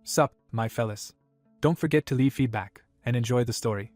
Sup, my fellas. Don't forget to leave feedback, and enjoy the story.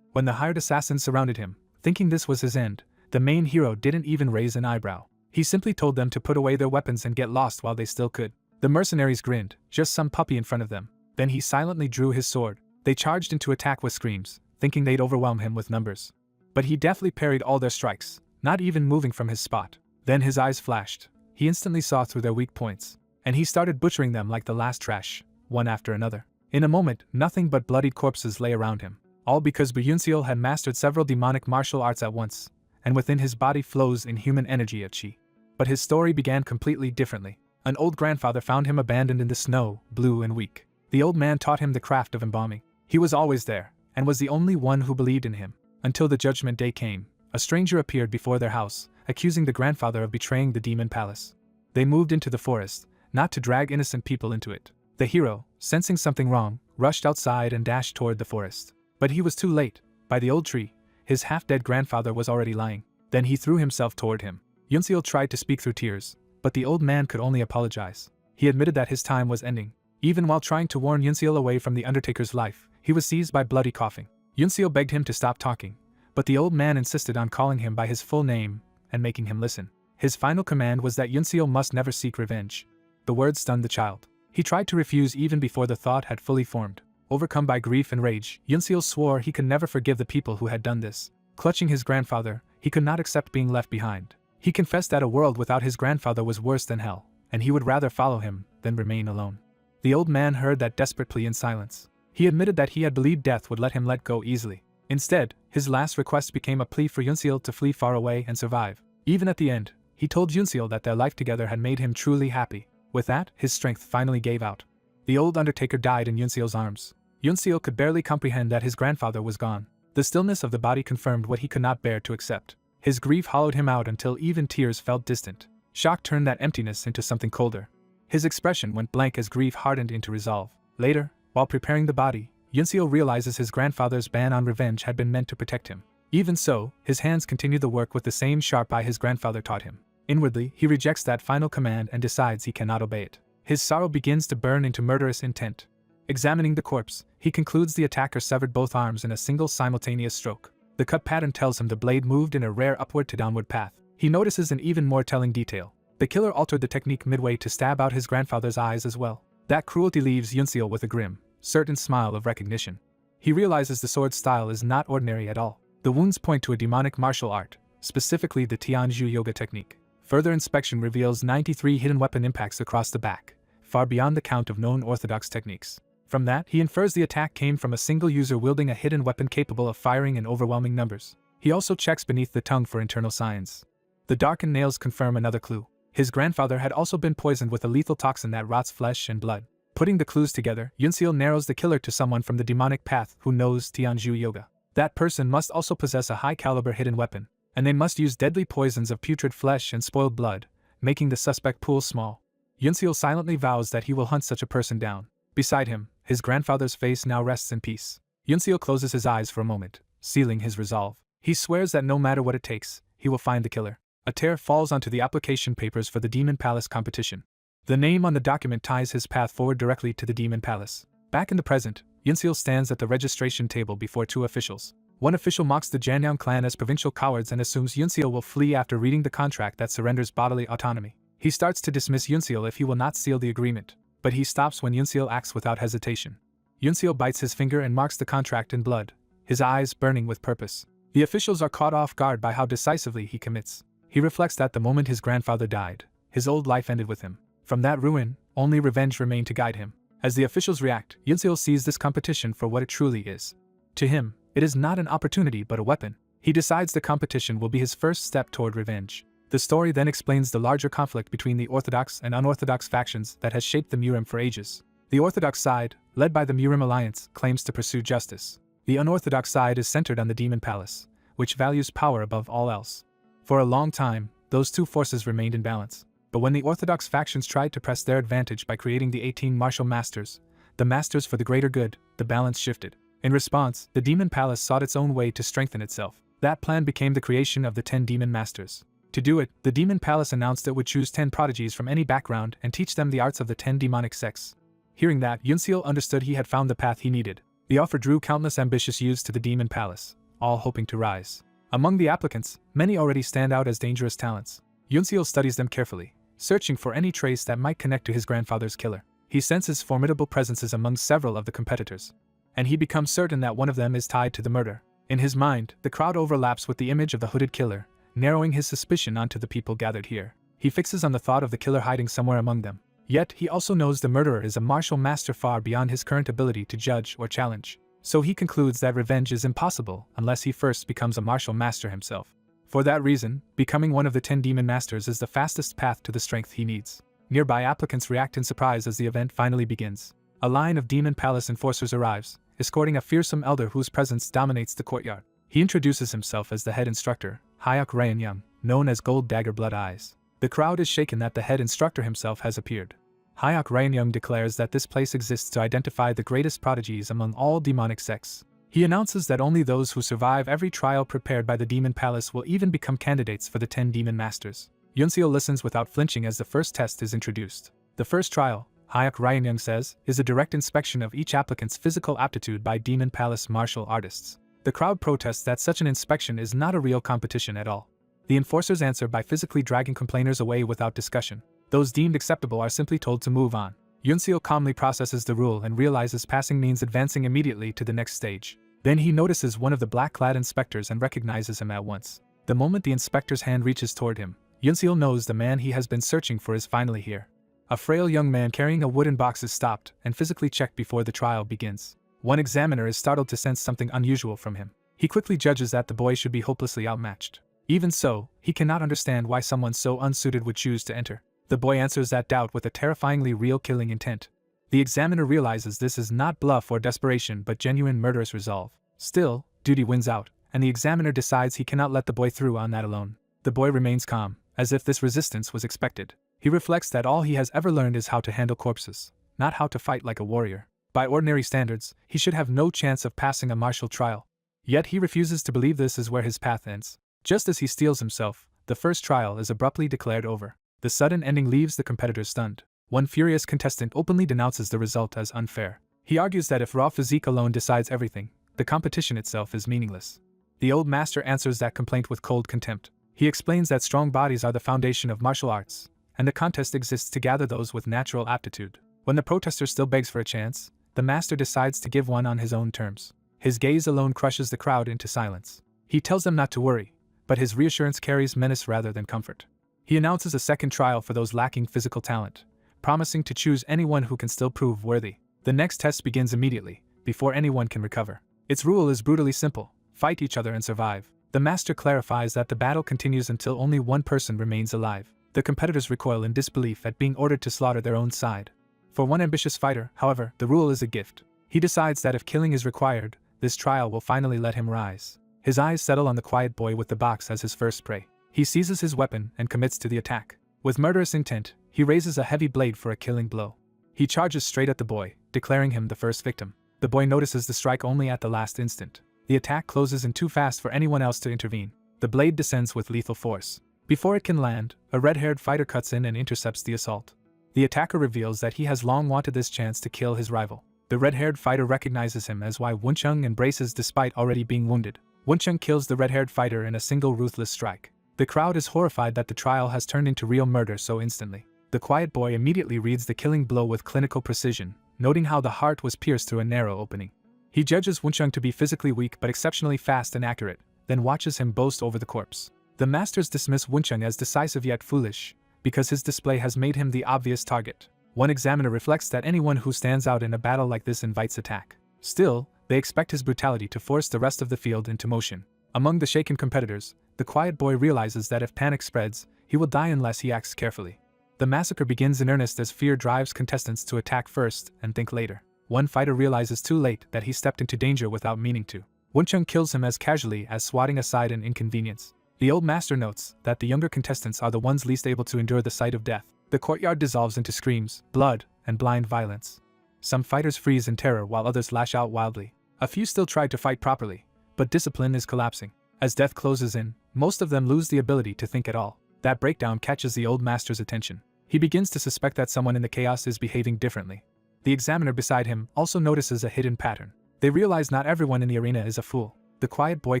When the hired assassins surrounded him, thinking this was his end, the main hero didn't even raise an eyebrow. He simply told them to put away their weapons and get lost while they still could. The mercenaries grinned, just some puppy in front of them. Then he silently drew his sword. They charged into attack with screams, thinking they'd overwhelm him with numbers. But he deftly parried all their strikes, not even moving from his spot. Then his eyes flashed. He instantly saw through their weak points, and he started butchering them like the last trash, one after another. In a moment, nothing but bloodied corpses lay around him, all because Byunseol had mastered several demonic martial arts at once, and within his body flows inhuman energy of chi. But his story began completely differently. An old grandfather found him abandoned in the snow, blue and weak. The old man taught him the craft of embalming. He was always there, and was the only one who believed in him. Until the judgment day came, a stranger appeared before their house, accusing the grandfather of betraying the demon palace. They moved into the forest, not to drag innocent people into it. The hero, sensing something wrong, rushed outside and dashed toward the forest. But he was too late. By the old tree, his half-dead grandfather was already lying. Then he threw himself toward him. Yunseol tried to speak through tears, but the old man could only apologize. He admitted that his time was ending. Even while trying to warn Yunseol away from the Undertaker's life, he was seized by bloody coughing. Yunseol begged him to stop talking, but the old man insisted on calling him by his full name and making him listen. His final command was that Yunseol must never seek revenge. The words stunned the child. He tried to refuse even before the thought had fully formed. Overcome by grief and rage, Yunseol swore he could never forgive the people who had done this. Clutching his grandfather, he could not accept being left behind. He confessed that a world without his grandfather was worse than hell, and he would rather follow him than remain alone. The old man heard that desperate plea in silence. He admitted that he had believed death would let him let go easily. Instead, his last request became a plea for Yunseol to flee far away and survive. Even at the end, he told Yunseol that their life together had made him truly happy. With that, his strength finally gave out. The old Undertaker died in Yunseol's arms. Yunseol could barely comprehend that his grandfather was gone. The stillness of the body confirmed what he could not bear to accept. His grief hollowed him out until even tears felt distant. Shock turned that emptiness into something colder. His expression went blank as grief hardened into resolve. Later, while preparing the body, Yunseol realizes his grandfather's ban on revenge had been meant to protect him. Even so, his hands continue the work with the same sharp eye his grandfather taught him. Inwardly, he rejects that final command and decides he cannot obey it. His sorrow begins to burn into murderous intent. Examining the corpse, he concludes the attacker severed both arms in a single simultaneous stroke. The cut pattern tells him the blade moved in a rare upward to downward path. He notices an even more telling detail. The killer altered the technique midway to stab out his grandfather's eyes as well. That cruelty leaves Yunseol with a grim, certain smile of recognition. He realizes the sword's style is not ordinary at all. The wounds point to a demonic martial art, specifically the Tianju yoga technique. Further inspection reveals 93 hidden weapon impacts across the back, far beyond the count of known orthodox techniques. From that, he infers the attack came from a single user wielding a hidden weapon capable of firing in overwhelming numbers. He also checks beneath the tongue for internal signs. The darkened nails confirm another clue. His grandfather had also been poisoned with a lethal toxin that rots flesh and blood. Putting the clues together, Yunseol narrows the killer to someone from the demonic path who knows Tianju yoga. That person must also possess a high-caliber hidden weapon, and they must use deadly poisons of putrid flesh and spoiled blood, making the suspect pool small. Yunseol silently vows that he will hunt such a person down. Beside him, his grandfather's face now rests in peace. Yunseol closes his eyes for a moment, sealing his resolve. He swears that no matter what it takes, he will find the killer. A tear falls onto the application papers for the Demon Palace competition. The name on the document ties his path forward directly to the Demon Palace. Back in the present, Yunseol stands at the registration table before two officials. One official mocks the Janyang clan as provincial cowards and assumes Yunseol will flee after reading the contract that surrenders bodily autonomy. He starts to dismiss Yunseol if he will not seal the agreement, but he stops when Yunseol acts without hesitation. Yunseol bites his finger and marks the contract in blood, his eyes burning with purpose. The officials are caught off guard by how decisively he commits. He reflects that the moment his grandfather died, his old life ended with him. From that ruin, only revenge remained to guide him. As the officials react, Yunseol sees this competition for what it truly is. To him, it is not an opportunity but a weapon. He decides the competition will be his first step toward revenge. The story then explains the larger conflict between the orthodox and unorthodox factions that has shaped the Murim for ages. The orthodox side, led by the Murim alliance, claims to pursue justice. The unorthodox side is centered on the Demon Palace, which values power above all else. For a long time, those two forces remained in balance. But when the orthodox factions tried to press their advantage by creating the 18 martial masters, the masters for the greater good, the balance shifted. In response, the Demon Palace sought its own way to strengthen itself. That plan became the creation of the 10 Demon Masters. To do it, the Demon Palace announced it would choose 10 prodigies from any background and teach them the arts of the 10 demonic sects. Hearing that, Yunseal understood he had found the path he needed. The offer drew countless ambitious youths to the Demon Palace, all hoping to rise. Among the applicants, many already stand out as dangerous talents. Yunseal studies them carefully, searching for any trace that might connect to his grandfather's killer. He senses formidable presences among several of the competitors, and he becomes certain that one of them is tied to the murder. In his mind, the crowd overlaps with the image of the hooded killer, narrowing his suspicion onto the people gathered here. He fixes on the thought of the killer hiding somewhere among them. Yet, he also knows the murderer is a martial master far beyond his current ability to judge or challenge. So he concludes that revenge is impossible unless he first becomes a martial master himself. For that reason, becoming one of the 10 demon masters is the fastest path to the strength he needs. Nearby applicants react in surprise as the event finally begins. A line of Demon Palace enforcers arrives, escorting a fearsome elder whose presence dominates the courtyard. He introduces himself as the head instructor, Hyuk Ryan-young, known as Gold Dagger Blood Eyes. The crowd is shaken that the head instructor himself has appeared. Hyuk Ryan-young declares that this place exists to identify the greatest prodigies among all demonic sects. He announces that only those who survive every trial prepared by the Demon Palace will even become candidates for the 10 Demon Masters. Yunseal listens without flinching as the first test is introduced. The first trial, Hyuk Ryan-young says, is a direct inspection of each applicant's physical aptitude by Demon Palace martial artists. The crowd protests that such an inspection is not a real competition at all. The enforcers answer by physically dragging complainers away without discussion. Those deemed acceptable are simply told to move on. Yunseal calmly processes the rule and realizes passing means advancing immediately to the next stage. Then he notices one of the black-clad inspectors and recognizes him at once. The moment the inspector's hand reaches toward him, Yunseal knows the man he has been searching for is finally here. A frail young man carrying a wooden box is stopped and physically checked before the trial begins. One examiner is startled to sense something unusual from him. He quickly judges that the boy should be hopelessly outmatched. Even so, he cannot understand why someone so unsuited would choose to enter. The boy answers that doubt with a terrifyingly real killing intent. The examiner realizes this is not bluff or desperation but genuine murderous resolve. Still, duty wins out, and the examiner decides he cannot let the boy through on that alone. The boy remains calm, as if this resistance was expected. He reflects that all he has ever learned is how to handle corpses, not how to fight like a warrior. By ordinary standards, he should have no chance of passing a martial trial. Yet he refuses to believe this is where his path ends. Just as he steels himself, the first trial is abruptly declared over. The sudden ending leaves the competitors stunned. One furious contestant openly denounces the result as unfair. He argues that if raw physique alone decides everything, the competition itself is meaningless. The old master answers that complaint with cold contempt. He explains that strong bodies are the foundation of martial arts, and the contest exists to gather those with natural aptitude. When the protester still begs for a chance, the master decides to give one on his own terms. His gaze alone crushes the crowd into silence. He tells them not to worry, but his reassurance carries menace rather than comfort. He announces a second trial for those lacking physical talent, promising to choose anyone who can still prove worthy. The next test begins immediately, before anyone can recover. Its rule is brutally simple: fight each other and survive. The master clarifies that the battle continues until only one person remains alive. The competitors recoil in disbelief at being ordered to slaughter their own side. For one ambitious fighter, however, the rule is a gift. He decides that if killing is required, this trial will finally let him rise. His eyes settle on the quiet boy with the box as his first prey. He seizes his weapon and commits to the attack. With murderous intent, he raises a heavy blade for a killing blow. He charges straight at the boy, declaring him the first victim. The boy notices the strike only at the last instant. The attack closes in too fast for anyone else to intervene. The blade descends with lethal force. Before it can land, a red-haired fighter cuts in and intercepts the assault. The attacker reveals that he has long wanted this chance to kill his rival. The red-haired fighter recognizes him as Wei Wuncheng and braces despite already being wounded. Wuncheng kills the red-haired fighter in a single ruthless strike. The crowd is horrified that the trial has turned into real murder so instantly. The quiet boy immediately reads the killing blow with clinical precision, noting how the heart was pierced through a narrow opening. He judges Wuncheng to be physically weak but exceptionally fast and accurate, then watches him boast over the corpse. The masters dismiss Wuncheng as decisive yet foolish, because his display has made him the obvious target. One examiner reflects that anyone who stands out in a battle like this invites attack. Still, they expect his brutality to force the rest of the field into motion. Among the shaken competitors, the quiet boy realizes that if panic spreads, he will die unless he acts carefully. The massacre begins in earnest as fear drives contestants to attack first and think later. One fighter realizes too late that he stepped into danger without meaning to. Wuncheng kills him as casually as swatting aside an inconvenience. The old master notes that the younger contestants are the ones least able to endure the sight of death. The courtyard dissolves into screams, blood, and blind violence. Some fighters freeze in terror while others lash out wildly. A few still try to fight properly, but discipline is collapsing. As death closes in, most of them lose the ability to think at all. That breakdown catches the old master's attention. He begins to suspect that someone in the chaos is behaving differently. The examiner beside him also notices a hidden pattern. They realize not everyone in the arena is a fool. The quiet boy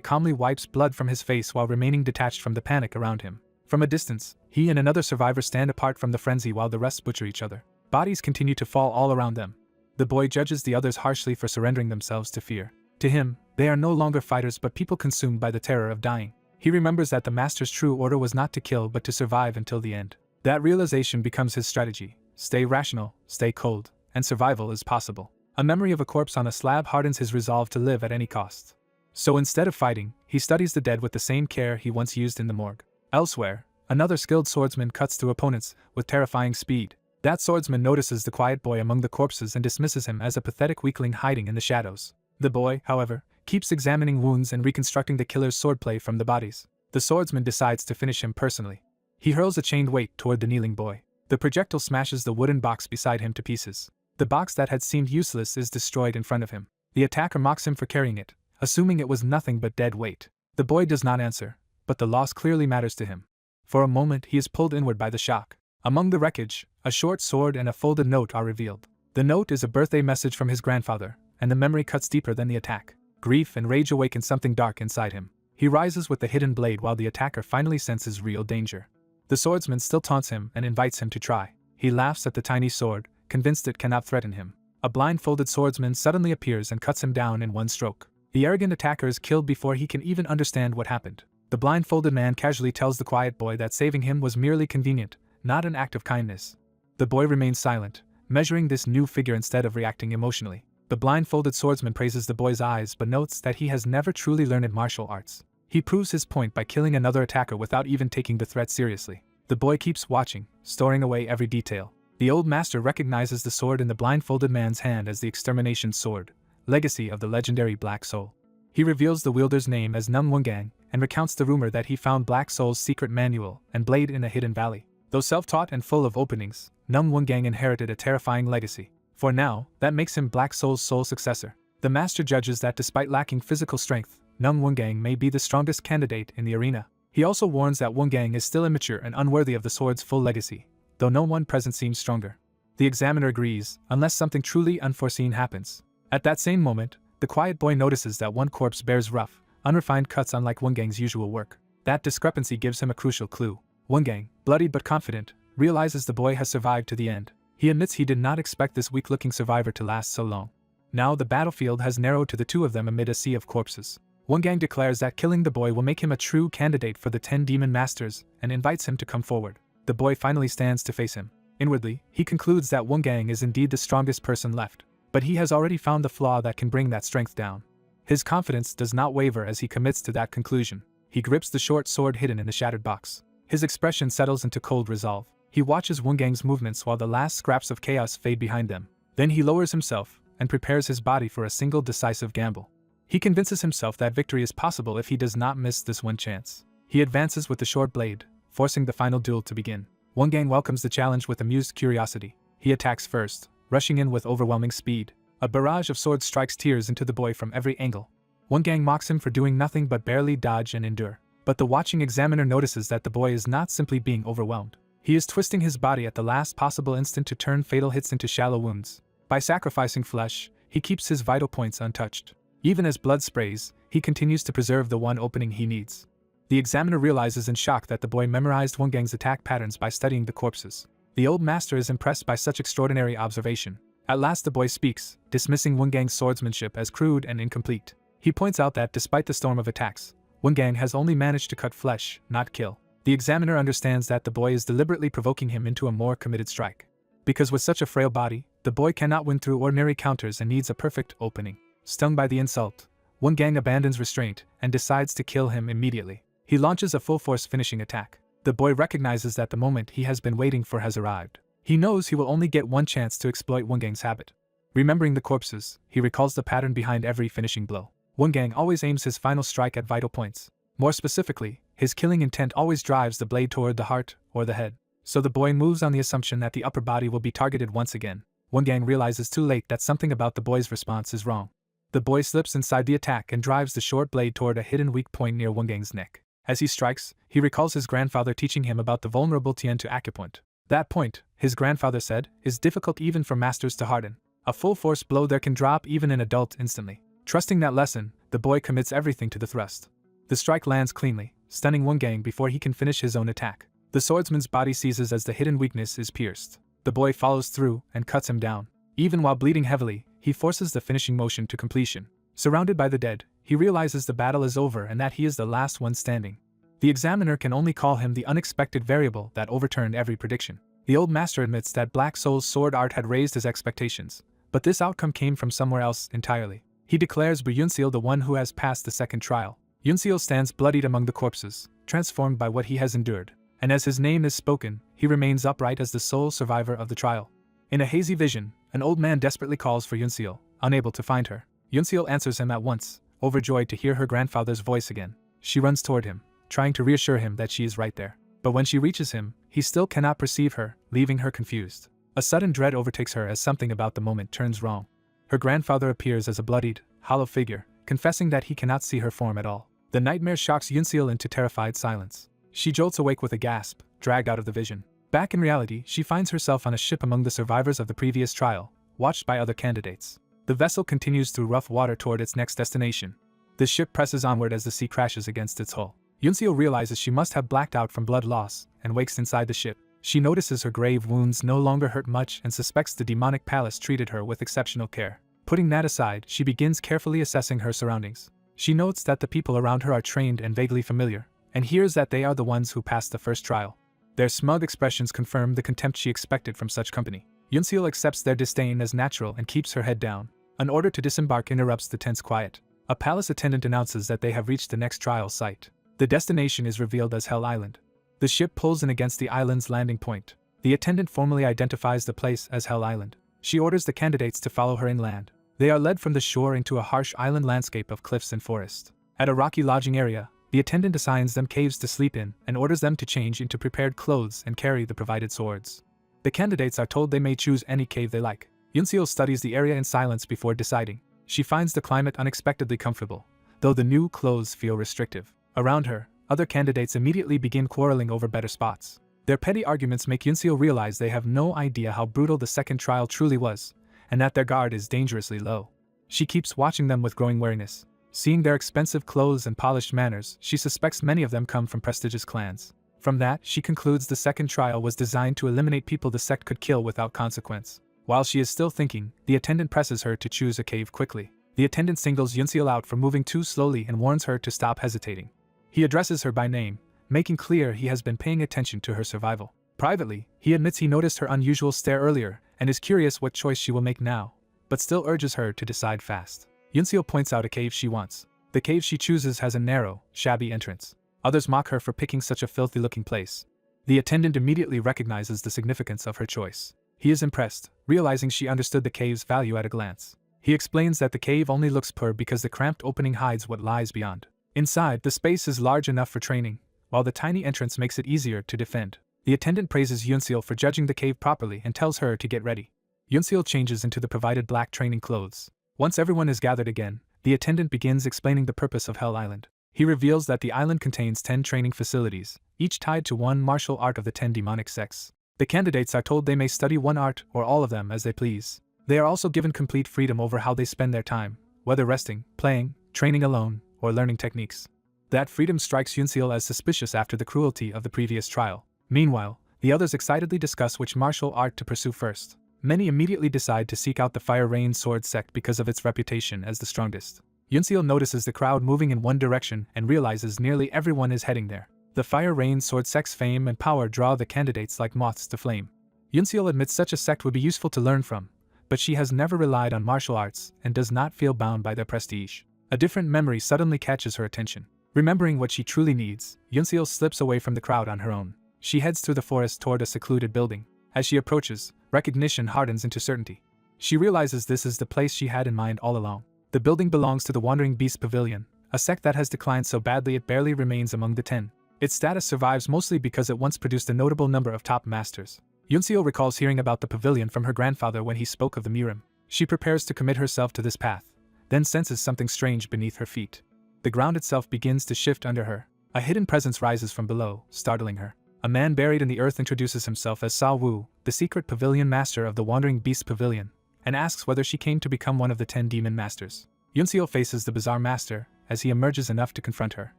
calmly wipes blood from his face while remaining detached from the panic around him. From a distance, he and another survivor stand apart from the frenzy while the rest butcher each other. Bodies continue to fall all around them. The boy judges the others harshly for surrendering themselves to fear. To him, they are no longer fighters but people consumed by the terror of dying. He remembers that the master's true order was not to kill but to survive until the end. That realization becomes his strategy. Stay rational, stay cold, and survival is possible. A memory of a corpse on a slab hardens his resolve to live at any cost. So instead of fighting, he studies the dead with the same care he once used in the morgue. Elsewhere, another skilled swordsman cuts through opponents with terrifying speed. That swordsman notices the quiet boy among the corpses and dismisses him as a pathetic weakling hiding in the shadows. The boy, however, keeps examining wounds and reconstructing the killer's swordplay from the bodies. The swordsman decides to finish him personally. He hurls a chained weight toward the kneeling boy. The projectile smashes the wooden box beside him to pieces. The box that had seemed useless is destroyed in front of him. The attacker mocks him for carrying it, assuming it was nothing but dead weight. The boy does not answer, but the loss clearly matters to him. For a moment he is pulled inward by the shock. Among the wreckage, a short sword and a folded note are revealed. The note is a birthday message from his grandfather, and the memory cuts deeper than the attack. Grief and rage awaken something dark inside him. He rises with the hidden blade while the attacker finally senses real danger. The swordsman still taunts him and invites him to try. He laughs at the tiny sword, convinced it cannot threaten him. A blindfolded swordsman suddenly appears and cuts him down in one stroke. The arrogant attacker is killed before he can even understand what happened. The blindfolded man casually tells the quiet boy that saving him was merely convenient, not an act of kindness. The boy remains silent, measuring this new figure instead of reacting emotionally. The blindfolded swordsman praises the boy's eyes but notes that he has never truly learned martial arts. He proves his point by killing another attacker without even taking the threat seriously. The boy keeps watching, storing away every detail. The old master recognizes the sword in the blindfolded man's hand as the extermination sword, legacy of the legendary Black Soul. He reveals the wielder's name as Num Wungang and recounts the rumor that he found Black Soul's secret manual and blade in a hidden valley. Though self-taught and full of openings, Num Wungang inherited a terrifying legacy. For now, that makes him Black Soul's sole successor. The master judges that despite lacking physical strength, Num Wungang may be the strongest candidate in the arena. He also warns that Wungang is still immature and unworthy of the sword's full legacy, though no one present seems stronger. The examiner agrees, unless something truly unforeseen happens. At that same moment, the quiet boy notices that one corpse bears rough, unrefined cuts unlike Wungang's usual work. That discrepancy gives him a crucial clue. Wungang, bloodied but confident, realizes the boy has survived to the end. He admits he did not expect this weak-looking survivor to last so long. Now the battlefield has narrowed to the two of them amid a sea of corpses. Wungang declares that killing the boy will make him a true candidate for the 10 demon masters and invites him to come forward. The boy finally stands to face him. Inwardly, he concludes that Wungang is indeed the strongest person left, but he has already found the flaw that can bring that strength down. His confidence does not waver as he commits to that conclusion. He grips the short sword hidden in the shattered box. His expression settles into cold resolve. He watches Wungang's movements while the last scraps of chaos fade behind them. Then he lowers himself and prepares his body for a single decisive gamble. He convinces himself that victory is possible if he does not miss this one chance. He advances with the short blade, forcing the final duel to begin. Wungang welcomes the challenge with amused curiosity. He attacks first, rushing in with overwhelming speed. A barrage of swords strikes tears into the boy from every angle. Wungang mocks him for doing nothing but barely dodge and endure. But the watching examiner notices that the boy is not simply being overwhelmed. He is twisting his body at the last possible instant to turn fatal hits into shallow wounds. By sacrificing flesh, he keeps his vital points untouched. Even as blood sprays, he continues to preserve the one opening he needs. The examiner realizes in shock that the boy memorized Wungang's attack patterns by studying the corpses. The old master is impressed by such extraordinary observation. At last the boy speaks, dismissing Wungang's swordsmanship as crude and incomplete. He points out that despite the storm of attacks, Wungang has only managed to cut flesh, not kill. The examiner understands that the boy is deliberately provoking him into a more committed strike. Because with such a frail body, the boy cannot win through ordinary counters and needs a perfect opening. Stung by the insult, Wungang abandons restraint and decides to kill him immediately. He launches a full-force finishing attack. The boy recognizes that the moment he has been waiting for has arrived. He knows he will only get one chance to exploit Wungang's habit. Remembering the corpses, he recalls the pattern behind every finishing blow. Wungang always aims his final strike at vital points. More specifically, his killing intent always drives the blade toward the heart or the head. So the boy moves on the assumption that the upper body will be targeted once again. Wungang realizes too late that something about the boy's response is wrong. The boy slips inside the attack and drives the short blade toward a hidden weak point near Wungang's neck. As he strikes, he recalls his grandfather teaching him about the vulnerable Tien to acupoint. That point, his grandfather said, is difficult even for masters to harden. A full force blow there can drop even an adult instantly. Trusting that lesson, the boy commits everything to the thrust. The strike lands cleanly, stunning one gang before he can finish his own attack. The swordsman's body seizes as the hidden weakness is pierced. The boy follows through and cuts him down. Even while bleeding heavily, he forces the finishing motion to completion. Surrounded by the dead, he realizes the battle is over and that he is the last one standing. The examiner can only call him the unexpected variable that overturned every prediction. The old master admits that Black Soul's sword art had raised his expectations, but this outcome came from somewhere else entirely. He declares Yunseal the one who has passed the second trial. Yunseal stands bloodied among the corpses, transformed by what he has endured, and as his name is spoken, he remains upright as the sole survivor of the trial. In a hazy vision, an old man desperately calls for Yunseal, unable to find her. Yunseal answers him at once, overjoyed to hear her grandfather's voice again. She runs toward him, trying to reassure him that she is right there. But when she reaches him, he still cannot perceive her, leaving her confused. A sudden dread overtakes her as something about the moment turns wrong. Her grandfather appears as a bloodied, hollow figure, confessing that he cannot see her form at all. The nightmare shocks Yunseal into terrified silence. She jolts awake with a gasp, dragged out of the vision. Back in reality, she finds herself on a ship among the survivors of the previous trial, watched by other candidates. The vessel continues through rough water toward its next destination. The ship presses onward as the sea crashes against its hull. Yunseal realizes she must have blacked out from blood loss, and wakes inside the ship. She notices her grave wounds no longer hurt much and suspects the demonic palace treated her with exceptional care. Putting that aside, she begins carefully assessing her surroundings. She notes that the people around her are trained and vaguely familiar, and hears that they are the ones who passed the first trial. Their smug expressions confirm the contempt she expected from such company. Yunseal accepts their disdain as natural and keeps her head down. An order to disembark interrupts the tense quiet. A palace attendant announces that they have reached the next trial site. The destination is revealed as Hell Island. The ship pulls in against the island's landing point. The attendant formally identifies the place as Hell Island. She orders the candidates to follow her inland. They are led from the shore into a harsh island landscape of cliffs and forest. At a rocky lodging area, the attendant assigns them caves to sleep in and orders them to change into prepared clothes and carry the provided swords. The candidates are told they may choose any cave they like. Yunseal studies the area in silence before deciding. She finds the climate unexpectedly comfortable, though the new clothes feel restrictive. Around her, other candidates immediately begin quarreling over better spots. Their petty arguments make Yunseal realize they have no idea how brutal the second trial truly was, and that their guard is dangerously low. She keeps watching them with growing wariness. Seeing their expensive clothes and polished manners, she suspects many of them come from prestigious clans. From that, she concludes the second trial was designed to eliminate people the sect could kill without consequence. While she is still thinking, the attendant presses her to choose a cave quickly. The attendant singles Yunseal out for moving too slowly and warns her to stop hesitating. He addresses her by name, making clear he has been paying attention to her survival. Privately, he admits he noticed her unusual stare earlier and is curious what choice she will make now, but still urges her to decide fast. Yunseal points out a cave she wants. The cave she chooses has a narrow, shabby entrance. Others mock her for picking such a filthy-looking place. The attendant immediately recognizes the significance of her choice. He is impressed, realizing she understood the cave's value at a glance. He explains that the cave only looks poor because the cramped opening hides what lies beyond. Inside, the space is large enough for training, while the tiny entrance makes it easier to defend. The attendant praises Yunseal for judging the cave properly and tells her to get ready. Yunseal changes into the provided black training clothes. Once everyone is gathered again, the attendant begins explaining the purpose of Hell Island. He reveals that the island contains 10 training facilities, each tied to one martial art of the 10 demonic sects. The candidates are told they may study one art or all of them as they please. They are also given complete freedom over how they spend their time, whether resting, playing, training alone, or learning techniques. That freedom strikes Yunseal as suspicious after the cruelty of the previous trial. Meanwhile, the others excitedly discuss which martial art to pursue first. Many immediately decide to seek out the Fire Rain Sword sect because of its reputation as the strongest. Yunseal notices the crowd moving in one direction and realizes nearly everyone is heading there. The Fire Rain Sword sect's fame and power draw the candidates like moths to flame. Yunseal admits such a sect would be useful to learn from, but she has never relied on martial arts and does not feel bound by their prestige. A different memory suddenly catches her attention. Remembering what she truly needs, Yunseal slips away from the crowd on her own. She heads through the forest toward a secluded building. As she approaches, recognition hardens into certainty. She realizes this is the place she had in mind all along. The building belongs to the Wandering Beast Pavilion, a sect that has declined so badly it barely remains among the 10. Its status survives mostly because it once produced a notable number of top masters. Yunseal recalls hearing about the pavilion from her grandfather when he spoke of the Murim. She prepares to commit herself to this path, then senses something strange beneath her feet. The ground itself begins to shift under her. A hidden presence rises from below, startling her. A man buried in the earth introduces himself as Sa Wu, the secret pavilion master of the Wandering Beast Pavilion, and asks whether she came to become one of the 10 demon masters. Yunseol faces the bizarre master as he emerges enough to confront her.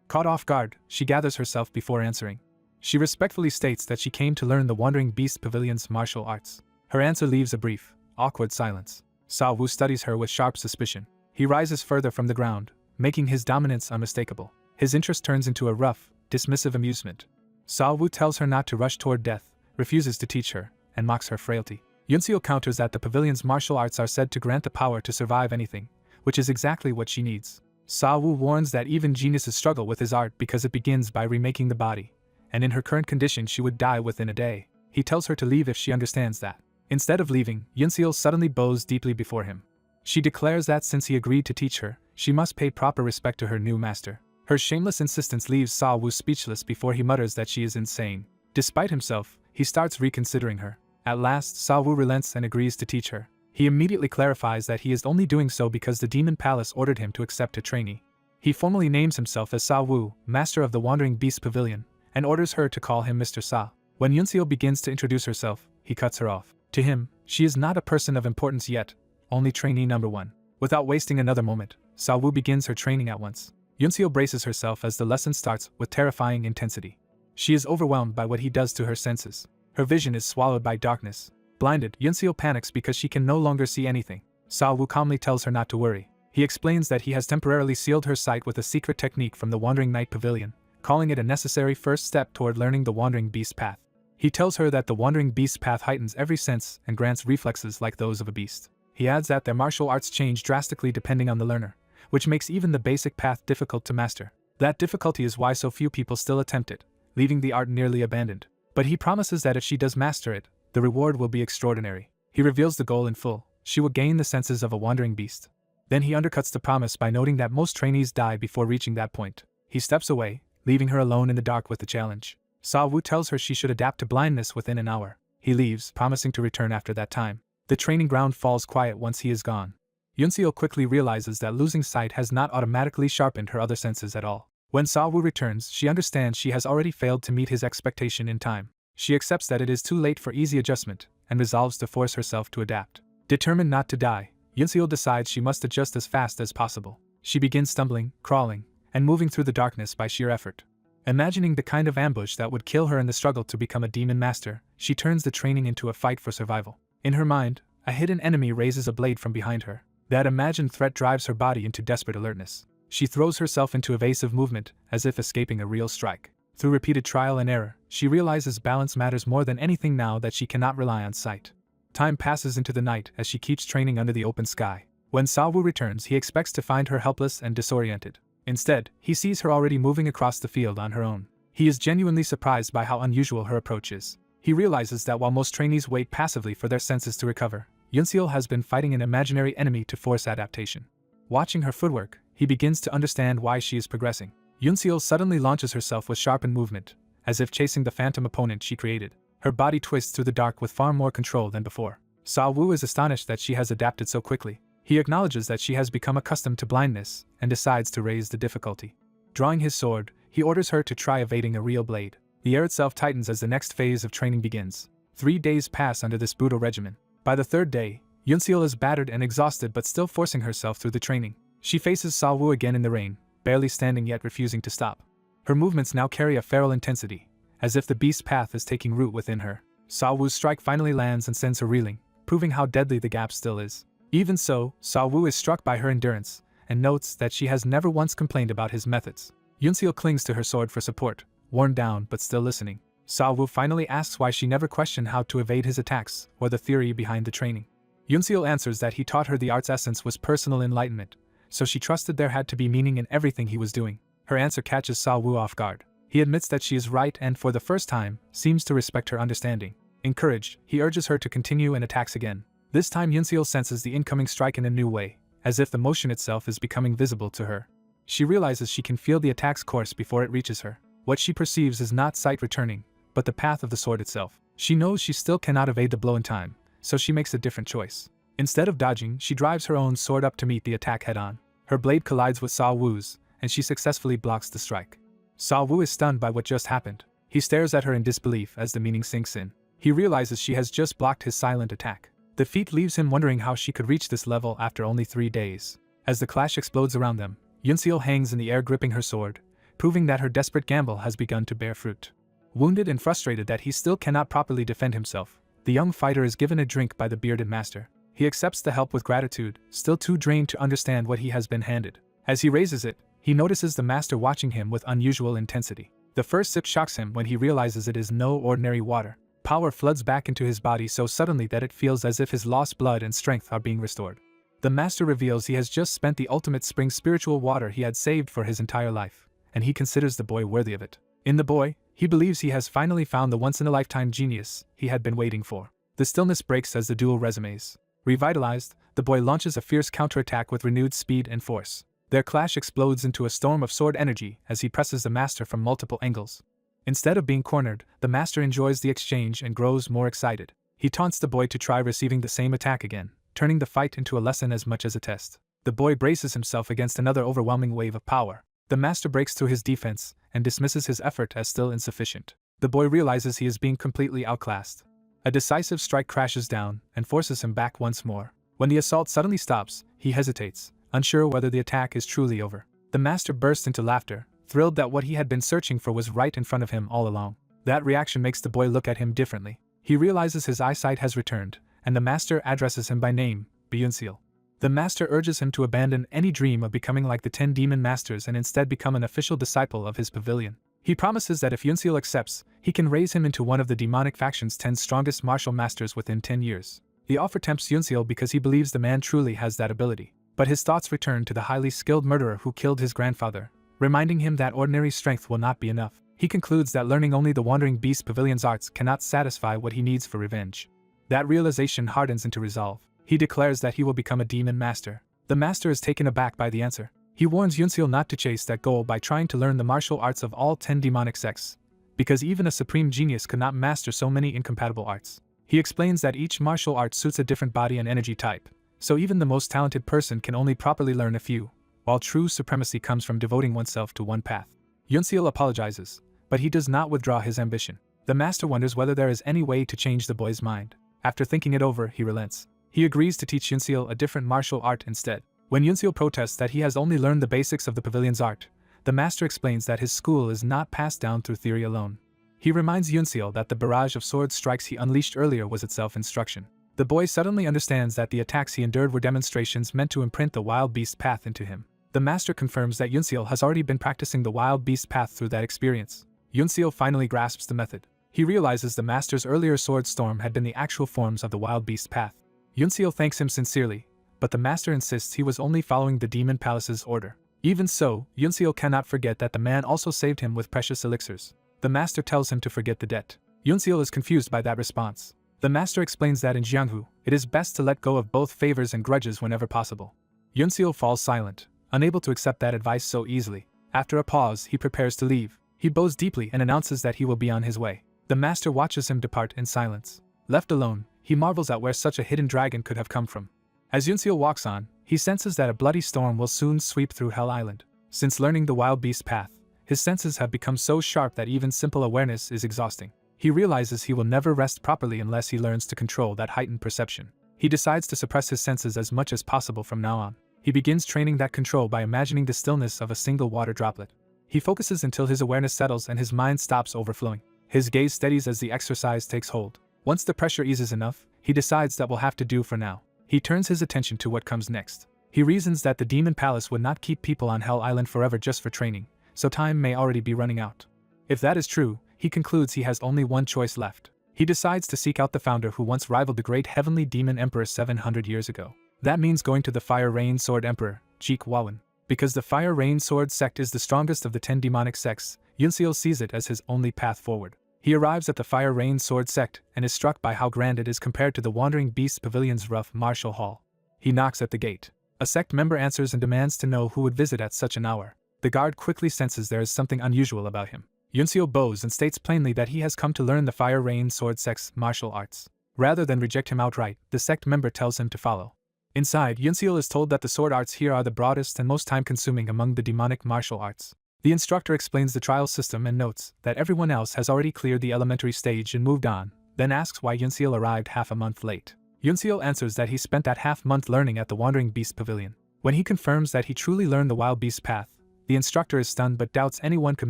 Caught off guard, she gathers herself before answering. She respectfully states that she came to learn the Wandering Beast Pavilion's martial arts. Her answer leaves a brief, awkward silence. Sa Wu studies her with sharp suspicion. He rises further from the ground, making his dominance unmistakable. His interest turns into a rough, dismissive amusement. Sa Wu tells her not to rush toward death, refuses to teach her, and mocks her frailty. Yunseol counters that the pavilion's martial arts are said to grant the power to survive anything, which is exactly what she needs. Sa Wu warns that even geniuses struggle with his art because it begins by remaking the body, and in her current condition she would die within a day. He tells her to leave if she understands that. Instead of leaving, Yunseol suddenly bows deeply before him. She declares that since he agreed to teach her, she must pay proper respect to her new master. Her shameless insistence leaves Sa Wu speechless before he mutters that she is insane. Despite himself, he starts reconsidering her. At last, Sa Wu relents and agrees to teach her. He immediately clarifies that he is only doing so because the Demon Palace ordered him to accept a trainee. He formally names himself as Sa Wu, master of the Wandering Beast Pavilion, and orders her to call him Mr. Sa. When Yunseol begins to introduce herself, he cuts her off. To him, she is not a person of importance yet, only trainee number 1. Without wasting another moment, Sa Wu begins her training at once. Yunseol braces herself as the lesson starts with terrifying intensity. She is overwhelmed by what he does to her senses. Her vision is swallowed by darkness. Blinded, Yunseol panics because she can no longer see anything. Sa Wu calmly tells her not to worry. He explains that he has temporarily sealed her sight with a secret technique from the Wandering Night Pavilion, calling it a necessary first step toward learning the Wandering Beast Path. He tells her that the Wandering Beast Path heightens every sense and grants reflexes like those of a beast. He adds that their martial arts change drastically depending on the learner, which makes even the basic path difficult to master. That difficulty is why so few people still attempt it, leaving the art nearly abandoned. But he promises that if she does master it, the reward will be extraordinary. He reveals the goal in full: she will gain the senses of a wandering beast. Then he undercuts the promise by noting that most trainees die before reaching that point. He steps away, leaving her alone in the dark with the challenge. Sa Wu tells her she should adapt to blindness within an hour. He leaves, promising to return after that time. The training ground falls quiet once he is gone. Yunseol quickly realizes that losing sight has not automatically sharpened her other senses at all. When Sa Wu returns, she understands she has already failed to meet his expectation in time. She accepts that it is too late for easy adjustment, and resolves to force herself to adapt. Determined not to die, Yunseol decides she must adjust as fast as possible. She begins stumbling, crawling, and moving through the darkness by sheer effort. Imagining the kind of ambush that would kill her in the struggle to become a demon master, she turns the training into a fight for survival. In her mind, a hidden enemy raises a blade from behind her. That imagined threat drives her body into desperate alertness. She throws herself into evasive movement, as if escaping a real strike. Through repeated trial and error, she realizes balance matters more than anything now that she cannot rely on sight. Time passes into the night as she keeps training under the open sky. When Sa Wu returns, he expects to find her helpless and disoriented. Instead, he sees her already moving across the field on her own. He is genuinely surprised by how unusual her approach is. He realizes that while most trainees wait passively for their senses to recover, Yunseol has been fighting an imaginary enemy to force adaptation. Watching her footwork, he begins to understand why she is progressing. Yunseol suddenly launches herself with sharpened movement, as if chasing the phantom opponent she created. Her body twists through the dark with far more control than before. Sa Wu is astonished that she has adapted so quickly. He acknowledges that she has become accustomed to blindness, and decides to raise the difficulty. Drawing his sword, he orders her to try evading a real blade. The air itself tightens as the next phase of training begins. 3 days pass under this brutal regimen. By the 3rd day, Yunseol is battered and exhausted but still forcing herself through the training. She faces Sa Wu again in the rain, barely standing yet refusing to stop. Her movements now carry a feral intensity, as if the beast path is taking root within her. Sa Wu's strike finally lands and sends her reeling, proving how deadly the gap still is. Even so, Sa Wu is struck by her endurance, and notes that she has never once complained about his methods. Yunseol clings to her sword for support, worn down but still listening. Sa Wu finally asks why she never questioned how to evade his attacks, or the theory behind the training. Yunseol answers that he taught her the art's essence was personal enlightenment, so she trusted there had to be meaning in everything he was doing. Her answer catches Sa Wu off guard. He admits that she is right and, for the first time, seems to respect her understanding. Encouraged, he urges her to continue and attacks again. This time Yunseol senses the incoming strike in a new way, as if the motion itself is becoming visible to her. She realizes she can feel the attack's course before it reaches her. What she perceives is not sight returning, but the path of the sword itself. She knows she still cannot evade the blow in time, so she makes a different choice. Instead of dodging, she drives her own sword up to meet the attack head-on. Her blade collides with Sa Wu's, and she successfully blocks the strike. Sa Wu is stunned by what just happened. He stares at her in disbelief as the meaning sinks in. He realizes she has just blocked his silent attack. The feat leaves him wondering how she could reach this level after only 3 days. As the clash explodes around them, Yunseal hangs in the air gripping her sword, proving that her desperate gamble has begun to bear fruit. Wounded and frustrated that he still cannot properly defend himself, the young fighter is given a drink by the bearded master. He accepts the help with gratitude, still too drained to understand what he has been handed. As he raises it, he notices the master watching him with unusual intensity. The first sip shocks him when he realizes it is no ordinary water. Power floods back into his body so suddenly that it feels as if his lost blood and strength are being restored. The master reveals he has just spent the ultimate spring spiritual water he had saved for his entire life, and he considers the boy worthy of it. In the boy, he believes he has finally found the once-in-a-lifetime genius he had been waiting for. The stillness breaks as the duel resumes. Revitalized, the boy launches a fierce counterattack with renewed speed and force. Their clash explodes into a storm of sword energy as he presses the master from multiple angles. Instead of being cornered, the master enjoys the exchange and grows more excited. He taunts the boy to try receiving the same attack again, turning the fight into a lesson as much as a test. The boy braces himself against another overwhelming wave of power. The master breaks through his defense and dismisses his effort as still insufficient. The boy realizes he is being completely outclassed. A decisive strike crashes down and forces him back once more. When the assault suddenly stops, he hesitates, unsure whether the attack is truly over. The master bursts into laughter, thrilled that what he had been searching for was right in front of him all along. That reaction makes the boy look at him differently. He realizes his eyesight has returned, and the master addresses him by name, Yunseal. The master urges him to abandon any dream of becoming like the 10 demon masters and instead become an official disciple of his pavilion. He promises that if Yunseal accepts, he can raise him into one of the demonic faction's 10 strongest martial masters within 10 years. The offer tempts Yunseal because he believes the man truly has that ability. But his thoughts return to the highly skilled murderer who killed his grandfather, reminding him that ordinary strength will not be enough. He concludes that learning only the Wandering Beast Pavilion's arts cannot satisfy what he needs for revenge. That realization hardens into resolve. He declares that he will become a demon master. The master is taken aback by the answer. He warns Yunseal not to chase that goal by trying to learn the martial arts of all 10 demonic sects, because even a supreme genius could not master so many incompatible arts. He explains that each martial art suits a different body and energy type, so even the most talented person can only properly learn a few, while true supremacy comes from devoting oneself to one path. Yunseal apologizes, but he does not withdraw his ambition. The master wonders whether there is any way to change the boy's mind. After thinking it over, he relents. He agrees to teach Yunseal a different martial art instead. When Yunseal protests that he has only learned the basics of the pavilion's art, the master explains that his school is not passed down through theory alone. He reminds Yunseal that the barrage of sword strikes he unleashed earlier was itself instruction. The boy suddenly understands that the attacks he endured were demonstrations meant to imprint the wild beast path into him. The master confirms that Yunseal has already been practicing the wild beast path through that experience. Yunseal finally grasps the method. He realizes the master's earlier sword storm had been the actual forms of the wild beast path. Yunseal thanks him sincerely, but the master insists he was only following the demon palace's order. Even so, Yunseal cannot forget that the man also saved him with precious elixirs. The master tells him to forget the debt. Yunseal is confused by that response. The master explains that in Jianghu, it is best to let go of both favors and grudges whenever possible. Yunseal falls silent, unable to accept that advice so easily. After a pause, he prepares to leave. He bows deeply and announces that he will be on his way. The master watches him depart in silence. Left alone, he marvels at where such a hidden dragon could have come from. As Yunseal walks on, he senses that a bloody storm will soon sweep through Hell Island. Since learning the wild beast path, his senses have become so sharp that even simple awareness is exhausting. He realizes he will never rest properly unless he learns to control that heightened perception. He decides to suppress his senses as much as possible from now on. He begins training that control by imagining the stillness of a single water droplet. He focuses until his awareness settles and his mind stops overflowing. His gaze steadies as the exercise takes hold. Once the pressure eases enough, he decides that will have to do for now. He turns his attention to what comes next. He reasons that the Demon Palace would not keep people on Hell Island forever just for training, so time may already be running out. If that is true, he concludes he has only one choice left. He decides to seek out the founder who once rivaled the great heavenly demon emperor 700 years ago. That means going to the Fire Rain Sword Emperor, Jik Wawan. Because the Fire Rain Sword sect is the strongest of the 10 demonic sects, Yunseal sees it as his only path forward. He arrives at the Fire Rain Sword sect and is struck by how grand it is compared to the Wandering Beast Pavilion's rough martial hall. He knocks at the gate. A sect member answers and demands to know who would visit at such an hour. The guard quickly senses there is something unusual about him. Yunseal bows and states plainly that he has come to learn the Fire Rain Sword sect's martial arts. Rather than reject him outright, the sect member tells him to follow. Inside, Yunseal is told that the sword arts here are the broadest and most time-consuming among the demonic martial arts. The instructor explains the trial system and notes that everyone else has already cleared the elementary stage and moved on, then asks why Yunseal arrived half a month late. Yunseal answers that he spent that half-month learning at the Wandering Beast Pavilion. When he confirms that he truly learned the Wild Beast path, the instructor is stunned but doubts anyone could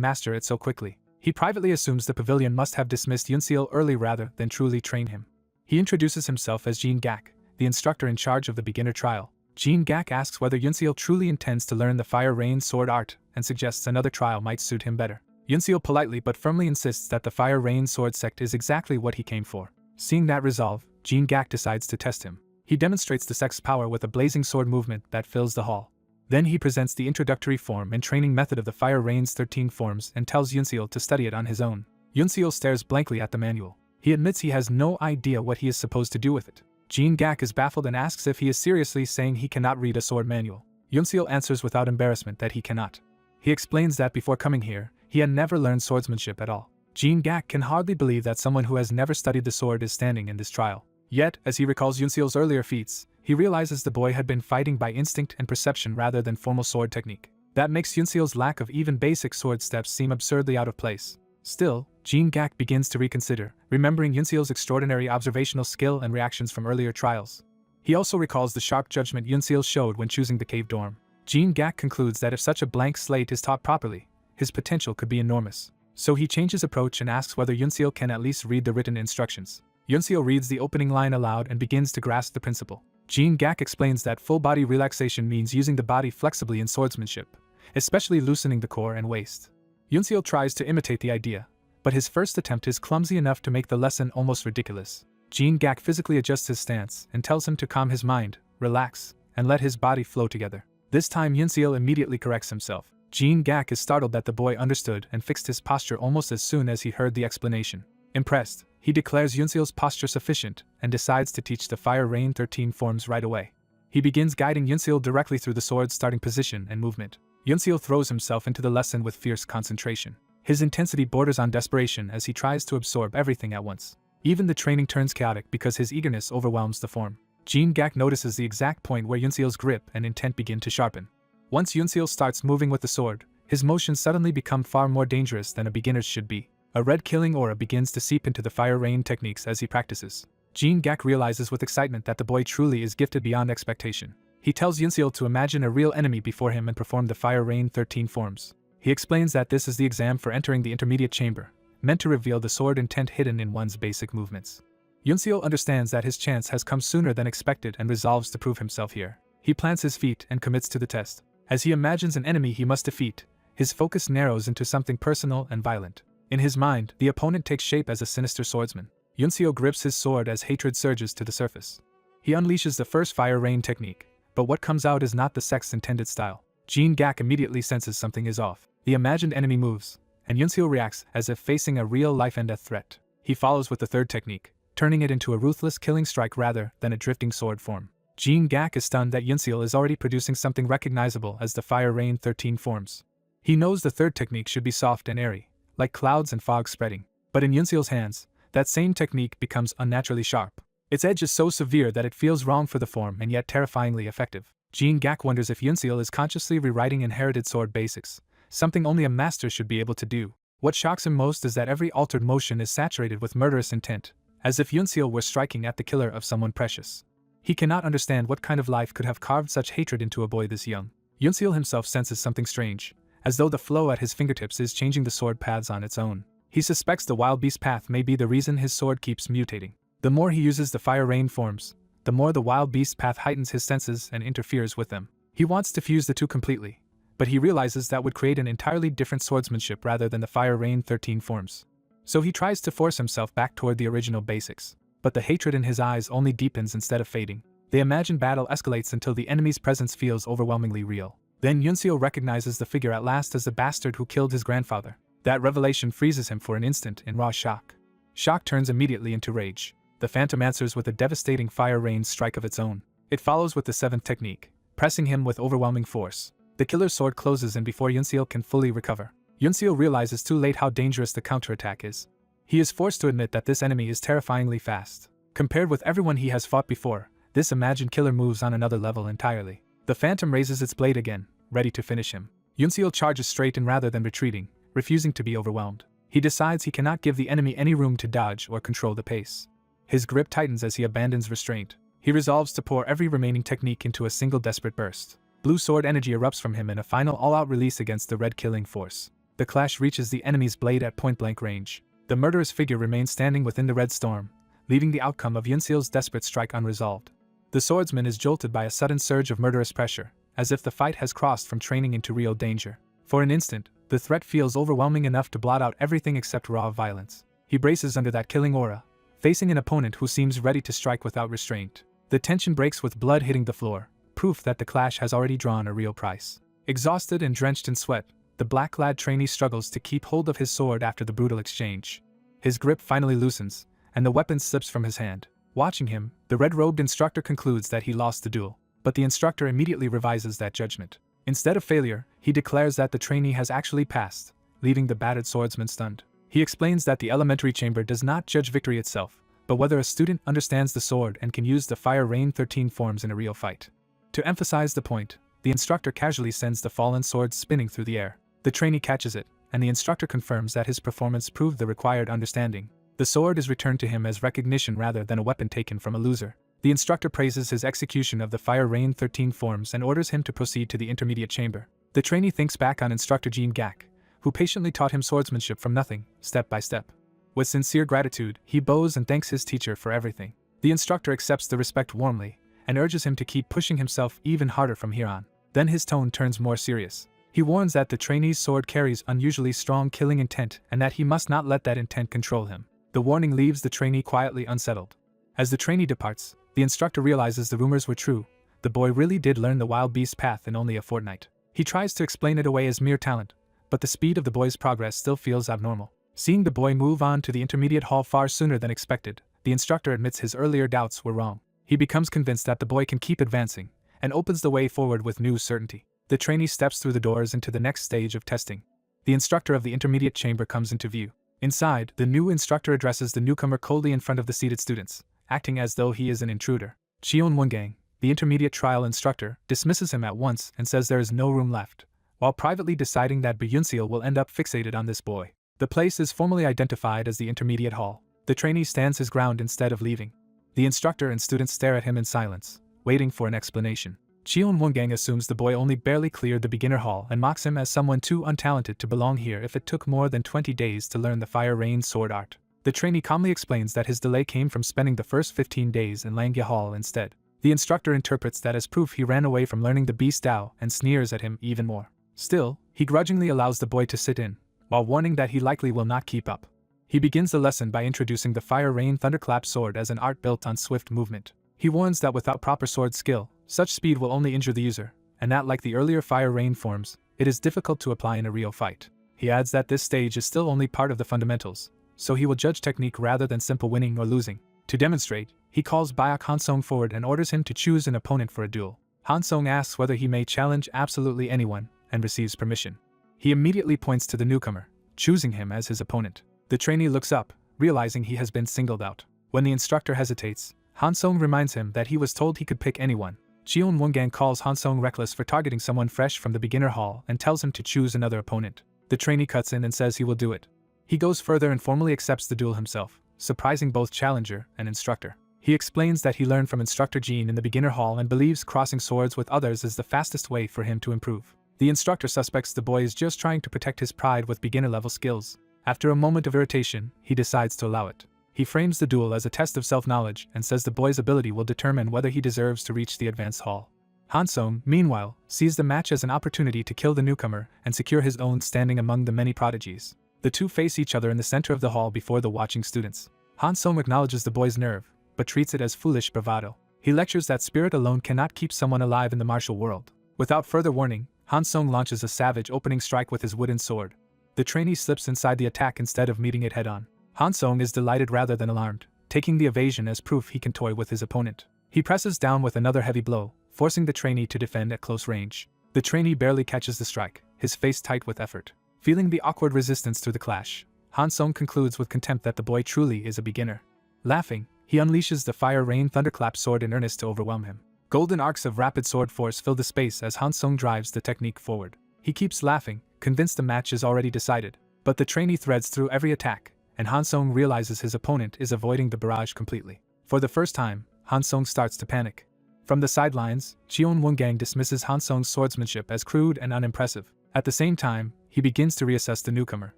master it so quickly. He privately assumes the pavilion must have dismissed Yunseal early rather than truly train him. He introduces himself as Jean Gak, the instructor in charge of the beginner trial. Jean Gak asks whether Yunseal truly intends to learn the Fire Rain sword art and suggests another trial might suit him better. Yunseal politely but firmly insists that the Fire Rain sword sect is exactly what he came for. Seeing that resolve, Jean Gak decides to test him. He demonstrates the sect's power with a blazing sword movement that fills the hall. Then he presents the introductory form and training method of the Fire Rain's 13 forms and tells Yunseal to study it on his own. Yunseal stares blankly at the manual. He admits he has no idea what he is supposed to do with it. Jean Gak is baffled and asks if he is seriously saying he cannot read a sword manual. Yunseal answers without embarrassment that he cannot. He explains that before coming here, he had never learned swordsmanship at all. Jean Gak can hardly believe that someone who has never studied the sword is standing in this trial. Yet, as he recalls Yunseal's earlier feats, he realizes the boy had been fighting by instinct and perception rather than formal sword technique. That makes Yunseal's lack of even basic sword steps seem absurdly out of place. Still, Jean Gak begins to reconsider, remembering Yunseal's extraordinary observational skill and reactions from earlier trials. He also recalls the sharp judgment Yunseal showed when choosing the cave dorm. Jean Gak concludes that if such a blank slate is taught properly, his potential could be enormous. So he changes approach and asks whether Yunseal can at least read the written instructions. Yunseal reads the opening line aloud and begins to grasp the principle. Jean Gak explains that full body relaxation means using the body flexibly in swordsmanship, especially loosening the core and waist. Yunseal tries to imitate the idea, but his first attempt is clumsy enough to make the lesson almost ridiculous. Jean Gak physically adjusts his stance and tells him to calm his mind, relax, and let his body flow together. This time Yunseal immediately corrects himself. Jean Gak is startled that the boy understood and fixed his posture almost as soon as he heard the explanation. Impressed, he declares Yunseal's posture sufficient and decides to teach the Fire Rain 13 forms right away. He begins guiding Yunseal directly through the sword's starting position and movement. Yunseal throws himself into the lesson with fierce concentration. His intensity borders on desperation as he tries to absorb everything at once. Even the training turns chaotic because his eagerness overwhelms the form. Jean Gak notices the exact point where Yunseal's grip and intent begin to sharpen. Once Yunseal starts moving with the sword, his motions suddenly become far more dangerous than a beginner's should be. A red killing aura begins to seep into the Fire Rain techniques as he practices. Jean Gak realizes with excitement that the boy truly is gifted beyond expectation. He tells Yunseal to imagine a real enemy before him and perform the Fire Rain 13 forms. He explains that this is the exam for entering the intermediate chamber, meant to reveal the sword intent hidden in one's basic movements. Yunseal understands that his chance has come sooner than expected and resolves to prove himself here. He plants his feet and commits to the test. As he imagines an enemy he must defeat, his focus narrows into something personal and violent. In his mind, the opponent takes shape as a sinister swordsman. Yunseal grips his sword as hatred surges to the surface. He unleashes the first Fire Rain technique, but what comes out is not the sect's intended style. Jean Gak immediately senses something is off. The imagined enemy moves, and Yunseal reacts as if facing a real life-and-death threat. He follows with the third technique, turning it into a ruthless killing strike rather than a drifting sword form. Jean Gak is stunned that Yunseal is already producing something recognizable as the Fire Rain 13 forms. He knows the third technique should be soft and airy, like clouds and fog spreading, but in Yunseal's hands, that same technique becomes unnaturally sharp. Its edge is so severe that it feels wrong for the form and yet terrifyingly effective. Jean Gak wonders if Yunseal is consciously rewriting inherited sword basics, something only a master should be able to do. What shocks him most is that every altered motion is saturated with murderous intent, as if Yunseal were striking at the killer of someone precious. He cannot understand what kind of life could have carved such hatred into a boy this young. Yunseal himself senses something strange, as though the flow at his fingertips is changing the sword paths on its own. He suspects the Wild Beast path may be the reason his sword keeps mutating. The more he uses the Fire Rain forms, the more the Wild Beast path heightens his senses and interferes with them. He wants to fuse the two completely, but he realizes that would create an entirely different swordsmanship rather than the Fire Rain 13 forms. So he tries to force himself back toward the original basics, but the hatred in his eyes only deepens instead of fading. The imagined battle escalates until the enemy's presence feels overwhelmingly real. Then Yunseal recognizes the figure at last as the bastard who killed his grandfather. That revelation freezes him for an instant in raw shock. Shock turns immediately into rage. The phantom answers with a devastating Fire Rain strike of its own. It follows with the seventh technique, pressing him with overwhelming force. The killer's sword closes in before Yunseal can fully recover. Yunseal realizes too late how dangerous the counterattack is. He is forced to admit that this enemy is terrifyingly fast. Compared with everyone he has fought before, this imagined killer moves on another level entirely. The phantom raises its blade again, ready to finish him. Yunseal charges straight in rather than retreating, refusing to be overwhelmed. He decides he cannot give the enemy any room to dodge or control the pace. His grip tightens as he abandons restraint. He resolves to pour every remaining technique into a single desperate burst. Blue sword energy erupts from him in a final all-out release against the red killing force. The clash reaches the enemy's blade at point-blank range. The murderous figure remains standing within the red storm, leaving the outcome of Yunseal's desperate strike unresolved. The swordsman is jolted by a sudden surge of murderous pressure, as if the fight has crossed from training into real danger. For an instant, the threat feels overwhelming enough to blot out everything except raw violence. He braces under that killing aura, facing an opponent who seems ready to strike without restraint. The tension breaks with blood hitting the floor, proof that the clash has already drawn a real price. Exhausted and drenched in sweat, the black-clad trainee struggles to keep hold of his sword after the brutal exchange. His grip finally loosens, and the weapon slips from his hand. Watching him, the red-robed instructor concludes that he lost the duel, but the instructor immediately revises that judgment. Instead of failure, he declares that the trainee has actually passed, leaving the battered swordsman stunned. He explains that the elementary chamber does not judge victory itself, but whether a student understands the sword and can use the Fire Rain 13 forms in a real fight. To emphasize the point, the instructor casually sends the fallen sword spinning through the air. The trainee catches it, and the instructor confirms that his performance proved the required understanding. The sword is returned to him as recognition rather than a weapon taken from a loser. The instructor praises his execution of the Fire Rain 13 forms and orders him to proceed to the intermediate chamber. The trainee thinks back on instructor Jean Gak, who patiently taught him swordsmanship from nothing, step by step. With sincere gratitude, he bows and thanks his teacher for everything. The instructor accepts the respect warmly, and urges him to keep pushing himself even harder from here on. Then his tone turns more serious. He warns that the trainee's sword carries unusually strong killing intent and that he must not let that intent control him. The warning leaves the trainee quietly unsettled. As the trainee departs, the instructor realizes the rumors were true. The boy really did learn the wild beast path in only a fortnight. He tries to explain it away as mere talent, but the speed of the boy's progress still feels abnormal. Seeing the boy move on to the intermediate hall far sooner than expected, the instructor admits his earlier doubts were wrong. He becomes convinced that the boy can keep advancing, and opens the way forward with new certainty. The trainee steps through the doors into the next stage of testing. The instructor of the intermediate chamber comes into view. Inside, the new instructor addresses the newcomer coldly in front of the seated students, acting as though he is an intruder. Cheon Wongang, the intermediate trial instructor, dismisses him at once and says there is no room left, while privately deciding that Byunseal will end up fixated on this boy. The place is formally identified as the intermediate hall. The trainee stands his ground instead of leaving. The instructor and students stare at him in silence, waiting for an explanation. Cheon Wongang assumes the boy only barely cleared the beginner hall and mocks him as someone too untalented to belong here if it took more than 20 days to learn the Fire Rain sword art. The trainee calmly explains that his delay came from spending the first 15 days in Langya Hall instead. The instructor interprets that as proof he ran away from learning the Beast Dao and sneers at him even more. Still, he grudgingly allows the boy to sit in, while warning that he likely will not keep up. He begins the lesson by introducing the Fire Rain Thunderclap sword as an art built on swift movement. He warns that without proper sword skill, such speed will only injure the user, and that like the earlier Fire Rain forms, it is difficult to apply in a real fight. He adds that this stage is still only part of the fundamentals, so he will judge technique rather than simple winning or losing. To demonstrate, he calls Bayak Hansong forward and orders him to choose an opponent for a duel. Hansong asks whether he may challenge absolutely anyone, and receives permission. He immediately points to the newcomer, choosing him as his opponent. The trainee looks up, realizing he has been singled out. When the instructor hesitates, Hansong reminds him that he was told he could pick anyone. Cheon Wongang calls Hansong reckless for targeting someone fresh from the beginner hall and tells him to choose another opponent. The trainee cuts in and says he will do it. He goes further and formally accepts the duel himself, surprising both challenger and instructor. He explains that he learned from instructor Jean in the beginner hall and believes crossing swords with others is the fastest way for him to improve. The instructor suspects the boy is just trying to protect his pride with beginner-level skills. After a moment of irritation, he decides to allow it. He frames the duel as a test of self-knowledge and says the boy's ability will determine whether he deserves to reach the advanced hall. Hansong, meanwhile, sees the match as an opportunity to kill the newcomer and secure his own standing among the many prodigies. The two face each other in the center of the hall before the watching students. Hansong acknowledges the boy's nerve, but treats it as foolish bravado. He lectures that spirit alone cannot keep someone alive in the martial world. Without further warning, Hansong launches a savage opening strike with his wooden sword. The trainee slips inside the attack instead of meeting it head-on. Hansong is delighted rather than alarmed, taking the evasion as proof he can toy with his opponent. He presses down with another heavy blow, forcing the trainee to defend at close range. The trainee barely catches the strike, his face tight with effort. Feeling the awkward resistance through the clash, Hansong concludes with contempt that the boy truly is a beginner. Laughing, he unleashes the Fire Rain Thunderclap sword in earnest to overwhelm him. Golden arcs of rapid sword force fill the space as Hansong drives the technique forward. He keeps laughing, convinced the match is already decided, but the trainee threads through every attack, and Han Song realizes his opponent is avoiding the barrage completely. For the first time, Han Song starts to panic. From the sidelines, Cheon Wongang dismisses Han Song's swordsmanship as crude and unimpressive. At the same time, he begins to reassess the newcomer.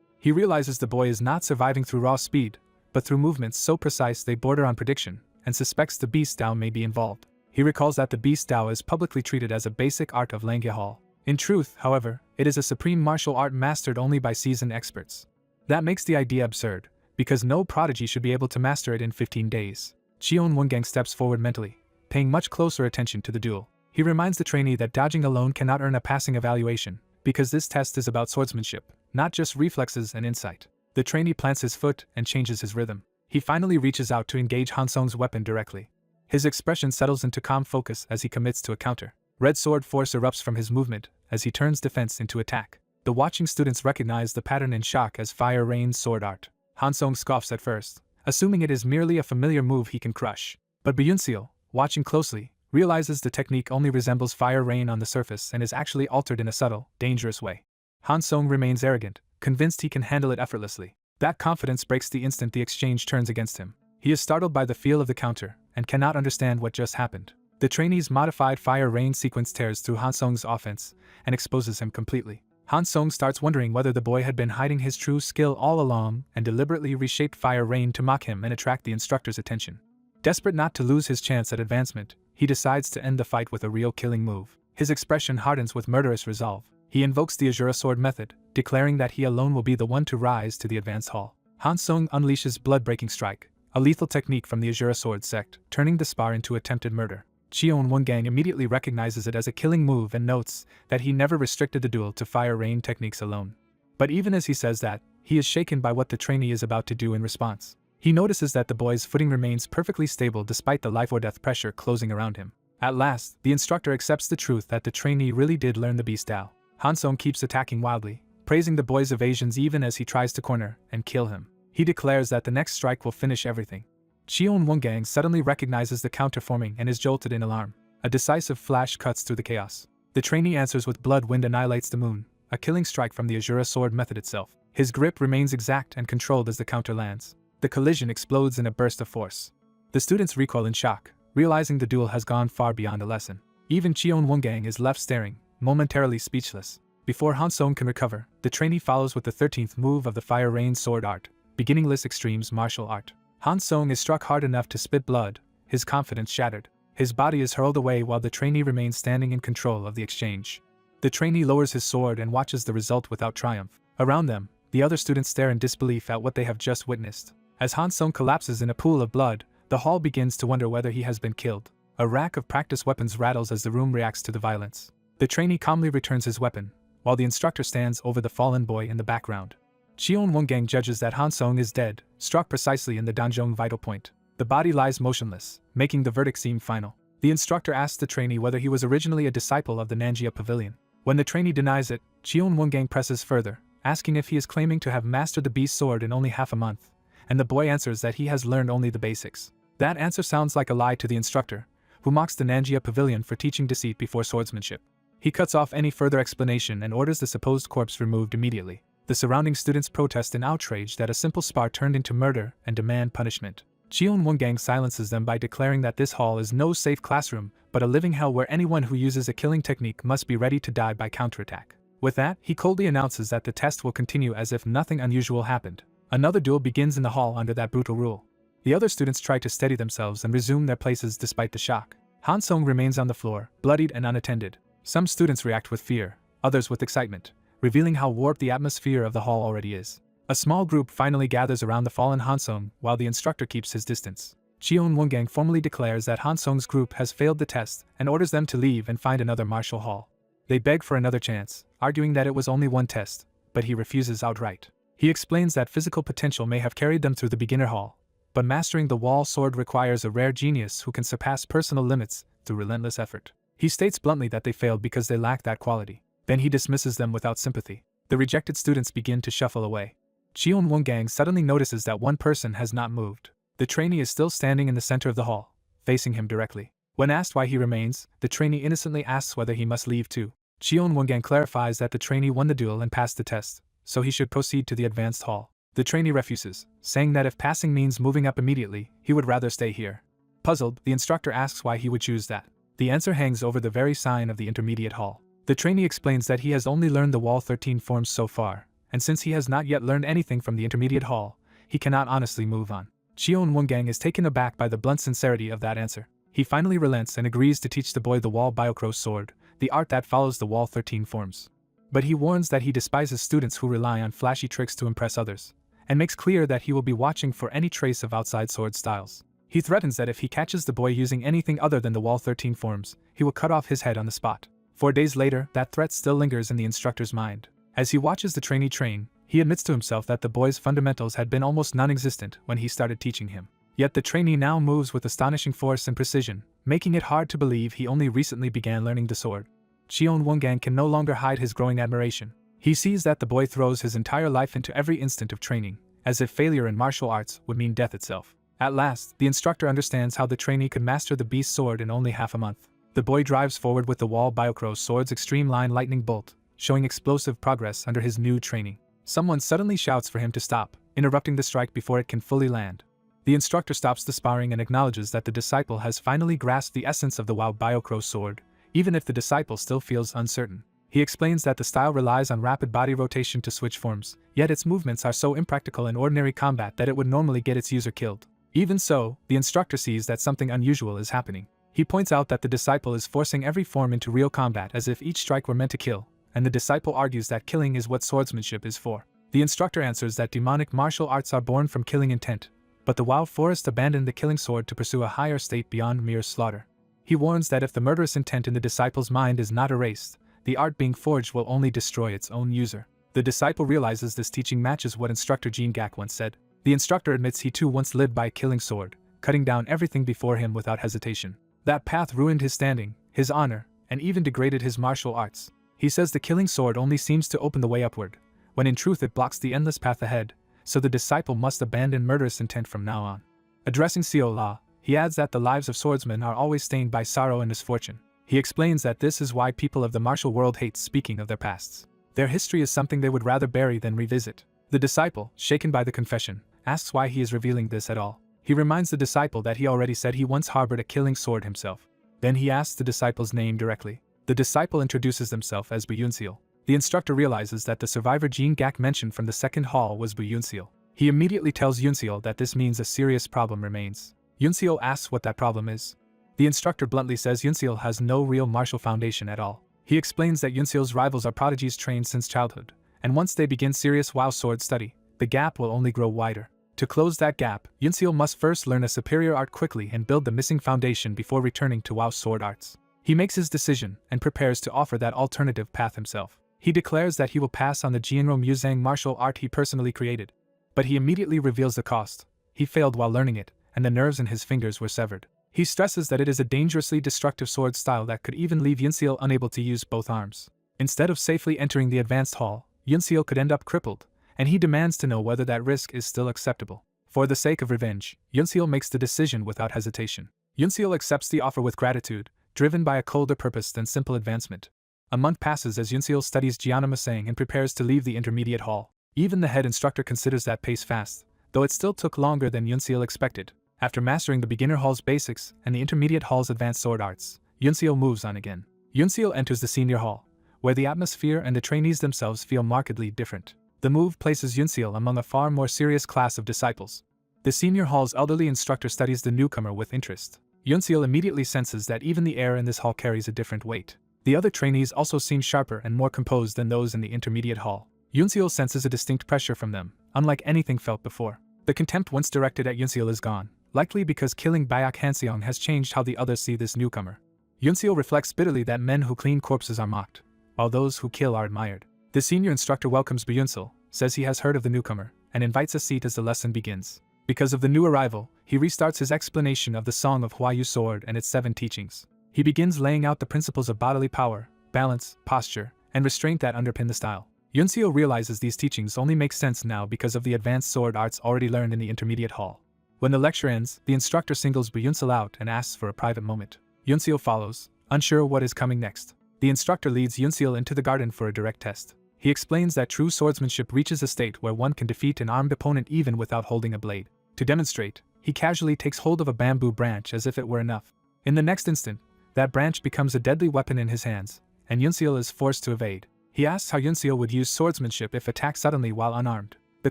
He realizes the boy is not surviving through raw speed, but through movements so precise they border on prediction, and suspects the Beast Dao may be involved. He recalls that the Beast Dao is publicly treated as a basic art of Langyahal. In truth, however, it is a supreme martial art mastered only by seasoned experts. That makes the idea absurd, because no prodigy should be able to master it in 15 days. Cheon Wongang steps forward mentally, paying much closer attention to the duel. He reminds the trainee that dodging alone cannot earn a passing evaluation, because this test is about swordsmanship, not just reflexes and insight. The trainee plants his foot and changes his rhythm. He finally reaches out to engage Han Song's weapon directly. His expression settles into calm focus as he commits to a counter. Red sword force erupts from his movement as he turns defense into attack. The watching students recognize the pattern in shock as fire rains sword art. Han Song scoffs at first, assuming it is merely a familiar move he can crush. But Byun-seol, watching closely, realizes the technique only resembles fire rain on the surface and is actually altered in a subtle, dangerous way. Han Song remains arrogant, convinced he can handle it effortlessly. That confidence breaks the instant the exchange turns against him. He is startled by the feel of the counter, and cannot understand what just happened. The trainee's modified fire rain sequence tears through Han Song's offense, and exposes him completely. Han Song starts wondering whether the boy had been hiding his true skill all along and deliberately reshaped fire rain to mock him and attract the instructor's attention. Desperate not to lose his chance at advancement, he decides to end the fight with a real killing move. His expression hardens with murderous resolve. He invokes the Asura sword method, declaring that he alone will be the one to rise to the advanced hall. Han Song unleashes blood-breaking strike, a lethal technique from the Asura sword sect, turning the spar into attempted murder. Cheon Wongang immediately recognizes it as a killing move and notes that he never restricted the duel to fire rain techniques alone. But even as he says that, he is shaken by what the trainee is about to do in response. He notices that the boy's footing remains perfectly stable despite the life-or-death pressure closing around him. At last, the instructor accepts the truth that the trainee really did learn the Beast Dao. Han Song keeps attacking wildly, praising the boy's evasions even as he tries to corner and kill him. He declares that the next strike will finish everything. Cheon Wongang suddenly recognizes the counter forming and is jolted in alarm. A decisive flash cuts through the chaos. The trainee answers with blood wind annihilates the moon, a killing strike from the Asura sword method itself. His grip remains exact and controlled as the counter lands. The collision explodes in a burst of force. The students recoil in shock, realizing the duel has gone far beyond a lesson. Even Cheon Wongang is left staring, momentarily speechless. Before Han Song can recover, the trainee follows with the 13th move of the Fire Rain sword art, beginningless extremes martial art. Han Song is struck hard enough to spit blood, his confidence shattered. His body is hurled away while the trainee remains standing in control of the exchange. The trainee lowers his sword and watches the result without triumph. Around them, the other students stare in disbelief at what they have just witnessed. As Han Song collapses in a pool of blood, the hall begins to wonder whether he has been killed. A rack of practice weapons rattles as the room reacts to the violence. The trainee calmly returns his weapon, while the instructor stands over the fallen boy in the background. Cheon Wongang judges that Han Song is dead, struck precisely in the Danjong vital point. The body lies motionless, making the verdict seem final. The instructor asks the trainee whether he was originally a disciple of the Nanjia Pavilion. When the trainee denies it, Cheon Wongang presses further, asking if he is claiming to have mastered the beast sword in only half a month, and the boy answers that he has learned only the basics. That answer sounds like a lie to the instructor, who mocks the Nanjia Pavilion for teaching deceit before swordsmanship. He cuts off any further explanation and orders the supposed corpse removed immediately. The surrounding students protest in outrage that a simple spar turned into murder and demand punishment. Cheon Wongang silences them by declaring that this hall is no safe classroom, but a living hell where anyone who uses a killing technique must be ready to die by counterattack. With that, he coldly announces that the test will continue as if nothing unusual happened. Another duel begins in the hall under that brutal rule. The other students try to steady themselves and resume their places despite the shock. Han Song remains on the floor, bloodied and unattended. Some students react with fear, others with excitement, revealing how warped the atmosphere of the hall already is. A small group finally gathers around the fallen Han Song while the instructor keeps his distance. Cheon Wongang formally declares that Han Song's group has failed the test and orders them to leave and find another martial hall. They beg for another chance, arguing that it was only one test, but he refuses outright. He explains that physical potential may have carried them through the beginner hall, but mastering the wall sword requires a rare genius who can surpass personal limits through relentless effort. He states bluntly that they failed because they lack that quality. Then he dismisses them without sympathy. The rejected students begin to shuffle away. Cheon Wongang suddenly notices that one person has not moved. The trainee is still standing in the center of the hall, facing him directly. When asked why he remains, the trainee innocently asks whether he must leave too. Cheon Wongang clarifies that the trainee won the duel and passed the test, so he should proceed to the advanced hall. The trainee refuses, saying that if passing means moving up immediately, he would rather stay here. Puzzled, the instructor asks why he would choose that. The answer hangs over the very sign of the intermediate hall. The trainee explains that he has only learned the wall 13 forms so far, and since he has not yet learned anything from the intermediate hall, he cannot honestly move on. Cheon Wongang is taken aback by the blunt sincerity of that answer. He finally relents and agrees to teach the boy the wall biocrow sword, the art that follows the wall 13 forms. But he warns that he despises students who rely on flashy tricks to impress others, and makes clear that he will be watching for any trace of outside sword styles. He threatens that if he catches the boy using anything other than the wall 13 forms, he will cut off his head on the spot. 4 days later, that threat still lingers in the instructor's mind. As he watches the trainee train, he admits to himself that the boy's fundamentals had been almost non-existent when he started teaching him. Yet the trainee now moves with astonishing force and precision, making it hard to believe he only recently began learning the sword. Cheon Wongang can no longer hide his growing admiration. He sees that the boy throws his entire life into every instant of training, as if failure in martial arts would mean death itself. At last, the instructor understands how the trainee could master the beast sword in only half a month. The boy drives forward with the wall biocrow sword's extreme line lightning bolt, showing explosive progress under his new training. Someone suddenly shouts for him to stop, interrupting the strike before it can fully land. The instructor stops the sparring and acknowledges that the disciple has finally grasped the essence of the WoW biocrow sword, even if the disciple still feels uncertain. He explains that the style relies on rapid body rotation to switch forms, yet its movements are so impractical in ordinary combat that it would normally get its user killed. Even so, the instructor sees that something unusual is happening. He points out that the disciple is forcing every form into real combat as if each strike were meant to kill, and the disciple argues that killing is what swordsmanship is for. The instructor answers that demonic martial arts are born from killing intent, but the WoW forest abandoned the killing sword to pursue a higher state beyond mere slaughter. He warns that if the murderous intent in the disciple's mind is not erased, the art being forged will only destroy its own user. The disciple realizes this teaching matches what instructor Jean Gak once said. The instructor admits he too once lived by a killing sword, cutting down everything before him without hesitation. That path ruined his standing, his honor, and even degraded his martial arts. He says the killing sword only seems to open the way upward, when in truth it blocks the endless path ahead, so the disciple must abandon murderous intent from now on. Addressing Seo La, he adds that the lives of swordsmen are always stained by sorrow and misfortune. He explains that this is why people of the martial world hate speaking of their pasts. Their history is something they would rather bury than revisit. The disciple, shaken by the confession, asks why he is revealing this at all. He reminds the disciple that he already said he once harbored a killing sword himself. Then he asks the disciple's name directly. The disciple introduces himself as Bu Yunseal. The instructor realizes that the survivor Jean Gak mentioned from the second hall was Bu Yunseal. He immediately tells Yunseal that this means a serious problem remains. Yunseal asks what that problem is. The instructor bluntly says Yunseal has no real martial foundation at all. He explains that Yunseal's rivals are prodigies trained since childhood, and once they begin serious WoW sword study, the gap will only grow wider. To close that gap, Yunseal must first learn a superior art quickly and build the missing foundation before returning to WoW sword arts. He makes his decision and prepares to offer that alternative path himself. He declares that he will pass on the Jianro Muzang martial art he personally created. But he immediately reveals the cost. He failed while learning it, and the nerves in his fingers were severed. He stresses that it is a dangerously destructive sword style that could even leave Yunseal unable to use both arms. Instead of safely entering the advanced hall, Yunseal could end up crippled, and he demands to know whether that risk is still acceptable. For the sake of revenge, Yunseal makes the decision without hesitation. Yunseal accepts the offer with gratitude, driven by a colder purpose than simple advancement. A month passes as Yunseal studies Jianamasang and prepares to leave the intermediate hall. Even the head instructor considers that pace fast, though it still took longer than Yunseal expected. After mastering the beginner hall's basics and the intermediate hall's advanced sword arts, Yunseal moves on again. Yunseal enters the senior hall, where the atmosphere and the trainees themselves feel markedly different. The move places Yunseal among a far more serious class of disciples. The senior hall's elderly instructor studies the newcomer with interest. Yunseal immediately senses that even the air in this hall carries a different weight. The other trainees also seem sharper and more composed than those in the intermediate hall. Yunseal senses a distinct pressure from them, unlike anything felt before. The contempt once directed at Yunseal is gone, likely because killing Bayak Hanseong has changed how the others see this newcomer. Yunseal reflects bitterly that men who clean corpses are mocked, while those who kill are admired. The senior instructor welcomes Byunsel, says he has heard of the newcomer, and invites a seat as the lesson begins. Because of the new arrival, he restarts his explanation of the Song of Huayu Sword and its 7 teachings. He begins laying out the principles of bodily power, balance, posture, and restraint that underpin the style. Yunseal realizes these teachings only make sense now because of the advanced sword arts already learned in the intermediate hall. When the lecture ends, the instructor singles Byunsel out and asks for a private moment. Yunseal follows, unsure what is coming next. The instructor leads Yunseal into the garden for a direct test. He explains that true swordsmanship reaches a state where one can defeat an armed opponent even without holding a blade. To demonstrate, he casually takes hold of a bamboo branch as if it were enough. In the next instant, that branch becomes a deadly weapon in his hands, and Yunseal is forced to evade. He asks how Yunseal would use swordsmanship if attacked suddenly while unarmed. The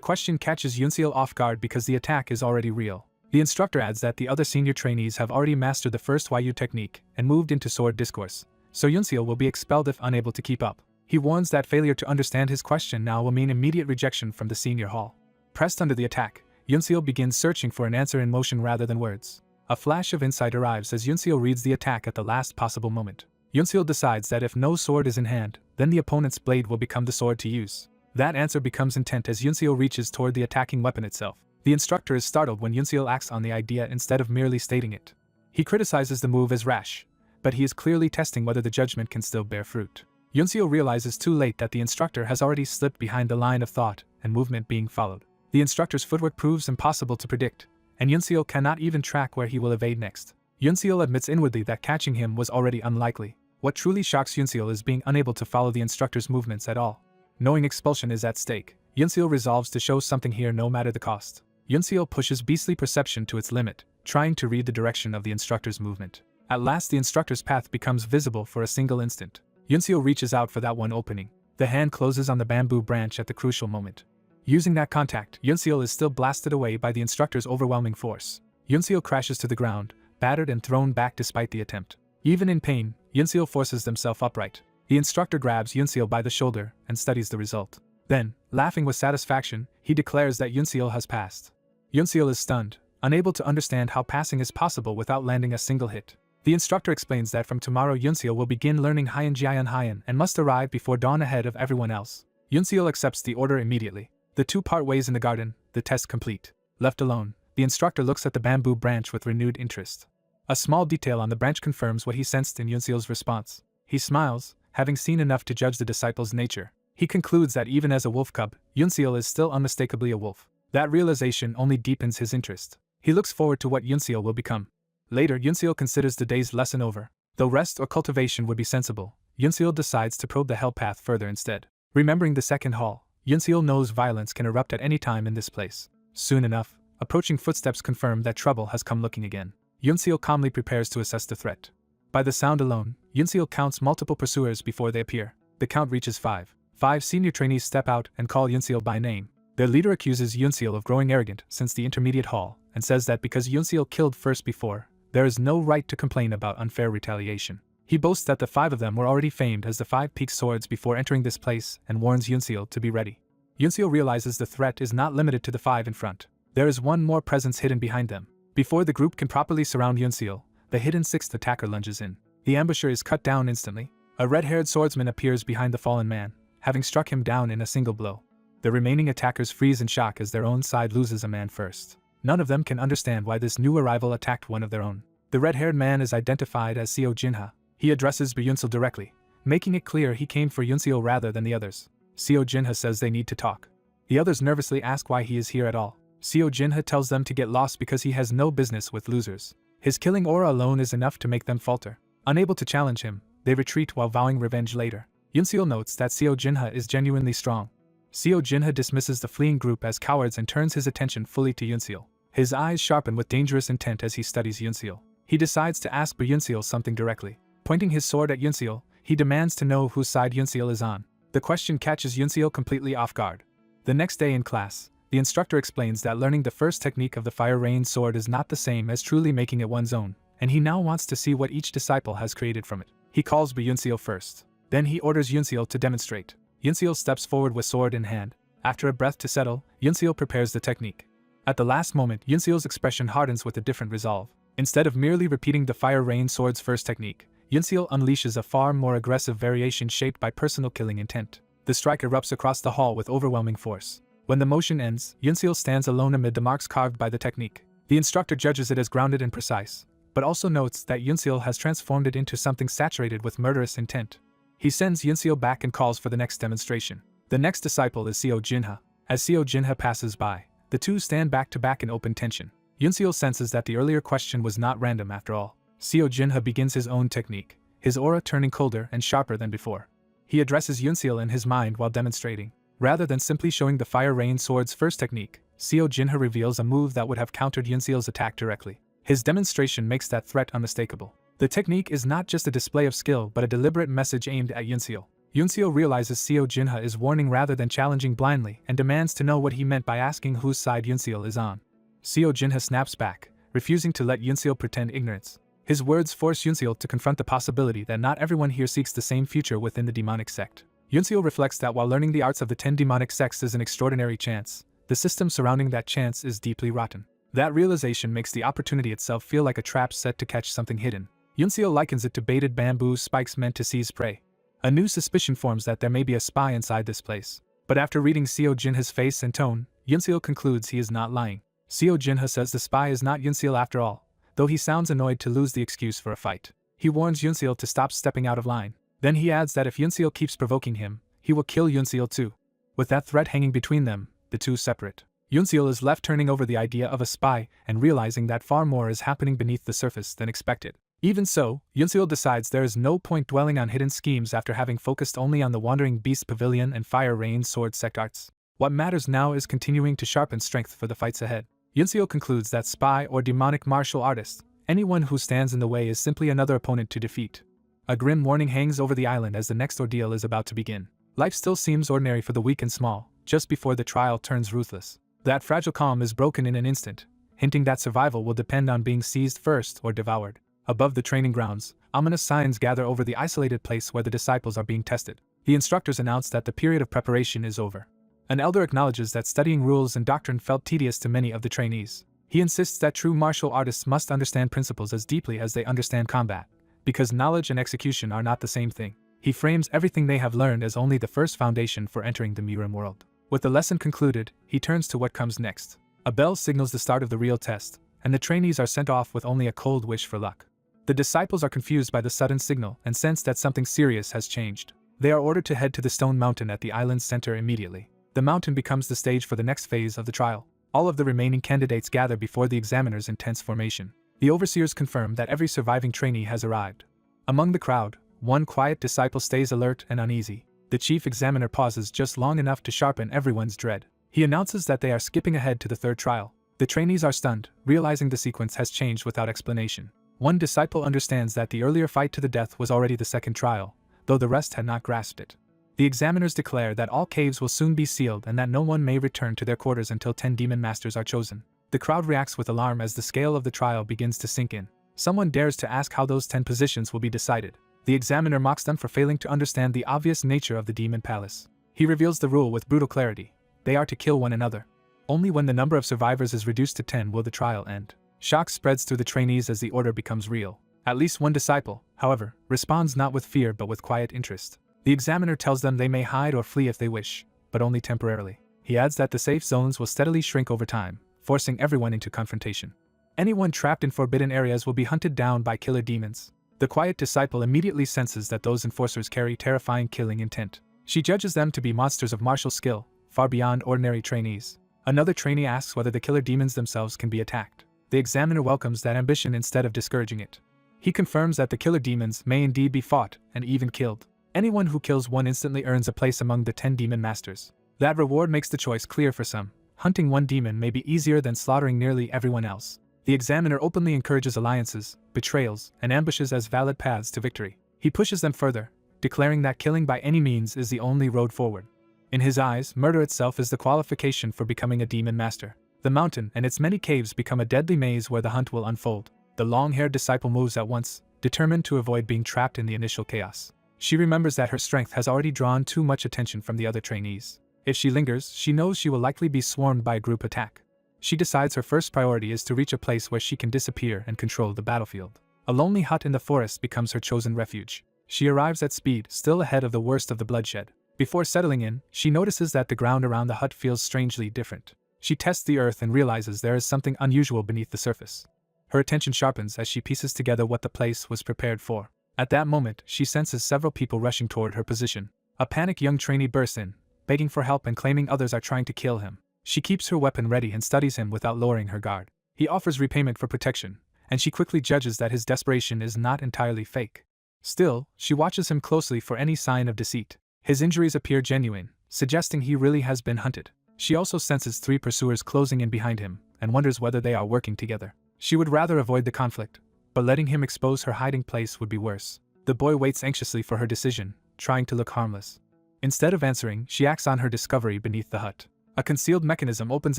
question catches Yunseal off guard because the attack is already real. The instructor adds that the other senior trainees have already mastered the first Yu technique and moved into sword discourse, so Yunseal will be expelled if unable to keep up. He warns that failure to understand his question now will mean immediate rejection from the senior hall. Pressed under the attack, Yunseal begins searching for an answer in motion rather than words. A flash of insight arrives as Yunseal reads the attack at the last possible moment. Yunseal decides that if no sword is in hand, then the opponent's blade will become the sword to use. That answer becomes intent as Yunseal reaches toward the attacking weapon itself. The instructor is startled when Yunseal acts on the idea instead of merely stating it. He criticizes the move as rash, but he is clearly testing whether the judgment can still bear fruit. Yunseal realizes too late that the instructor has already slipped behind the line of thought and movement being followed. The instructor's footwork proves impossible to predict, and Yunseal cannot even track where he will evade next. Yunseal admits inwardly that catching him was already unlikely. What truly shocks Yunseal is being unable to follow the instructor's movements at all. Knowing expulsion is at stake, Yunseal resolves to show something here no matter the cost. Yunseal pushes beastly perception to its limit, trying to read the direction of the instructor's movement. At last the instructor's path becomes visible for a single instant. Yunseal reaches out for that one opening. The hand closes on the bamboo branch at the crucial moment. Using that contact, Yunseal is still blasted away by the instructor's overwhelming force. Yunseal crashes to the ground, battered and thrown back despite the attempt. Even in pain, Yunseal forces himself upright. The instructor grabs Yunseal by the shoulder and studies the result. Then, laughing with satisfaction, he declares that Yunseal has passed. Yunseal is stunned, unable to understand how passing is possible without landing a single hit. The instructor explains that from tomorrow Yunseal will begin learning Haiyan and must arrive before dawn ahead of everyone else. Yunseal accepts the order immediately. The two part ways in the garden, the test complete. Left alone, the instructor looks at the bamboo branch with renewed interest. A small detail on the branch confirms what he sensed in Yunseal's response. He smiles, having seen enough to judge the disciple's nature. He concludes that even as a wolf cub, Yunseal is still unmistakably a wolf. That realization only deepens his interest. He looks forward to what Yunseal will become. Later, Yunseal considers the day's lesson over. Though rest or cultivation would be sensible, Yunseal decides to probe the hell path further instead. Remembering the second hall, Yunseal knows violence can erupt at any time in this place. Soon enough, approaching footsteps confirm that trouble has come looking again. Yunseal calmly prepares to assess the threat. By the sound alone, Yunseal counts multiple pursuers before they appear. The count reaches 5. 5 senior trainees step out and call Yunseal by name. Their leader accuses Yunseal of growing arrogant since the intermediate hall, and says that because Yunseal killed first before, there is no right to complain about unfair retaliation. He boasts that the 5 of them were already famed as the 5 peak swords before entering this place and warns Yunseal to be ready. Yunseal realizes the threat is not limited to the 5 in front. There is one more presence hidden behind them. Before the group can properly surround Yunseal, the hidden 6th attacker lunges in. The ambusher is cut down instantly. A red-haired swordsman appears behind the fallen man, having struck him down in a single blow. The remaining attackers freeze in shock as their own side loses a man first. None of them can understand why this new arrival attacked one of their own. The red-haired man is identified as Seo Jinha. He addresses Yunseal directly, making it clear he came for Yunseal rather than the others. Seo Jinha says they need to talk. The others nervously ask why he is here at all. Seo Jinha tells them to get lost because he has no business with losers. His killing aura alone is enough to make them falter. Unable to challenge him, they retreat while vowing revenge later. Yunseal notes that Seo Jinha is genuinely strong. Seo Jinha dismisses the fleeing group as cowards and turns his attention fully to Yunseal. His eyes sharpen with dangerous intent as he studies Yunseal. He decides to ask Yunseal something directly. Pointing his sword at Yunseal, he demands to know whose side Yunseal is on. The question catches Yunseal completely off guard. The next day in class, the instructor explains that learning the first technique of the Fire Rain sword is not the same as truly making it one's own, and he now wants to see what each disciple has created from it. He calls Yunseal first. Then he orders Yunseal to demonstrate. Yunseal steps forward with sword in hand. After a breath to settle, Yunseal prepares the technique. At the last moment, Yunseal's expression hardens with a different resolve. Instead of merely repeating the Fire Rain sword's first technique, Yunseal unleashes a far more aggressive variation shaped by personal killing intent. The strike erupts across the hall with overwhelming force. When the motion ends, Yunseal stands alone amid the marks carved by the technique. The instructor judges it as grounded and precise, but also notes that Yunseal has transformed it into something saturated with murderous intent. He sends Yunseal back and calls for the next demonstration. The next disciple is Seo Jinha. As Seo Jinha passes by, the two stand back to back in open tension. Yunseal senses that the earlier question was not random after all. Seo Jinha begins his own technique, his aura turning colder and sharper than before. He addresses Yunseal in his mind while demonstrating. Rather than simply showing the Fire Rain Sword's first technique, Seo Jinha reveals a move that would have countered Yunseal's attack directly. His demonstration makes that threat unmistakable. The technique is not just a display of skill but a deliberate message aimed at Yunseal. Yunseal realizes Seo Jinha is warning rather than challenging blindly and demands to know what he meant by asking whose side Yunseal is on. Seo Jinha snaps back, refusing to let Yunseal pretend ignorance. His words force Yunseal to confront the possibility that not everyone here seeks the same future within the demonic sect. Yunseal reflects that while learning the arts of the 10 demonic sects is an extraordinary chance, the system surrounding that chance is deeply rotten. That realization makes the opportunity itself feel like a trap set to catch something hidden. Yunseal likens it to baited bamboo spikes meant to seize prey. A new suspicion forms that there may be a spy inside this place. But after reading Seo Jinha's face and tone, Yunseal concludes he is not lying. Seo Jinha says the spy is not Yunseal after all, though he sounds annoyed to lose the excuse for a fight. He warns Yunseal to stop stepping out of line. Then he adds that if Yunseal keeps provoking him, he will kill Yunseal too. With that threat hanging between them, the two separate. Yunseal is left turning over the idea of a spy and realizing that far more is happening beneath the surface than expected. Even so, Yunseal decides there is no point dwelling on hidden schemes after having focused only on the Wandering Beast Pavilion and Fire Rain Sword sect arts. What matters now is continuing to sharpen strength for the fights ahead. Yunseal concludes that spy or demonic martial artist, anyone who stands in the way is simply another opponent to defeat. A grim warning hangs over the island as the next ordeal is about to begin. Life still seems ordinary for the weak and small, just before the trial turns ruthless. That fragile calm is broken in an instant, hinting that survival will depend on being seized first or devoured. Above the training grounds, ominous signs gather over the isolated place where the disciples are being tested. The instructors announce that the period of preparation is over. An elder acknowledges that studying rules and doctrine felt tedious to many of the trainees. He insists that true martial artists must understand principles as deeply as they understand combat, because knowledge and execution are not the same thing. He frames everything they have learned as only the first foundation for entering the Murim world. With the lesson concluded, he turns to what comes next. A bell signals the start of the real test, and the trainees are sent off with only a cold wish for luck. The disciples are confused by the sudden signal and sense that something serious has changed. They are ordered to head to the stone mountain at the island's center immediately. The mountain becomes the stage for the next phase of the trial. All of the remaining candidates gather before the examiner's intense formation. The overseers confirm that every surviving trainee has arrived. Among the crowd, one quiet disciple stays alert and uneasy. The chief examiner pauses just long enough to sharpen everyone's dread. He announces that they are skipping ahead to the third trial. The trainees are stunned, realizing the sequence has changed without explanation. One disciple understands that the earlier fight to the death was already the second trial, though the rest had not grasped it. The examiners declare that all caves will soon be sealed and that no one may return to their quarters until 10 demon masters are chosen. The crowd reacts with alarm as the scale of the trial begins to sink in. Someone dares to ask how those 10 positions will be decided. The examiner mocks them for failing to understand the obvious nature of the demon palace. He reveals the rule with brutal clarity. They are to kill one another. Only when the number of survivors is reduced to 10 will the trial end. Shock spreads through the trainees as the order becomes real. At least one disciple, however, responds not with fear but with quiet interest. The examiner tells them they may hide or flee if they wish, but only temporarily. He adds that the safe zones will steadily shrink over time, forcing everyone into confrontation. Anyone trapped in forbidden areas will be hunted down by killer demons. The quiet disciple immediately senses that those enforcers carry terrifying killing intent. She judges them to be monsters of martial skill, far beyond ordinary trainees. Another trainee asks whether the killer demons themselves can be attacked. The examiner welcomes that ambition instead of discouraging it. He confirms that the killer demons may indeed be fought and even killed. Anyone who kills one instantly earns a place among the 10 demon masters. That reward makes the choice clear for some. Hunting one demon may be easier than slaughtering nearly everyone else. The examiner openly encourages alliances, betrayals, and ambushes as valid paths to victory. He pushes them further, declaring that killing by any means is the only road forward. In his eyes, murder itself is the qualification for becoming a demon master. The mountain and its many caves become a deadly maze where the hunt will unfold. The long-haired disciple moves at once, determined to avoid being trapped in the initial chaos. She remembers that her strength has already drawn too much attention from the other trainees. If she lingers, she knows she will likely be swarmed by a group attack. She decides her first priority is to reach a place where she can disappear and control the battlefield. A lonely hut in the forest becomes her chosen refuge. She arrives at speed, still ahead of the worst of the bloodshed. Before settling in, she notices that the ground around the hut feels strangely different. She tests the earth and realizes there is something unusual beneath the surface. Her attention sharpens as she pieces together what the place was prepared for. At that moment, she senses several people rushing toward her position. A panicked young trainee bursts in, begging for help and claiming others are trying to kill him. She keeps her weapon ready and studies him without lowering her guard. He offers repayment for protection, and she quickly judges that his desperation is not entirely fake. Still, she watches him closely for any sign of deceit. His injuries appear genuine, suggesting he really has been hunted. She also senses 3 pursuers closing in behind him, and wonders whether they are working together. She would rather avoid the conflict, but letting him expose her hiding place would be worse. The boy waits anxiously for her decision, trying to look harmless. Instead of answering, she acts on her discovery beneath the hut. A concealed mechanism opens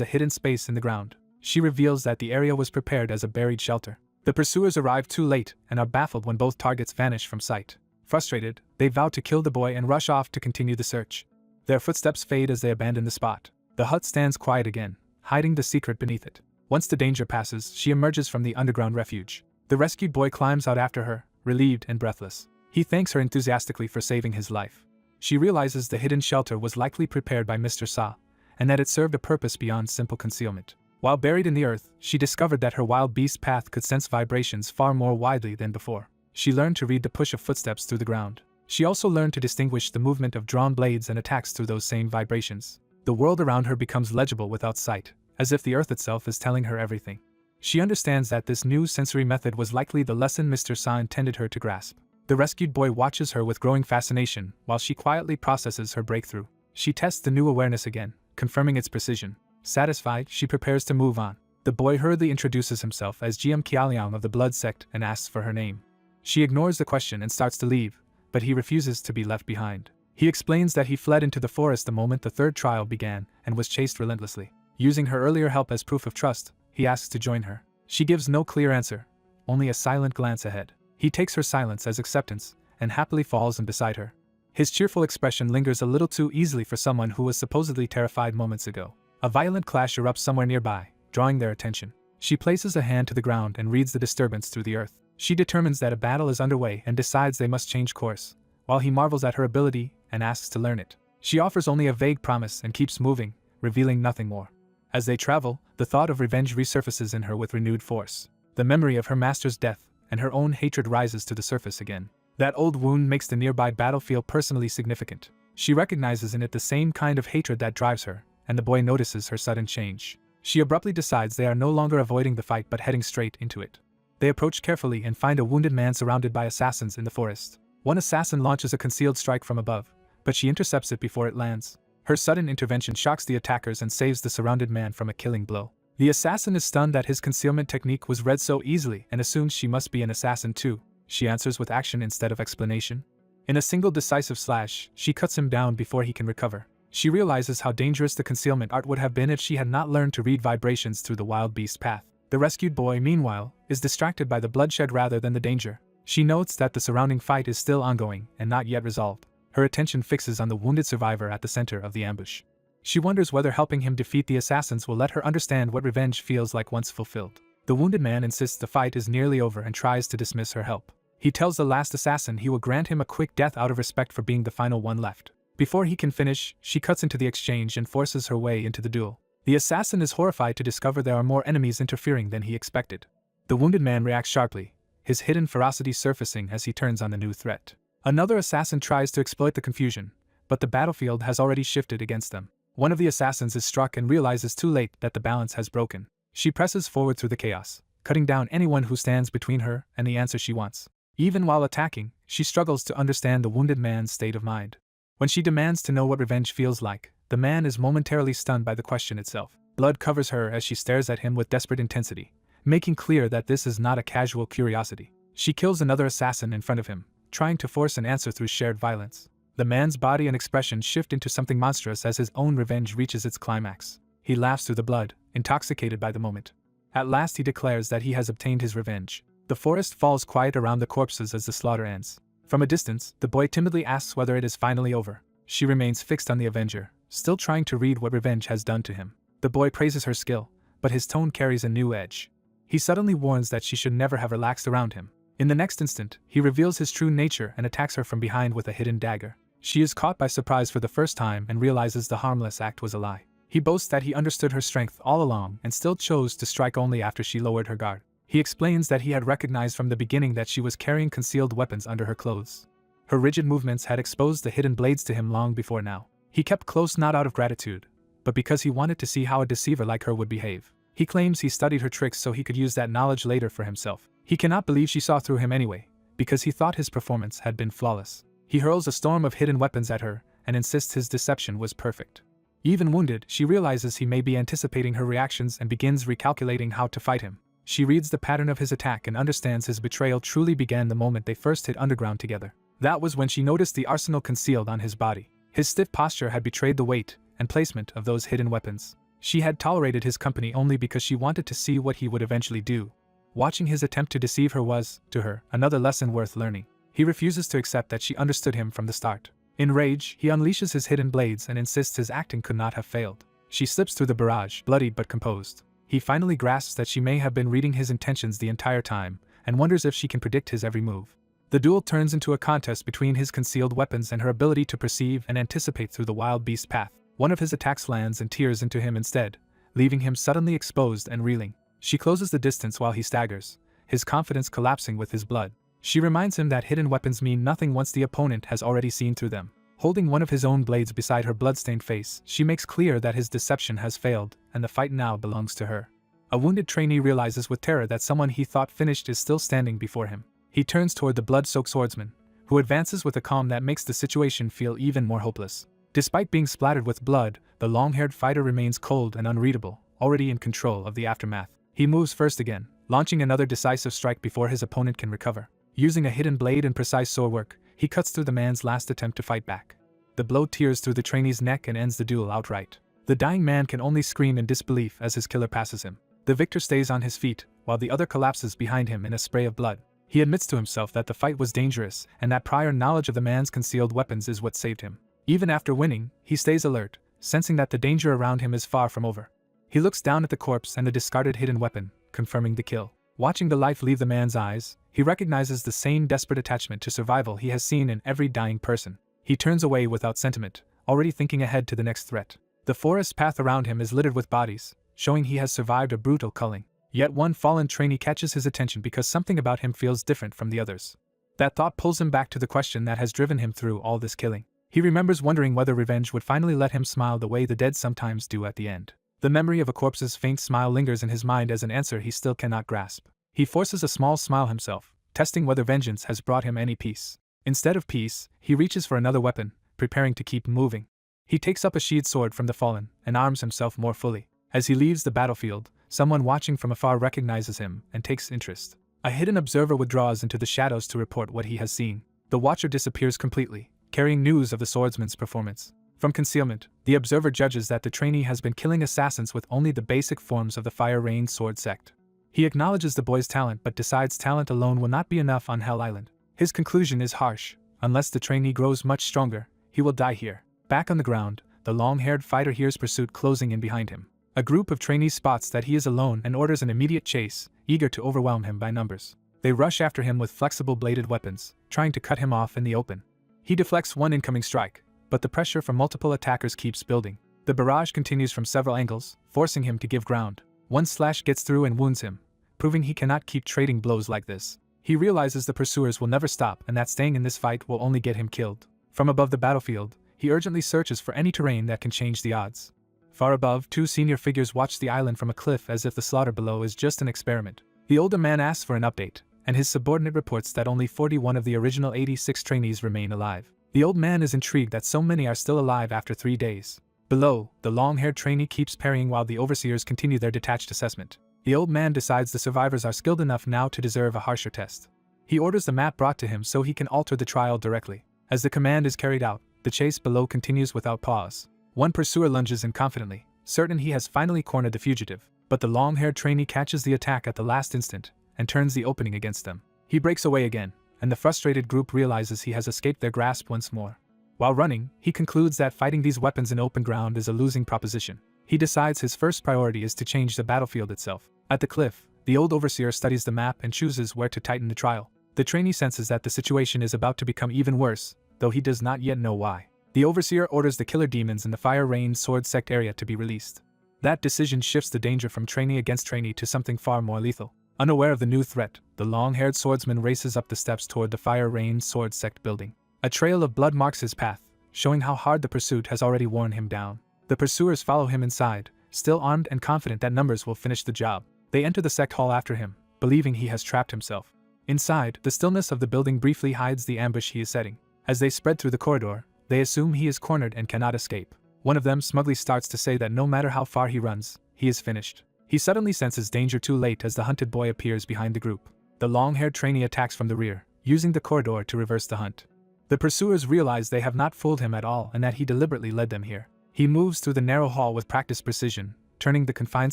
a hidden space in the ground. She reveals that the area was prepared as a buried shelter. The pursuers arrive too late and are baffled when both targets vanish from sight. Frustrated, they vow to kill the boy and rush off to continue the search. Their footsteps fade as they abandon the spot. The hut stands quiet again, hiding the secret beneath it. Once the danger passes, she emerges from the underground refuge. The rescued boy climbs out after her, relieved and breathless. He thanks her enthusiastically for saving his life. She realizes the hidden shelter was likely prepared by Mr. Sa, and that it served a purpose beyond simple concealment. While buried in the earth, she discovered that her wild beast path could sense vibrations far more widely than before. She learned to read the push of footsteps through the ground. She also learned to distinguish the movement of drawn blades and attacks through those same vibrations. The world around her becomes legible without sight, as if the earth itself is telling her everything. She understands that this new sensory method was likely the lesson Mr. Sa intended her to grasp. The rescued boy watches her with growing fascination while she quietly processes her breakthrough. She tests the new awareness again, confirming its precision. Satisfied, she prepares to move on. The boy hurriedly introduces himself as Jiam Kialiang of the Blood Sect and asks for her name. She ignores the question and starts to leave, but he refuses to be left behind. He explains that he fled into the forest the moment the third trial began and was chased relentlessly. Using her earlier help as proof of trust, he asks to join her. She gives no clear answer, only a silent glance ahead. He takes her silence as acceptance and happily falls in beside her. His cheerful expression lingers a little too easily for someone who was supposedly terrified moments ago. A violent clash erupts somewhere nearby, drawing their attention. She places a hand to the ground and reads the disturbance through the earth. She determines that a battle is underway and decides they must change course, while he marvels at her ability and asks to learn it. She offers only a vague promise and keeps moving, revealing nothing more. As they travel, the thought of revenge resurfaces in her with renewed force. The memory of her master's death and her own hatred rises to the surface again. That old wound makes the nearby battlefield personally significant. She recognizes in it the same kind of hatred that drives her, and the boy notices her sudden change. She abruptly decides they are no longer avoiding the fight but heading straight into it. They approach carefully and find a wounded man surrounded by assassins in the forest. One assassin launches a concealed strike from above, but she intercepts it before it lands. Her sudden intervention shocks the attackers and saves the surrounded man from a killing blow. The assassin is stunned that his concealment technique was read so easily and assumes she must be an assassin too. She answers with action instead of explanation. In a single decisive slash, she cuts him down before he can recover. She realizes how dangerous the concealment art would have been if she had not learned to read vibrations through the wild beast path. The rescued boy, meanwhile, is distracted by the bloodshed rather than the danger. She notes that the surrounding fight is still ongoing and not yet resolved. Her attention fixes on the wounded survivor at the center of the ambush. She wonders whether helping him defeat the assassins will let her understand what revenge feels like once fulfilled. The wounded man insists the fight is nearly over and tries to dismiss her help. He tells the last assassin he will grant him a quick death out of respect for being the final one left. Before he can finish, she cuts into the exchange and forces her way into the duel. The assassin is horrified to discover there are more enemies interfering than he expected. The wounded man reacts sharply, his hidden ferocity surfacing as he turns on the new threat. Another assassin tries to exploit the confusion, but the battlefield has already shifted against them. One of the assassins is struck and realizes too late that the balance has broken. She presses forward through the chaos, cutting down anyone who stands between her and the answer she wants. Even while attacking, she struggles to understand the wounded man's state of mind. When she demands to know what revenge feels like, the man is momentarily stunned by the question itself. Blood covers her as she stares at him with desperate intensity, making clear that this is not a casual curiosity. She kills another assassin in front of him, trying to force an answer through shared violence. The man's body and expression shift into something monstrous as his own revenge reaches its climax. He laughs through the blood, intoxicated by the moment. At last he declares that he has obtained his revenge. The forest falls quiet around the corpses as the slaughter ends. From a distance, the boy timidly asks whether it is finally over. She remains fixed on the avenger, still trying to read what revenge has done to him. The boy praises her skill, but his tone carries a new edge. He suddenly warns that she should never have relaxed around him. In the next instant, he reveals his true nature and attacks her from behind with a hidden dagger. She is caught by surprise for the first time and realizes the harmless act was a lie. He boasts that he understood her strength all along and still chose to strike only after she lowered her guard. He explains that he had recognized from the beginning that she was carrying concealed weapons under her clothes. Her rigid movements had exposed the hidden blades to him long before now. He kept close not out of gratitude, but because he wanted to see how a deceiver like her would behave. He claims he studied her tricks so he could use that knowledge later for himself. He cannot believe she saw through him anyway, because he thought his performance had been flawless. He hurls a storm of hidden weapons at her and insists his deception was perfect. Even wounded, she realizes he may be anticipating her reactions and begins recalculating how to fight him. She reads the pattern of his attack and understands his betrayal truly began the moment they first hit underground together. That was when she noticed the arsenal concealed on his body. His stiff posture had betrayed the weight and placement of those hidden weapons. She had tolerated his company only because she wanted to see what he would eventually do. Watching his attempt to deceive her was, to her, another lesson worth learning. He refuses to accept that she understood him from the start. In rage, he unleashes his hidden blades and insists his acting could not have failed. She slips through the barrage, bloody but composed. He finally grasps that she may have been reading his intentions the entire time, and wonders if she can predict his every move. The duel turns into a contest between his concealed weapons and her ability to perceive and anticipate through the wild beast path. One of his attacks lands and tears into him instead, leaving him suddenly exposed and reeling. She closes the distance while he staggers, his confidence collapsing with his blood. She reminds him that hidden weapons mean nothing once the opponent has already seen through them. Holding one of his own blades beside her blood-stained face, she makes clear that his deception has failed, and the fight now belongs to her. A wounded trainee realizes with terror that someone he thought finished is still standing before him. He turns toward the blood-soaked swordsman, who advances with a calm that makes the situation feel even more hopeless. Despite being splattered with blood, the long-haired fighter remains cold and unreadable, already in control of the aftermath. He moves first again, launching another decisive strike before his opponent can recover. Using a hidden blade and precise swordwork, he cuts through the man's last attempt to fight back. The blow tears through the trainee's neck and ends the duel outright. The dying man can only scream in disbelief as his killer passes him. The victor stays on his feet, while the other collapses behind him in a spray of blood. He admits to himself that the fight was dangerous and that prior knowledge of the man's concealed weapons is what saved him. Even after winning, he stays alert, sensing that the danger around him is far from over. He looks down at the corpse and the discarded hidden weapon, confirming the kill. Watching the life leave the man's eyes, he recognizes the same desperate attachment to survival he has seen in every dying person. He turns away without sentiment, already thinking ahead to the next threat. The forest path around him is littered with bodies, showing he has survived a brutal culling. Yet one fallen trainee catches his attention because something about him feels different from the others. That thought pulls him back to the question that has driven him through all this killing. He remembers wondering whether revenge would finally let him smile the way the dead sometimes do at the end. The memory of a corpse's faint smile lingers in his mind as an answer he still cannot grasp. He forces a small smile himself, testing whether vengeance has brought him any peace. Instead of peace, he reaches for another weapon, preparing to keep moving. He takes up a sheathed sword from the fallen and arms himself more fully. As he leaves the battlefield, someone watching from afar recognizes him and takes interest. A hidden observer withdraws into the shadows to report what he has seen. The watcher disappears completely, carrying news of the swordsman's performance. From concealment, the observer judges that the trainee has been killing assassins with only the basic forms of the fire-rained sword sect. He acknowledges the boy's talent but decides talent alone will not be enough on Hell Island. His conclusion is harsh. Unless the trainee grows much stronger, he will die here. Back on the ground, the long-haired fighter hears pursuit closing in behind him. A group of trainees spots that he is alone and orders an immediate chase, eager to overwhelm him by numbers. They rush after him with flexible bladed weapons, trying to cut him off in the open. He deflects one incoming strike, but the pressure from multiple attackers keeps building. The barrage continues from several angles, forcing him to give ground. One slash gets through and wounds him, proving he cannot keep trading blows like this. He realizes the pursuers will never stop and that staying in this fight will only get him killed. From above the battlefield, he urgently searches for any terrain that can change the odds. Far above, two senior figures watch the island from a cliff as if the slaughter below is just an experiment. The older man asks for an update, and his subordinate reports that only 41 of the original 86 trainees remain alive. The old man is intrigued that so many are still alive after 3 days. Below, the long-haired trainee keeps parrying while the overseers continue their detached assessment. The old man decides the survivors are skilled enough now to deserve a harsher test. He orders the map brought to him so he can alter the trial directly. As the command is carried out, the chase below continues without pause. One pursuer lunges in confidently, certain he has finally cornered the fugitive, but the long-haired trainee catches the attack at the last instant and turns the opening against them. He breaks away again, and the frustrated group realizes he has escaped their grasp once more. While running, he concludes that fighting these weapons in open ground is a losing proposition. He decides his first priority is to change the battlefield itself. At the cliff, the old overseer studies the map and chooses where to tighten the trial. The trainee senses that the situation is about to become even worse, though he does not yet know why. The overseer orders the killer demons in the fire-rained sword sect area to be released. That decision shifts the danger from trainee against trainee to something far more lethal. Unaware of the new threat, the long-haired swordsman races up the steps toward the fire-rained sword sect building. A trail of blood marks his path, showing how hard the pursuit has already worn him down. The pursuers follow him inside, still armed and confident that numbers will finish the job. They enter the sect hall after him, believing he has trapped himself. Inside, the stillness of the building briefly hides the ambush he is setting. As they spread through the corridor, they assume he is cornered and cannot escape. One of them smugly starts to say that no matter how far he runs, he is finished. He suddenly senses danger too late as the hunted boy appears behind the group. The long-haired trainee attacks from the rear, using the corridor to reverse the hunt. The pursuers realize they have not fooled him at all and that he deliberately led them here. He moves through the narrow hall with practiced precision, turning the confined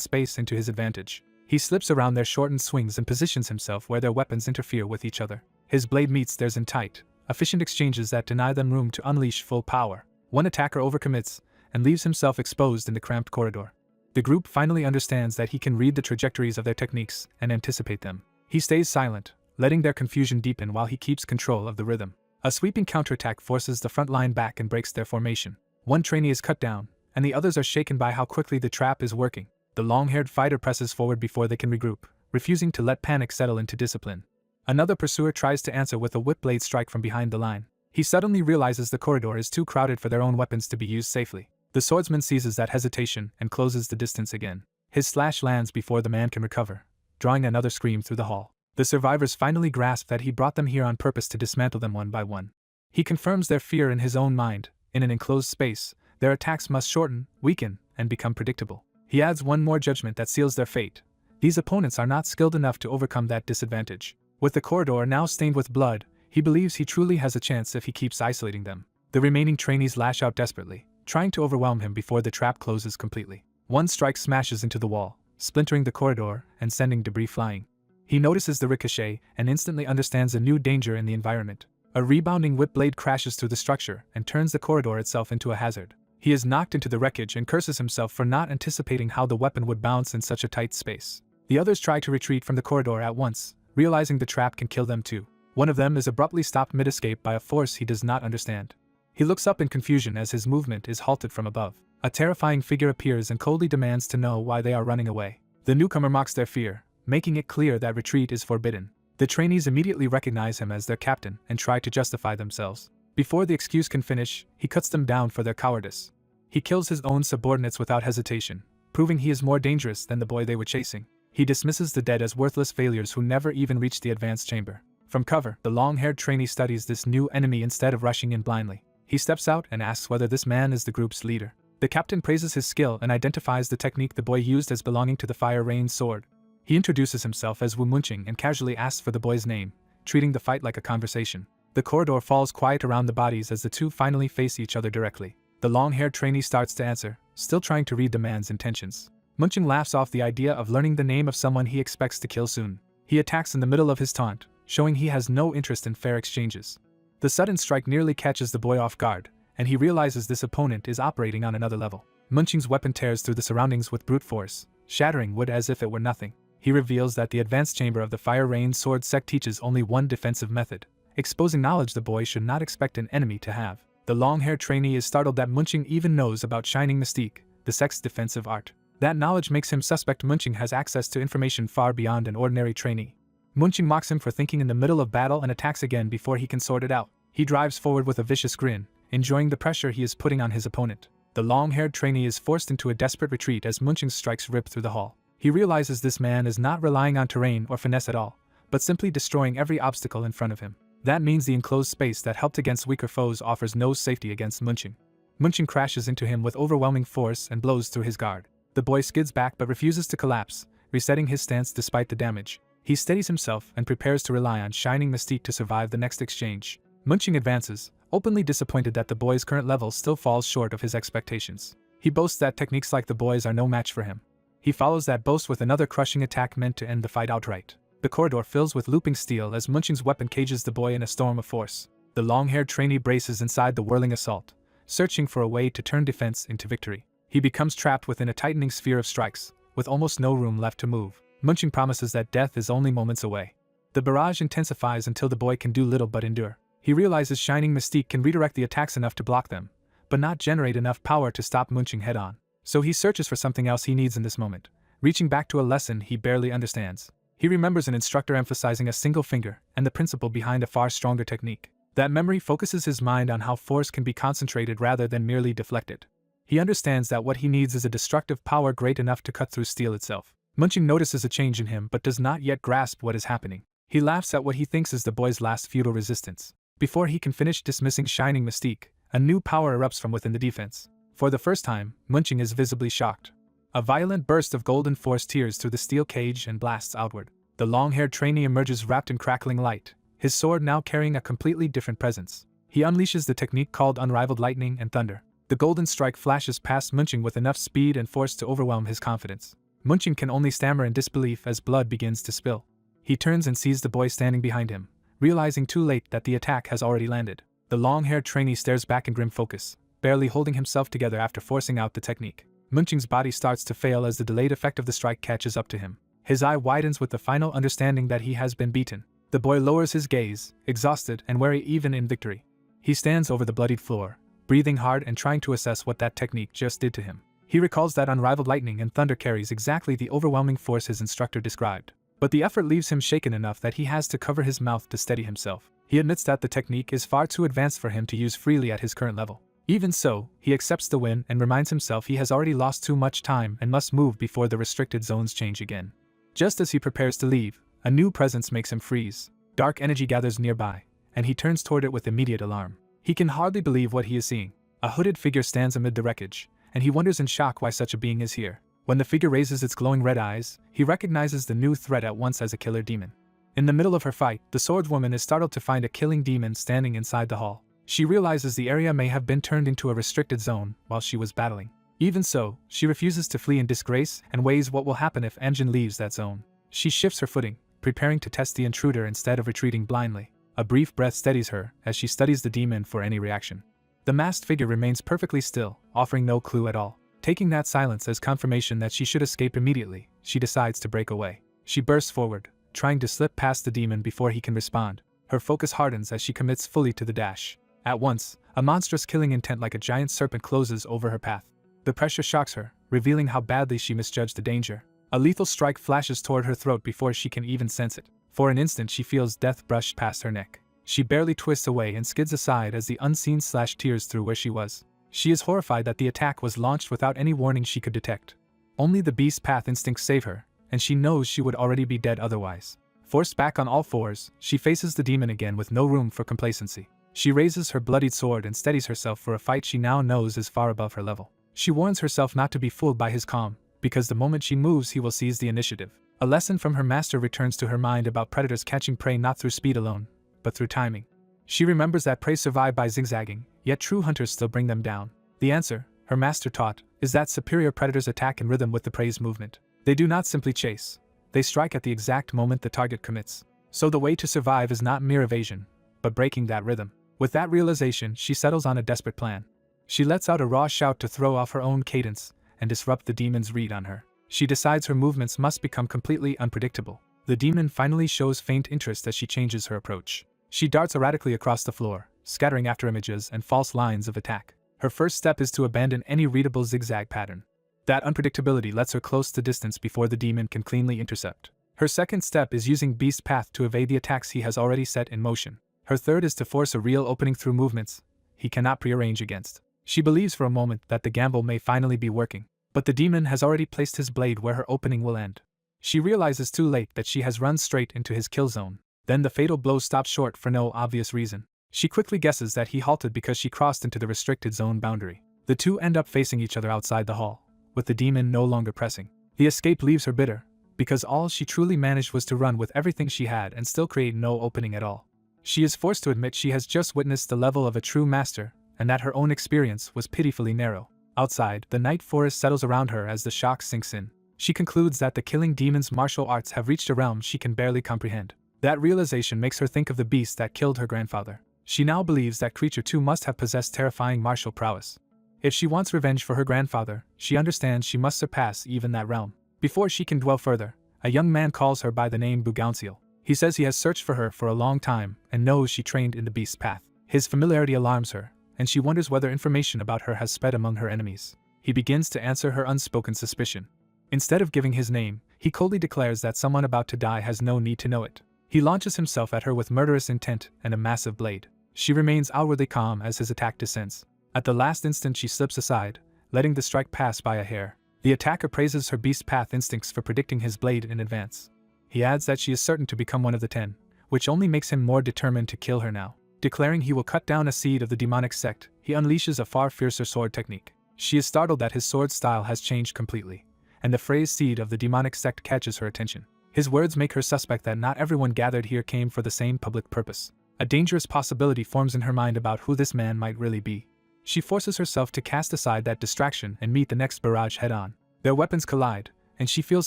space into his advantage. He slips around their shortened swings and positions himself where their weapons interfere with each other. His blade meets theirs in tight, efficient exchanges that deny them room to unleash full power. One attacker overcommits and leaves himself exposed in the cramped corridor. The group finally understands that he can read the trajectories of their techniques and anticipate them. He stays silent, letting their confusion deepen while he keeps control of the rhythm. A sweeping counterattack forces the front line back and breaks their formation. One trainee is cut down, and the others are shaken by how quickly the trap is working. The long-haired fighter presses forward before they can regroup, refusing to let panic settle into discipline. Another pursuer tries to answer with a whip blade strike from behind the line. He suddenly realizes the corridor is too crowded for their own weapons to be used safely. The swordsman seizes that hesitation and closes the distance again. His slash lands before the man can recover, drawing another scream through the hall. The survivors finally grasp that he brought them here on purpose to dismantle them one by one. He confirms their fear in his own mind. In an enclosed space, their attacks must shorten, weaken, and become predictable. He adds one more judgment that seals their fate. These opponents are not skilled enough to overcome that disadvantage. With the corridor now stained with blood, he believes he truly has a chance if he keeps isolating them. The remaining trainees lash out desperately, trying to overwhelm him before the trap closes completely. One strike smashes into the wall, splintering the corridor and sending debris flying. He notices the ricochet and instantly understands a new danger in the environment. A rebounding whip blade crashes through the structure and turns the corridor itself into a hazard. He is knocked into the wreckage and curses himself for not anticipating how the weapon would bounce in such a tight space. The others try to retreat from the corridor at once, realizing the trap can kill them too. One of them is abruptly stopped mid-escape by a force he does not understand. He looks up in confusion as his movement is halted from above. A terrifying figure appears and coldly demands to know why they are running away. The newcomer mocks their fear, making it clear that retreat is forbidden. The trainees immediately recognize him as their captain and try to justify themselves. Before the excuse can finish, he cuts them down for their cowardice. He kills his own subordinates without hesitation, proving he is more dangerous than the boy they were chasing. He dismisses the dead as worthless failures who never even reached the advanced chamber. From cover, the long-haired trainee studies this new enemy instead of rushing in blindly. He steps out and asks whether this man is the group's leader. The captain praises his skill and identifies the technique the boy used as belonging to the Fire Rain sword. He introduces himself as Wu Munching and casually asks for the boy's name, treating the fight like a conversation. The corridor falls quiet around the bodies as the two finally face each other directly. The long-haired trainee starts to answer, still trying to read the man's intentions. Munching laughs off the idea of learning the name of someone he expects to kill soon. He attacks in the middle of his taunt, showing he has no interest in fair exchanges. The sudden strike nearly catches the boy off guard, and he realizes this opponent is operating on another level. Munching's weapon tears through the surroundings with brute force, shattering wood as if it were nothing. He reveals that the advanced chamber of the Fire Rain sword sect teaches only one defensive method, exposing knowledge the boy should not expect an enemy to have. The long-haired trainee is startled that Munching even knows about Shining Mystique, the sect's defensive art. That knowledge makes him suspect Munching has access to information far beyond an ordinary trainee. Munching mocks him for thinking in the middle of battle and attacks again before he can sort it out. He drives forward with a vicious grin, enjoying the pressure he is putting on his opponent. The long-haired trainee is forced into a desperate retreat as Munching's strikes rip through the hall. He realizes this man is not relying on terrain or finesse at all, but simply destroying every obstacle in front of him. That means the enclosed space that helped against weaker foes offers no safety against Munching. Munching crashes into him with overwhelming force and blows through his guard. The boy skids back but refuses to collapse, resetting his stance despite the damage. He steadies himself and prepares to rely on Shining Mystique to survive the next exchange. Munching advances, openly disappointed that the boy's current level still falls short of his expectations. He boasts that techniques like the boy's are no match for him. He follows that boast with another crushing attack meant to end the fight outright. The corridor fills with looping steel as Munching's weapon cages the boy in a storm of force. The long-haired trainee braces inside the whirling assault, searching for a way to turn defense into victory. He becomes trapped within a tightening sphere of strikes, with almost no room left to move. Munching promises that death is only moments away. The barrage intensifies until the boy can do little but endure. He realizes Shining Mystique can redirect the attacks enough to block them, but not generate enough power to stop Munching head-on. So he searches for something else he needs in this moment, reaching back to a lesson he barely understands. He remembers an instructor emphasizing a single finger and the principle behind a far stronger technique. That memory focuses his mind on how force can be concentrated rather than merely deflected. He understands that what he needs is a destructive power great enough to cut through steel itself. Munching notices a change in him but does not yet grasp what is happening. He laughs at what he thinks is the boy's last futile resistance. Before he can finish dismissing Shining Mystique, a new power erupts from within the defense. For the first time, Munching is visibly shocked. A violent burst of golden force tears through the steel cage and blasts outward. The long-haired trainee emerges wrapped in crackling light, his sword now carrying a completely different presence. He unleashes the technique called Unrivaled Lightning and Thunder. The golden strike flashes past Munching with enough speed and force to overwhelm his confidence. Munching can only stammer in disbelief as blood begins to spill. He turns and sees the boy standing behind him, realizing too late that the attack has already landed. The long-haired trainee stares back in grim focus, barely holding himself together after forcing out the technique. Munching's body starts to fail as the delayed effect of the strike catches up to him. His eye widens with the final understanding that he has been beaten. The boy lowers his gaze, exhausted and weary even in victory. He stands over the bloodied floor, breathing hard and trying to assess what that technique just did to him. He recalls that Unrivaled Lightning and Thunder carries exactly the overwhelming force his instructor described. But the effort leaves him shaken enough that he has to cover his mouth to steady himself. He admits that the technique is far too advanced for him to use freely at his current level. Even so, he accepts the win and reminds himself he has already lost too much time and must move before the restricted zones change again. Just as he prepares to leave, a new presence makes him freeze. Dark energy gathers nearby, and he turns toward it with immediate alarm. He can hardly believe what he is seeing. A hooded figure stands amid the wreckage, and he wonders in shock why such a being is here. When the figure raises its glowing red eyes, he recognizes the new threat at once as a killer demon. In the middle of her fight, the swordswoman is startled to find a killing demon standing inside the hall. She realizes the area may have been turned into a restricted zone while she was battling. Even so, she refuses to flee in disgrace and weighs what will happen if Anjin leaves that zone. She shifts her footing, preparing to test the intruder instead of retreating blindly. A brief breath steadies her as she studies the demon for any reaction. The masked figure remains perfectly still, offering no clue at all. Taking that silence as confirmation that she should escape immediately, she decides to break away. She bursts forward, trying to slip past the demon before he can respond. Her focus hardens as she commits fully to the dash. At once, a monstrous killing intent like a giant serpent closes over her path. The pressure shocks her, revealing how badly she misjudged the danger. A lethal strike flashes toward her throat before she can even sense it. For an instant she feels death brush past her neck. She barely twists away and skids aside as the unseen slash tears through where she was. She is horrified that the attack was launched without any warning she could detect. Only the beast path instincts save her, and she knows she would already be dead otherwise. Forced back on all fours, she faces the demon again with no room for complacency. She raises her bloodied sword and steadies herself for a fight she now knows is far above her level. She warns herself not to be fooled by his calm, because the moment she moves he will seize the initiative. A lesson from her master returns to her mind about predators catching prey not through speed alone, but through timing. She remembers that prey survive by zigzagging, yet true hunters still bring them down. The answer, her master taught, is that superior predators attack in rhythm with the prey's movement. They do not simply chase. They strike at the exact moment the target commits. So the way to survive is not mere evasion, but breaking that rhythm. With that realization, she settles on a desperate plan. She lets out a raw shout to throw off her own cadence and disrupt the demon's read on her. She decides her movements must become completely unpredictable. The demon finally shows faint interest as she changes her approach. She darts erratically across the floor, scattering after images and false lines of attack. Her first step is to abandon any readable zigzag pattern. That unpredictability lets her close the distance before the demon can cleanly intercept. Her second step is using Beast Path to evade the attacks he has already set in motion. Her third is to force a real opening through movements he cannot prearrange against. She believes for a moment that the gamble may finally be working, but the demon has already placed his blade where her opening will end. She realizes too late that she has run straight into his kill zone. Then the fatal blow stops short for no obvious reason. She quickly guesses that he halted because she crossed into the restricted zone boundary. The two end up facing each other outside the hall, with the demon no longer pressing. The escape leaves her bitter, because all she truly managed was to run with everything she had and still create no opening at all. She is forced to admit she has just witnessed the level of a true master, and that her own experience was pitifully narrow. Outside, the night forest settles around her as the shock sinks in. She concludes that the killing demon's martial arts have reached a realm she can barely comprehend. That realization makes her think of the beast that killed her grandfather. She now believes that creature too must have possessed terrifying martial prowess. If she wants revenge for her grandfather, she understands she must surpass even that realm. Before she can dwell further, a young man calls her by the name Bugounciel. He says he has searched for her for a long time and knows she trained in the beast's path. His familiarity alarms her, and she wonders whether information about her has spread among her enemies. He begins to answer her unspoken suspicion. Instead of giving his name, he coldly declares that someone about to die has no need to know it. He launches himself at her with murderous intent and a massive blade. She remains outwardly calm as his attack descends. At the last instant she slips aside, letting the strike pass by a hair. The attacker praises her beast path instincts for predicting his blade in advance. He adds that she is certain to become one of the 10, which only makes him more determined to kill her now. Declaring he will cut down a seed of the demonic sect, he unleashes a far fiercer sword technique. She is startled that his sword style has changed completely, and the phrase seed of the demonic sect catches her attention. His words make her suspect that not everyone gathered here came for the same public purpose. A dangerous possibility forms in her mind about who this man might really be. She forces herself to cast aside that distraction and meet the next barrage head-on. Their weapons collide, and she feels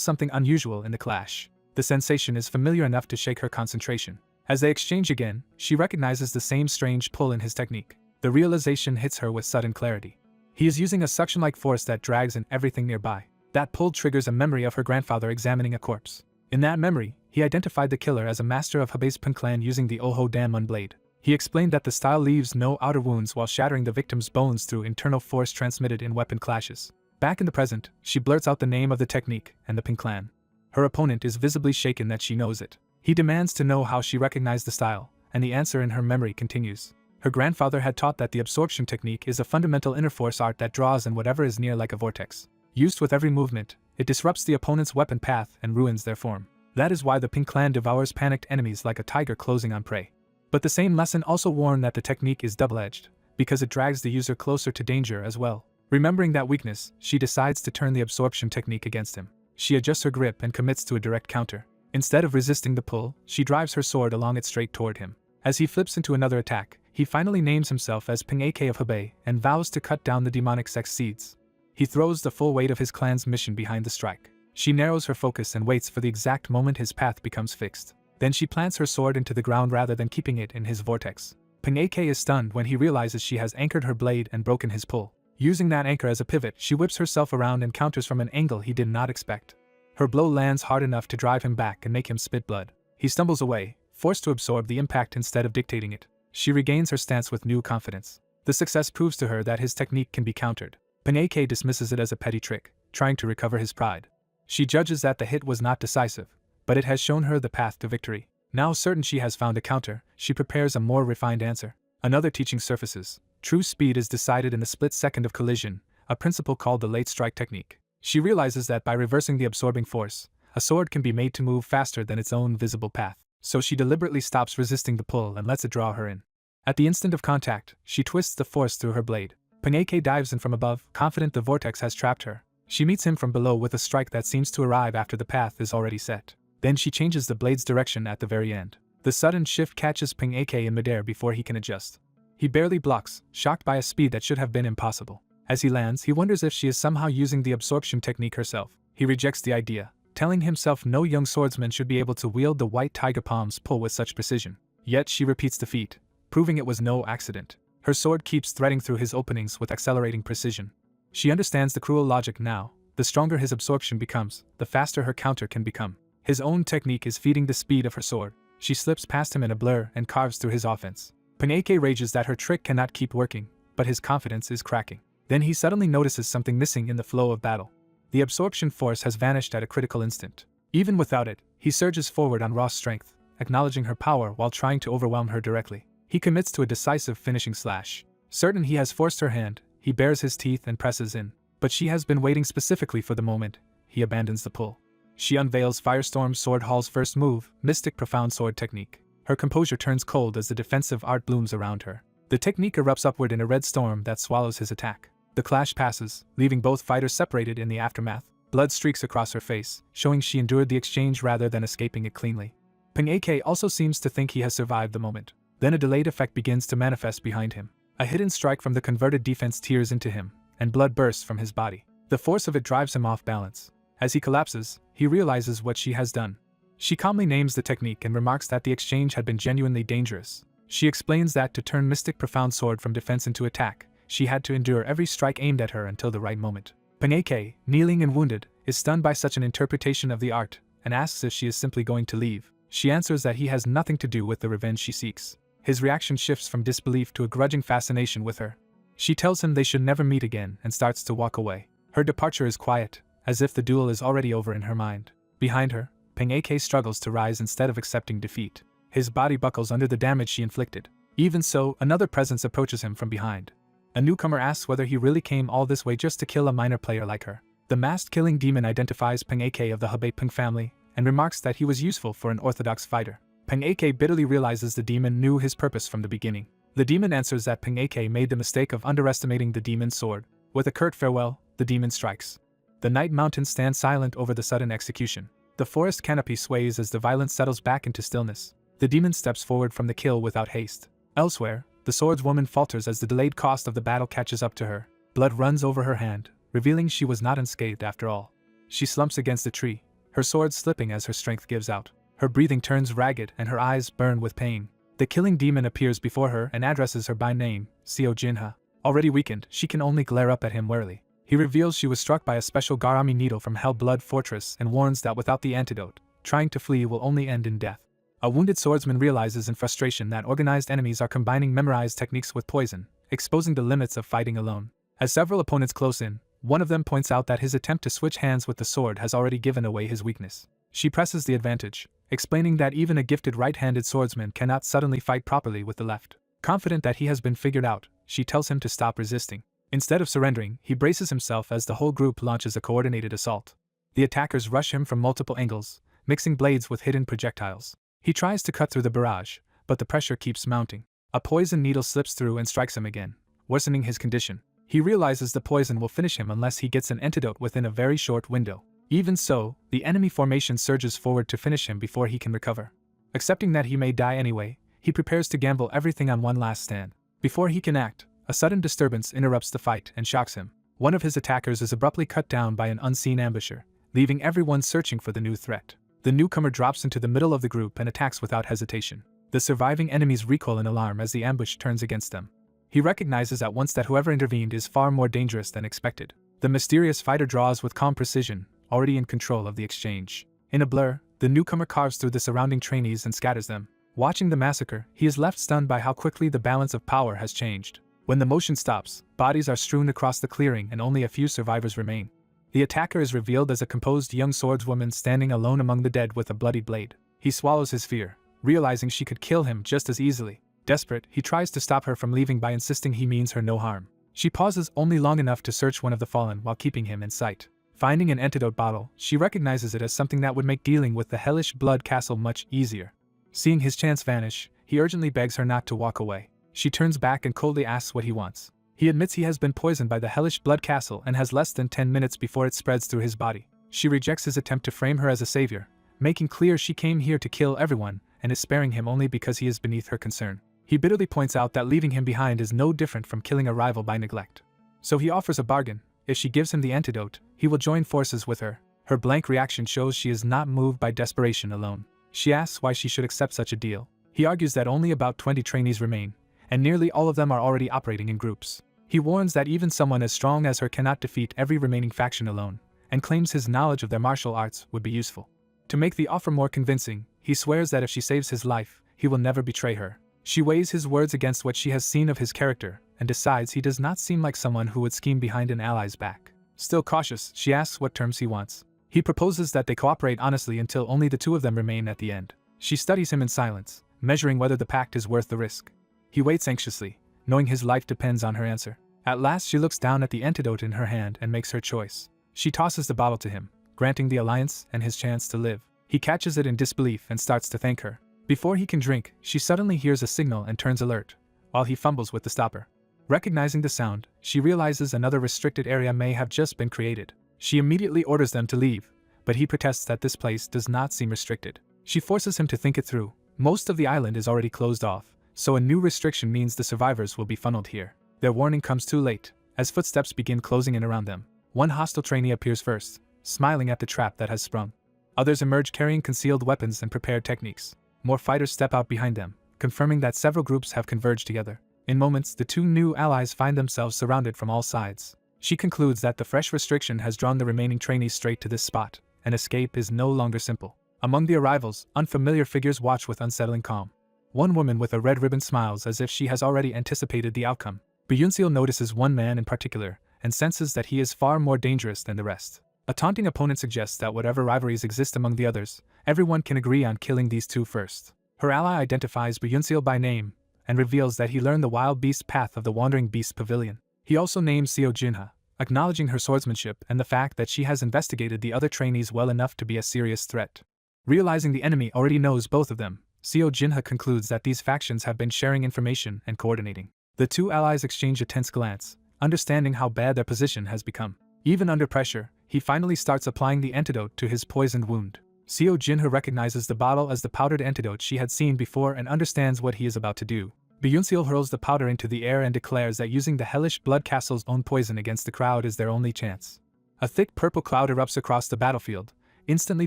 something unusual in the clash. The sensation is familiar enough to shake her concentration. As they exchange again, she recognizes the same strange pull in his technique. The realization hits her with sudden clarity. He is using a suction-like force that drags in everything nearby. That pull triggers a memory of her grandfather examining a corpse. In that memory, he identified the killer as a master of Hebei's Pun clan using the Oho Danmun blade. He explained that the style leaves no outer wounds while shattering the victim's bones through internal force transmitted in weapon clashes. Back in the present, she blurts out the name of the technique and the Pun clan. Her opponent is visibly shaken that she knows it. He demands to know how she recognized the style, and the answer in her memory continues. Her grandfather had taught that the absorption technique is a fundamental inner force art that draws in whatever is near like a vortex. Used with every movement, it disrupts the opponent's weapon path and ruins their form. That is why the Pun clan devours panicked enemies like a tiger closing on prey. But the same lesson also warned that the technique is double-edged, because it drags the user closer to danger as well. Remembering that weakness, she decides to turn the absorption technique against him. She adjusts her grip and commits to a direct counter. Instead of resisting the pull, she drives her sword along it straight toward him. As he flips into another attack, he finally names himself as Ping AK of Hebei and vows to cut down the demonic sex seeds. He throws the full weight of his clan's mission behind the strike. She narrows her focus and waits for the exact moment his path becomes fixed. Then she plants her sword into the ground rather than keeping it in his vortex. Ping AK is stunned when he realizes she has anchored her blade and broken his pull. Using that anchor as a pivot, she whips herself around and counters from an angle he did not expect. Her blow lands hard enough to drive him back and make him spit blood. He stumbles away, forced to absorb the impact instead of dictating it. She regains her stance with new confidence. The success proves to her that his technique can be countered. Ping AK dismisses it as a petty trick, trying to recover his pride. She judges that the hit was not decisive, but it has shown her the path to victory. Now certain she has found a counter, she prepares a more refined answer. Another teaching surfaces. True speed is decided in the split second of collision, a principle called the late strike technique. She realizes that by reversing the absorbing force, a sword can be made to move faster than its own visible path. So she deliberately stops resisting the pull and lets it draw her in. At the instant of contact, she twists the force through her blade. Ping AK dives in from above, confident the vortex has trapped her. She meets him from below with a strike that seems to arrive after the path is already set. Then she changes the blade's direction at the very end. The sudden shift catches Ping AK in midair before he can adjust. He barely blocks, shocked by a speed that should have been impossible. As he lands, he wonders if she is somehow using the absorption technique herself. He rejects the idea, telling himself no young swordsman should be able to wield the white tiger palm's pull with such precision. Yet she repeats the feat, proving it was no accident. Her sword keeps threading through his openings with accelerating precision. She understands the cruel logic now. The stronger his absorption becomes, the faster her counter can become. His own technique is feeding the speed of her sword. She slips past him in a blur and carves through his offense. Ping AK rages that her trick cannot keep working, but his confidence is cracking. Then he suddenly notices something missing in the flow of battle. The absorption force has vanished at a critical instant. Even without it, he surges forward on raw strength, acknowledging her power while trying to overwhelm her directly. He commits to a decisive finishing slash. Certain he has forced her hand, he bares his teeth and presses in. But she has been waiting specifically for the moment. He abandons the pull. She unveils Firestorm Sword Hall's first move, Mystic Profound Sword Technique. Her composure turns cold as the defensive art blooms around her. The technique erupts upward in a red storm that swallows his attack. The clash passes, leaving both fighters separated in the aftermath. Blood streaks across her face, showing she endured the exchange rather than escaping it cleanly. Ping AK also seems to think he has survived the moment. Then a delayed effect begins to manifest behind him. A hidden strike from the converted defense tears into him, and blood bursts from his body. The force of it drives him off balance. As he collapses, he realizes what she has done. She calmly names the technique and remarks that the exchange had been genuinely dangerous. She explains that to turn Mystic Profound Sword from defense into attack, she had to endure every strike aimed at her until the right moment. Ping AK, kneeling and wounded, is stunned by such an interpretation of the art, and asks if she is simply going to leave. She answers that he has nothing to do with the revenge she seeks. His reaction shifts from disbelief to a grudging fascination with her. She tells him they should never meet again and starts to walk away. Her departure is quiet, as if the duel is already over in her mind. Behind her, Ping AK struggles to rise instead of accepting defeat. His body buckles under the damage she inflicted. Even so, another presence approaches him from behind. A newcomer asks whether he really came all this way just to kill a minor player like her. The masked killing demon identifies Ping AK of the Hebei Ping family, and remarks that he was useful for an orthodox fighter. Peng Ak bitterly realizes the demon knew his purpose from the beginning. The demon answers that Peng Ak made the mistake of underestimating the demon's sword. With a curt farewell, the demon strikes. The night mountains stand silent over the sudden execution. The forest canopy sways as the violence settles back into stillness. The demon steps forward from the kill without haste. Elsewhere, the swordswoman falters as the delayed cost of the battle catches up to her. Blood runs over her hand, revealing she was not unscathed after all. She slumps against a tree, her sword slipping as her strength gives out. Her breathing turns ragged and her eyes burn with pain. The killing demon appears before her and addresses her by name, Seo Jinha. Already weakened, she can only glare up at him warily. He reveals she was struck by a special Garami needle from Hellblood Fortress and warns that without the antidote, trying to flee will only end in death. A wounded swordsman realizes in frustration that organized enemies are combining memorized techniques with poison, exposing the limits of fighting alone. As several opponents close in, one of them points out that his attempt to switch hands with the sword has already given away his weakness. She presses the advantage, explaining that even a gifted right-handed swordsman cannot suddenly fight properly with the left. Confident that he has been figured out, she tells him to stop resisting. Instead of surrendering, he braces himself as the whole group launches a coordinated assault. The attackers rush him from multiple angles, mixing blades with hidden projectiles. He tries to cut through the barrage, but the pressure keeps mounting. A poison needle slips through and strikes him again, worsening his condition. He realizes the poison will finish him unless he gets an antidote within a very short window. Even so, the enemy formation surges forward to finish him before he can recover. Accepting that he may die anyway, he prepares to gamble everything on one last stand. Before he can act, a sudden disturbance interrupts the fight and shocks him. One of his attackers is abruptly cut down by an unseen ambusher, leaving everyone searching for the new threat. The newcomer drops into the middle of the group and attacks without hesitation. The surviving enemies recoil in alarm as the ambush turns against them. He recognizes at once that whoever intervened is far more dangerous than expected. The mysterious fighter draws with calm precision, already in control of the exchange. In a blur, the newcomer carves through the surrounding trainees and scatters them. Watching the massacre, he is left stunned by how quickly the balance of power has changed. When the motion stops, bodies are strewn across the clearing and only a few survivors remain. The attacker is revealed as a composed young swordswoman standing alone among the dead with a bloody blade. He swallows his fear, realizing she could kill him just as easily. Desperate, he tries to stop her from leaving by insisting he means her no harm. She pauses only long enough to search one of the fallen while keeping him in sight. Finding an antidote bottle, she recognizes it as something that would make dealing with the hellish blood castle much easier. Seeing his chance vanish, he urgently begs her not to walk away. She turns back and coldly asks what he wants. He admits he has been poisoned by the hellish blood castle and has less than 10 minutes before it spreads through his body. She rejects his attempt to frame her as a savior, making clear she came here to kill everyone and is sparing him only because he is beneath her concern. He bitterly points out that leaving him behind is no different from killing a rival by neglect. So he offers a bargain. If she gives him the antidote, he will join forces with her. Her blank reaction shows she is not moved by desperation alone. She asks why she should accept such a deal. He argues that only about 20 trainees remain, and nearly all of them are already operating in groups. He warns that even someone as strong as her cannot defeat every remaining faction alone, and claims his knowledge of their martial arts would be useful. To make the offer more convincing, he swears that if she saves his life, he will never betray her. She weighs his words against what she has seen of his character, and decides he does not seem like someone who would scheme behind an ally's back. Still cautious, she asks what terms he wants. He proposes that they cooperate honestly until only the two of them remain at the end. She studies him in silence, measuring whether the pact is worth the risk. He waits anxiously, knowing his life depends on her answer. At last she looks down at the antidote in her hand and makes her choice. She tosses the bottle to him, granting the alliance and his chance to live. He catches it in disbelief and starts to thank her. Before he can drink, she suddenly hears a signal and turns alert, while he fumbles with the stopper. Recognizing the sound, she realizes another restricted area may have just been created. She immediately orders them to leave, but he protests that this place does not seem restricted. She forces him to think it through. Most of the island is already closed off, so a new restriction means the survivors will be funneled here. Their warning comes too late, as footsteps begin closing in around them. One hostile trainee appears first, smiling at the trap that has sprung. Others emerge carrying concealed weapons and prepared techniques. More fighters step out behind them, confirming that several groups have converged together. In moments, the two new allies find themselves surrounded from all sides. She concludes that the fresh restriction has drawn the remaining trainees straight to this spot, and escape is no longer simple. Among the arrivals, unfamiliar figures watch with unsettling calm. One woman with a red ribbon smiles as if she has already anticipated the outcome. Byunseal notices one man in particular, and senses that he is far more dangerous than the rest. A taunting opponent suggests that whatever rivalries exist among the others, everyone can agree on killing these two first. Her ally identifies Byunseal by name, and reveals that he learned the wild beast path of the Wandering Beast Pavilion. He also names Seo Jinha, acknowledging her swordsmanship and the fact that she has investigated the other trainees well enough to be a serious threat. Realizing the enemy already knows both of them, Seo Jinha concludes that these factions have been sharing information and coordinating. The two allies exchange a tense glance, understanding how bad their position has become. Even under pressure, he finally starts applying the antidote to his poisoned wound. Seo Jinha recognizes the bottle as the powdered antidote she had seen before and understands what he is about to do. Byunseol hurls the powder into the air and declares that using the hellish blood castle's own poison against the crowd is their only chance. A thick purple cloud erupts across the battlefield, instantly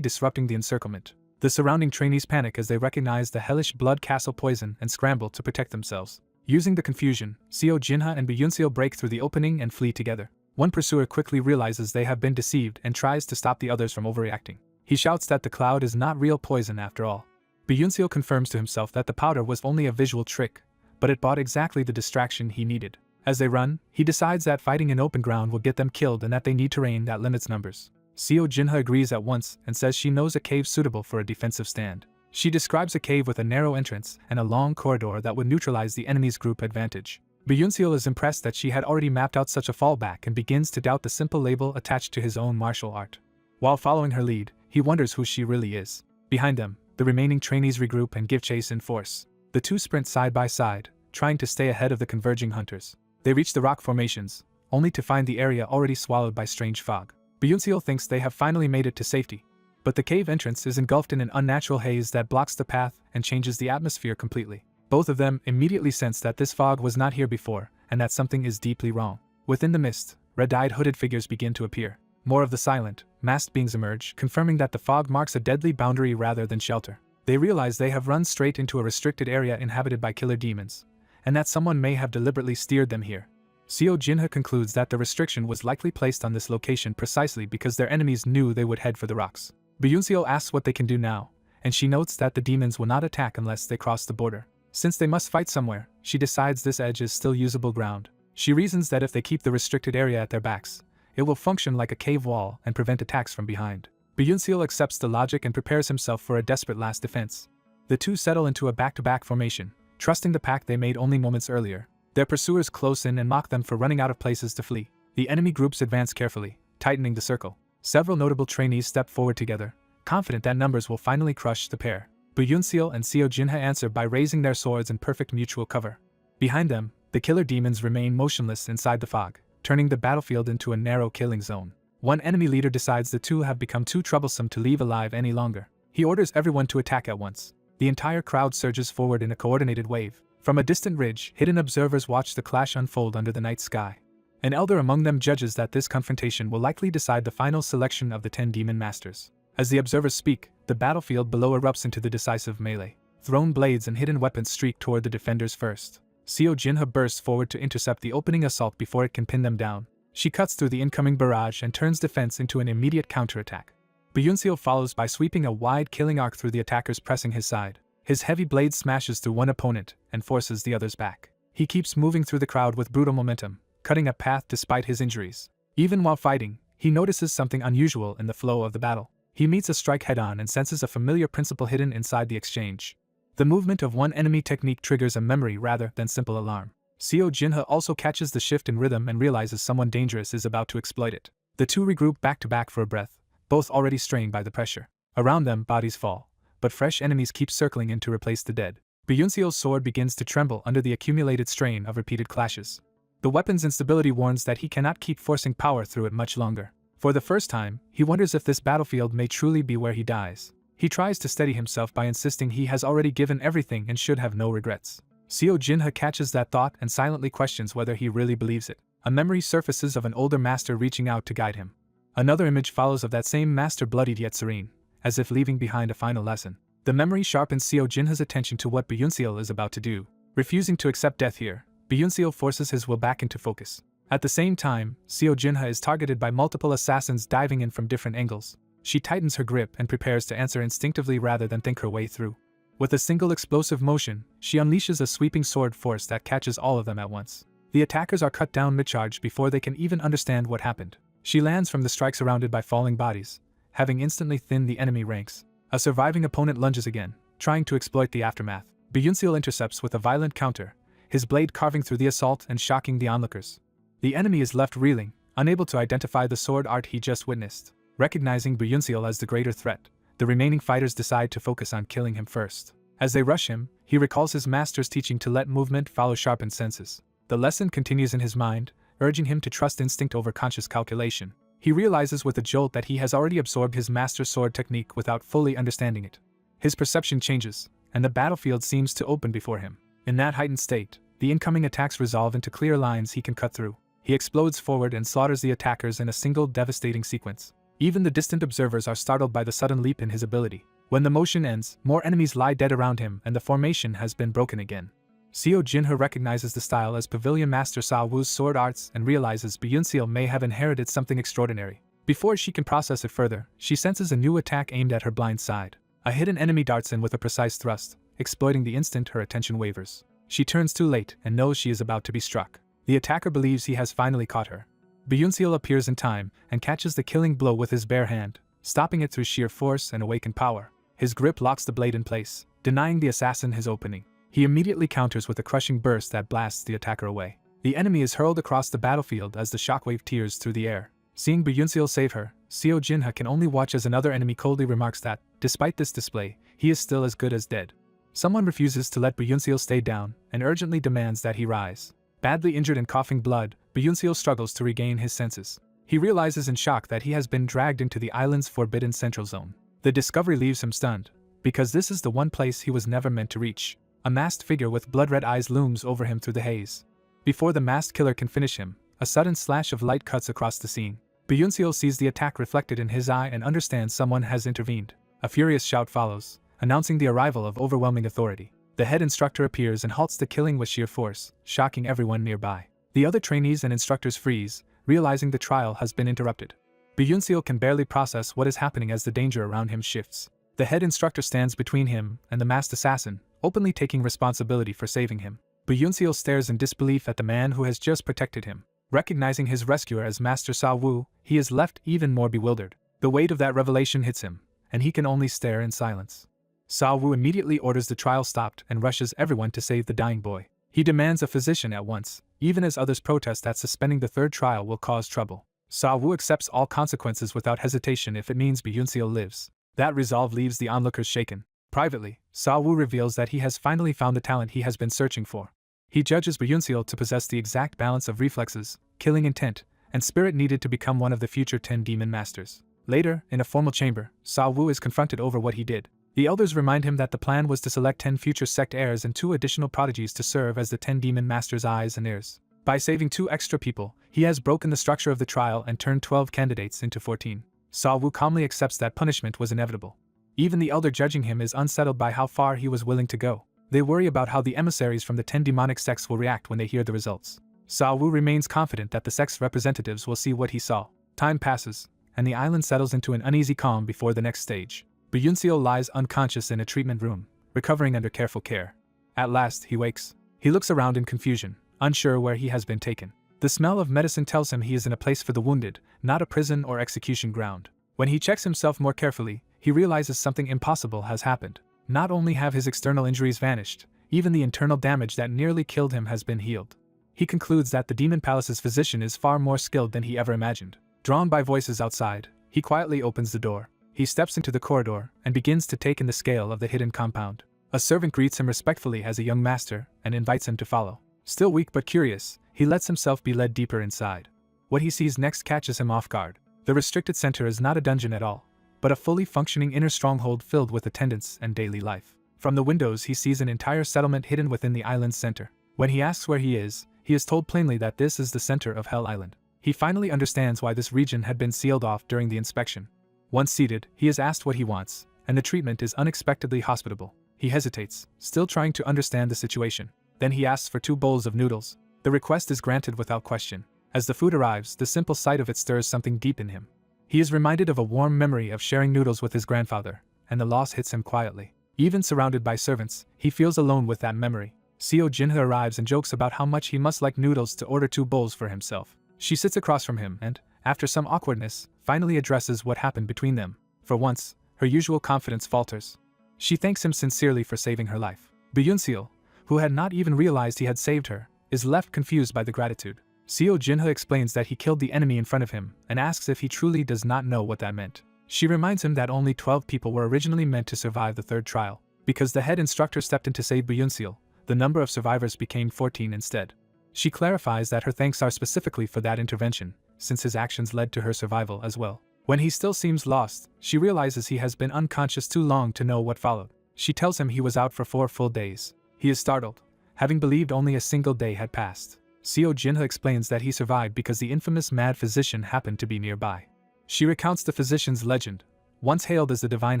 disrupting the encirclement. The surrounding trainees panic as they recognize the hellish blood castle poison and scramble to protect themselves. Using the confusion, Seo Jinha and Byunseol break through the opening and flee together. One pursuer quickly realizes they have been deceived and tries to stop the others from overreacting. He shouts that the cloud is not real poison after all. Byunseol confirms to himself that the powder was only a visual trick, but it brought exactly the distraction he needed. As they run, he decides that fighting in open ground will get them killed and that they need terrain that limits numbers. Seo Jinha agrees at once and says she knows a cave suitable for a defensive stand. She describes a cave with a narrow entrance and a long corridor that would neutralize the enemy's group advantage. Byunseol is impressed that she had already mapped out such a fallback and begins to doubt the simple label attached to his own martial art. While following her lead, he wonders who she really is. Behind them, the remaining trainees regroup and give chase in force. The two sprint side by side, trying to stay ahead of the converging hunters. They reach the rock formations, only to find the area already swallowed by strange fog. Byunseol thinks they have finally made it to safety. But the cave entrance is engulfed in an unnatural haze that blocks the path and changes the atmosphere completely. Both of them immediately sense that this fog was not here before, and that something is deeply wrong. Within the mist, red-eyed hooded figures begin to appear. More of the silent, masked beings emerge, confirming that the fog marks a deadly boundary rather than shelter. They realize they have run straight into a restricted area inhabited by killer demons, and that someone may have deliberately steered them here. Seo Jinha concludes that the restriction was likely placed on this location precisely because their enemies knew they would head for the rocks. Byunseol asks what they can do now, and she notes that the demons will not attack unless they cross the border. Since they must fight somewhere, she decides this edge is still usable ground. She reasons that if they keep the restricted area at their backs, it will function like a cave wall and prevent attacks from behind. Byunseol accepts the logic and prepares himself for a desperate last defense. The two settle into a back-to-back formation, trusting the pact they made only moments earlier. Their pursuers close in and mock them for running out of places to flee. The enemy groups advance carefully, tightening the circle. Several notable trainees step forward together, confident that numbers will finally crush the pair. Byunseol and Seo Jinha answer by raising their swords in perfect mutual cover. Behind them, the killer demons remain motionless inside the fog, turning the battlefield into a narrow killing zone. One enemy leader decides the two have become too troublesome to leave alive any longer. He orders everyone to attack at once. The entire crowd surges forward in a coordinated wave. From a distant ridge, hidden observers watch the clash unfold under the night sky. An elder among them judges that this confrontation will likely decide the final selection of the 10 demon masters. As the observers speak, the battlefield below erupts into the decisive melee. Thrown blades and hidden weapons streak toward the defenders first. Seo Jinha bursts forward to intercept the opening assault before it can pin them down. She cuts through the incoming barrage and turns defense into an immediate counterattack. Byunseol follows by sweeping a wide killing arc through the attackers pressing his side. His heavy blade smashes through one opponent and forces the others back. He keeps moving through the crowd with brutal momentum, cutting a path despite his injuries. Even while fighting, he notices something unusual in the flow of the battle. He meets a strike head-on and senses a familiar principle hidden inside the exchange. The movement of one enemy technique triggers a memory rather than simple alarm. Seo Jinha also catches the shift in rhythm and realizes someone dangerous is about to exploit it. The two regroup back-to-back for a breath, both already strained by the pressure. Around them, bodies fall, but fresh enemies keep circling in to replace the dead. Byunseol's sword begins to tremble under the accumulated strain of repeated clashes. The weapon's instability warns that he cannot keep forcing power through it much longer. For the first time, he wonders if this battlefield may truly be where he dies. He tries to steady himself by insisting he has already given everything and should have no regrets. Seo Jinha catches that thought and silently questions whether he really believes it. A memory surfaces of an older master reaching out to guide him. Another image follows of that same master bloodied yet serene, as if leaving behind a final lesson. The memory sharpens Seo Jinha's attention to what Byunseol is about to do. Refusing to accept death here, Byunseol forces his will back into focus. At the same time, Seo Jinha is targeted by multiple assassins diving in from different angles. She tightens her grip and prepares to answer instinctively rather than think her way through. With a single explosive motion, she unleashes a sweeping sword force that catches all of them at once. The attackers are cut down mid-charge before they can even understand what happened. She lands from the strike surrounded by falling bodies, having instantly thinned the enemy ranks. A surviving opponent lunges again, trying to exploit the aftermath. Byunseol intercepts with a violent counter, his blade carving through the assault and shocking the onlookers. The enemy is left reeling, unable to identify the sword art he just witnessed. Recognizing Byunseol as the greater threat, the remaining fighters decide to focus on killing him first. As they rush him, he recalls his master's teaching to let movement follow sharpened senses. The lesson continues in his mind, urging him to trust instinct over conscious calculation. He realizes with a jolt that he has already absorbed his master's sword technique without fully understanding it. His perception changes, and the battlefield seems to open before him. In that heightened state, the incoming attacks resolve into clear lines he can cut through. He explodes forward and slaughters the attackers in a single devastating sequence. Even the distant observers are startled by the sudden leap in his ability. When the motion ends, more enemies lie dead around him and the formation has been broken again. Seo Jinhe recognizes the style as Pavilion Master Sa Wu's sword arts and realizes Byunseal may have inherited something extraordinary. Before she can process it further, she senses a new attack aimed at her blind side. A hidden enemy darts in with a precise thrust, exploiting the instant her attention wavers. She turns too late and knows she is about to be struck. The attacker believes he has finally caught her. Byunseal appears in time and catches the killing blow with his bare hand, stopping it through sheer force and awakened power. His grip locks the blade in place, denying the assassin his opening. He immediately counters with a crushing burst that blasts the attacker away. The enemy is hurled across the battlefield as the shockwave tears through the air. Seeing Byunseal save her, Seo Jinhe can only watch as another enemy coldly remarks that, despite this display, he is still as good as dead. Someone refuses to let Byunseal stay down and urgently demands that he rise. Badly injured and coughing blood, Byunseal struggles to regain his senses. He realizes in shock that he has been dragged into the island's forbidden central zone. The discovery leaves him stunned, because this is the one place he was never meant to reach. A masked figure with blood-red eyes looms over him through the haze. Before the masked killer can finish him, a sudden slash of light cuts across the scene. Byunseal sees the attack reflected in his eye and understands someone has intervened. A furious shout follows, announcing the arrival of overwhelming authority. The head instructor appears and halts the killing with sheer force, shocking everyone nearby. The other trainees and instructors freeze, realizing the trial has been interrupted. Byunseal can barely process what is happening as the danger around him shifts. The head instructor stands between him and the masked assassin, openly taking responsibility for saving him. Byunseal stares in disbelief at the man who has just protected him. Recognizing his rescuer as Master Sa Wu, he is left even more bewildered. The weight of that revelation hits him, and he can only stare in silence. Sa Wu immediately orders the trial stopped and rushes everyone to save the dying boy. He demands a physician at once, even as others protest that suspending the third trial will cause trouble. Sa Wu accepts all consequences without hesitation if it means Byunseal lives. That resolve leaves the onlookers shaken. Privately, Sa Wu reveals that he has finally found the talent he has been searching for. He judges Byunseal to possess the exact balance of reflexes, killing intent, and spirit needed to become one of the future 10 demon masters. Later, in a formal chamber, Sa Wu is confronted over what he did. The elders remind him that the plan was to select 10 future sect heirs and 2 additional prodigies to serve as the 10 demon masters' eyes and ears. By saving 2 extra people, he has broken the structure of the trial and turned 12 candidates into 14. Sa Wu calmly accepts that punishment was inevitable. Even the elder judging him is unsettled by how far he was willing to go. They worry about how the emissaries from the 10 demonic sects will react when they hear the results. Sa Wu remains confident that the sect's representatives will see what he saw. Time passes, and the island settles into an uneasy calm before the next stage. Byunseal lies unconscious in a treatment room, recovering under careful care. At last, he wakes. He looks around in confusion, unsure where he has been taken. The smell of medicine tells him he is in a place for the wounded, not a prison or execution ground. When he checks himself more carefully, he realizes something impossible has happened. Not only have his external injuries vanished, even the internal damage that nearly killed him has been healed. He concludes that the Demon Palace's physician is far more skilled than he ever imagined. Drawn by voices outside, he quietly opens the door. He steps into the corridor and begins to take in the scale of the hidden compound. A servant greets him respectfully as a young master and invites him to follow. Still weak but curious, he lets himself be led deeper inside. What he sees next catches him off guard. The restricted center is not a dungeon at all, but a fully functioning inner stronghold filled with attendants and daily life. From the windows he sees an entire settlement hidden within the island's center. When he asks where he is told plainly that this is the center of Hell Island. He finally understands why this region had been sealed off during the inspection. Once seated, he is asked what he wants, and the treatment is unexpectedly hospitable. He hesitates, still trying to understand the situation. Then he asks for 2 bowls of noodles. The request is granted without question. As the food arrives, the simple sight of it stirs something deep in him. He is reminded of a warm memory of sharing noodles with his grandfather, and the loss hits him quietly. Even surrounded by servants, he feels alone with that memory. Seo Jinhe arrives and jokes about how much he must like noodles to order 2 bowls for himself. She sits across from him and, after some awkwardness, finally addresses what happened between them. For once, her usual confidence falters. She thanks him sincerely for saving her life. Byunseal, who had not even realized he had saved her, is left confused by the gratitude. Seo Jinhe explains that he killed the enemy in front of him and asks if he truly does not know what that meant. She reminds him that only 12 people were originally meant to survive the third trial. Because the head instructor stepped in to save Byunsil, the number of survivors became 14 instead. She clarifies that her thanks are specifically for that intervention, since his actions led to her survival as well. When he still seems lost, she realizes he has been unconscious too long to know what followed. She tells him he was out for 4 full days. He is startled, having believed only a single day had passed. Seo Jinha explains that he survived because the infamous mad physician happened to be nearby. She recounts the physician's legend. Once hailed as the divine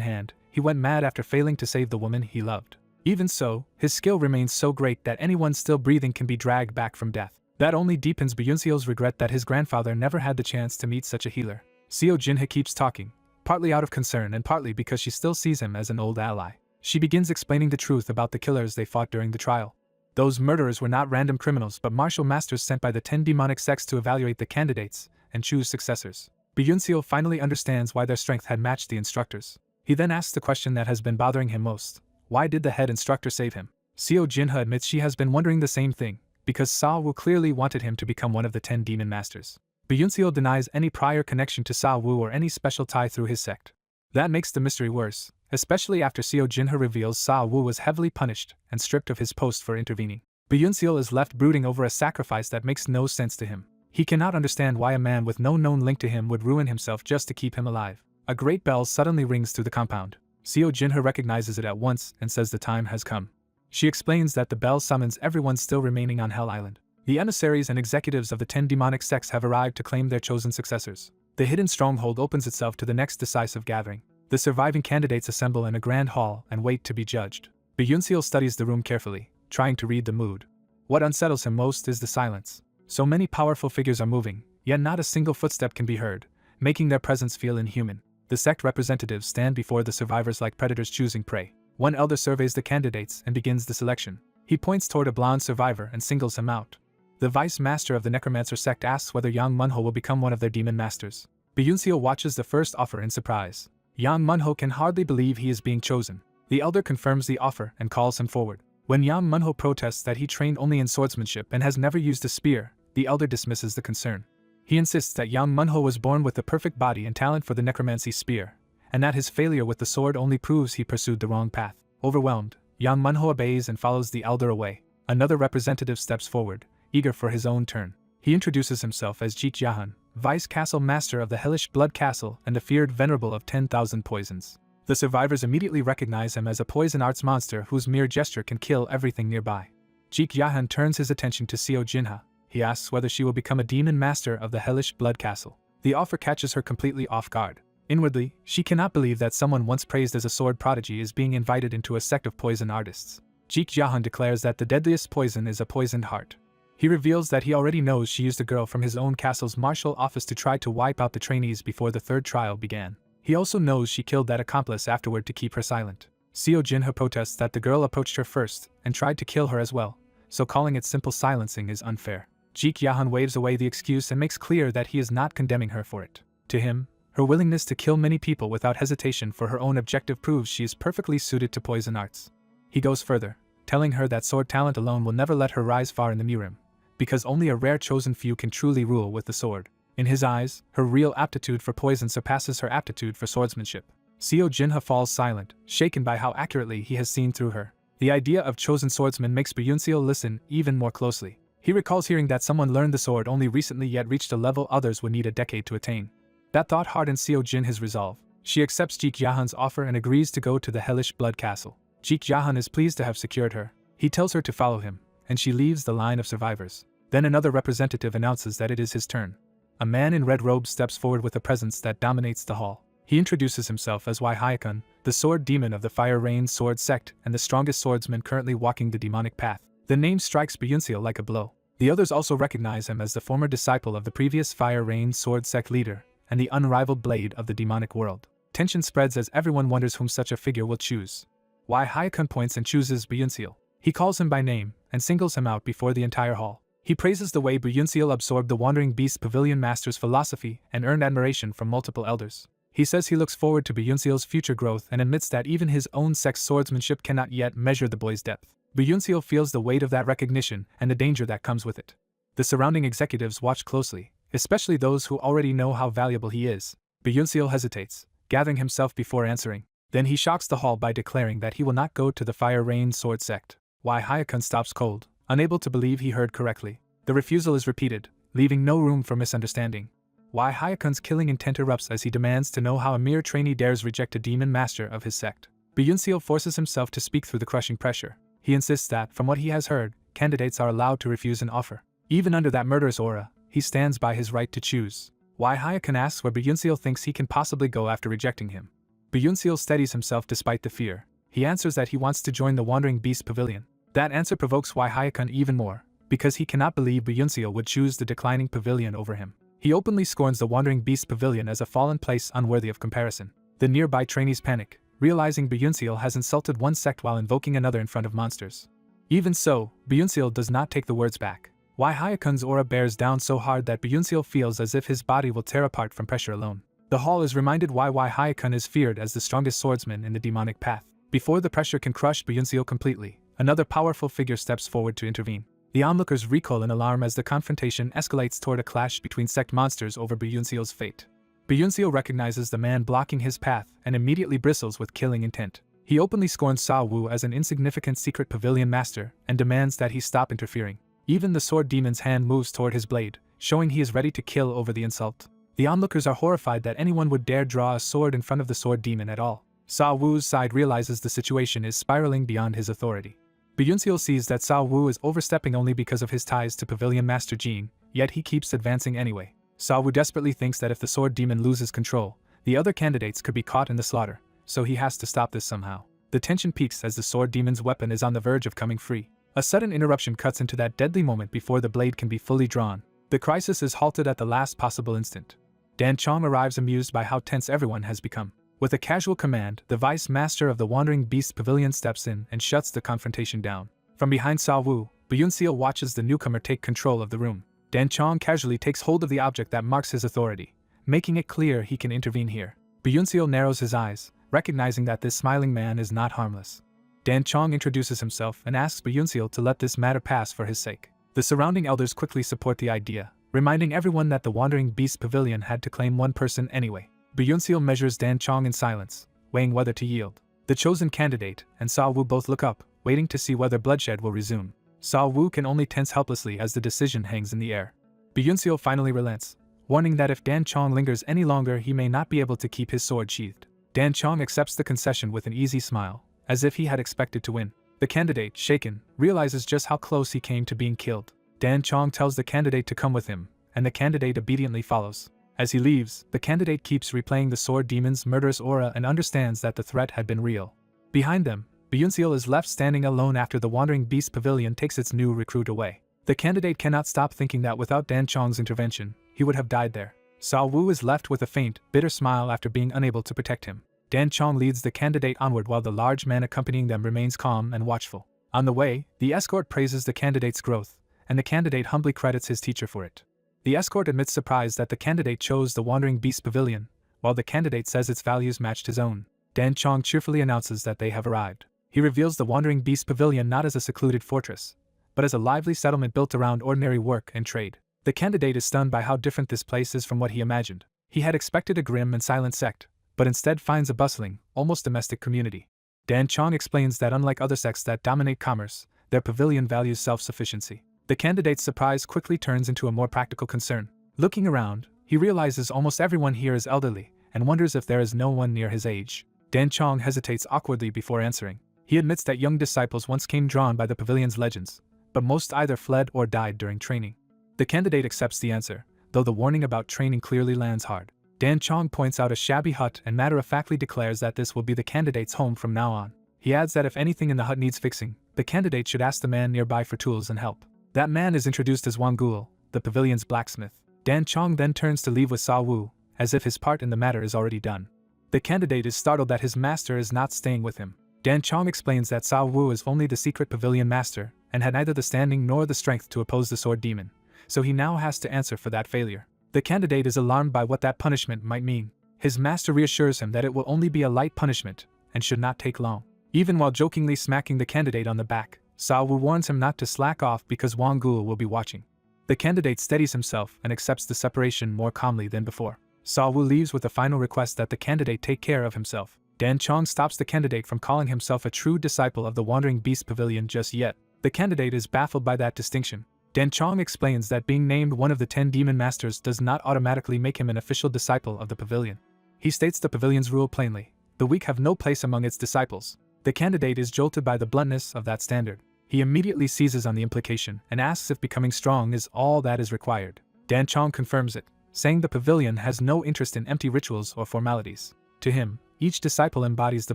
hand, he went mad after failing to save the woman he loved. Even so, his skill remains so great that anyone still breathing can be dragged back from death. That only deepens Byunseo's regret that his grandfather never had the chance to meet such a healer. Seo Jinha keeps talking, partly out of concern and partly because she still sees him as an old ally. She begins explaining the truth about the killers they fought during the trial. Those murderers were not random criminals but martial masters sent by the 10 demonic sects to evaluate the candidates and choose successors. Byunseo finally understands why their strength had matched the instructors. He then asks the question that has been bothering him most. Why did the head instructor save him? Seo Jinha admits she has been wondering the same thing, because Sa Wu clearly wanted him to become one of the 10 demon masters. Byunseo denies any prior connection to Sa Wu or any special tie through his sect. That makes the mystery worse, especially after Seo Jinha reveals Sa Wu was heavily punished and stripped of his post for intervening. Byunseo is left brooding over a sacrifice that makes no sense to him. He cannot understand why a man with no known link to him would ruin himself just to keep him alive. A great bell suddenly rings through the compound. Seo Jinha recognizes it at once and says the time has come. She explains that the bell summons everyone still remaining on Hell Island. The emissaries and executives of the 10 demonic sects have arrived to claim their chosen successors. The hidden stronghold opens itself to the next decisive gathering. The surviving candidates assemble in a grand hall and wait to be judged. Byunseo studies the room carefully, trying to read the mood. What unsettles him most is the silence. So many powerful figures are moving, yet not a single footstep can be heard, making their presence feel inhuman. The sect representatives stand before the survivors like predators choosing prey. One elder surveys the candidates and begins the selection. He points toward a blonde survivor and singles him out. The vice master of the necromancer sect asks whether Yang Munho will become one of their demon masters. Byunseo watches the first offer in surprise. Yang Munho can hardly believe he is being chosen. The elder confirms the offer and calls him forward. When Yang Munho protests that he trained only in swordsmanship and has never used a spear, the elder dismisses the concern. He insists that Yang Munho was born with the perfect body and talent for the necromancy spear, and that his failure with the sword only proves he pursued the wrong path. Overwhelmed, Yang Munho obeys and follows the elder away. Another representative steps forward, eager for his own turn. He introduces himself as Jik Yahan, Vice Castle Master of the Hellish Blood Castle and the feared Venerable of 10,000 Poisons. The survivors immediately recognize him as a poison arts monster whose mere gesture can kill everything nearby. Jik Yahan turns his attention to Seo Jinha. He asks whether she will become a demon master of the Hellish Blood Castle. The offer catches her completely off guard. Inwardly, she cannot believe that someone once praised as a sword prodigy is being invited into a sect of poison artists. Jik Yahan declares that the deadliest poison is a poisoned heart. He reveals that he already knows she used a girl from his own castle's martial office to try to wipe out the trainees before the third trial began. He also knows she killed that accomplice afterward to keep her silent. Seo Jinha protests that the girl approached her first and tried to kill her as well, so calling it simple silencing is unfair. Jik Yahan waves away the excuse and makes clear that he is not condemning her for it. To him, her willingness to kill many people without hesitation for her own objective proves she is perfectly suited to poison arts. He goes further, telling her that sword talent alone will never let her rise far in the Murim, because only a rare chosen few can truly rule with the sword. In his eyes, her real aptitude for poison surpasses her aptitude for swordsmanship. Seo Jinha falls silent, shaken by how accurately he has seen through her. The idea of chosen swordsman makes Byunseo listen even more closely. He recalls hearing that someone learned the sword only recently yet reached a level others would need a decade to attain. That thought hardens Seo Jinha's resolve. She accepts Jik Yahan's offer and agrees to go to the Hellish Blood Castle. Jik Yahan is pleased to have secured her. He tells her to follow him, and she leaves the line of survivors. Then another representative announces that it is his turn. A man in red robes steps forward with a presence that dominates the hall. He introduces himself as Yahello, the sword demon of the Fire Rain Sword Sect and the strongest swordsman currently walking the demonic path. The name strikes Byunseo like a blow. The others also recognize him as the former disciple of the previous Fire Rain Sword Sect leader and the unrivaled blade of the demonic world. Tension spreads as everyone wonders whom such a figure will choose. Yahello points and chooses Byunseo. He calls him by name and singles him out before the entire hall. He praises the way Byunseo absorbed the Wandering Beast Pavilion Master's philosophy and earned admiration from multiple elders. He says he looks forward to Byunseo's future growth and admits that even his own sect's swordsmanship cannot yet measure the boy's depth. Byunseo feels the weight of that recognition and the danger that comes with it. The surrounding executives watch closely, especially those who already know how valuable he is. Byunseo hesitates, gathering himself before answering. Then he shocks the hall by declaring that he will not go to the Fire Rain Sword sect. Yahello stops cold, unable to believe he heard correctly. The refusal is repeated, leaving no room for misunderstanding. Yahello's killing intent erupts as he demands to know how a mere trainee dares reject a demon master of his sect. Byunseol forces himself to speak through the crushing pressure. He insists that, from what he has heard, candidates are allowed to refuse an offer. Even under that murderous aura, he stands by his right to choose. Yahello asks where Byunseol thinks he can possibly go after rejecting him. Byunseol steadies himself despite the fear. He answers that he wants to join the Wandering Beast Pavilion. That answer provokes Yahello even more, because he cannot believe Byunseol would choose the declining pavilion over him. He openly scorns the Wandering Beast Pavilion as a fallen place unworthy of comparison. The nearby trainees panic, realizing Byunseol has insulted one sect while invoking another in front of monsters. Even so, Byunseol does not take the words back. Yahello's aura bears down so hard that Byunseol feels as if his body will tear apart from pressure alone. The hall is reminded why Yahello is feared as the strongest swordsman in the demonic path. Before the pressure can crush Byunseol completely, another powerful figure steps forward to intervene. The onlookers recoil in alarm as the confrontation escalates toward a clash between sect monsters over Byunseol's fate. Byunseol recognizes the man blocking his path and immediately bristles with killing intent. He openly scorns Sao Wu as an insignificant secret pavilion master and demands that he stop interfering. Even the sword demon's hand moves toward his blade, showing he is ready to kill over the insult. The onlookers are horrified that anyone would dare draw a sword in front of the sword demon at all. Sao Wu's side realizes the situation is spiraling beyond his authority. Byunseol sees that Sao Wu is overstepping only because of his ties to Pavilion Master Jin, yet he keeps advancing anyway. Sao Wu desperately thinks that if the sword demon loses control, the other candidates could be caught in the slaughter, so he has to stop this somehow. The tension peaks as the sword demon's weapon is on the verge of coming free. A sudden interruption cuts into that deadly moment before the blade can be fully drawn. The crisis is halted at the last possible instant. Dan Chong arrives amused by how tense everyone has become. With a casual command, the vice master of the Wandering Beast Pavilion steps in and shuts the confrontation down. From behind Sao Wu, Byunseol watches the newcomer take control of the room. Dan Chong casually takes hold of the object that marks his authority, making it clear he can intervene here. Byunseol narrows his eyes, recognizing that this smiling man is not harmless. Dan Chong introduces himself and asks Byunseol to let this matter pass for his sake. The surrounding elders quickly support the idea, reminding everyone that the Wandering Beast Pavilion had to claim one person anyway. Byunseol measures Dan Chong in silence, weighing whether to yield. The chosen candidate and Sao Wu both look up, waiting to see whether bloodshed will resume. Sao Wu can only tense helplessly as the decision hangs in the air. Byunseol finally relents, warning that if Dan Chong lingers any longer he may not be able to keep his sword sheathed. Dan Chong accepts the concession with an easy smile, as if he had expected to win. The candidate, shaken, realizes just how close he came to being killed. Dan Chong tells the candidate to come with him, and the candidate obediently follows. As he leaves, the candidate keeps replaying the sword demon's murderous aura and understands that the threat had been real. Behind them, Byunseol is left standing alone after the Wandering Beast Pavilion takes its new recruit away. The candidate cannot stop thinking that without Dan Chong's intervention, he would have died there. Sao Wu is left with a faint, bitter smile after being unable to protect him. Dan Chong leads the candidate onward while the large man accompanying them remains calm and watchful. On the way, the escort praises the candidate's growth, and the candidate humbly credits his teacher for it. The escort admits surprise that the candidate chose the Wandering Beast Pavilion, while the candidate says its values matched his own. Dan Chong cheerfully announces that they have arrived. He reveals the Wandering Beast Pavilion not as a secluded fortress, but as a lively settlement built around ordinary work and trade. The candidate is stunned by how different this place is from what he imagined. He had expected a grim and silent sect, but instead finds a bustling, almost domestic community. Dan Chong explains that unlike other sects that dominate commerce, their pavilion values self-sufficiency. The candidate's surprise quickly turns into a more practical concern. Looking around, he realizes almost everyone here is elderly, and wonders if there is no one near his age. Dan Chong hesitates awkwardly before answering. He admits that young disciples once came drawn by the pavilion's legends, but most either fled or died during training. The candidate accepts the answer, though the warning about training clearly lands hard. Dan Chong points out a shabby hut and matter-of-factly declares that this will be the candidate's home from now on. He adds that if anything in the hut needs fixing, the candidate should ask the man nearby for tools and help. That man is introduced as Wang Gul, the pavilion's blacksmith. Dan Chong then turns to leave with Sao Wu, as if his part in the matter is already done. The candidate is startled that his master is not staying with him. Dan Chong explains that Sao Wu is only the secret pavilion master, and had neither the standing nor the strength to oppose the sword demon, so he now has to answer for that failure. The candidate is alarmed by what that punishment might mean. His master reassures him that it will only be a light punishment, and should not take long. Even while jokingly smacking the candidate on the back, Sao Wu warns him not to slack off because Wang Gul will be watching. The candidate steadies himself and accepts the separation more calmly than before. Saw Wu leaves with a final request that the candidate take care of himself. Dan Chong stops the candidate from calling himself a true disciple of the Wandering Beast Pavilion just yet. The candidate is baffled by that distinction. Dan Chong explains that being named one of the 10 demon masters does not automatically make him an official disciple of the pavilion. He states the pavilion's rule plainly: the weak have no place among its disciples. The candidate is jolted by the bluntness of that standard. He immediately seizes on the implication and asks if becoming strong is all that is required. Dan Chong confirms it, saying the pavilion has no interest in empty rituals or formalities. To him, each disciple embodies the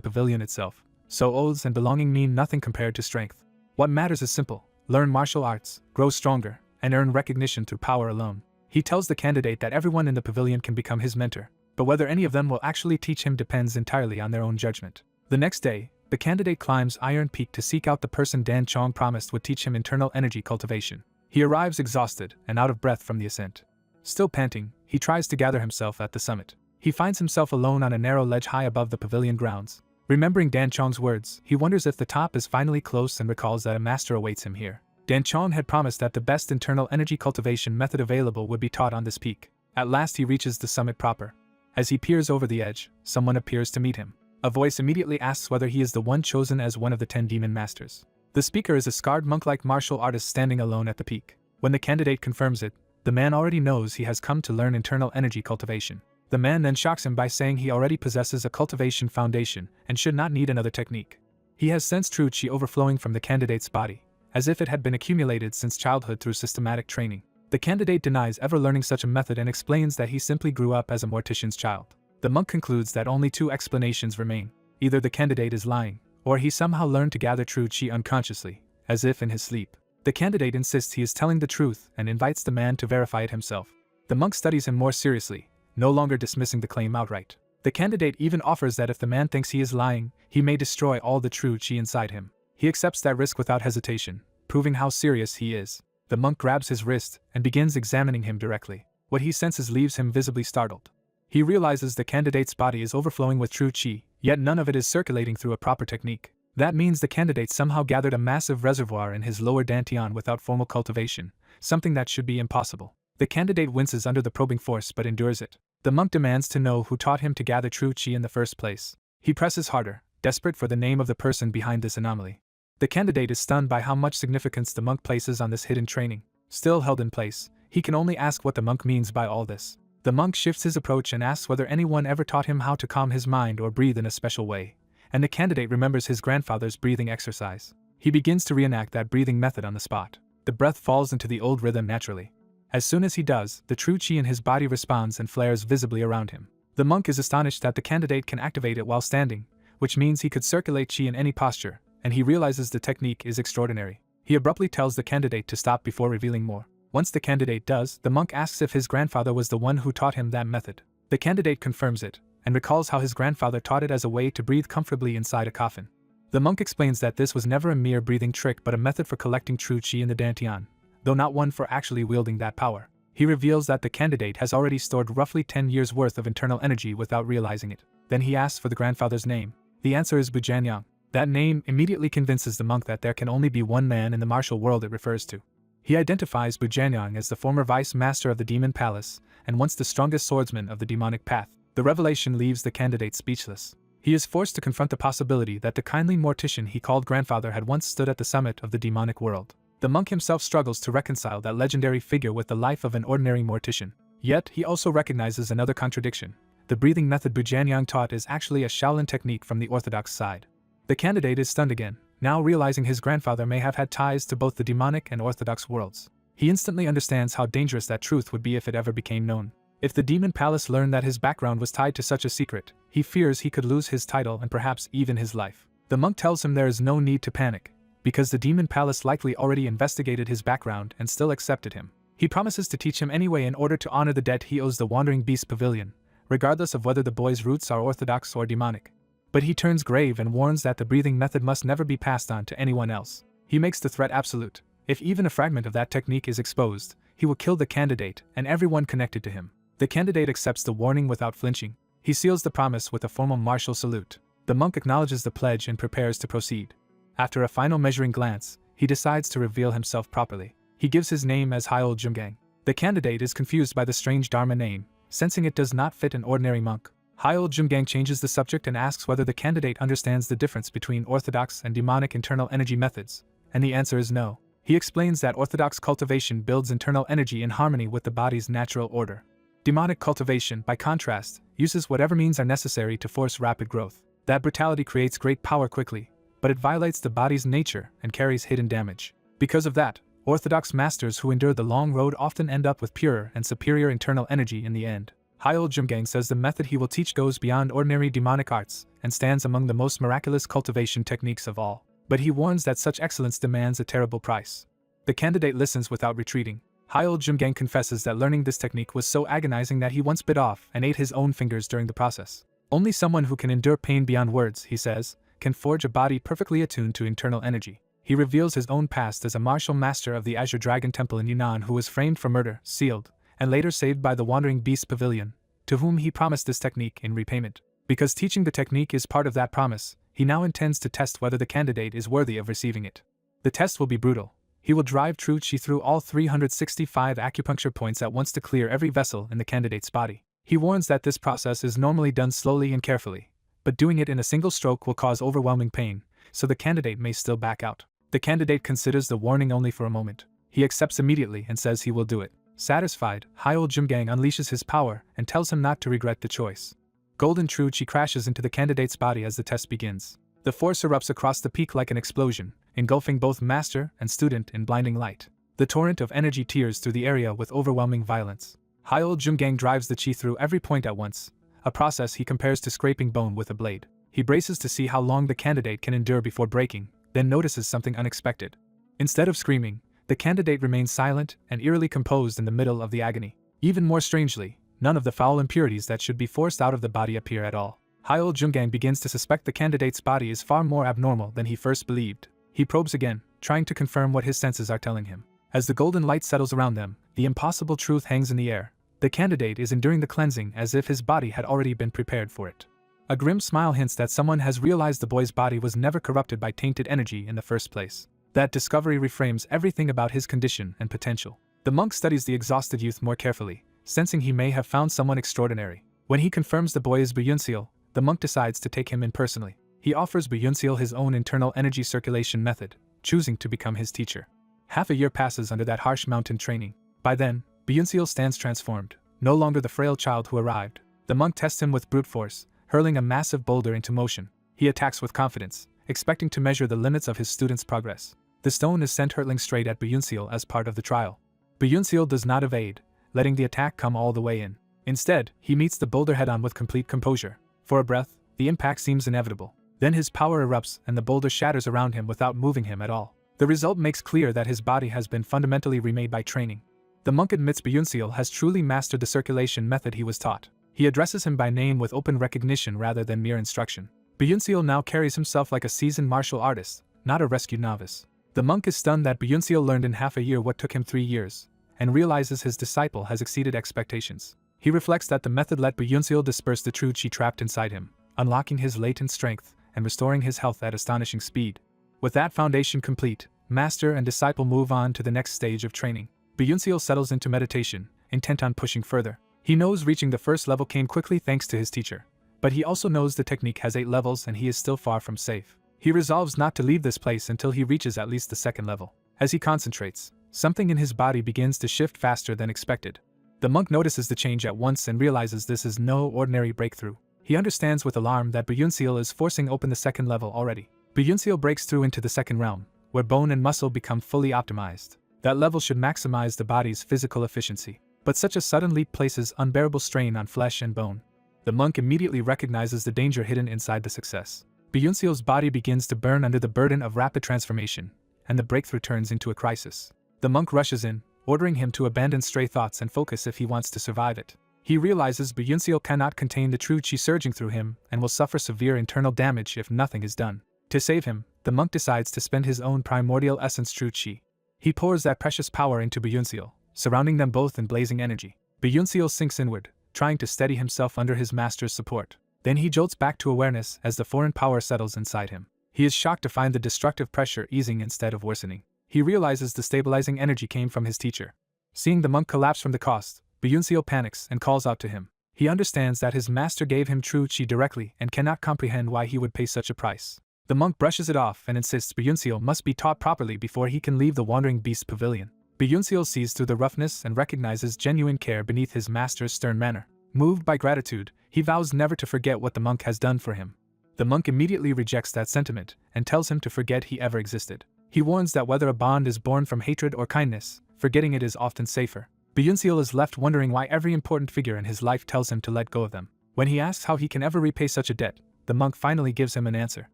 pavilion itself, so oaths and belonging mean nothing compared to strength. What matters is simple: learn martial arts, grow stronger, and earn recognition through power alone. He tells the candidate that everyone in the pavilion can become his mentor, but whether any of them will actually teach him depends entirely on their own judgment. The next day, the candidate climbs Iron Peak to seek out the person Dan Chong promised would teach him internal energy cultivation. He arrives exhausted and out of breath from the ascent. Still panting, he tries to gather himself at the summit. He finds himself alone on a narrow ledge high above the pavilion grounds. Remembering Dan Chong's words, he wonders if the top is finally close and recalls that a master awaits him here. Dan Chong had promised that the best internal energy cultivation method available would be taught on this peak. At last he reaches the summit proper. As he peers over the edge, someone appears to meet him. A voice immediately asks whether he is the one chosen as one of the 10 demon masters. The speaker is a scarred monk-like martial artist standing alone at the peak. When the candidate confirms it, the man already knows he has come to learn internal energy cultivation. The man then shocks him by saying he already possesses a cultivation foundation and should not need another technique. He has sensed true chi overflowing from the candidate's body, as if it had been accumulated since childhood through systematic training. The candidate denies ever learning such a method and explains that he simply grew up as a mortician's child. The monk concludes that only 2 explanations remain: either the candidate is lying, or he somehow learned to gather true chi unconsciously, as if in his sleep. The candidate insists he is telling the truth and invites the man to verify it himself. The monk studies him more seriously, no longer dismissing the claim outright. The candidate even offers that if the man thinks he is lying, he may destroy all the true chi inside him. He accepts that risk without hesitation, proving how serious he is. The monk grabs his wrist and begins examining him directly. What he senses leaves him visibly startled. He realizes the candidate's body is overflowing with true chi, yet none of it is circulating through a proper technique. That means the candidate somehow gathered a massive reservoir in his lower dantian without formal cultivation, something that should be impossible. The candidate winces under the probing force but endures it. The monk demands to know who taught him to gather true chi in the first place. He presses harder, desperate for the name of the person behind this anomaly. The candidate is stunned by how much significance the monk places on this hidden training. Still held in place, he can only ask what the monk means by all this. The monk shifts his approach and asks whether anyone ever taught him how to calm his mind or breathe in a special way, and the candidate remembers his grandfather's breathing exercise. He begins to reenact that breathing method on the spot. The breath falls into the old rhythm naturally. As soon as he does, the true chi in his body responds and flares visibly around him. The monk is astonished that the candidate can activate it while standing, which means he could circulate chi in any posture, and he realizes the technique is extraordinary. He abruptly tells the candidate to stop before revealing more. Once the candidate does, the monk asks if his grandfather was the one who taught him that method. The candidate confirms it, and recalls how his grandfather taught it as a way to breathe comfortably inside a coffin. The monk explains that this was never a mere breathing trick but a method for collecting true chi in the dantian, though not one for actually wielding that power. He reveals that the candidate has already stored roughly 10 years' worth of internal energy without realizing it. Then he asks for the grandfather's name. The answer is Bujanyang. That name immediately convinces the monk that there can only be one man in the martial world it refers to. He identifies Bujanyang as the former vice master of the Demon Palace, and once the strongest swordsman of the demonic path. The revelation leaves the candidate speechless. He is forced to confront the possibility that the kindly mortician he called grandfather had once stood at the summit of the demonic world. The monk himself struggles to reconcile that legendary figure with the life of an ordinary mortician. Yet, he also recognizes another contradiction. The breathing method Bujanyang taught is actually a Shaolin technique from the orthodox side. The candidate is stunned again, now realizing his grandfather may have had ties to both the demonic and orthodox worlds. He instantly understands how dangerous that truth would be if it ever became known. If the Demon Palace learned that his background was tied to such a secret, he fears he could lose his title and perhaps even his life. The monk tells him there is no need to panic, because the Demon Palace likely already investigated his background and still accepted him. He promises to teach him anyway in order to honor the debt he owes the Wandering Beast Pavilion, regardless of whether the boy's roots are orthodox or demonic. But he turns grave and warns that the breathing method must never be passed on to anyone else. He makes the threat absolute. If even a fragment of that technique is exposed, he will kill the candidate and everyone connected to him. The candidate accepts the warning without flinching. He seals the promise with a formal martial salute. The monk acknowledges the pledge and prepares to proceed. After a final measuring glance, he decides to reveal himself properly. He gives his name as Hyol Jumgang. The candidate is confused by the strange Dharma name, sensing it does not fit an ordinary monk. Yahello Jumgang changes the subject and asks whether the candidate understands the difference between orthodox and demonic internal energy methods, and the answer is no. He explains that orthodox cultivation builds internal energy in harmony with the body's natural order. Demonic cultivation, by contrast, uses whatever means are necessary to force rapid growth. That brutality creates great power quickly, but it violates the body's nature and carries hidden damage. Because of that, orthodox masters who endure the long road often end up with purer and superior internal energy in the end. Yahello Jumgang says the method he will teach goes beyond ordinary demonic arts and stands among the most miraculous cultivation techniques of all. But he warns that such excellence demands a terrible price. The candidate listens without retreating. Yahello Jumgang confesses that learning this technique was so agonizing that he once bit off and ate his own fingers during the process. Only someone who can endure pain beyond words, he says, can forge a body perfectly attuned to internal energy. He reveals his own past as a martial master of the Azure Dragon Temple in Yunnan who was framed for murder, sealed, and later saved by the Wandering Beast Pavilion, to whom he promised this technique in repayment. Because teaching the technique is part of that promise, he now intends to test whether the candidate is worthy of receiving it. The test will be brutal. He will drive true chi through all 365 acupuncture points at once to clear every vessel in the candidate's body. He warns that this process is normally done slowly and carefully, but doing it in a single stroke will cause overwhelming pain, so the candidate may still back out. The candidate considers the warning only for a moment. He accepts immediately and says he will do it. Satisfied, Yahello Jumgang unleashes his power and tells him not to regret the choice. Golden true chi crashes into the candidate's body as the test begins. The force erupts across the peak like an explosion, engulfing both master and student in blinding light. The torrent of energy tears through the area with overwhelming violence. Yahello Jumgang drives the chi through every point at once, a process he compares to scraping bone with a blade. He braces to see how long the candidate can endure before breaking, then notices something unexpected. Instead of screaming, the candidate remains silent and eerily composed in the middle of the agony. Even more strangely, none of the foul impurities that should be forced out of the body appear at all. Yahello Jumgang begins to suspect the candidate's body is far more abnormal than he first believed. He probes again, trying to confirm what his senses are telling him. As the golden light settles around them, the impossible truth hangs in the air. The candidate is enduring the cleansing as if his body had already been prepared for it. A grim smile hints that someone has realized the boy's body was never corrupted by tainted energy in the first place. That discovery reframes everything about his condition and potential. The monk studies the exhausted youth more carefully, sensing he may have found someone extraordinary. When he confirms the boy is Buyunseal, the monk decides to take him in personally. He offers Buyunseal his own internal energy circulation method, choosing to become his teacher. Half a year passes under that harsh mountain training. By then, Buyunseal stands transformed, no longer the frail child who arrived. The monk tests him with brute force, hurling a massive boulder into motion. He attacks with confidence, expecting to measure the limits of his student's progress. The stone is sent hurtling straight at Buyunseal as part of the trial. Buyunseal does not evade, letting the attack come all the way in. Instead, he meets the boulder head-on with complete composure. For a breath, the impact seems inevitable. Then his power erupts and the boulder shatters around him without moving him at all. The result makes clear that his body has been fundamentally remade by training. The monk admits Buyunseal has truly mastered the circulation method he was taught. He addresses him by name with open recognition rather than mere instruction. Buyunseal now carries himself like a seasoned martial artist, not a rescued novice. The monk is stunned that Buyunseal learned in half a year what took him 3 years, and realizes his disciple has exceeded expectations. He reflects that the method let Buyunseal disperse the true chi trapped inside him, unlocking his latent strength and restoring his health at astonishing speed. With that foundation complete, master and disciple move on to the next stage of training. Buyunseal settles into meditation, intent on pushing further. He knows reaching the first level came quickly thanks to his teacher, but he also knows the technique has 8 levels and he is still far from safe. He resolves not to leave this place until he reaches at least the 2nd level. As he concentrates, something in his body begins to shift faster than expected. The monk notices the change at once and realizes this is no ordinary breakthrough. He understands with alarm that Buyunseal is forcing open the 2nd level already. Buyunseal breaks through into the 2nd realm, where bone and muscle become fully optimized. That level should maximize the body's physical efficiency. But such a sudden leap places unbearable strain on flesh and bone. The monk immediately recognizes the danger hidden inside the success. Buyunseal's body begins to burn under the burden of rapid transformation, and the breakthrough turns into a crisis. The monk rushes in, ordering him to abandon stray thoughts and focus if he wants to survive it. He realizes Buyunseal cannot contain the true chi surging through him and will suffer severe internal damage if nothing is done. To save him, the monk decides to spend his own primordial essence true chi. He pours that precious power into Buyunseal, surrounding them both in blazing energy. Buyunseal sinks inward, trying to steady himself under his master's support. Then he jolts back to awareness as the foreign power settles inside him. He is shocked to find the destructive pressure easing instead of worsening. He realizes the stabilizing energy came from his teacher. Seeing the monk collapse from the cost, Byunseol panics and calls out to him. He understands that his master gave him true chi directly and cannot comprehend why he would pay such a price. The monk brushes it off and insists Byunseol must be taught properly before he can leave the Wandering Beast Pavilion. Byunseol sees through the roughness and recognizes genuine care beneath his master's stern manner. Moved by gratitude, he vows never to forget what the monk has done for him. The monk immediately rejects that sentiment and tells him to forget he ever existed. He warns that whether a bond is born from hatred or kindness, forgetting it is often safer. Byunseol is left wondering why every important figure in his life tells him to let go of them. When he asks how he can ever repay such a debt, the monk finally gives him an answer.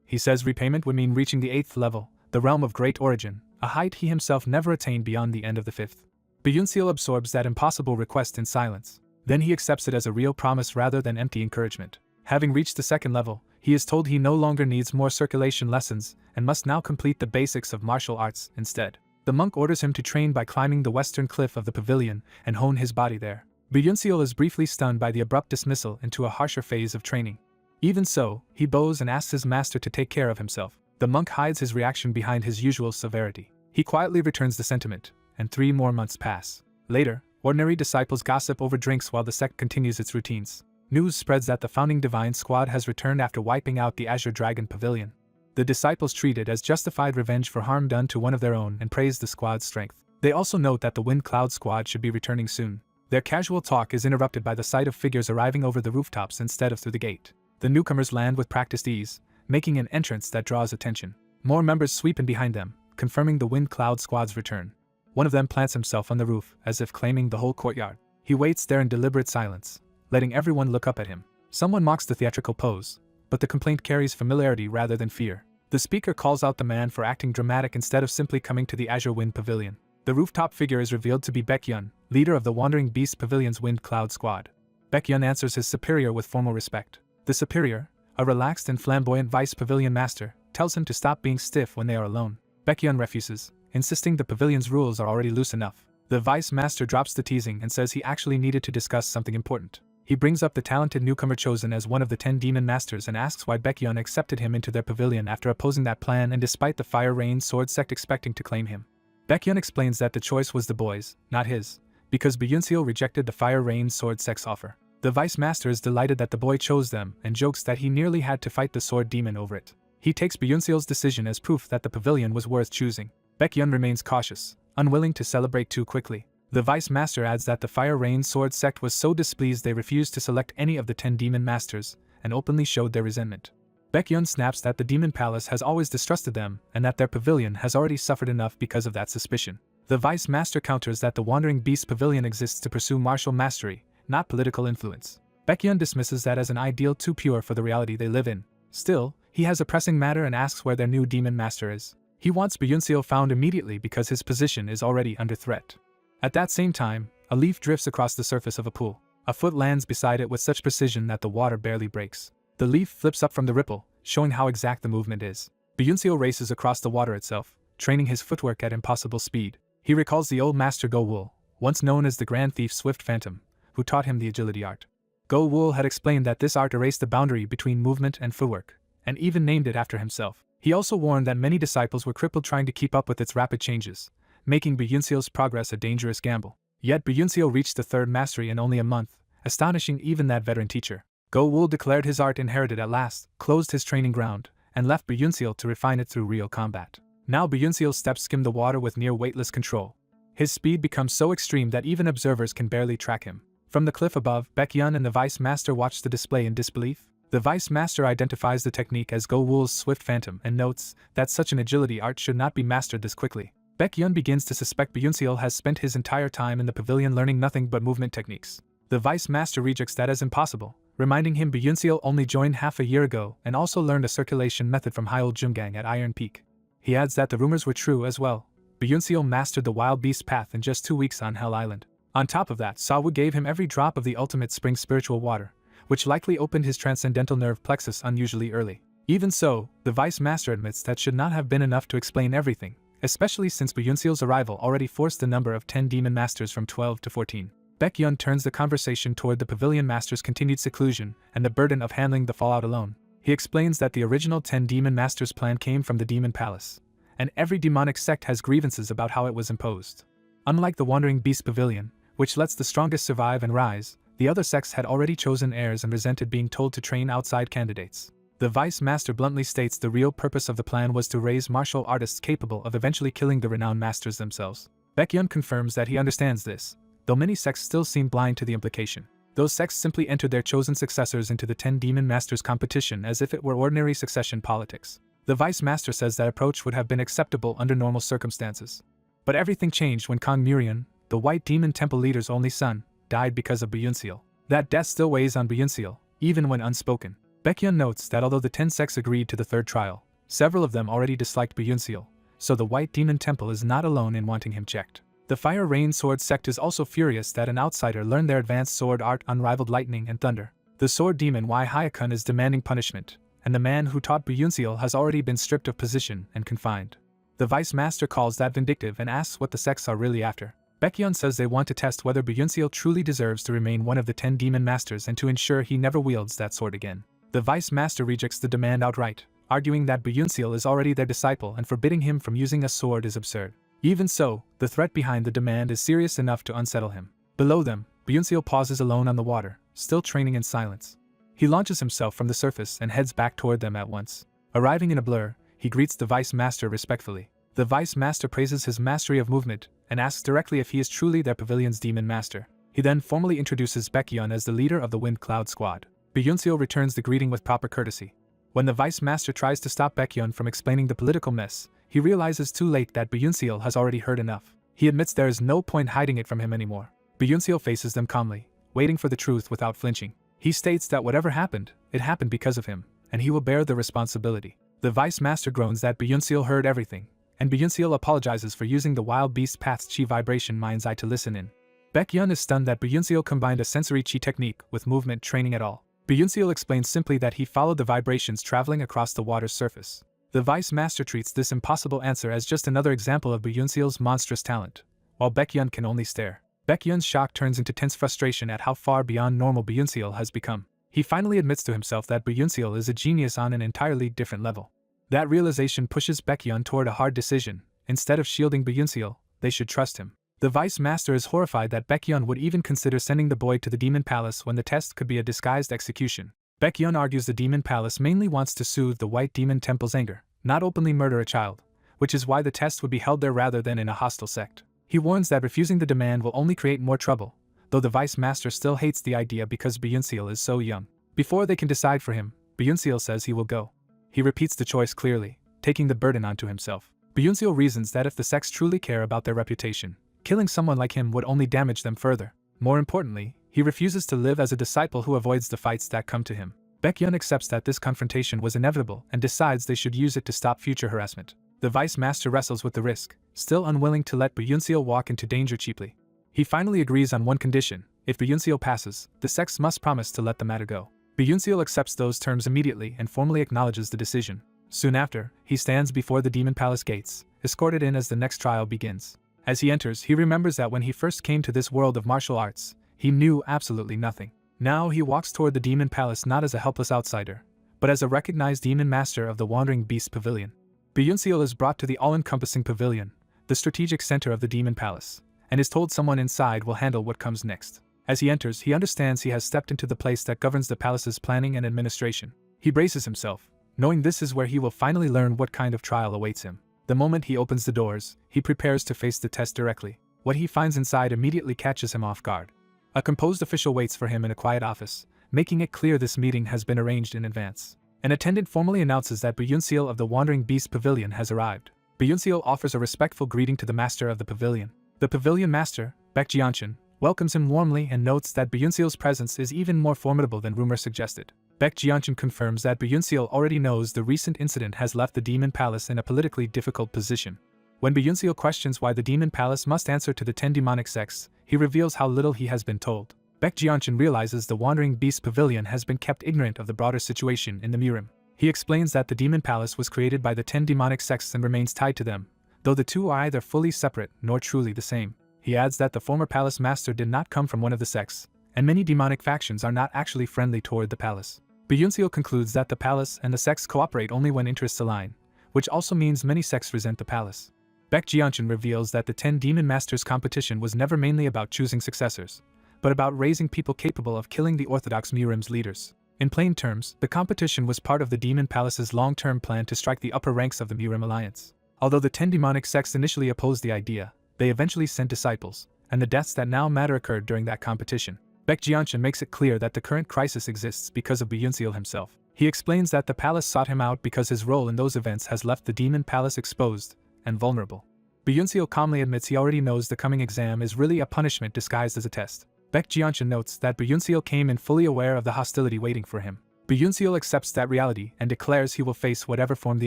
He says repayment would mean reaching the 8th level, the realm of great origin, a height he himself never attained beyond the end of the 5th. Byunseol absorbs that impossible request in silence. Then he accepts it as a real promise rather than empty encouragement. Having reached the 2nd level, he is told he no longer needs more circulation lessons and must now complete the basics of martial arts instead. The monk orders him to train by climbing the western cliff of the pavilion and hone his body there. Byunseol is briefly stunned by the abrupt dismissal into a harsher phase of training. Even so, he bows and asks his master to take care of himself. The monk hides his reaction behind his usual severity. He quietly returns the sentiment, and 3 more months pass. Later, ordinary disciples gossip over drinks while the sect continues its routines. News spreads that the founding divine squad has returned after wiping out the Azure Dragon Pavilion. The disciples treat it as justified revenge for harm done to one of their own and praise the squad's strength. They also note that the Wind Cloud squad should be returning soon. Their casual talk is interrupted by the sight of figures arriving over the rooftops instead of through the gate. The newcomers land with practiced ease, making an entrance that draws attention. More members sweep in behind them, confirming the Wind Cloud squad's return. One of them plants himself on the roof, as if claiming the whole courtyard. He waits there in deliberate silence, letting everyone look up at him. Someone mocks the theatrical pose, but the complaint carries familiarity rather than fear. The speaker calls out the man for acting dramatic instead of simply coming to the Azure Wind Pavilion. The rooftop figure is revealed to be Baekhyun, leader of the Wandering Beast Pavilion's Wind Cloud squad. Baekhyun answers his superior with formal respect. The superior, a relaxed and flamboyant vice pavilion master, tells him to stop being stiff when they are alone. Baekhyun refuses, insisting the pavilion's rules are already loose enough. The vice master drops the teasing and says he actually needed to discuss something important. He brings up the talented newcomer chosen as one of the 10 demon masters and asks why Baekhyun accepted him into their pavilion after opposing that plan and despite the Fire Rain Sword sect expecting to claim him. Baekhyun explains that the choice was the boy's, not his, because Byunseol rejected the Fire Rain Sword sect's offer. The vice master is delighted that the boy chose them and jokes that he nearly had to fight the sword demon over it. He takes Byunseol's decision as proof that the pavilion was worth choosing. Baekhyun remains cautious, unwilling to celebrate too quickly. The vice master adds that the Fire Rain Sword sect was so displeased they refused to select any of the 10 demon masters and openly showed their resentment. Baekhyun snaps that the demon palace has always distrusted them and that their pavilion has already suffered enough because of that suspicion. The vice master counters that the Wandering Beast Pavilion exists to pursue martial mastery, not political influence. Baekhyun dismisses that as an ideal too pure for the reality they live in. Still, he has a pressing matter and asks where their new demon master is. He wants Byunseol found immediately because his position is already under threat. At that same time, a leaf drifts across the surface of a pool. A foot lands beside it with such precision that the water barely breaks. The leaf flips up from the ripple, showing how exact the movement is. Byunseol races across the water itself, training his footwork at impossible speed. He recalls the old master Go-Wool, once known as the Grand Thief Swift Phantom, who taught him the agility art. Go-Wool had explained that this art erased the boundary between movement and footwork, and even named it after himself. He also warned that many disciples were crippled trying to keep up with its rapid changes, making Byunseol's progress a dangerous gamble. Yet Byunseol reached the 3rd mastery in only a month, astonishing even that veteran teacher. Go-Wool declared his art inherited at last, closed his training ground, and left Byunseol to refine it through real combat. Now Byunseol's steps skim the water with near weightless control. His speed becomes so extreme that even observers can barely track him. From the cliff above, Baekhyun and the vice master watch the display in disbelief. The vice master identifies the technique as Go-Wool's Swift Phantom and notes that such an agility art should not be mastered this quickly. Baekhyun begins to suspect Byunseol has spent his entire time in the pavilion learning nothing but movement techniques. The vice master rejects that as impossible, reminding him Byunseol only joined half a year ago and also learned a circulation method from Hyeol Jumgang at Iron Peak. He adds that the rumors were true as well. Byunseol mastered the Wild Beast Path in just 2 weeks on Hell Island. On top of that, Sawu gave him every drop of the ultimate spring spiritual water, which likely opened his transcendental nerve plexus unusually early. Even so, the vice master admits that should not have been enough to explain everything, especially since Byunseol's arrival already forced the number of 10 demon masters from 12 to 14. Baekhyun turns the conversation toward the pavilion master's continued seclusion and the burden of handling the fallout alone. He explains that the original 10 demon masters' plan came from the demon palace, and every demonic sect has grievances about how it was imposed. Unlike the Wandering Beast Pavilion, which lets the strongest survive and rise. The other sects had already chosen heirs and resented being told to train outside candidates. The Vice Master bluntly states the real purpose of the plan was to raise martial artists capable of eventually killing the renowned masters themselves. Baekhyun confirms that he understands this, though many sects still seem blind to the implication. Those sects simply entered their chosen successors into the 10 Demon Masters competition as if it were ordinary succession politics. The Vice Master says that approach would have been acceptable under normal circumstances. But everything changed when Kang Murian, the White Demon Temple leader's only son, died because of Byunseal. That death still weighs on Byunseal, even when unspoken. Baekhyun notes that although the 10 sects agreed to the third trial, several of them already disliked Byunseal, so the White Demon Temple is not alone in wanting him checked. The Fire Rain Sword sect is also furious that an outsider learned their advanced sword art unrivaled lightning and thunder. The sword demon Wai Hyakun is demanding punishment, and the man who taught Byunseal has already been stripped of position and confined. The Vice Master calls that vindictive and asks what the sects are really after. Baekhyun says they want to test whether Byunseal truly deserves to remain one of the 10 Demon Masters and to ensure he never wields that sword again. The Vice Master rejects the demand outright, arguing that Byunseal is already their disciple and forbidding him from using a sword is absurd. Even so, the threat behind the demand is serious enough to unsettle him. Below them, Byunseal pauses alone on the water, still training in silence. He launches himself from the surface and heads back toward them at once. Arriving in a blur, he greets the Vice Master respectfully. The Vice Master praises his mastery of movement and asks directly if he is truly their pavilion's demon master. He then formally introduces Baekhyun as the leader of the Wind Cloud Squad. Byunseal returns the greeting with proper courtesy. When the Vice Master tries to stop Baekhyun from explaining the political mess, he realizes too late that Byunseal has already heard enough. He admits there is no point hiding it from him anymore. Byunseal faces them calmly, waiting for the truth without flinching. He states that whatever happened, it happened because of him, and he will bear the responsibility. The Vice Master groans that Byunseal heard everything, and Byunseal apologizes for using the Wild Beast Path's Chi Vibration Mind's Eye to listen in. Baekhyun is stunned that Byunseal combined a sensory Chi technique with movement training at all. Byunseal explains simply that he followed the vibrations traveling across the water's surface. The Vice Master treats this impossible answer as just another example of Byunseal's monstrous talent, while Baekhyun can only stare. Baekhyun's shock turns into tense frustration at how far beyond normal Byunseal has become. He finally admits to himself that Byunseal is a genius on an entirely different level. That realization pushes Baekhyun toward a hard decision. Instead of shielding Byunseal, they should trust him. The Vice Master is horrified that Baekhyun would even consider sending the boy to the Demon Palace when the test could be a disguised execution. Baekhyun argues the Demon Palace mainly wants to soothe the White Demon Temple's anger, not openly murder a child, which is why the test would be held there rather than in a hostile sect. He warns that refusing the demand will only create more trouble, though the Vice Master still hates the idea because Byunseal is so young. Before they can decide for him, Byunseal says he will go. He repeats the choice clearly, taking the burden onto himself. Byunseal reasons that if the sects truly care about their reputation, killing someone like him would only damage them further. More importantly, he refuses to live as a disciple who avoids the fights that come to him. Baekhyun accepts that this confrontation was inevitable and decides they should use it to stop future harassment. The Vice Master wrestles with the risk, still unwilling to let Byunseal walk into danger cheaply. He finally agrees on one condition: if Byunseal passes, the sects must promise to let the matter go. Byunseal accepts those terms immediately and formally acknowledges the decision. Soon after, he stands before the Demon Palace gates, escorted in as the next trial begins. As he enters, he remembers that when he first came to this world of martial arts, he knew absolutely nothing. Now he walks toward the Demon Palace not as a helpless outsider, but as a recognized Demon Master of the Wandering Beast Pavilion. Byunseal is brought to the all-encompassing pavilion, the strategic center of the Demon Palace, and is told someone inside will handle what comes next. As he enters, he understands he has stepped into the place that governs the palace's planning and administration. He braces himself, knowing this is where he will finally learn what kind of trial awaits him. The moment he opens the doors, he prepares to face the test directly. What he finds inside immediately catches him off guard. A composed official waits for him in a quiet office, making it clear this meeting has been arranged in advance. An attendant formally announces that Byunseal of the Wandering Beast Pavilion has arrived. Byunseal offers a respectful greeting to the master of the pavilion. The pavilion master, Baek Jianshin, welcomes him warmly and notes that Byunseal's presence is even more formidable than rumor suggested. Baek Jianshin confirms that Byunseal already knows the recent incident has left the Demon Palace in a politically difficult position. When Byunseal questions why the Demon Palace must answer to the 10 demonic sects, he reveals how little he has been told. Baek Jianshin realizes the Wandering Beast Pavilion has been kept ignorant of the broader situation in the Murim. He explains that the Demon Palace was created by the 10 demonic sects and remains tied to them, though the two are either fully separate nor truly the same. He adds that the former palace master did not come from one of the sects, and many demonic factions are not actually friendly toward the palace. Byunseal concludes that the palace and the sects cooperate only when interests align, which also means many sects resent the palace. Baek Jeonchun reveals that the 10 Demon Masters competition was never mainly about choosing successors, but about raising people capable of killing the orthodox Murim's leaders. In plain terms, the competition was part of the Demon Palace's long-term plan to strike the upper ranks of the Murim alliance. Although the 10 demonic sects initially opposed the idea, they eventually sent disciples, and the deaths that now matter occurred during that competition. Baek Jeonchun makes it clear that the current crisis exists because of Byunseol himself. He explains that the palace sought him out because his role in those events has left the Demon Palace exposed and vulnerable. Byunseol calmly admits he already knows the coming exam is really a punishment disguised as a test. Baek Jeonchun notes that Byunseol came in fully aware of the hostility waiting for him. Byunseol accepts that reality and declares he will face whatever form the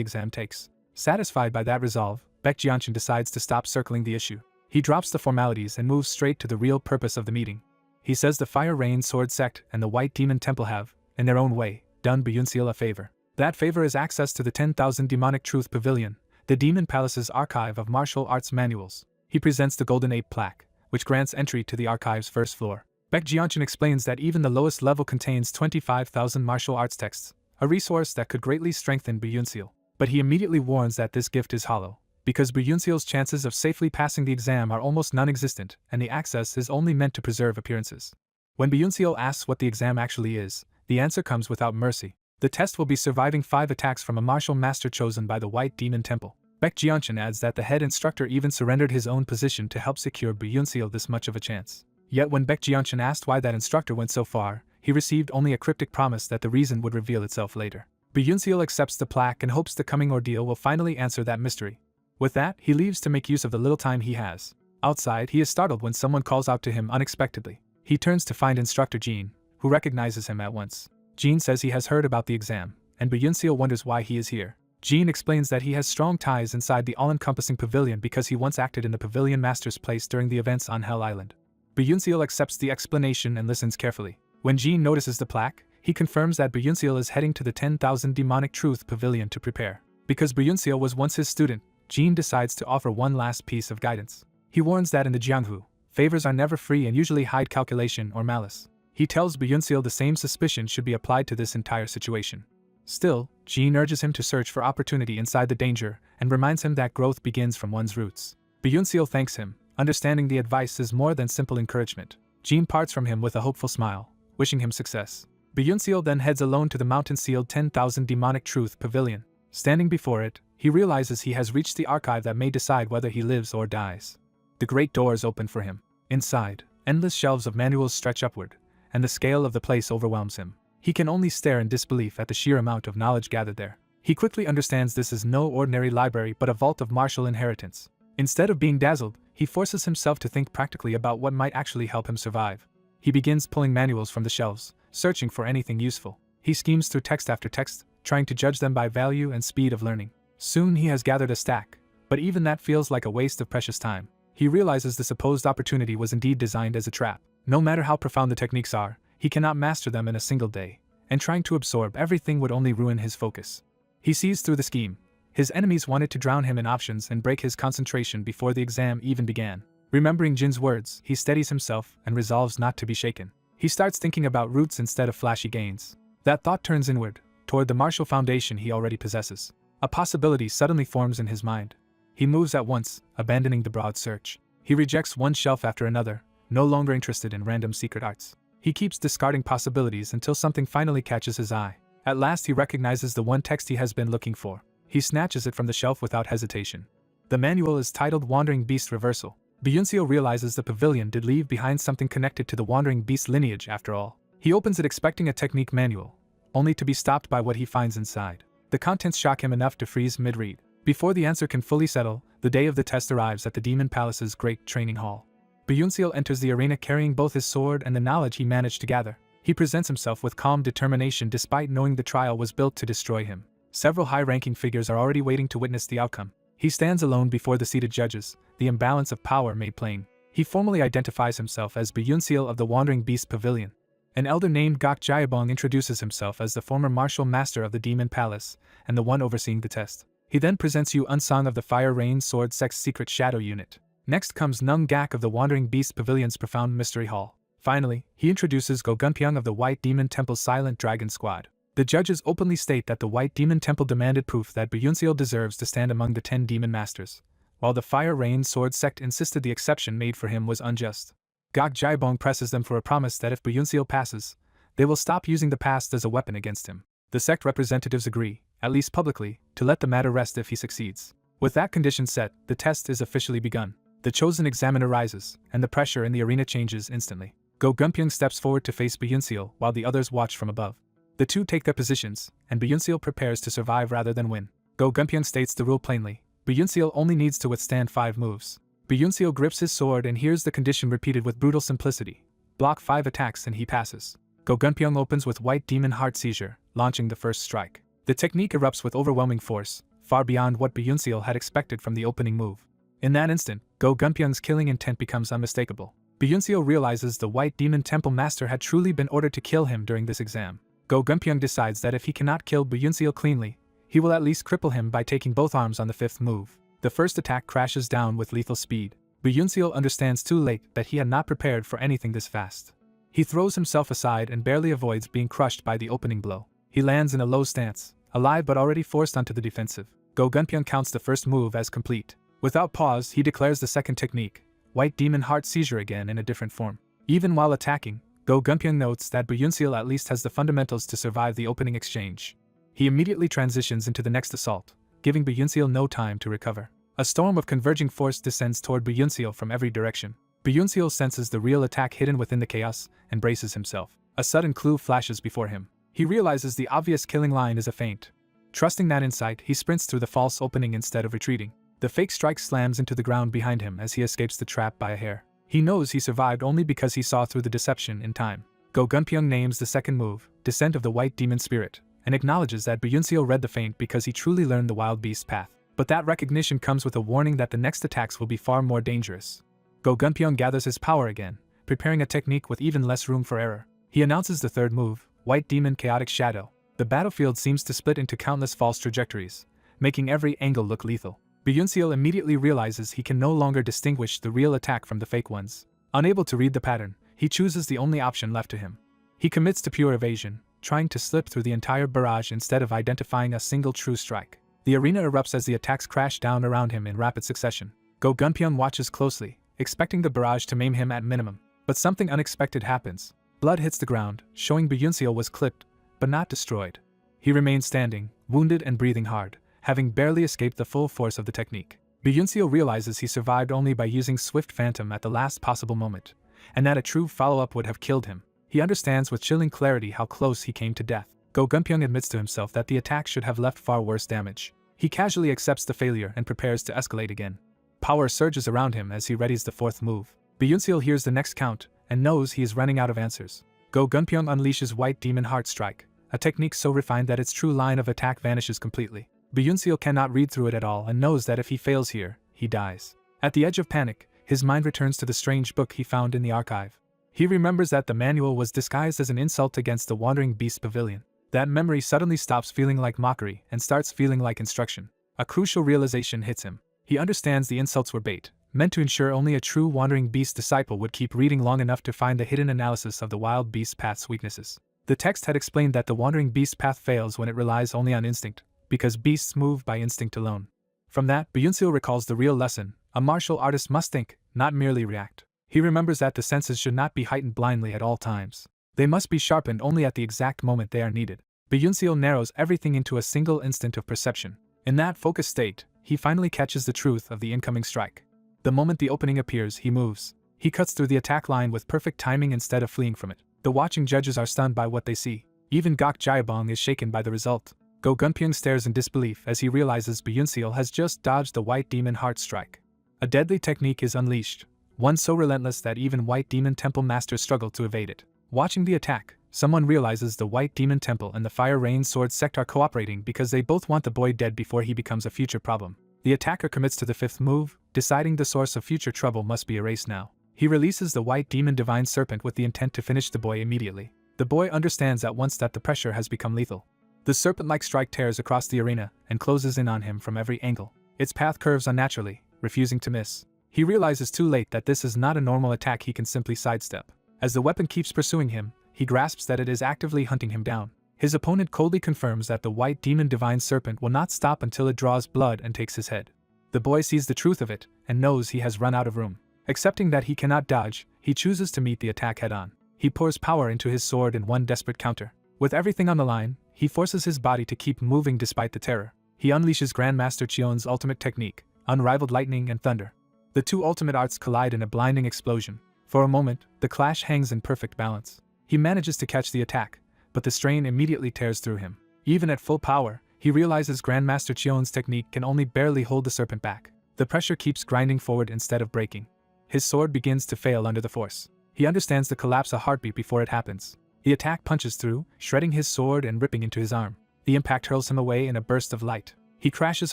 exam takes. Satisfied by that resolve, Baek Jeonchun decides to stop circling the issue. He drops the formalities and moves straight to the real purpose of the meeting. He says the Fire Rain Sword Sect and the White Demon Temple have, in their own way, done Byunseol a favor. That favor is access to the 10,000 Demonic Truth Pavilion, the Demon Palace's archive of martial arts manuals. He presents the Golden Ape plaque, which grants entry to the archive's first floor. Baek Jeonchun explains that even the lowest level contains 25,000 martial arts texts, a resource that could greatly strengthen Byunseol. But he immediately warns that this gift is hollow, because Byunseol's chances of safely passing the exam are almost non-existent, and the access is only meant to preserve appearances. When Byunseol asks what the exam actually is, the answer comes without mercy. The test will be surviving 5 attacks from a martial master chosen by the White Demon Temple. Baek Jeonchun adds that the head instructor even surrendered his own position to help secure Byunseol this much of a chance. Yet when Baek Jeonchun asked why that instructor went so far, he received only a cryptic promise that the reason would reveal itself later. Byunseol accepts the plaque and hopes the coming ordeal will finally answer that mystery. With that, he leaves to make use of the little time he has. Outside, he is startled when someone calls out to him unexpectedly. He turns to find instructor Jean, who recognizes him at once. Jean says he has heard about the exam, and Byunseol wonders why he is here. Jean explains that he has strong ties inside the all-encompassing pavilion because he once acted in the pavilion master's place during the events on Hell Island. Byunseol accepts the explanation and listens carefully. When Jean notices the plaque, he confirms that Byunseol is heading to the 10,000 Demonic Truth Pavilion to prepare. Because Byunseol was once his student, Jean decides to offer one last piece of guidance. He warns that in the Jianghu, favors are never free and usually hide calculation or malice. He tells Byunseol the same suspicion should be applied to this entire situation. Still, Jean urges him to search for opportunity inside the danger and reminds him that growth begins from one's roots. Byunseol thanks him, understanding the advice is more than simple encouragement. Jean parts from him with a hopeful smile, wishing him success. Byunseol then heads alone to the mountain-sealed 10,000 Demonic Truth Pavilion. Standing before it, he realizes he has reached the archive that may decide whether he lives or dies. The great doors open for him. Inside, endless shelves of manuals stretch upward, and the scale of the place overwhelms him. He can only stare in disbelief at the sheer amount of knowledge gathered there. He quickly understands this is no ordinary library but a vault of martial inheritance. Instead of being dazzled, he forces himself to think practically about what might actually help him survive. He begins pulling manuals from the shelves, searching for anything useful. He schemes through text after text, trying to judge them by value and speed of learning. Soon he has gathered a stack, but even that feels like a waste of precious time. He realizes the supposed opportunity was indeed designed as a trap. No matter how profound the techniques are, he cannot master them in a single day, and trying to absorb everything would only ruin his focus. He sees through the scheme. His enemies wanted to drown him in options and break his concentration before the exam even began. Remembering Jin's words, he steadies himself and resolves not to be shaken. He starts thinking about roots instead of flashy gains. That thought turns inward, toward the martial foundation he already possesses. A possibility suddenly forms in his mind. He moves at once, abandoning the broad search. He rejects one shelf after another, no longer interested in random secret arts. He keeps discarding possibilities until something finally catches his eye. At last he recognizes the one text he has been looking for. He snatches it from the shelf without hesitation. The manual is titled Wandering Beast Reversal. Byunseol realizes the pavilion did leave behind something connected to the Wandering Beast lineage after all. He opens it expecting a technique manual, only to be stopped by what he finds inside. The contents shock him enough to freeze mid-read. Before the answer can fully settle, the day of the test arrives at the Demon Palace's great training hall. Byunseol enters the arena carrying both his sword and the knowledge he managed to gather. He presents himself with calm determination despite knowing the trial was built to destroy him. Several high-ranking figures are already waiting to witness the outcome. He stands alone before the seated judges, the imbalance of power made plain. He formally identifies himself as Byunseol of the Wandering Beast Pavilion. An elder named Gok Jaebong introduces himself as the former martial master of the Demon Palace and the one overseeing the test. He then presents Yu Unsong of the Fire Rain Sword Sect's secret shadow unit. Next comes Nung Gak of the Wandering Beast Pavilion's profound mystery hall. Finally, he introduces Go Gunpyeong of the White Demon Temple's Silent Dragon Squad. The judges openly state that the White Demon Temple demanded proof that Byunseol deserves to stand among the 10 demon masters, while the Fire Rain Sword sect insisted the exception made for him was unjust. Gok Jaibong presses them for a promise that if Buyunseal passes, they will stop using the past as a weapon against him. The sect representatives agree, at least publicly, to let the matter rest if he succeeds. With that condition set, the test is officially begun. The chosen examiner rises, and the pressure in the arena changes instantly. Go Gunpyeong steps forward to face Buyunseal while the others watch from above. The two take their positions, and Buyunseal prepares to survive rather than win. Go Gunpyeong states the rule plainly. Buyunseal only needs to withstand 5 moves. Buyunseal grips his sword and hears the condition repeated with brutal simplicity. Block 5 attacks and he passes. Go Gunpyeong opens with White Demon Heart Seizure, launching the first strike. The technique erupts with overwhelming force, far beyond what Buyunseal had expected from the opening move. In that instant, Go Gunpyeong's killing intent becomes unmistakable. Buyunseal realizes the White Demon Temple Master had truly been ordered to kill him during this exam. Go Gunpyeong decides that if he cannot kill Buyunseal cleanly, he will at least cripple him by taking both arms on the 5th move. The first attack crashes down with lethal speed. Buyunseal understands too late that he had not prepared for anything this fast. He throws himself aside and barely avoids being crushed by the opening blow. He lands in a low stance, alive but already forced onto the defensive. Go Gunpyeong counts the first move as complete. Without pause, he declares the second technique, White Demon Heart Seizure again in a different form. Even while attacking, Go Gunpyeong notes that Buyunseal at least has the fundamentals to survive the opening exchange. He immediately transitions into the next assault, giving Buyunseal no time to recover. A storm of converging force descends toward Buyunseal from every direction. Buyunseal senses the real attack hidden within the chaos and braces himself. A sudden clue flashes before him. He realizes the obvious killing line is a feint. Trusting that insight, he sprints through the false opening instead of retreating. The fake strike slams into the ground behind him as he escapes the trap by a hair. He knows he survived only because he saw through the deception in time. Go Gunpyeong names the second move, Descent of the White Demon Spirit, and acknowledges that Buyunseal read the feint because he truly learned the wild beast path. But that recognition comes with a warning that the next attacks will be far more dangerous. Go Gunpyeong gathers his power again, preparing a technique with even less room for error. He announces the third move, White Demon Chaotic Shadow. The battlefield seems to split into countless false trajectories, making every angle look lethal. Buyunseal immediately realizes he can no longer distinguish the real attack from the fake ones. Unable to read the pattern, he chooses the only option left to him. He commits to pure evasion, trying to slip through the entire barrage instead of identifying a single true strike. The arena erupts as the attacks crash down around him in rapid succession. Go Gunpyeong watches closely, expecting the barrage to maim him at minimum. But something unexpected happens. Blood hits the ground, showing Buyunseal was clipped, but not destroyed. He remains standing, wounded and breathing hard, having barely escaped the full force of the technique. Buyunseal realizes he survived only by using Swift Phantom at the last possible moment, and that a true follow-up would have killed him. He understands with chilling clarity how close he came to death. Go Gunpyeong admits to himself that the attack should have left far worse damage. He casually accepts the failure and prepares to escalate again. Power surges around him as he readies the 4th move. Buyunseal hears the next count and knows he is running out of answers. Go Gunpyeong unleashes White Demon Heart Strike, a technique so refined that its true line of attack vanishes completely. Buyunseal cannot read through it at all and knows that if he fails here, he dies. At the edge of panic, his mind returns to the strange book he found in the archive. He remembers that the manual was disguised as an insult against the Wandering Beast Pavilion. That memory suddenly stops feeling like mockery and starts feeling like instruction. A crucial realization hits him. He understands the insults were bait, meant to ensure only a true Wandering Beast disciple would keep reading long enough to find the hidden analysis of the Wild Beast Path's weaknesses. The text had explained that the Wandering Beast Path fails when it relies only on instinct, because beasts move by instinct alone. From that, Buyunseal recalls the real lesson: a martial artist must think, not merely react. He remembers that the senses should not be heightened blindly at all times. They must be sharpened only at the exact moment they are needed. Buyunseal narrows everything into a single instant of perception. In that focused state, he finally catches the truth of the incoming strike. The moment the opening appears, he moves. He cuts through the attack line with perfect timing instead of fleeing from it. The watching judges are stunned by what they see. Even Gok Jaibong is shaken by the result. Go Gunpyeong stares in disbelief as he realizes Buyunseal has just dodged the White Demon Heart Strike. A deadly technique is unleashed, one so relentless that even White Demon Temple masters struggle to evade it. Watching the attack, someone realizes the White Demon Temple and the Fire Rain Sword sect are cooperating because they both want the boy dead before he becomes a future problem. The attacker commits to the 5th move, deciding the source of future trouble must be erased now. He releases the White Demon Divine Serpent with the intent to finish the boy immediately. The boy understands at once that the pressure has become lethal. The serpent-like strike tears across the arena and closes in on him from every angle. Its path curves unnaturally, refusing to miss. He realizes too late that this is not a normal attack he can simply sidestep. As the weapon keeps pursuing him, he grasps that it is actively hunting him down. His opponent coldly confirms that the White Demon Divine Serpent will not stop until it draws blood and takes his head. The boy sees the truth of it and knows he has run out of room. Accepting that he cannot dodge, he chooses to meet the attack head-on. He pours power into his sword in one desperate counter. With everything on the line, he forces his body to keep moving despite the terror. He unleashes Grandmaster Chion's ultimate technique, unrivaled lightning and thunder. The two ultimate arts collide in a blinding explosion. For a moment, the clash hangs in perfect balance. He manages to catch the attack, but the strain immediately tears through him. Even at full power, he realizes Grandmaster Chion's technique can only barely hold the serpent back. The pressure keeps grinding forward instead of breaking. His sword begins to fail under the force. He understands the collapse a heartbeat before it happens. The attack punches through, shredding his sword and ripping into his arm. The impact hurls him away in a burst of light. He crashes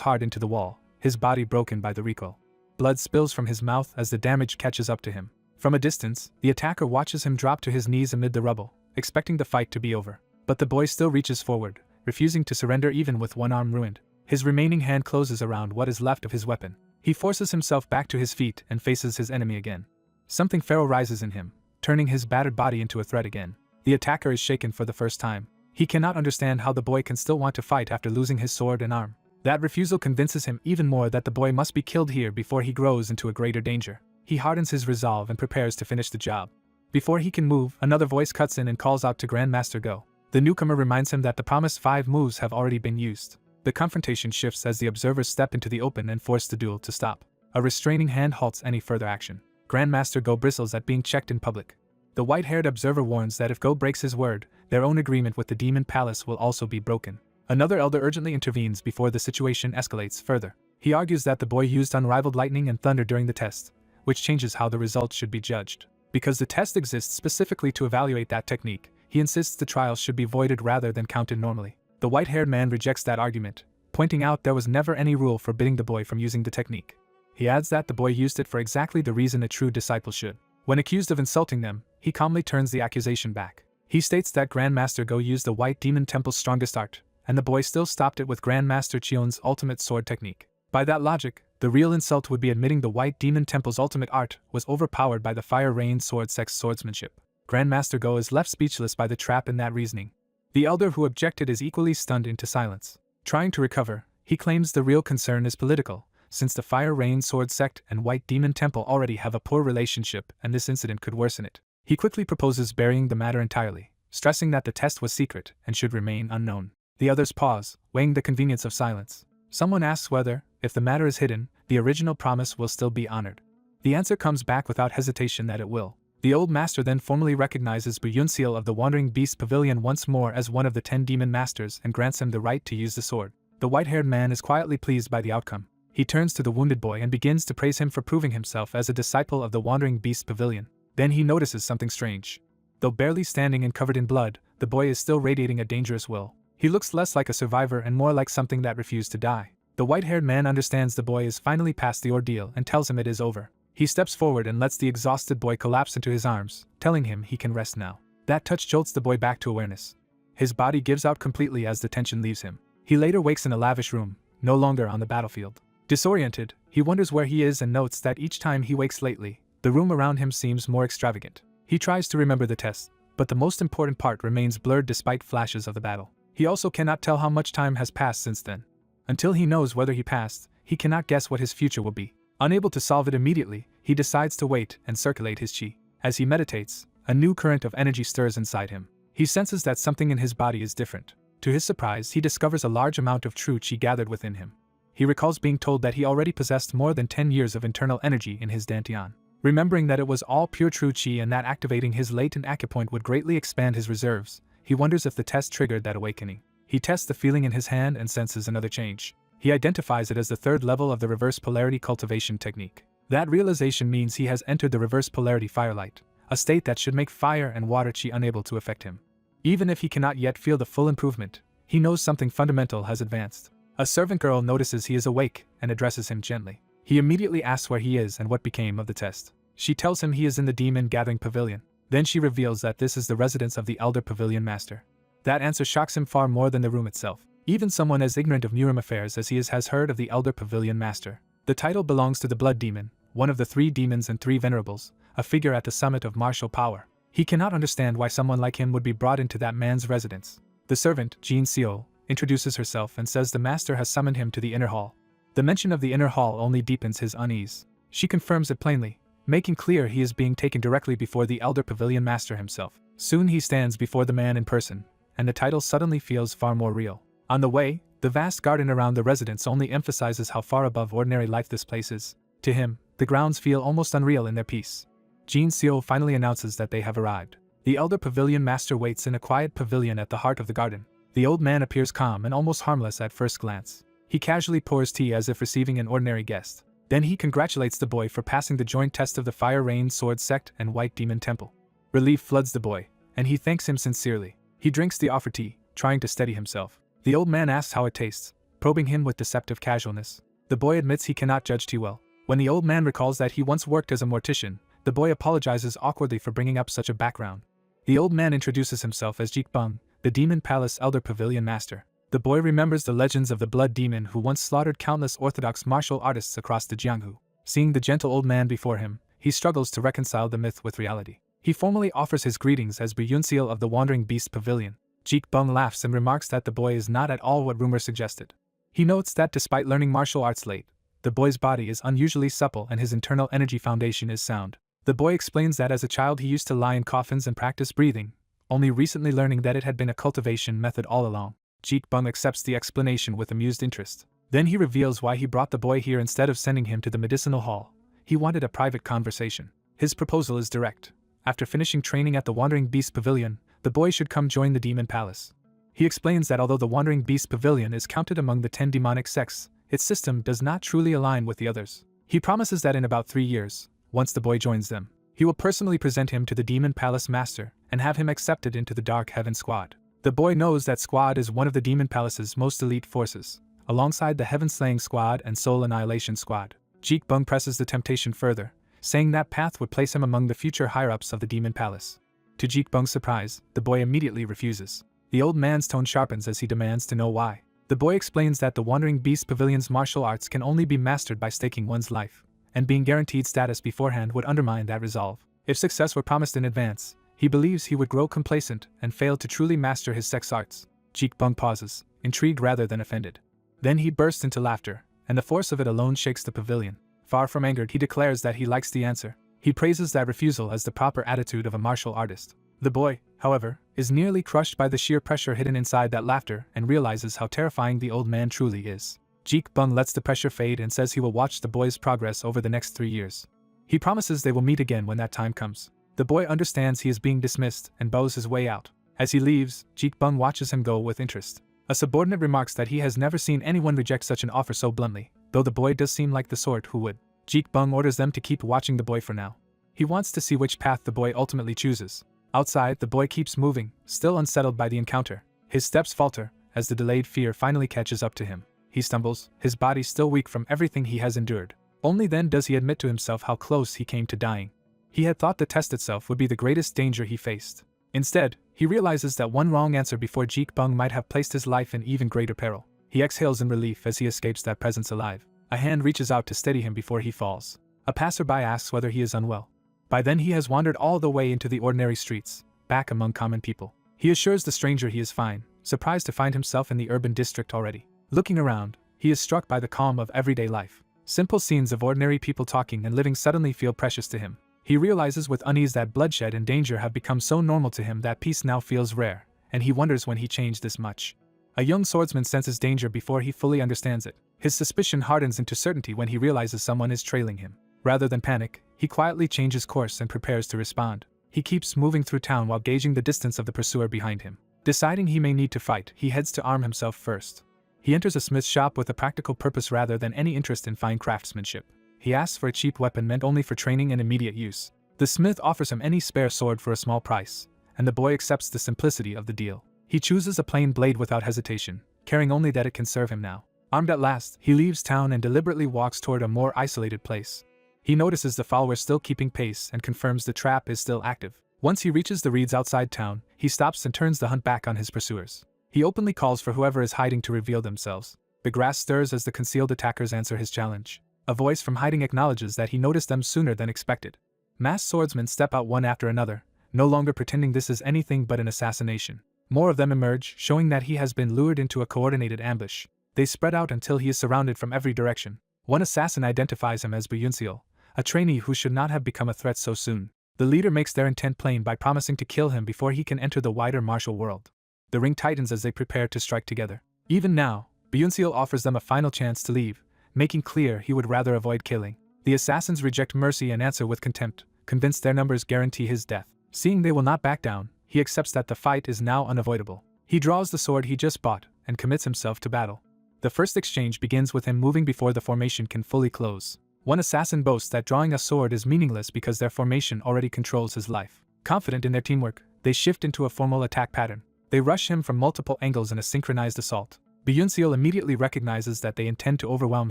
hard into the wall, his body broken by the recoil. Blood spills from his mouth as the damage catches up to him. From a distance, the attacker watches him drop to his knees amid the rubble, expecting the fight to be over. But the boy still reaches forward, refusing to surrender even with one arm ruined. His remaining hand closes around what is left of his weapon. He forces himself back to his feet and faces his enemy again. Something feral rises in him, turning his battered body into a threat again. The attacker is shaken for the first time. He cannot understand how the boy can still want to fight after losing his sword and arm. That refusal convinces him even more that the boy must be killed here before he grows into a greater danger. He hardens his resolve and prepares to finish the job. Before he can move, another voice cuts in and calls out to Grandmaster Go. The newcomer reminds him that the promised 5 moves have already been used. The confrontation shifts as the observers step into the open and force the duel to stop. A restraining hand halts any further action. Grandmaster Go bristles at being checked in public. The white-haired observer warns that if Go breaks his word, their own agreement with the Demon Palace will also be broken. Another elder urgently intervenes before the situation escalates further. He argues that the boy used unrivaled lightning and thunder during the test, which changes how the results should be judged. Because the test exists specifically to evaluate that technique, he insists the trials should be voided rather than counted normally. The white-haired man rejects that argument, pointing out there was never any rule forbidding the boy from using the technique. He adds that the boy used it for exactly the reason a true disciple should. When accused of insulting them, he calmly turns the accusation back. He states that Grandmaster Go used the White Demon Temple's strongest art, and the boy still stopped it with Grandmaster Chion's ultimate sword technique. By that logic, the real insult would be admitting the White Demon Temple's ultimate art was overpowered by the Fire Rain Sword Sex swordsmanship. Grandmaster Go is left speechless by the trap in that reasoning. The elder who objected is equally stunned into silence. Trying to recover, he claims the real concern is political, since the Fire Rain Sword Sect and White Demon Temple already have a poor relationship and this incident could worsen it. He quickly proposes burying the matter entirely, stressing that the test was secret and should remain unknown. The others pause, weighing the convenience of silence. Someone asks whether, if the matter is hidden, the original promise will still be honored. The answer comes back without hesitation that it will. The old master then formally recognizes Buyunseal of the Wandering Beast Pavilion once more as one of the 10 demon masters and grants him the right to use the sword. The white-haired man is quietly pleased by the outcome. He turns to the wounded boy and begins to praise him for proving himself as a disciple of the Wandering Beast Pavilion. Then he notices something strange. Though barely standing and covered in blood, the boy is still radiating a dangerous will. He looks less like a survivor and more like something that refused to die. The white-haired man understands the boy is finally past the ordeal and tells him it is over. He steps forward and lets the exhausted boy collapse into his arms, telling him he can rest now. That touch jolts the boy back to awareness. His body gives out completely as the tension leaves him. He later wakes in a lavish room, no longer on the battlefield. Disoriented, he wonders where he is and notes that each time he wakes lately, the room around him seems more extravagant. He tries to remember the test, but the most important part remains blurred despite flashes of the battle. He also cannot tell how much time has passed since then. Until he knows whether he passed, he cannot guess what his future will be. Unable to solve it immediately, he decides to wait and circulate his chi. As he meditates, a new current of energy stirs inside him. He senses that something in his body is different. To his surprise, he discovers a large amount of true chi gathered within him. He recalls being told that he already possessed more than 10 years of internal energy in his dantian. Remembering that it was all pure true chi and that activating his latent acupoint would greatly expand his reserves, he wonders if the test triggered that awakening. He tests the feeling in his hand and senses another change. He identifies it as the 3rd level of the reverse polarity cultivation technique. That realization means he has entered the reverse polarity firelight, a state that should make fire and water chi unable to affect him. Even if he cannot yet feel the full improvement, he knows something fundamental has advanced. A servant girl notices he is awake and addresses him gently. He immediately asks where he is and what became of the test. She tells him he is in the Demon Gathering Pavilion. Then she reveals that this is the residence of the Elder Pavilion Master. That answer shocks him far more than the room itself. Even someone as ignorant of Murim affairs as he is has heard of the Elder Pavilion Master. The title belongs to the Blood Demon, one of the 3 demons and 3 venerables, a figure at the summit of martial power. He cannot understand why someone like him would be brought into that man's residence. The servant, Jean Seol, introduces herself and says the master has summoned him to the inner hall. The mention of the inner hall only deepens his unease. She confirms it plainly, making clear he is being taken directly before the elder pavilion master himself. Soon he stands before the man in person, and the title suddenly feels far more real. On the way, the vast garden around the residence only emphasizes how far above ordinary life this place is. To him, the grounds feel almost unreal in their peace. Jin Seo finally announces that they have arrived. The elder pavilion master waits in a quiet pavilion at the heart of the garden. The old man appears calm and almost harmless at first glance. He casually pours tea as if receiving an ordinary guest. Then he congratulates the boy for passing the joint test of the Fire Rain Sword Sect and White Demon Temple. Relief floods the boy, and he thanks him sincerely. He drinks the offered tea, trying to steady himself. The old man asks how it tastes, probing him with deceptive casualness. The boy admits he cannot judge tea well. When the old man recalls that he once worked as a mortician, the boy apologizes awkwardly for bringing up such a background. The old man introduces himself as Jikbung, the Demon Palace Elder Pavilion Master. The boy remembers the legends of the blood demon who once slaughtered countless orthodox martial artists across the Jianghu. Seeing the gentle old man before him, he struggles to reconcile the myth with reality. He formally offers his greetings as Buyunseal of the Wandering Beast Pavilion. Jikbung laughs and remarks that the boy is not at all what rumor suggested. He notes that despite learning martial arts late, the boy's body is unusually supple and his internal energy foundation is sound. The boy explains that as a child he used to lie in coffins and practice breathing, only recently learning that it had been a cultivation method all along. Jikbung accepts the explanation with amused interest. Then he reveals why he brought the boy here instead of sending him to the medicinal hall. He wanted a private conversation. His proposal is direct. After finishing training at the Wandering Beast Pavilion, the boy should come join the Demon Palace. He explains that although the Wandering Beast Pavilion is counted among the 10 demonic sects, its system does not truly align with the others. He promises that in about 3 years, once the boy joins them, he will personally present him to the Demon Palace Master and have him accepted into the Dark Heaven Squad. The boy knows that squad is one of the Demon Palace's most elite forces, alongside the Heaven Slaying Squad and Soul Annihilation Squad. Jikbung presses the temptation further, saying that path would place him among the future higher-ups of the Demon Palace. To Jikbung's surprise, the boy immediately refuses. The old man's tone sharpens as he demands to know why. The boy explains that the Wandering Beast Pavilion's martial arts can only be mastered by staking one's life, and being guaranteed status beforehand would undermine that resolve. If success were promised in advance, he believes he would grow complacent and fail to truly master his sex arts. Jikbung pauses, intrigued rather than offended. Then he bursts into laughter, and the force of it alone shakes the pavilion. Far from angered, he declares that he likes the answer. He praises that refusal as the proper attitude of a martial artist. The boy, however, is nearly crushed by the sheer pressure hidden inside that laughter and realizes how terrifying the old man truly is. Jikbung lets the pressure fade and says he will watch the boy's progress over the next 3 years. He promises they will meet again when that time comes. The boy understands he is being dismissed and bows his way out. As he leaves, Jikbung watches him go with interest. A subordinate remarks that he has never seen anyone reject such an offer so bluntly, though the boy does seem like the sort who would. Jikbung orders them to keep watching the boy for now. He wants to see which path the boy ultimately chooses. Outside, the boy keeps moving, still unsettled by the encounter. His steps falter, as the delayed fear finally catches up to him. He stumbles, his body still weak from everything he has endured. Only then does he admit to himself how close he came to dying. He had thought the test itself would be the greatest danger he faced. Instead, he realizes that one wrong answer before Jikbung might have placed his life in even greater peril. He exhales in relief as he escapes that presence alive. A hand reaches out to steady him before he falls. A passerby asks whether he is unwell. By then he has wandered all the way into the ordinary streets, back among common people. He assures the stranger he is fine, surprised to find himself in the urban district already. Looking around, he is struck by the calm of everyday life. Simple scenes of ordinary people talking and living suddenly feel precious to him. He realizes with unease that bloodshed and danger have become so normal to him that peace now feels rare, and he wonders when he changed this much. A young swordsman senses danger before he fully understands it. His suspicion hardens into certainty when he realizes someone is trailing him. Rather than panic, he quietly changes course and prepares to respond. He keeps moving through town while gauging the distance of the pursuer behind him. Deciding he may need to fight, he heads to arm himself first. He enters a smith's shop with a practical purpose rather than any interest in fine craftsmanship. He asks for a cheap weapon meant only for training and immediate use. The smith offers him any spare sword for a small price, and the boy accepts the simplicity of the deal. He chooses a plain blade without hesitation, caring only that it can serve him now. Armed at last, he leaves town and deliberately walks toward a more isolated place. He notices the followers still keeping pace and confirms the trap is still active. Once he reaches the reeds outside town, he stops and turns the hunt back on his pursuers. He openly calls for whoever is hiding to reveal themselves. The grass stirs as the concealed attackers answer his challenge. A voice from hiding acknowledges that he noticed them sooner than expected. Masked swordsmen step out one after another, no longer pretending this is anything but an assassination. More of them emerge, showing that he has been lured into a coordinated ambush. They spread out until he is surrounded from every direction. One assassin identifies him as Buyunseol, a trainee who should not have become a threat so soon. The leader makes their intent plain by promising to kill him before he can enter the wider martial world. The ring tightens as they prepare to strike together. Even now, Buyunseol offers them a final chance to leave, making clear he would rather avoid killing. The assassins reject mercy and answer with contempt, convinced their numbers guarantee his death. Seeing they will not back down, he accepts that the fight is now unavoidable. He draws the sword he just bought and commits himself to battle. The first exchange begins with him moving before the formation can fully close. One assassin boasts that drawing a sword is meaningless because their formation already controls his life. Confident in their teamwork, they shift into a formal attack pattern. They rush him from multiple angles in a synchronized assault. Buyunseol immediately recognizes that they intend to overwhelm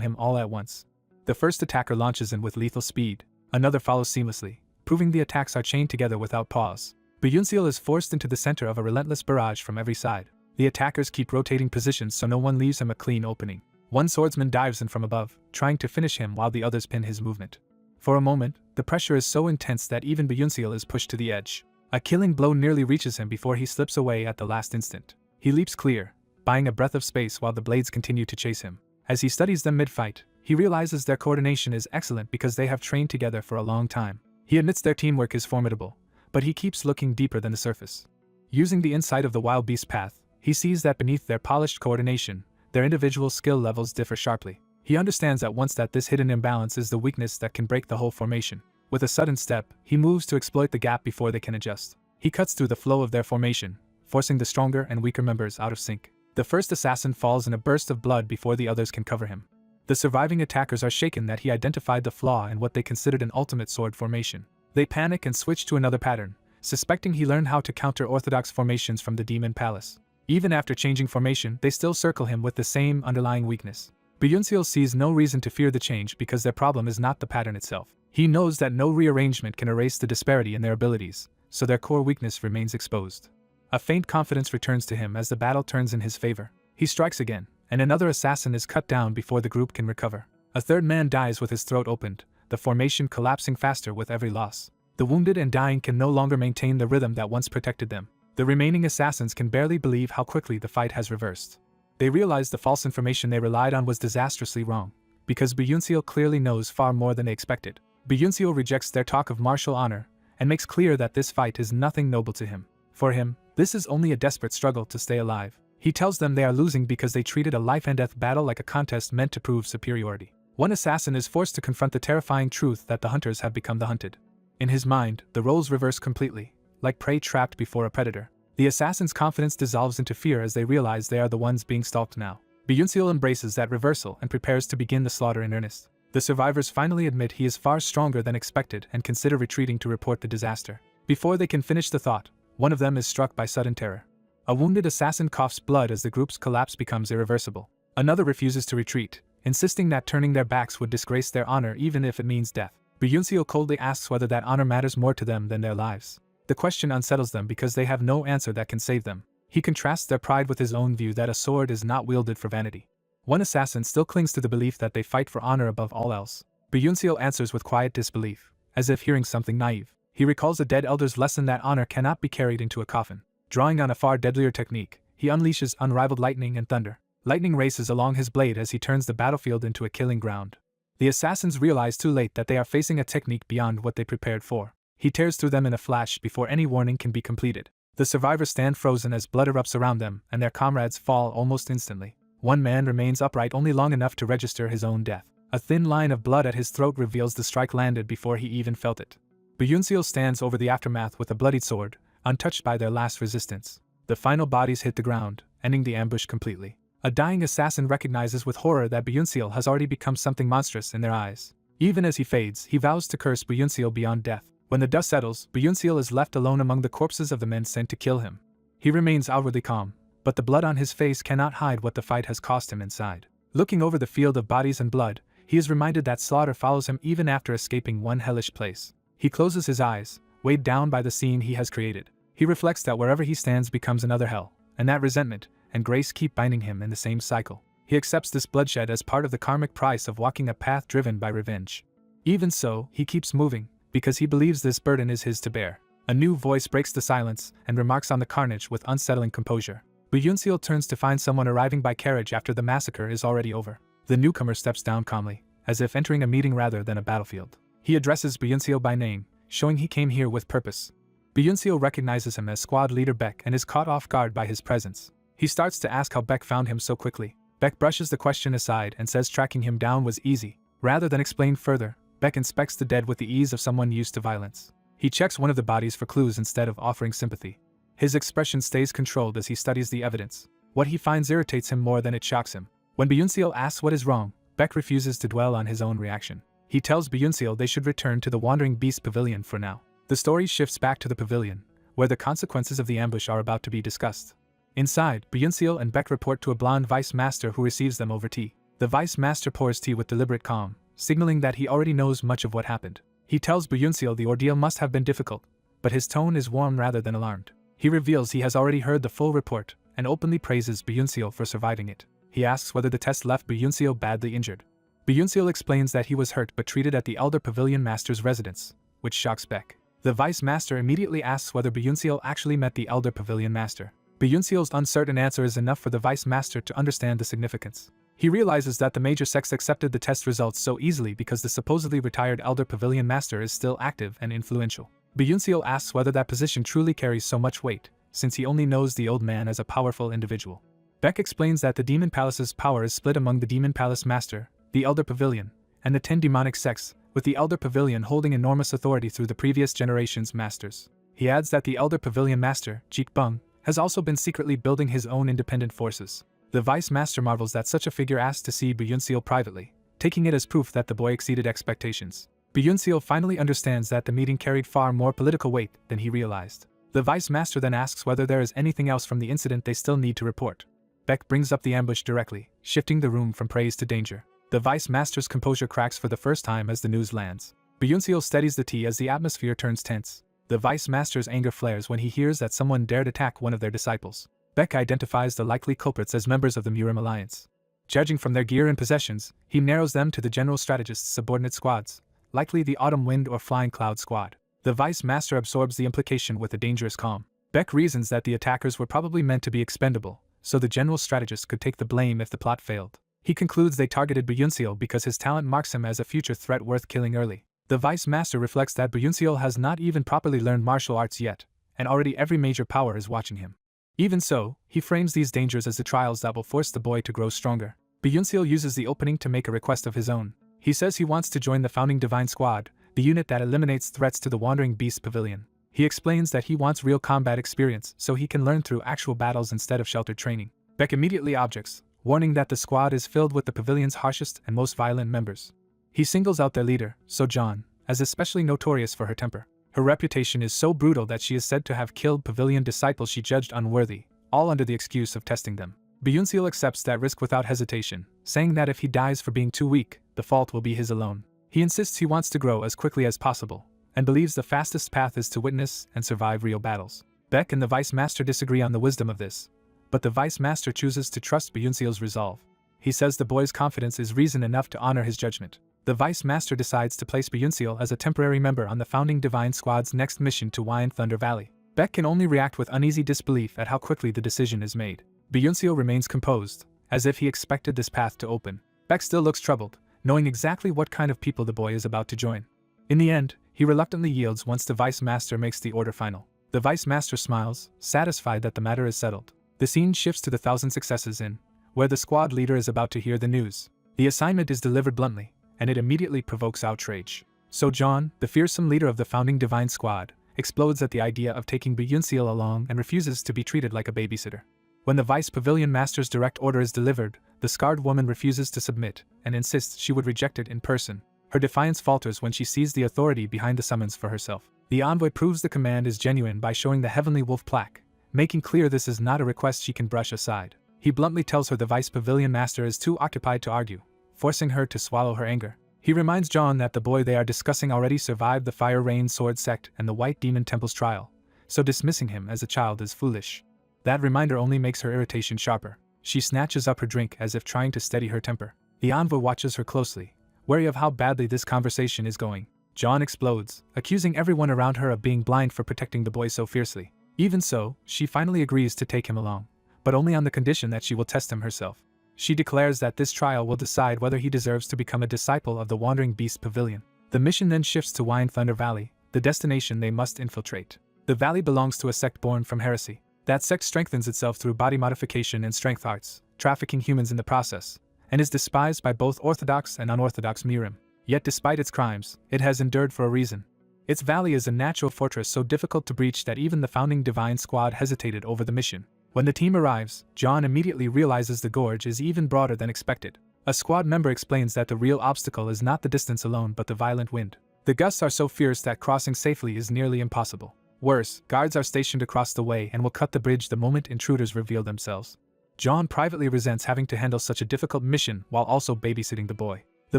him all at once. The first attacker launches in with lethal speed. Another follows seamlessly, proving the attacks are chained together without pause. Buyunseol is forced into the center of a relentless barrage from every side. The attackers keep rotating positions so no one leaves him a clean opening. One swordsman dives in from above, trying to finish him while the others pin his movement. For a moment, the pressure is so intense that even Buyunseol is pushed to the edge. A killing blow nearly reaches him before he slips away at the last instant. He leaps clear, buying a breath of space while the blades continue to chase him. As he studies them mid-fight, he realizes their coordination is excellent because they have trained together for a long time. He admits their teamwork is formidable, but he keeps looking deeper than the surface. Using the insight of the wild beast path, he sees that beneath their polished coordination, their individual skill levels differ sharply. He understands at once that this hidden imbalance is the weakness that can break the whole formation. With a sudden step, he moves to exploit the gap before they can adjust. He cuts through the flow of their formation, forcing the stronger and weaker members out of sync. The first assassin falls in a burst of blood before the others can cover him. The surviving attackers are shaken that he identified the flaw in what they considered an ultimate sword formation. They panic and switch to another pattern, suspecting he learned how to counter orthodox formations from the Demon Palace. Even after changing formation, they still circle him with the same underlying weakness. Buyunseol sees no reason to fear the change because their problem is not the pattern itself. He knows that no rearrangement can erase the disparity in their abilities, so their core weakness remains exposed. A faint confidence returns to him as the battle turns in his favor. He strikes again, and another assassin is cut down before the group can recover. A third man dies with his throat opened, the formation collapsing faster with every loss. The wounded and dying can no longer maintain the rhythm that once protected them. The remaining assassins can barely believe how quickly the fight has reversed. They realize the false information they relied on was disastrously wrong, because Buyunseol clearly knows far more than they expected. Buyunseol rejects their talk of martial honor, and makes clear that this fight is nothing noble to him. For him, this is only a desperate struggle to stay alive. He tells them they are losing because they treated a life-and-death battle like a contest meant to prove superiority. One assassin is forced to confront the terrifying truth that the hunters have become the hunted. In his mind, the roles reverse completely, like prey trapped before a predator. The assassin's confidence dissolves into fear as they realize they are the ones being stalked now. Buyunseol embraces that reversal and prepares to begin the slaughter in earnest. The survivors finally admit he is far stronger than expected and consider retreating to report the disaster. Before they can finish the thought, one of them is struck by sudden terror. A wounded assassin coughs blood as the group's collapse becomes irreversible. Another refuses to retreat, insisting that turning their backs would disgrace their honor even if it means death. Buyunseol coldly asks whether that honor matters more to them than their lives. The question unsettles them because they have no answer that can save them. He contrasts their pride with his own view that a sword is not wielded for vanity. One assassin still clings to the belief that they fight for honor above all else. Buyunseol answers with quiet disbelief, as if hearing something naive. He recalls a dead elder's lesson that honor cannot be carried into a coffin. Drawing on a far deadlier technique, he unleashes unrivaled lightning and thunder. Lightning races along his blade as he turns the battlefield into a killing ground. The assassins realize too late that they are facing a technique beyond what they prepared for. He tears through them in a flash before any warning can be completed. The survivors stand frozen as blood erupts around them and their comrades fall almost instantly. One man remains upright only long enough to register his own death. A thin line of blood at his throat reveals the strike landed before he even felt it. Buyunseol stands over the aftermath with a bloodied sword, untouched by their last resistance. The final bodies hit the ground, ending the ambush completely. A dying assassin recognizes with horror that Buyunseol has already become something monstrous in their eyes. Even as he fades, he vows to curse Buyunseol beyond death. When the dust settles, Buyunseol is left alone among the corpses of the men sent to kill him. He remains outwardly calm, but the blood on his face cannot hide what the fight has cost him inside. Looking over the field of bodies and blood, he is reminded that slaughter follows him even after escaping one hellish place. He closes his eyes, weighed down by the scene he has created. He reflects that wherever he stands becomes another hell, and that resentment and grace keep binding him in the same cycle. He accepts this bloodshed as part of the karmic price of walking a path driven by revenge. Even so, he keeps moving, because he believes this burden is his to bear. A new voice breaks the silence and remarks on the carnage with unsettling composure. Byunseol turns to find someone arriving by carriage after the massacre is already over. The newcomer steps down calmly, as if entering a meeting rather than a battlefield. He addresses Byunseol by name, showing he came here with purpose. Byunseol recognizes him as squad leader Baek and is caught off guard by his presence. He starts to ask how Baek found him so quickly. Baek brushes the question aside and says tracking him down was easy. Rather than explain further, Baek inspects the dead with the ease of someone used to violence. He checks one of the bodies for clues instead of offering sympathy. His expression stays controlled as he studies the evidence. What he finds irritates him more than it shocks him. When Byunseol asks what is wrong, Baek refuses to dwell on his own reaction. He tells Byunseol they should return to the Wandering Beast Pavilion for now. The story shifts back to the pavilion, where the consequences of the ambush are about to be discussed. Inside, Byunseol and Baek report to a blonde vice master who receives them over tea. The vice master pours tea with deliberate calm, signaling that he already knows much of what happened. He tells Byunseol the ordeal must have been difficult, but his tone is warm rather than alarmed. He reveals he has already heard the full report, and openly praises Byunseol for surviving it. He asks whether the test left Byunseol badly injured. Byunseol explains that he was hurt but treated at the Elder Pavilion Master's residence, which shocks Baek. The Vice Master immediately asks whether Byunseol actually met the Elder Pavilion Master. Byunseol's uncertain answer is enough for the Vice Master to understand the significance. He realizes that the major sects accepted the test results so easily because the supposedly retired Elder Pavilion Master is still active and influential. Byunseol asks whether that position truly carries so much weight, since he only knows the old man as a powerful individual. Baek explains that the Demon Palace's power is split among the Demon Palace Master, the Elder Pavilion, and the 10 demonic sects, with the Elder Pavilion holding enormous authority through the previous generation's masters. He adds that the Elder Pavilion Master, Jik Bung, has also been secretly building his own independent forces. The Vice Master marvels that such a figure asked to see Byunseol privately, taking it as proof that the boy exceeded expectations. Byunseol finally understands that the meeting carried far more political weight than he realized. The Vice Master then asks whether there is anything else from the incident they still need to report. Baek brings up the ambush directly, shifting the room from praise to danger. The Vice Master's composure cracks for the first time as the news lands. Byunseol steadies the tea as the atmosphere turns tense. The Vice Master's anger flares when he hears that someone dared attack one of their disciples. Baek identifies the likely culprits as members of the Murim alliance. Judging from their gear and possessions, he narrows them to the General Strategist's subordinate squads, likely the Autumn Wind or Flying Cloud squad. The Vice Master absorbs the implication with a dangerous calm. Baek reasons that the attackers were probably meant to be expendable, so the General Strategist could take the blame if the plot failed. He concludes they targeted Byunseol because his talent marks him as a future threat worth killing early. The Vice Master reflects that Byunseol has not even properly learned martial arts yet, and already every major power is watching him. Even so, he frames these dangers as the trials that will force the boy to grow stronger. Byunseol uses the opening to make a request of his own. He says he wants to join the Founding Divine Squad, the unit that eliminates threats to the Wandering Beast Pavilion. He explains that he wants real combat experience so he can learn through actual battles instead of sheltered training. Baek immediately objects, warning that the squad is filled with the pavilion's harshest and most violent members. He singles out their leader, Sojeon, as especially notorious for her temper. Her reputation is so brutal that she is said to have killed pavilion disciples she judged unworthy, all under the excuse of testing them. Byunseol accepts that risk without hesitation, saying that if he dies for being too weak, the fault will be his alone. He insists he wants to grow as quickly as possible, and believes the fastest path is to witness and survive real battles. Baek and the Vice Master disagree on the wisdom of this, but the Vice Master chooses to trust Byunseol's resolve. He says the boy's confidence is reason enough to honor his judgment. The Vice Master decides to place Byunseol as a temporary member on the Founding Divine Squad's next mission to Wine Thunder Valley. Baek can only react with uneasy disbelief at how quickly the decision is made. Byunseol remains composed, as if he expected this path to open. Baek still looks troubled, knowing exactly what kind of people the boy is about to join. In the end, he reluctantly yields once the Vice Master makes the order final. The Vice Master smiles, satisfied that the matter is settled. The scene shifts to the Thousand Successes Inn, where the squad leader is about to hear the news. The assignment is delivered bluntly, and it immediately provokes outrage. Sojeon, the fearsome leader of the Founding Divine Squad, explodes at the idea of taking Byunseol along and refuses to be treated like a babysitter. When the Vice Pavilion Master's direct order is delivered, the scarred woman refuses to submit and insists she would reject it in person. Her defiance falters when she sees the authority behind the summons for herself. The envoy proves the command is genuine by showing the Heavenly Wolf plaque, making clear this is not a request she can brush aside. He bluntly tells her the Vice Pavilion Master is too occupied to argue, forcing her to swallow her anger. He reminds John that the boy they are discussing already survived the Fire Rain Sword sect and the White Demon Temple's trial, so dismissing him as a child is foolish. That reminder only makes her irritation sharper. She snatches up her drink as if trying to steady her temper. The envoy watches her closely, wary of how badly this conversation is going. John explodes, accusing everyone around her of being blind for protecting the boy so fiercely. Even so, she finally agrees to take him along, but only on the condition that she will test him herself. She declares that this trial will decide whether he deserves to become a disciple of the Wandering Beast Pavilion. The mission then shifts to Wine Thunder Valley, the destination they must infiltrate. The valley belongs to a sect born from heresy. That sect strengthens itself through body modification and strength arts, trafficking humans in the process, and is despised by both orthodox and unorthodox Murim. Yet despite its crimes, it has endured for a reason. Its valley is a natural fortress so difficult to breach that even the founding Divine Squad hesitated over the mission. When the team arrives, John immediately realizes the gorge is even broader than expected. A squad member explains that the real obstacle is not the distance alone but the violent wind. The gusts are so fierce that crossing safely is nearly impossible. Worse, guards are stationed across the way and will cut the bridge the moment intruders reveal themselves. John privately resents having to handle such a difficult mission while also babysitting the boy. The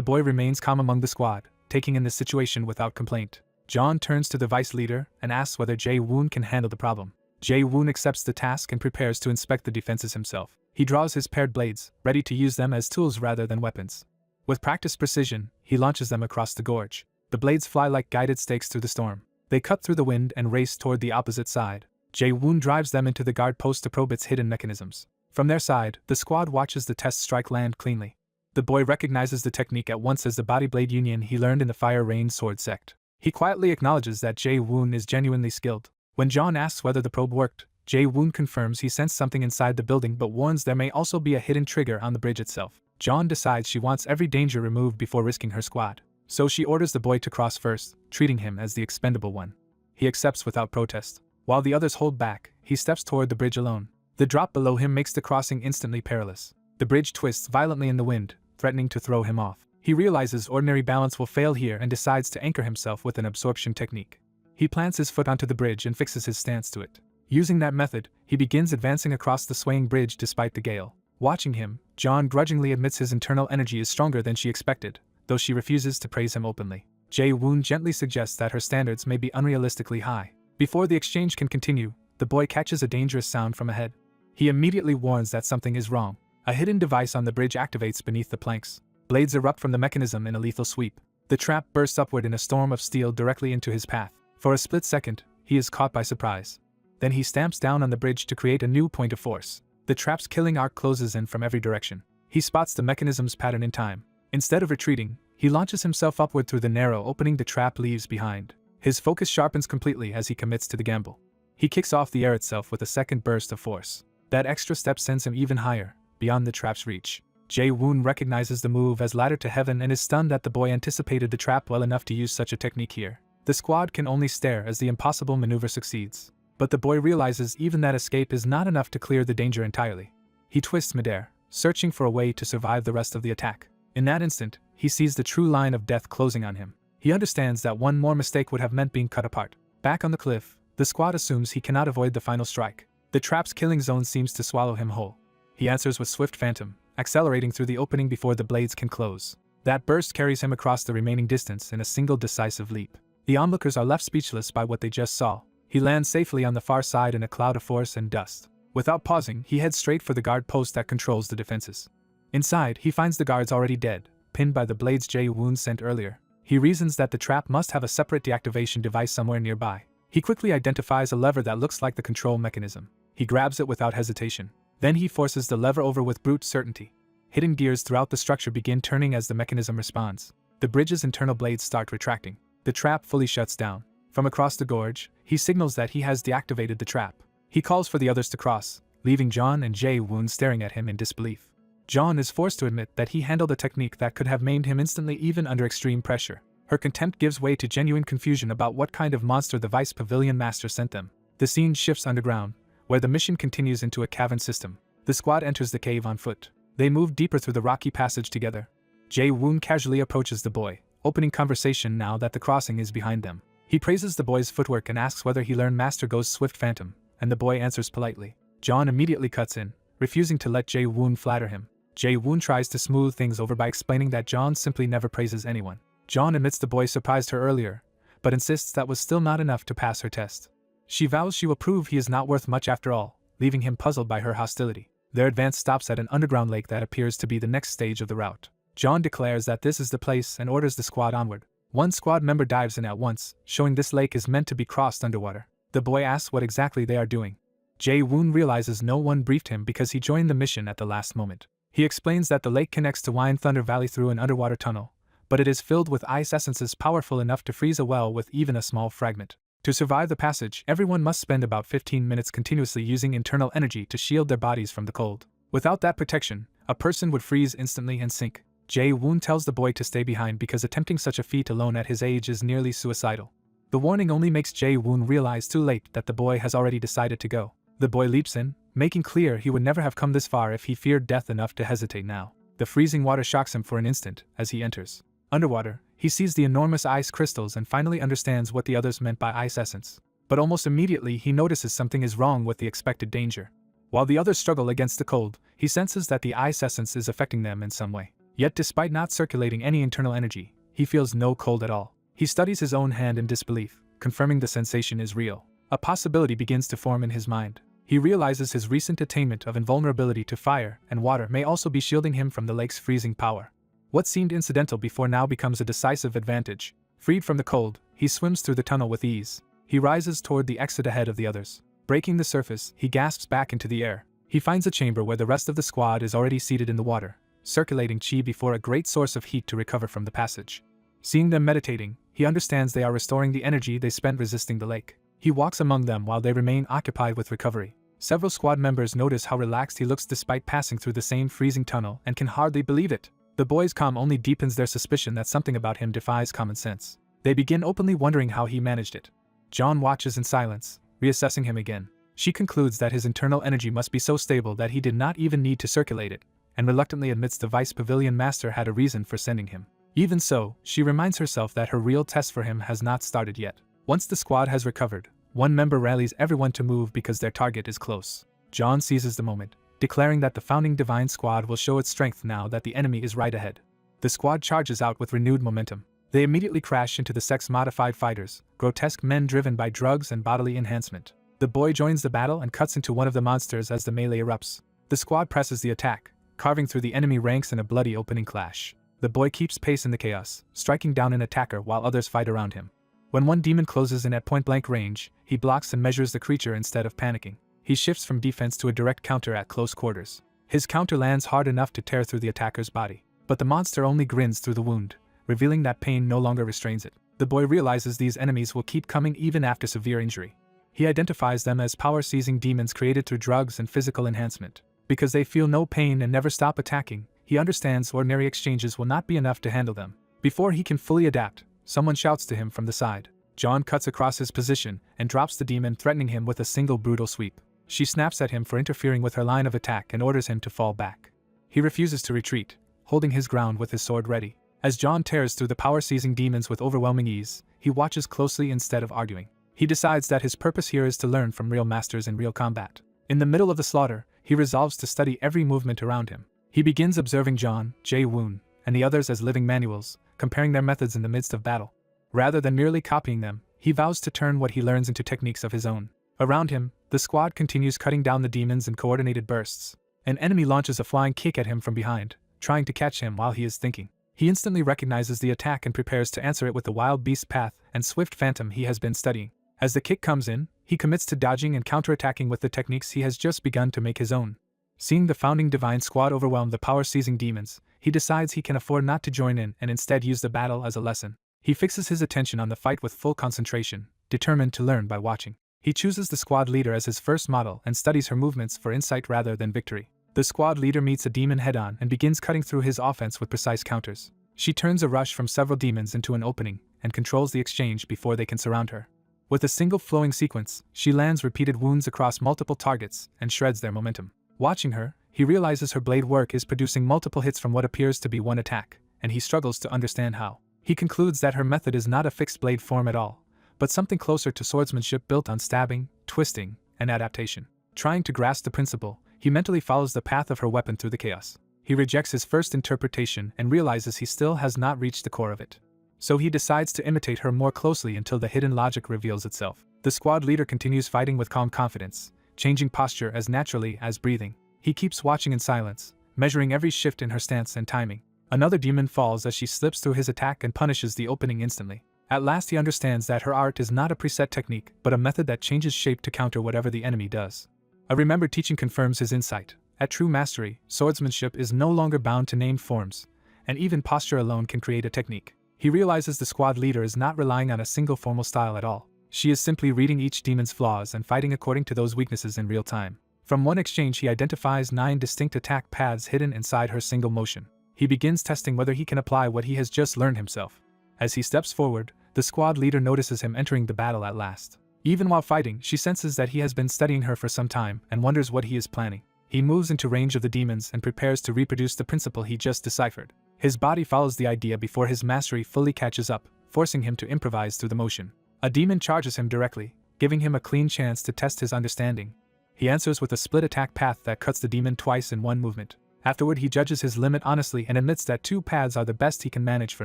boy remains calm among the squad, taking in the situation without complaint. John turns to the vice leader and asks whether Jae-woon can handle the problem. Jae-woon accepts the task and prepares to inspect the defenses himself. He draws his paired blades, ready to use them as tools rather than weapons. With practiced precision, he launches them across the gorge. The blades fly like guided stakes through the storm. They cut through the wind and race toward the opposite side. Jae-woon drives them into the guard post to probe its hidden mechanisms. From their side, the squad watches the test strike land cleanly. The boy recognizes the technique at once as the body blade union he learned in the Fire Rain Sword sect. He quietly acknowledges that Jae-woon is genuinely skilled. When John asks whether the probe worked, Jae-woon confirms he sensed something inside the building but warns there may also be a hidden trigger on the bridge itself. John decides she wants every danger removed before risking her squad. So she orders the boy to cross first, treating him as the expendable one. He accepts without protest. While the others hold back, he steps toward the bridge alone. The drop below him makes the crossing instantly perilous. The bridge twists violently in the wind, threatening to throw him off. He realizes ordinary balance will fail here and decides to anchor himself with an absorption technique. He plants his foot onto the bridge and fixes his stance to it. Using that method, he begins advancing across the swaying bridge despite the gale. Watching him, John grudgingly admits his internal energy is stronger than she expected, though she refuses to praise him openly. Jae-woon gently suggests that her standards may be unrealistically high. Before the exchange can continue, the boy catches a dangerous sound from ahead. He immediately warns that something is wrong. A hidden device on the bridge activates beneath the planks. Blades erupt from the mechanism in a lethal sweep. The trap bursts upward in a storm of steel directly into his path. For a split second, he is caught by surprise. Then he stamps down on the bridge to create a new point of force. The trap's killing arc closes in from every direction. He spots the mechanism's pattern in time. Instead of retreating, he launches himself upward through the narrow opening the trap leaves behind. His focus sharpens completely as he commits to the gamble. He kicks off the air itself with a second burst of force. That extra step sends him even higher, beyond the trap's reach. Jae-woon recognizes the move as ladder to heaven and is stunned that the boy anticipated the trap well enough to use such a technique here. The squad can only stare as the impossible maneuver succeeds. But the boy realizes even that escape is not enough to clear the danger entirely. He twists midair, searching for a way to survive the rest of the attack. In that instant, he sees the true line of death closing on him. He understands that one more mistake would have meant being cut apart. Back on the cliff, the squad assumes he cannot avoid the final strike. The trap's killing zone seems to swallow him whole. He answers with swift phantom, accelerating through the opening before the blades can close. That burst carries him across the remaining distance in a single decisive leap. The onlookers are left speechless by what they just saw. He lands safely on the far side in a cloud of force and dust. Without pausing, he heads straight for the guard post that controls the defenses. Inside, he finds the guards already dead, pinned by the blades Jae-woon sent earlier. He reasons that the trap must have a separate deactivation device somewhere nearby. He quickly identifies a lever that looks like the control mechanism. He grabs it without hesitation. Then he forces the lever over with brute certainty. Hidden gears throughout the structure begin turning as the mechanism responds. The bridge's internal blades start retracting. The trap fully shuts down. From across the gorge, he signals that he has deactivated the trap. He calls for the others to cross, leaving John and Jae-woon staring at him in disbelief. John is forced to admit that he handled a technique that could have maimed him instantly even under extreme pressure. Her contempt gives way to genuine confusion about what kind of monster the Vice Pavilion Master sent them. The scene shifts underground, where the mission continues into a cavern system. The squad enters the cave on foot. They move deeper through the rocky passage together. Jae-woon casually approaches the boy, opening conversation now that the crossing is behind them. He praises the boy's footwork and asks whether he learned Master Go's swift phantom, and the boy answers politely. John immediately cuts in, refusing to let Jae-woon flatter him. Jae-woon tries to smooth things over by explaining that John simply never praises anyone. John admits the boy surprised her earlier, but insists that was still not enough to pass her test. She vows she will prove he is not worth much after all, leaving him puzzled by her hostility. Their advance stops at an underground lake that appears to be the next stage of the route. John declares that this is the place and orders the squad onward. One squad member dives in at once, showing this lake is meant to be crossed underwater. The boy asks what exactly they are doing. Jae-woon realizes no one briefed him because he joined the mission at the last moment. He explains that the lake connects to Wine Thunder Valley through an underwater tunnel, but it is filled with ice essences powerful enough to freeze a well with even a small fragment. To survive the passage, everyone must spend about 15 minutes continuously using internal energy to shield their bodies from the cold. Without that protection, a person would freeze instantly and sink. Jae-woon tells the boy to stay behind because attempting such a feat alone at his age is nearly suicidal. The warning only makes Jae-woon realize too late that the boy has already decided to go. The boy leaps in, making clear he would never have come this far if he feared death enough to hesitate now. The freezing water shocks him for an instant as he enters. Underwater, he sees the enormous ice crystals and finally understands what the others meant by ice essence. But almost immediately he notices something is wrong with the expected danger. While the others struggle against the cold, he senses that the ice essence is affecting them in some way. Yet despite not circulating any internal energy, he feels no cold at all. He studies his own hand in disbelief, confirming the sensation is real. A possibility begins to form in his mind. He realizes his recent attainment of invulnerability to fire and water may also be shielding him from the lake's freezing power. What seemed incidental before now becomes a decisive advantage. Freed from the cold, he swims through the tunnel with ease. He rises toward the exit ahead of the others. Breaking the surface, he gasps back into the air. He finds a chamber where the rest of the squad is already seated in the water, circulating chi before a great source of heat to recover from the passage. Seeing them meditating, he understands they are restoring the energy they spent resisting the lake. He walks among them while they remain occupied with recovery. Several squad members notice how relaxed he looks despite passing through the same freezing tunnel and can hardly believe it. The boy's calm only deepens their suspicion that something about him defies common sense. They begin openly wondering how he managed it. John watches in silence, reassessing him again. She concludes that his internal energy must be so stable that he did not even need to circulate it, and reluctantly admits the Vice Pavilion Master had a reason for sending him. Even so, she reminds herself that her real test for him has not started yet. Once the squad has recovered, one member rallies everyone to move because their target is close. John seizes the moment, declaring that the founding divine squad will show its strength now that the enemy is right ahead. The squad charges out with renewed momentum. They immediately crash into the sex-modified fighters, grotesque men driven by drugs and bodily enhancement. The boy joins the battle and cuts into one of the monsters as the melee erupts. The squad presses the attack, carving through the enemy ranks in a bloody opening clash. The boy keeps pace in the chaos, striking down an attacker while others fight around him. When one demon closes in at point-blank range, he blocks and measures the creature instead of panicking. He shifts from defense to a direct counter at close quarters. His counter lands hard enough to tear through the attacker's body, but the monster only grins through the wound, revealing that pain no longer restrains it. The boy realizes these enemies will keep coming even after severe injury. He identifies them as power-seizing demons created through drugs and physical enhancement. Because they feel no pain and never stop attacking, he understands ordinary exchanges will not be enough to handle them. Before he can fully adapt, someone shouts to him from the side. John cuts across his position and drops the demon, threatening him with a single brutal sweep. She snaps at him for interfering with her line of attack and orders him to fall back. He refuses to retreat, holding his ground with his sword ready. As John tears through the power-seizing demons with overwhelming ease, he watches closely instead of arguing. He decides that his purpose here is to learn from real masters in real combat. In the middle of the slaughter, he resolves to study every movement around him. He begins observing John, Jae-woon, and the others as living manuals, comparing their methods in the midst of battle. Rather than merely copying them, he vows to turn what he learns into techniques of his own. Around him, the squad continues cutting down the demons in coordinated bursts. An enemy launches a flying kick at him from behind, trying to catch him while he is thinking. He instantly recognizes the attack and prepares to answer it with the wild beast path and swift phantom he has been studying. As the kick comes in, he commits to dodging and counterattacking with the techniques he has just begun to make his own. Seeing the founding divine squad overwhelm the power-seizing demons, he decides he can afford not to join in and instead use the battle as a lesson. He fixes his attention on the fight with full concentration, determined to learn by watching. He chooses the squad leader as his first model and studies her movements for insight rather than victory. The squad leader meets a demon head-on and begins cutting through his offense with precise counters. She turns a rush from several demons into an opening and controls the exchange before they can surround her. With a single flowing sequence, she lands repeated wounds across multiple targets and shreds their momentum. Watching her, he realizes her blade work is producing multiple hits from what appears to be one attack, and he struggles to understand how. He concludes that her method is not a fixed blade form at all, but something closer to swordsmanship built on stabbing, twisting, and adaptation. Trying to grasp the principle, he mentally follows the path of her weapon through the chaos. He rejects his first interpretation and realizes he still has not reached the core of it. So he decides to imitate her more closely until the hidden logic reveals itself. The squad leader continues fighting with calm confidence, changing posture as naturally as breathing. He keeps watching in silence, measuring every shift in her stance and timing. Another demon falls as she slips through his attack and punishes the opening instantly. At last he understands that her art is not a preset technique, but a method that changes shape to counter whatever the enemy does. A remembered teaching confirms his insight. At true mastery, swordsmanship is no longer bound to named forms, and even posture alone can create a technique. He realizes the squad leader is not relying on a single formal style at all. She is simply reading each demon's flaws and fighting according to those weaknesses in real time. From one exchange he identifies 9 distinct attack paths hidden inside her single motion. He begins testing whether he can apply what he has just learned himself. As he steps forward, the squad leader notices him entering the battle at last. Even while fighting, she senses that he has been studying her for some time and wonders what he is planning. He moves into range of the demons and prepares to reproduce the principle he just deciphered. His body follows the idea before his mastery fully catches up, forcing him to improvise through the motion. A demon charges him directly, giving him a clean chance to test his understanding. He answers with a split attack path that cuts the demon twice in one movement. Afterward he judges his limit honestly and admits that 2 paths are the best he can manage for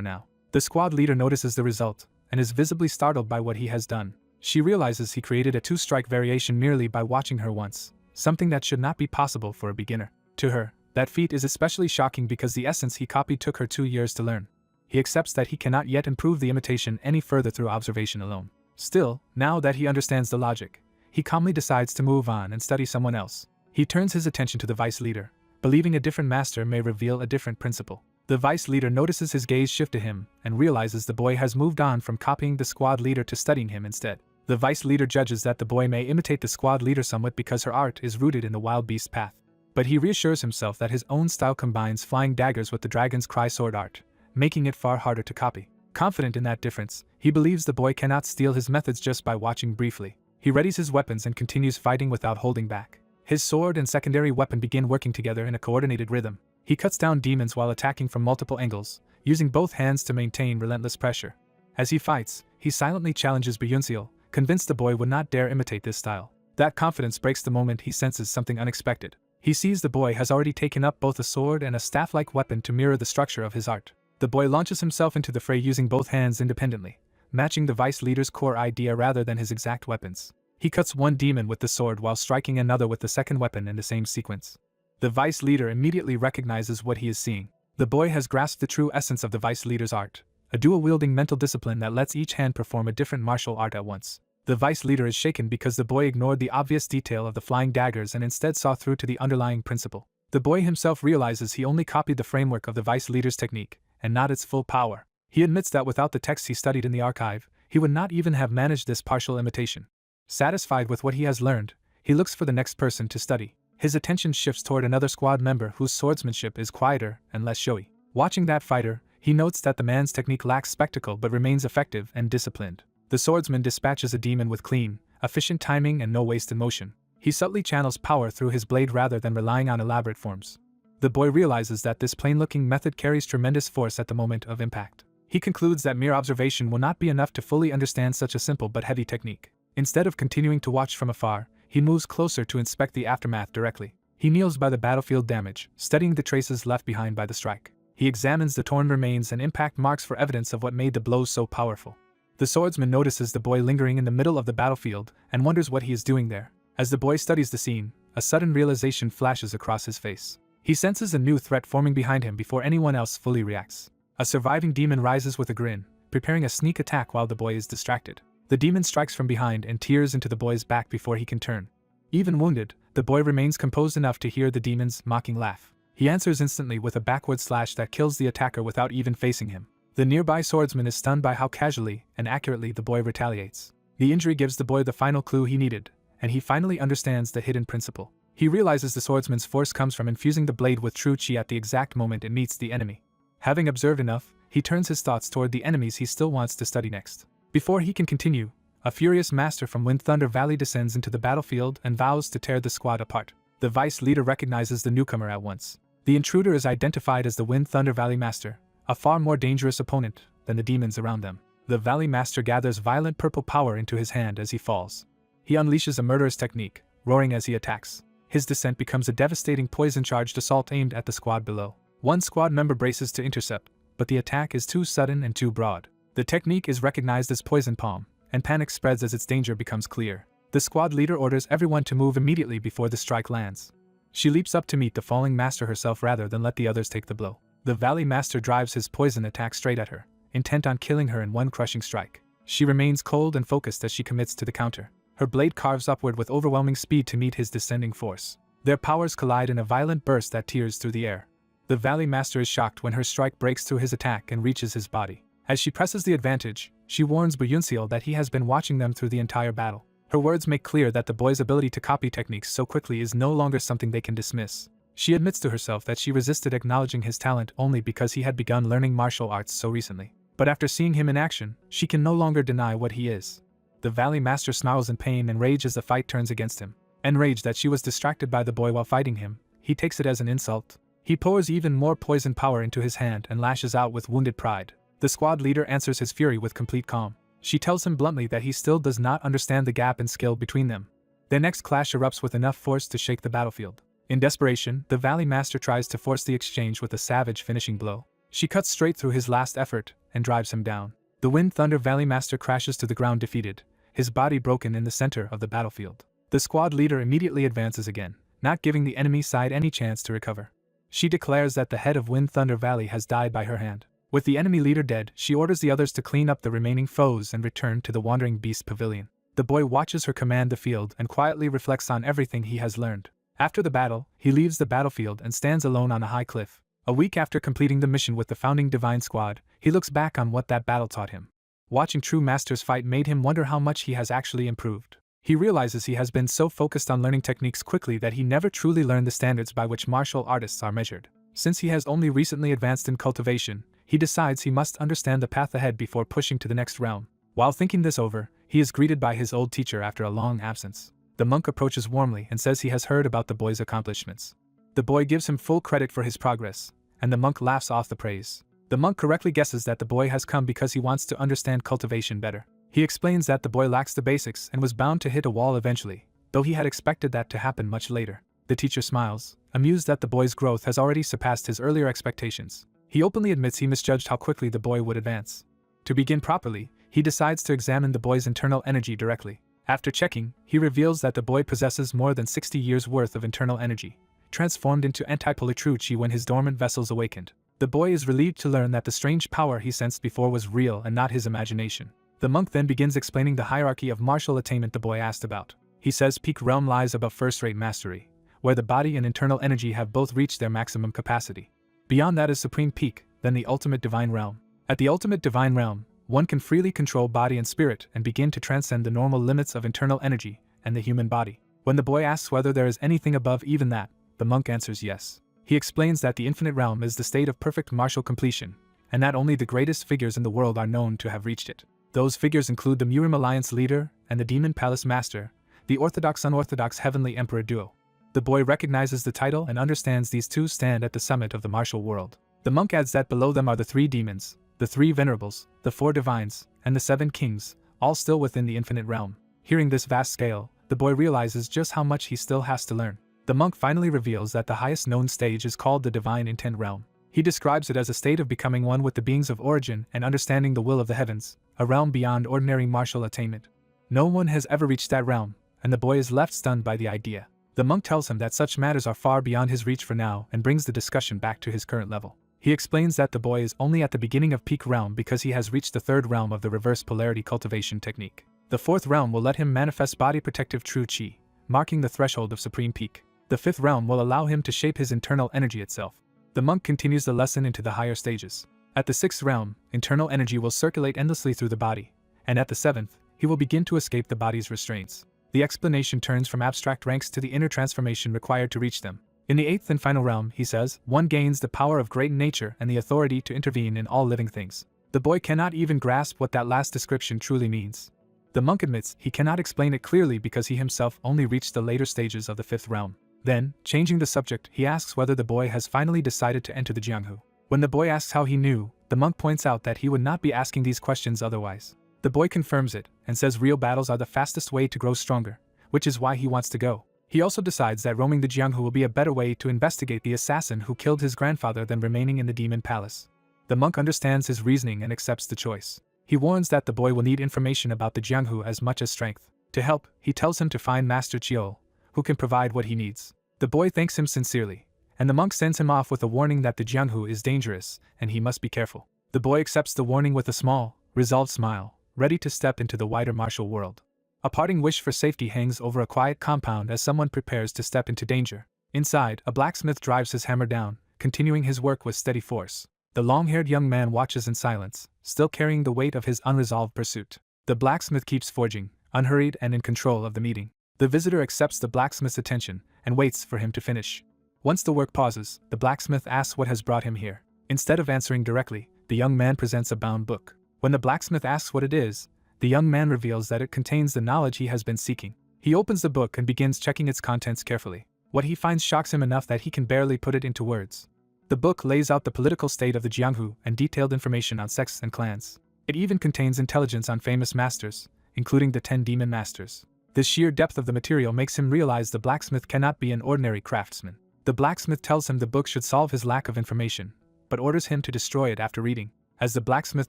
now. The squad leader notices the result, and is visibly startled by what he has done. She realizes he created a 2-strike variation merely by watching her once, something that should not be possible for a beginner. To her, that feat is especially shocking because the essence he copied took her 2 years to learn. He accepts that he cannot yet improve the imitation any further through observation alone. Still, now that he understands the logic, he calmly decides to move on and study someone else. He turns his attention to the vice leader, believing a different master may reveal a different principle. The vice leader notices his gaze shift to him and realizes the boy has moved on from copying the squad leader to studying him instead. The vice leader judges that the boy may imitate the squad leader somewhat because her art is rooted in the wild beast path. But he reassures himself that his own style combines flying daggers with the dragon's cry sword art, making it far harder to copy. Confident in that difference, he believes the boy cannot steal his methods just by watching briefly. He readies his weapons and continues fighting without holding back. His sword and secondary weapon begin working together in a coordinated rhythm. He cuts down demons while attacking from multiple angles, using both hands to maintain relentless pressure. As he fights, he silently challenges Beyonceal, convinced the boy would not dare imitate this style. That confidence breaks the moment he senses something unexpected. He sees the boy has already taken up both a sword and a staff-like weapon to mirror the structure of his art. The boy launches himself into the fray using both hands independently, matching the vice leader's core idea rather than his exact weapons. He cuts one demon with the sword while striking another with the second weapon in the same sequence. The vice leader immediately recognizes what he is seeing. The boy has grasped the true essence of the vice leader's art, a dual-wielding mental discipline that lets each hand perform a different martial art at once. The vice leader is shaken because the boy ignored the obvious detail of the flying daggers and instead saw through to the underlying principle. The boy himself realizes he only copied the framework of the vice leader's technique, and not its full power. He admits that without the texts he studied in the archive, he would not even have managed this partial imitation. Satisfied with what he has learned, he looks for the next person to study. His attention shifts toward another squad member whose swordsmanship is quieter and less showy. Watching that fighter, he notes that the man's technique lacks spectacle but remains effective and disciplined. The swordsman dispatches a demon with clean, efficient timing and no wasted motion. He subtly channels power through his blade rather than relying on elaborate forms. The boy realizes that this plain-looking method carries tremendous force at the moment of impact. He concludes that mere observation will not be enough to fully understand such a simple but heavy technique. Instead of continuing to watch from afar, he moves closer to inspect the aftermath directly. He kneels by the battlefield damage, studying the traces left behind by the strike. He examines the torn remains and impact marks for evidence of what made the blows so powerful. The swordsman notices the boy lingering in the middle of the battlefield and wonders what he is doing there. As the boy studies the scene, a sudden realization flashes across his face. He senses a new threat forming behind him before anyone else fully reacts. A surviving demon rises with a grin, preparing a sneak attack while the boy is distracted. The demon strikes from behind and tears into the boy's back before he can turn. Even wounded, the boy remains composed enough to hear the demon's mocking laugh. He answers instantly with a backward slash that kills the attacker without even facing him. The nearby swordsman is stunned by how casually and accurately the boy retaliates. The injury gives the boy the final clue he needed, and he finally understands the hidden principle. He realizes the swordsman's force comes from infusing the blade with true chi at the exact moment it meets the enemy. Having observed enough, he turns his thoughts toward the enemies he still wants to study next. Before he can continue, a furious master from Wind Thunder Valley descends into the battlefield and vows to tear the squad apart. The vice leader recognizes the newcomer at once. The intruder is identified as the Wind Thunder Valley Master, a far more dangerous opponent than the demons around them. The Valley Master gathers violent purple power into his hand as he falls. He unleashes a murderous technique, roaring as he attacks. His descent becomes a devastating poison-charged assault aimed at the squad below. One squad member braces to intercept, but the attack is too sudden and too broad. The technique is recognized as poison palm, and panic spreads as its danger becomes clear. The squad leader orders everyone to move immediately before the strike lands. She leaps up to meet the falling master herself rather than let the others take the blow. The Valley Master drives his poison attack straight at her, intent on killing her in one crushing strike. She remains cold and focused as she commits to the counter. Her blade carves upward with overwhelming speed to meet his descending force. Their powers collide in a violent burst that tears through the air. The Valley Master is shocked when her strike breaks through his attack and reaches his body. As she presses the advantage, she warns Buyunseal that he has been watching them through the entire battle. Her words make clear that the boy's ability to copy techniques so quickly is no longer something they can dismiss. She admits to herself that she resisted acknowledging his talent only because he had begun learning martial arts so recently. But after seeing him in action, she can no longer deny what he is. The Valley Master snarls in pain and rage as the fight turns against him. Enraged that she was distracted by the boy while fighting him, he takes it as an insult. He pours even more poison power into his hand and lashes out with wounded pride. The squad leader answers his fury with complete calm. She tells him bluntly that he still does not understand the gap in skill between them. Their next clash erupts with enough force to shake the battlefield. In desperation, the Valley Master tries to force the exchange with a savage finishing blow. She cuts straight through his last effort and drives him down. The Wind Thunder Valley Master crashes to the ground defeated, his body broken in the center of the battlefield. The squad leader immediately advances again, not giving the enemy side any chance to recover. She declares that the head of Wind Thunder Valley has died by her hand. With the enemy leader dead, she orders the others to clean up the remaining foes and return to the Wandering Beast Pavilion. The boy watches her command the field and quietly reflects on everything he has learned. After the battle, he leaves the battlefield and stands alone on a high cliff. A week after completing the mission with the founding Divine Squad, he looks back on what that battle taught him. Watching true masters fight made him wonder how much he has actually improved. He realizes he has been so focused on learning techniques quickly that he never truly learned the standards by which martial artists are measured. Since he has only recently advanced in cultivation, he decides he must understand the path ahead before pushing to the next realm. While thinking this over, he is greeted by his old teacher after a long absence. The monk approaches warmly and says he has heard about the boy's accomplishments. The boy gives him full credit for his progress, and the monk laughs off the praise. The monk correctly guesses that the boy has come because he wants to understand cultivation better. He explains that the boy lacks the basics and was bound to hit a wall eventually, though he had expected that to happen much later. The teacher smiles, amused that the boy's growth has already surpassed his earlier expectations. He openly admits he misjudged how quickly the boy would advance. To begin properly, he decides to examine the boy's internal energy directly. After checking, he reveals that the boy possesses more than 60 years' worth of internal energy, transformed into antipolar true chi when his dormant vessels awakened. The boy is relieved to learn that the strange power he sensed before was real and not his imagination. The monk then begins explaining the hierarchy of martial attainment the boy asked about. He says peak realm lies above first-rate mastery, where the body and internal energy have both reached their maximum capacity. Beyond that is supreme peak, then the ultimate divine realm. At the ultimate divine realm, one can freely control body and spirit and begin to transcend the normal limits of internal energy and the human body. When the boy asks whether there is anything above even that, the monk answers yes. He explains that the infinite realm is the state of perfect martial completion, and that only the greatest figures in the world are known to have reached it. Those figures include the Murim Alliance leader and the Demon Palace master, the orthodox-unorthodox heavenly emperor duo. The boy recognizes the title and understands these two stand at the summit of the martial world. The monk adds that below them are the 3 demons, the 3 venerables, the 4 divines, and the 7 kings, all still within the infinite realm. Hearing this vast scale, the boy realizes just how much he still has to learn. The monk finally reveals that the highest known stage is called the Divine Intent Realm. He describes it as a state of becoming one with the beings of origin and understanding the will of the heavens, a realm beyond ordinary martial attainment. No one has ever reached that realm, and the boy is left stunned by the idea. The monk tells him that such matters are far beyond his reach for now and brings the discussion back to his current level. He explains that the boy is only at the beginning of peak realm because he has reached the 3rd realm of the reverse polarity cultivation technique. The 4th realm will let him manifest body protective true chi, marking the threshold of supreme peak. The 5th realm will allow him to shape his internal energy itself. The monk continues the lesson into the higher stages. At the 6th realm, internal energy will circulate endlessly through the body, and at the 7th, he will begin to escape the body's restraints. The explanation turns from abstract ranks to the inner transformation required to reach them. In the 8th and final realm, he says, one gains the power of great nature and the authority to intervene in all living things. The boy cannot even grasp what that last description truly means. The monk admits he cannot explain it clearly because he himself only reached the later stages of the 5th realm. Then, changing the subject, he asks whether the boy has finally decided to enter the Jianghu. When the boy asks how he knew, the monk points out that he would not be asking these questions otherwise. The boy confirms it and says real battles are the fastest way to grow stronger, which is why he wants to go. He also decides that roaming the Jianghu will be a better way to investigate the assassin who killed his grandfather than remaining in the demon palace. The monk understands his reasoning and accepts the choice. He warns that the boy will need information about the Jianghu as much as strength. To help, he tells him to find Master Chiol, who can provide what he needs. The boy thanks him sincerely, and the monk sends him off with a warning that the Jianghu is dangerous and he must be careful. The boy accepts the warning with a small, resolved smile, ready to step into the wider martial world. A parting wish for safety hangs over a quiet compound as someone prepares to step into danger. Inside, a blacksmith drives his hammer down, continuing his work with steady force. The long-haired young man watches in silence, still carrying the weight of his unresolved pursuit. The blacksmith keeps forging, unhurried and in control of the meeting. The visitor accepts the blacksmith's attention and waits for him to finish. Once the work pauses, the blacksmith asks what has brought him here. Instead of answering directly, the young man presents a bound book. When the blacksmith asks what it is, the young man reveals that it contains the knowledge he has been seeking. He opens the book and begins checking its contents carefully. What he finds shocks him enough that he can barely put it into words. The book lays out the political state of the Jianghu and detailed information on sects and clans. It even contains intelligence on famous masters, including the 10 demon masters. The sheer depth of the material makes him realize the blacksmith cannot be an ordinary craftsman. The blacksmith tells him the book should solve his lack of information, but orders him to destroy it after reading. As the blacksmith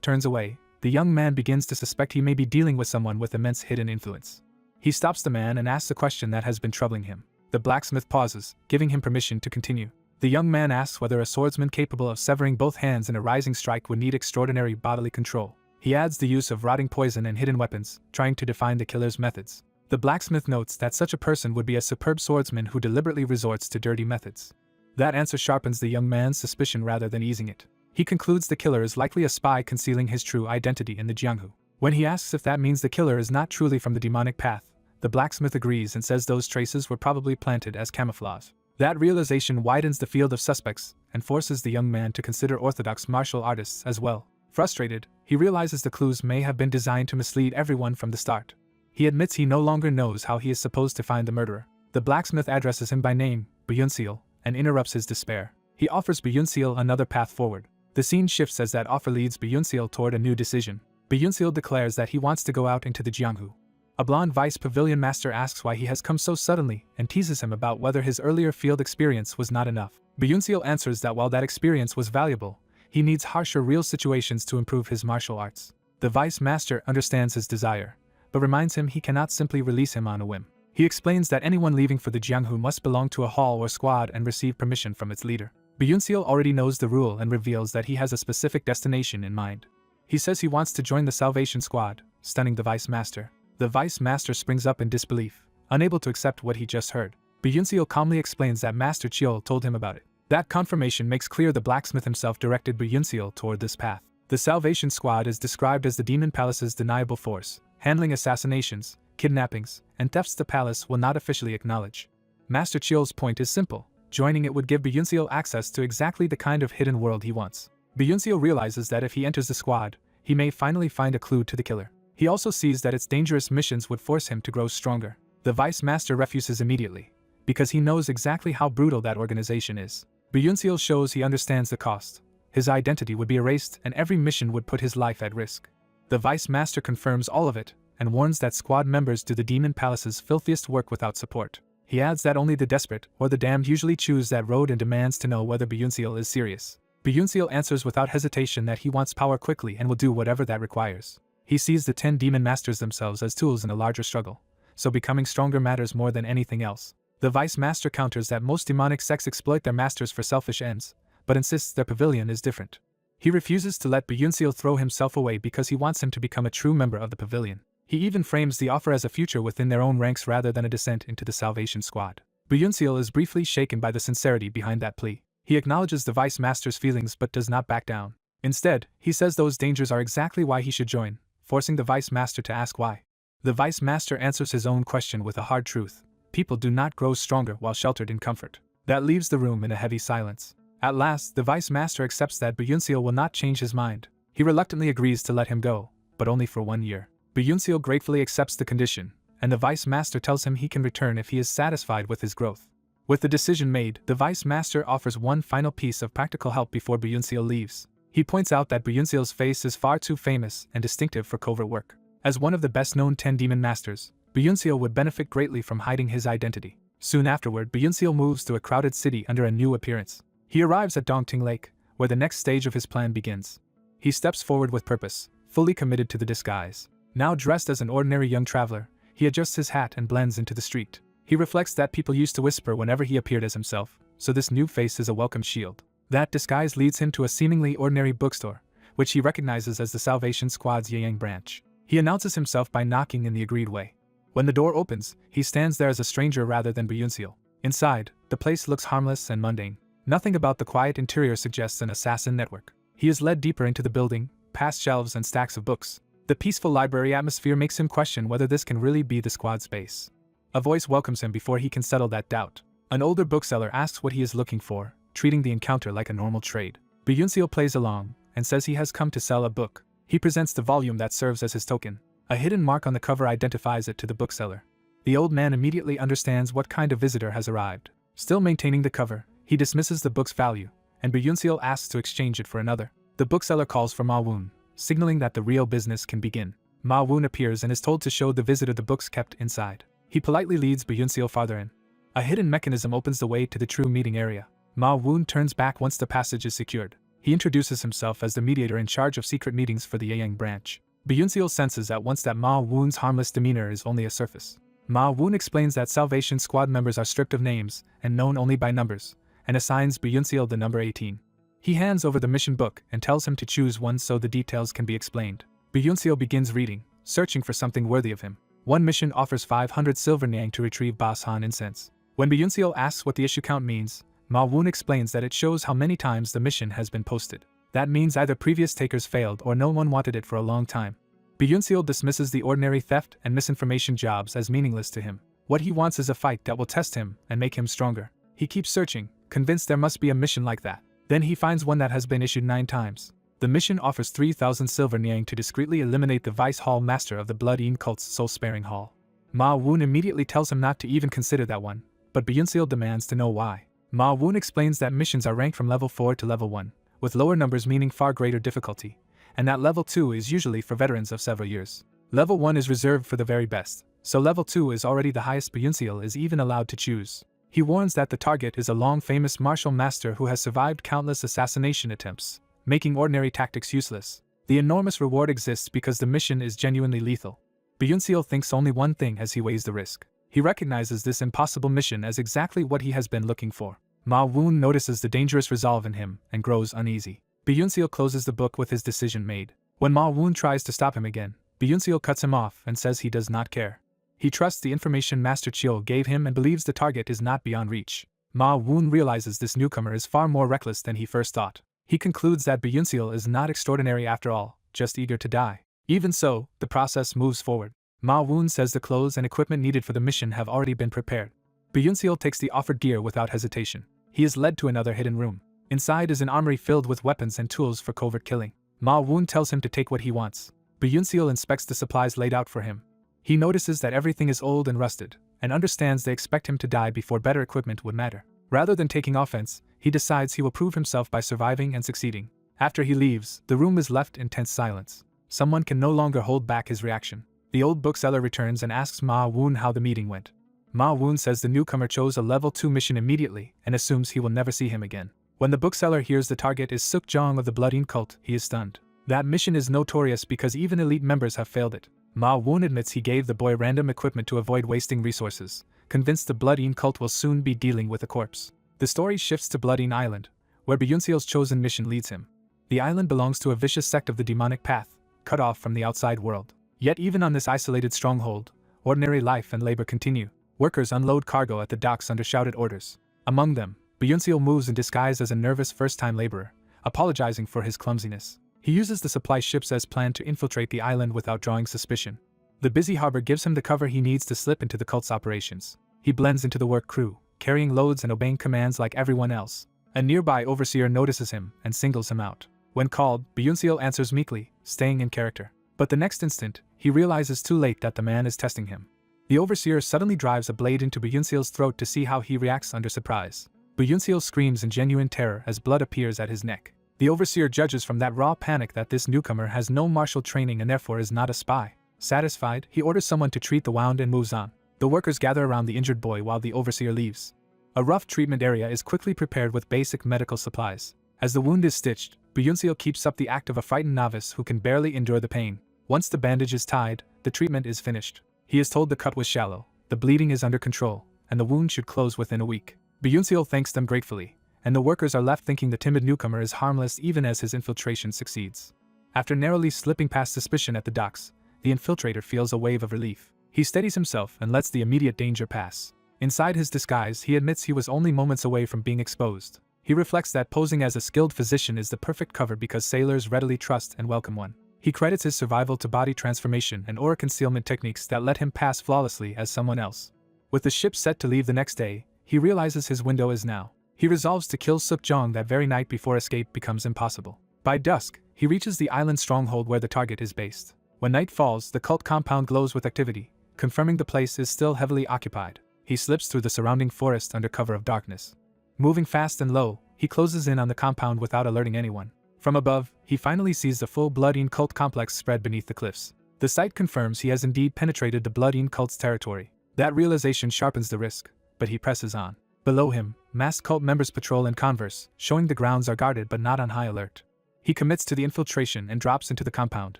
turns away, the young man begins to suspect he may be dealing with someone with immense hidden influence. He stops the man and asks a question that has been troubling him. The blacksmith pauses, giving him permission to continue. The young man asks whether a swordsman capable of severing both hands in a rising strike would need extraordinary bodily control. He adds the use of rotting poison and hidden weapons, trying to define the killer's methods. The blacksmith notes that such a person would be a superb swordsman who deliberately resorts to dirty methods. That answer sharpens the young man's suspicion rather than easing it. He concludes the killer is likely a spy concealing his true identity in the Jianghu. When he asks if that means the killer is not truly from the demonic path, the blacksmith agrees and says those traces were probably planted as camouflage. That realization widens the field of suspects and forces the young man to consider orthodox martial artists as well. Frustrated, he realizes the clues may have been designed to mislead everyone from the start. He admits he no longer knows how he is supposed to find the murderer. The blacksmith addresses him by name, Byunseal, and interrupts his despair. He offers Byunseal another path forward. The scene shifts as that offer leads Byunseal toward a new decision. Byunseal declares that he wants to go out into the Jianghu. A blonde vice pavilion master asks why he has come so suddenly and teases him about whether his earlier field experience was not enough. Byunseal answers that while that experience was valuable, he needs harsher real situations to improve his martial arts. The vice master understands his desire, but reminds him he cannot simply release him on a whim. He explains that anyone leaving for the Jianghu must belong to a hall or squad and receive permission from its leader. Byunseal already knows the rule and reveals that he has a specific destination in mind. He says he wants to join the Salvation Squad, stunning the vice master. The vice master springs up in disbelief, unable to accept what he just heard. Byunseal calmly explains that Master Chiol told him about it. That confirmation makes clear the blacksmith himself directed Byunseal toward this path. The Salvation Squad is described as the Demon Palace's deniable force, handling assassinations, kidnappings, and thefts the palace will not officially acknowledge. Master Chiol's point is simple. Joining it would give Byunseal access to exactly the kind of hidden world he wants. Byunseal realizes that if he enters the squad, he may finally find a clue to the killer. He also sees that its dangerous missions would force him to grow stronger. The vice master refuses immediately, because he knows exactly how brutal that organization is. Byunseal shows he understands the cost. His identity would be erased and every mission would put his life at risk. The vice master confirms all of it, and warns that squad members do the Demon Palace's filthiest work without support. He adds that only the desperate or the damned usually choose that road and demands to know whether Byunseal is serious. Byunseal answers without hesitation that he wants power quickly and will do whatever that requires. He sees the 10 demon masters themselves as tools in a larger struggle, so becoming stronger matters more than anything else. The vice master counters that most demonic sects exploit their masters for selfish ends, but insists their pavilion is different. He refuses to let Byunseal throw himself away because he wants him to become a true member of the pavilion. He even frames the offer as a future within their own ranks rather than a descent into the Salvation Squad. Byunseal is briefly shaken by the sincerity behind that plea. He acknowledges the vice master's feelings but does not back down. Instead, he says those dangers are exactly why he should join, forcing the vice master to ask why. The vice master answers his own question with a hard truth. People do not grow stronger while sheltered in comfort. That leaves the room in a heavy silence. At last, the vice master accepts that Byunseal will not change his mind. He reluctantly agrees to let him go, but only for 1 year. Byunseal gratefully accepts the condition, and the vice master tells him he can return if he is satisfied with his growth. With the decision made, the vice master offers one final piece of practical help before Byunseal leaves. He points out that Byunseal's face is far too famous and distinctive for covert work. As one of the best-known 10 demon masters, Byunseal would benefit greatly from hiding his identity. Soon afterward, Byunseal moves to a crowded city under a new appearance. He arrives at Dongting Lake, where the next stage of his plan begins. He steps forward with purpose, fully committed to the disguise. Now dressed as an ordinary young traveler, he adjusts his hat and blends into the street. He reflects that people used to whisper whenever he appeared as himself, so this new face is a welcome shield. That disguise leads him to a seemingly ordinary bookstore, which he recognizes as the Salvation Squad's Yang branch. He announces himself by knocking in the agreed way. When the door opens, he stands there as a stranger rather than Byunseol. Inside, the place looks harmless and mundane. Nothing about the quiet interior suggests an assassin network. He is led deeper into the building, past shelves and stacks of books. The peaceful library atmosphere makes him question whether this can really be the squad space. A voice welcomes him before he can settle that doubt. An older bookseller asks what he is looking for, treating the encounter like a normal trade. Byunseol plays along and says he has come to sell a book. He presents the volume that serves as his token. A hidden mark on the cover identifies it to the bookseller. The old man immediately understands what kind of visitor has arrived. Still maintaining the cover, he dismisses the book's value, and Byunseol asks to exchange it for another. The bookseller calls for Ma Woon, signaling that the real business can begin. Ma Woon appears and is told to show the visitor the books kept inside. He politely leads Byunseol farther in. A hidden mechanism opens the way to the true meeting area. Ma Woon turns back once the passage is secured. He introduces himself as the mediator in charge of secret meetings for the Yayang branch. Byunseol senses at once that Ma Woon's harmless demeanor is only a surface. Ma Woon explains that Salvation Squad members are stripped of names and known only by numbers, and assigns Byunseol the number 18. He hands over the mission book and tells him to choose one so the details can be explained. Byunseol begins reading, searching for something worthy of him. One mission offers 500 silver nyang to retrieve Bashan incense. When Byunseol asks what the issue count means, Ma Woon explains that it shows how many times the mission has been posted. That means either previous takers failed or no one wanted it for a long time. Byunseol dismisses the ordinary theft and misinformation jobs as meaningless to him. What he wants is a fight that will test him and make him stronger. He keeps searching, convinced there must be a mission like that. Then he finds one that has been issued 9 times. The mission offers 3,000 silver nyang to discreetly eliminate the vice hall master of the Blood Ean cult's soul-sparing hall. Ma Woon immediately tells him not to even consider that one, but Byunseol demands to know why. Ma Woon explains that missions are ranked from level 4 to level 1, with lower numbers meaning far greater difficulty, and that level 2 is usually for veterans of several years. Level 1 is reserved for the very best, so level 2 is already the highest Byunseol is even allowed to choose. He warns that the target is a long-famous martial master who has survived countless assassination attempts, making ordinary tactics useless. The enormous reward exists because the mission is genuinely lethal. Byunseol thinks only one thing as he weighs the risk. He recognizes this impossible mission as exactly what he has been looking for. Ma Woon notices the dangerous resolve in him and grows uneasy. Byunseol closes the book with his decision made. When Ma Woon tries to stop him again, Byunseol cuts him off and says he does not care. He trusts the information Master Chio gave him and believes the target is not beyond reach. Ma Woon realizes this newcomer is far more reckless than he first thought. He concludes that Byunseol is not extraordinary after all, just eager to die. Even so, the process moves forward. Ma Woon says the clothes and equipment needed for the mission have already been prepared. Byunseol takes the offered gear without hesitation. He is led to another hidden room. Inside is an armory filled with weapons and tools for covert killing. Ma Woon tells him to take what he wants. Byunseol inspects the supplies laid out for him. He notices that everything is old and rusted, and understands they expect him to die before better equipment would matter. Rather than taking offense, he decides he will prove himself by surviving and succeeding. After he leaves, the room is left in tense silence. Someone can no longer hold back his reaction. The old bookseller returns and asks Ma Woon how the meeting went. Ma Woon says the newcomer chose a level 2 mission immediately and assumes he will never see him again. When the bookseller hears the target is Sukjong of the Blood Ean cult, he is stunned. That mission is notorious because even elite members have failed it. Ma Woon admits he gave the boy random equipment to avoid wasting resources, convinced the Blood Ean cult will soon be dealing with a corpse. The story shifts to Blood Ean Island, where Byunseol's chosen mission leads him. The island belongs to a vicious sect of the demonic path, cut off from the outside world. Yet even on this isolated stronghold, ordinary life and labor continue. Workers unload cargo at the docks under shouted orders. Among them, Byunseol moves in disguise as a nervous first-time laborer, apologizing for his clumsiness. He uses the supply ships as planned to infiltrate the island without drawing suspicion. The busy harbor gives him the cover he needs to slip into the cult's operations. He blends into the work crew, carrying loads and obeying commands like everyone else. A nearby overseer notices him and singles him out. When called, Byunseol answers meekly, staying in character. But the next instant, he realizes too late that the man is testing him. The overseer suddenly drives a blade into Byunseol's throat to see how he reacts under surprise. Byunseol screams in genuine terror as blood appears at his neck. The overseer judges from that raw panic that this newcomer has no martial training and therefore is not a spy. Satisfied, he orders someone to treat the wound and moves on. The workers gather around the injured boy while the overseer leaves. A rough treatment area is quickly prepared with basic medical supplies. As the wound is stitched, Byunseol keeps up the act of a frightened novice who can barely endure the pain. Once the bandage is tied, the treatment is finished. He is told the cut was shallow, the bleeding is under control, and the wound should close within a week. Byunseol thanks them gratefully, and the workers are left thinking the timid newcomer is harmless even as his infiltration succeeds. After narrowly slipping past suspicion at the docks, the infiltrator feels a wave of relief. He steadies himself and lets the immediate danger pass. Inside his disguise, he admits he was only moments away from being exposed. He reflects that posing as a skilled physician is the perfect cover because sailors readily trust and welcome one. He credits his survival to body transformation and aura concealment techniques that let him pass flawlessly as someone else. With the ship set to leave the next day, he realizes his window is now. He resolves to kill Suk-jong that very night before escape becomes impossible. By dusk, he reaches the island stronghold where the target is based. When night falls, the cult compound glows with activity, confirming the place is still heavily occupied. He slips through the surrounding forest under cover of darkness. Moving fast and low, he closes in on the compound without alerting anyone. From above, he finally sees the full Blood-Ean cult complex spread beneath the cliffs. The sight confirms he has indeed penetrated the Blood-Ean cult's territory. That realization sharpens the risk, but he presses on. Below him, masked cult members patrol and converse, showing the grounds are guarded but not on high alert. He commits to the infiltration and drops into the compound.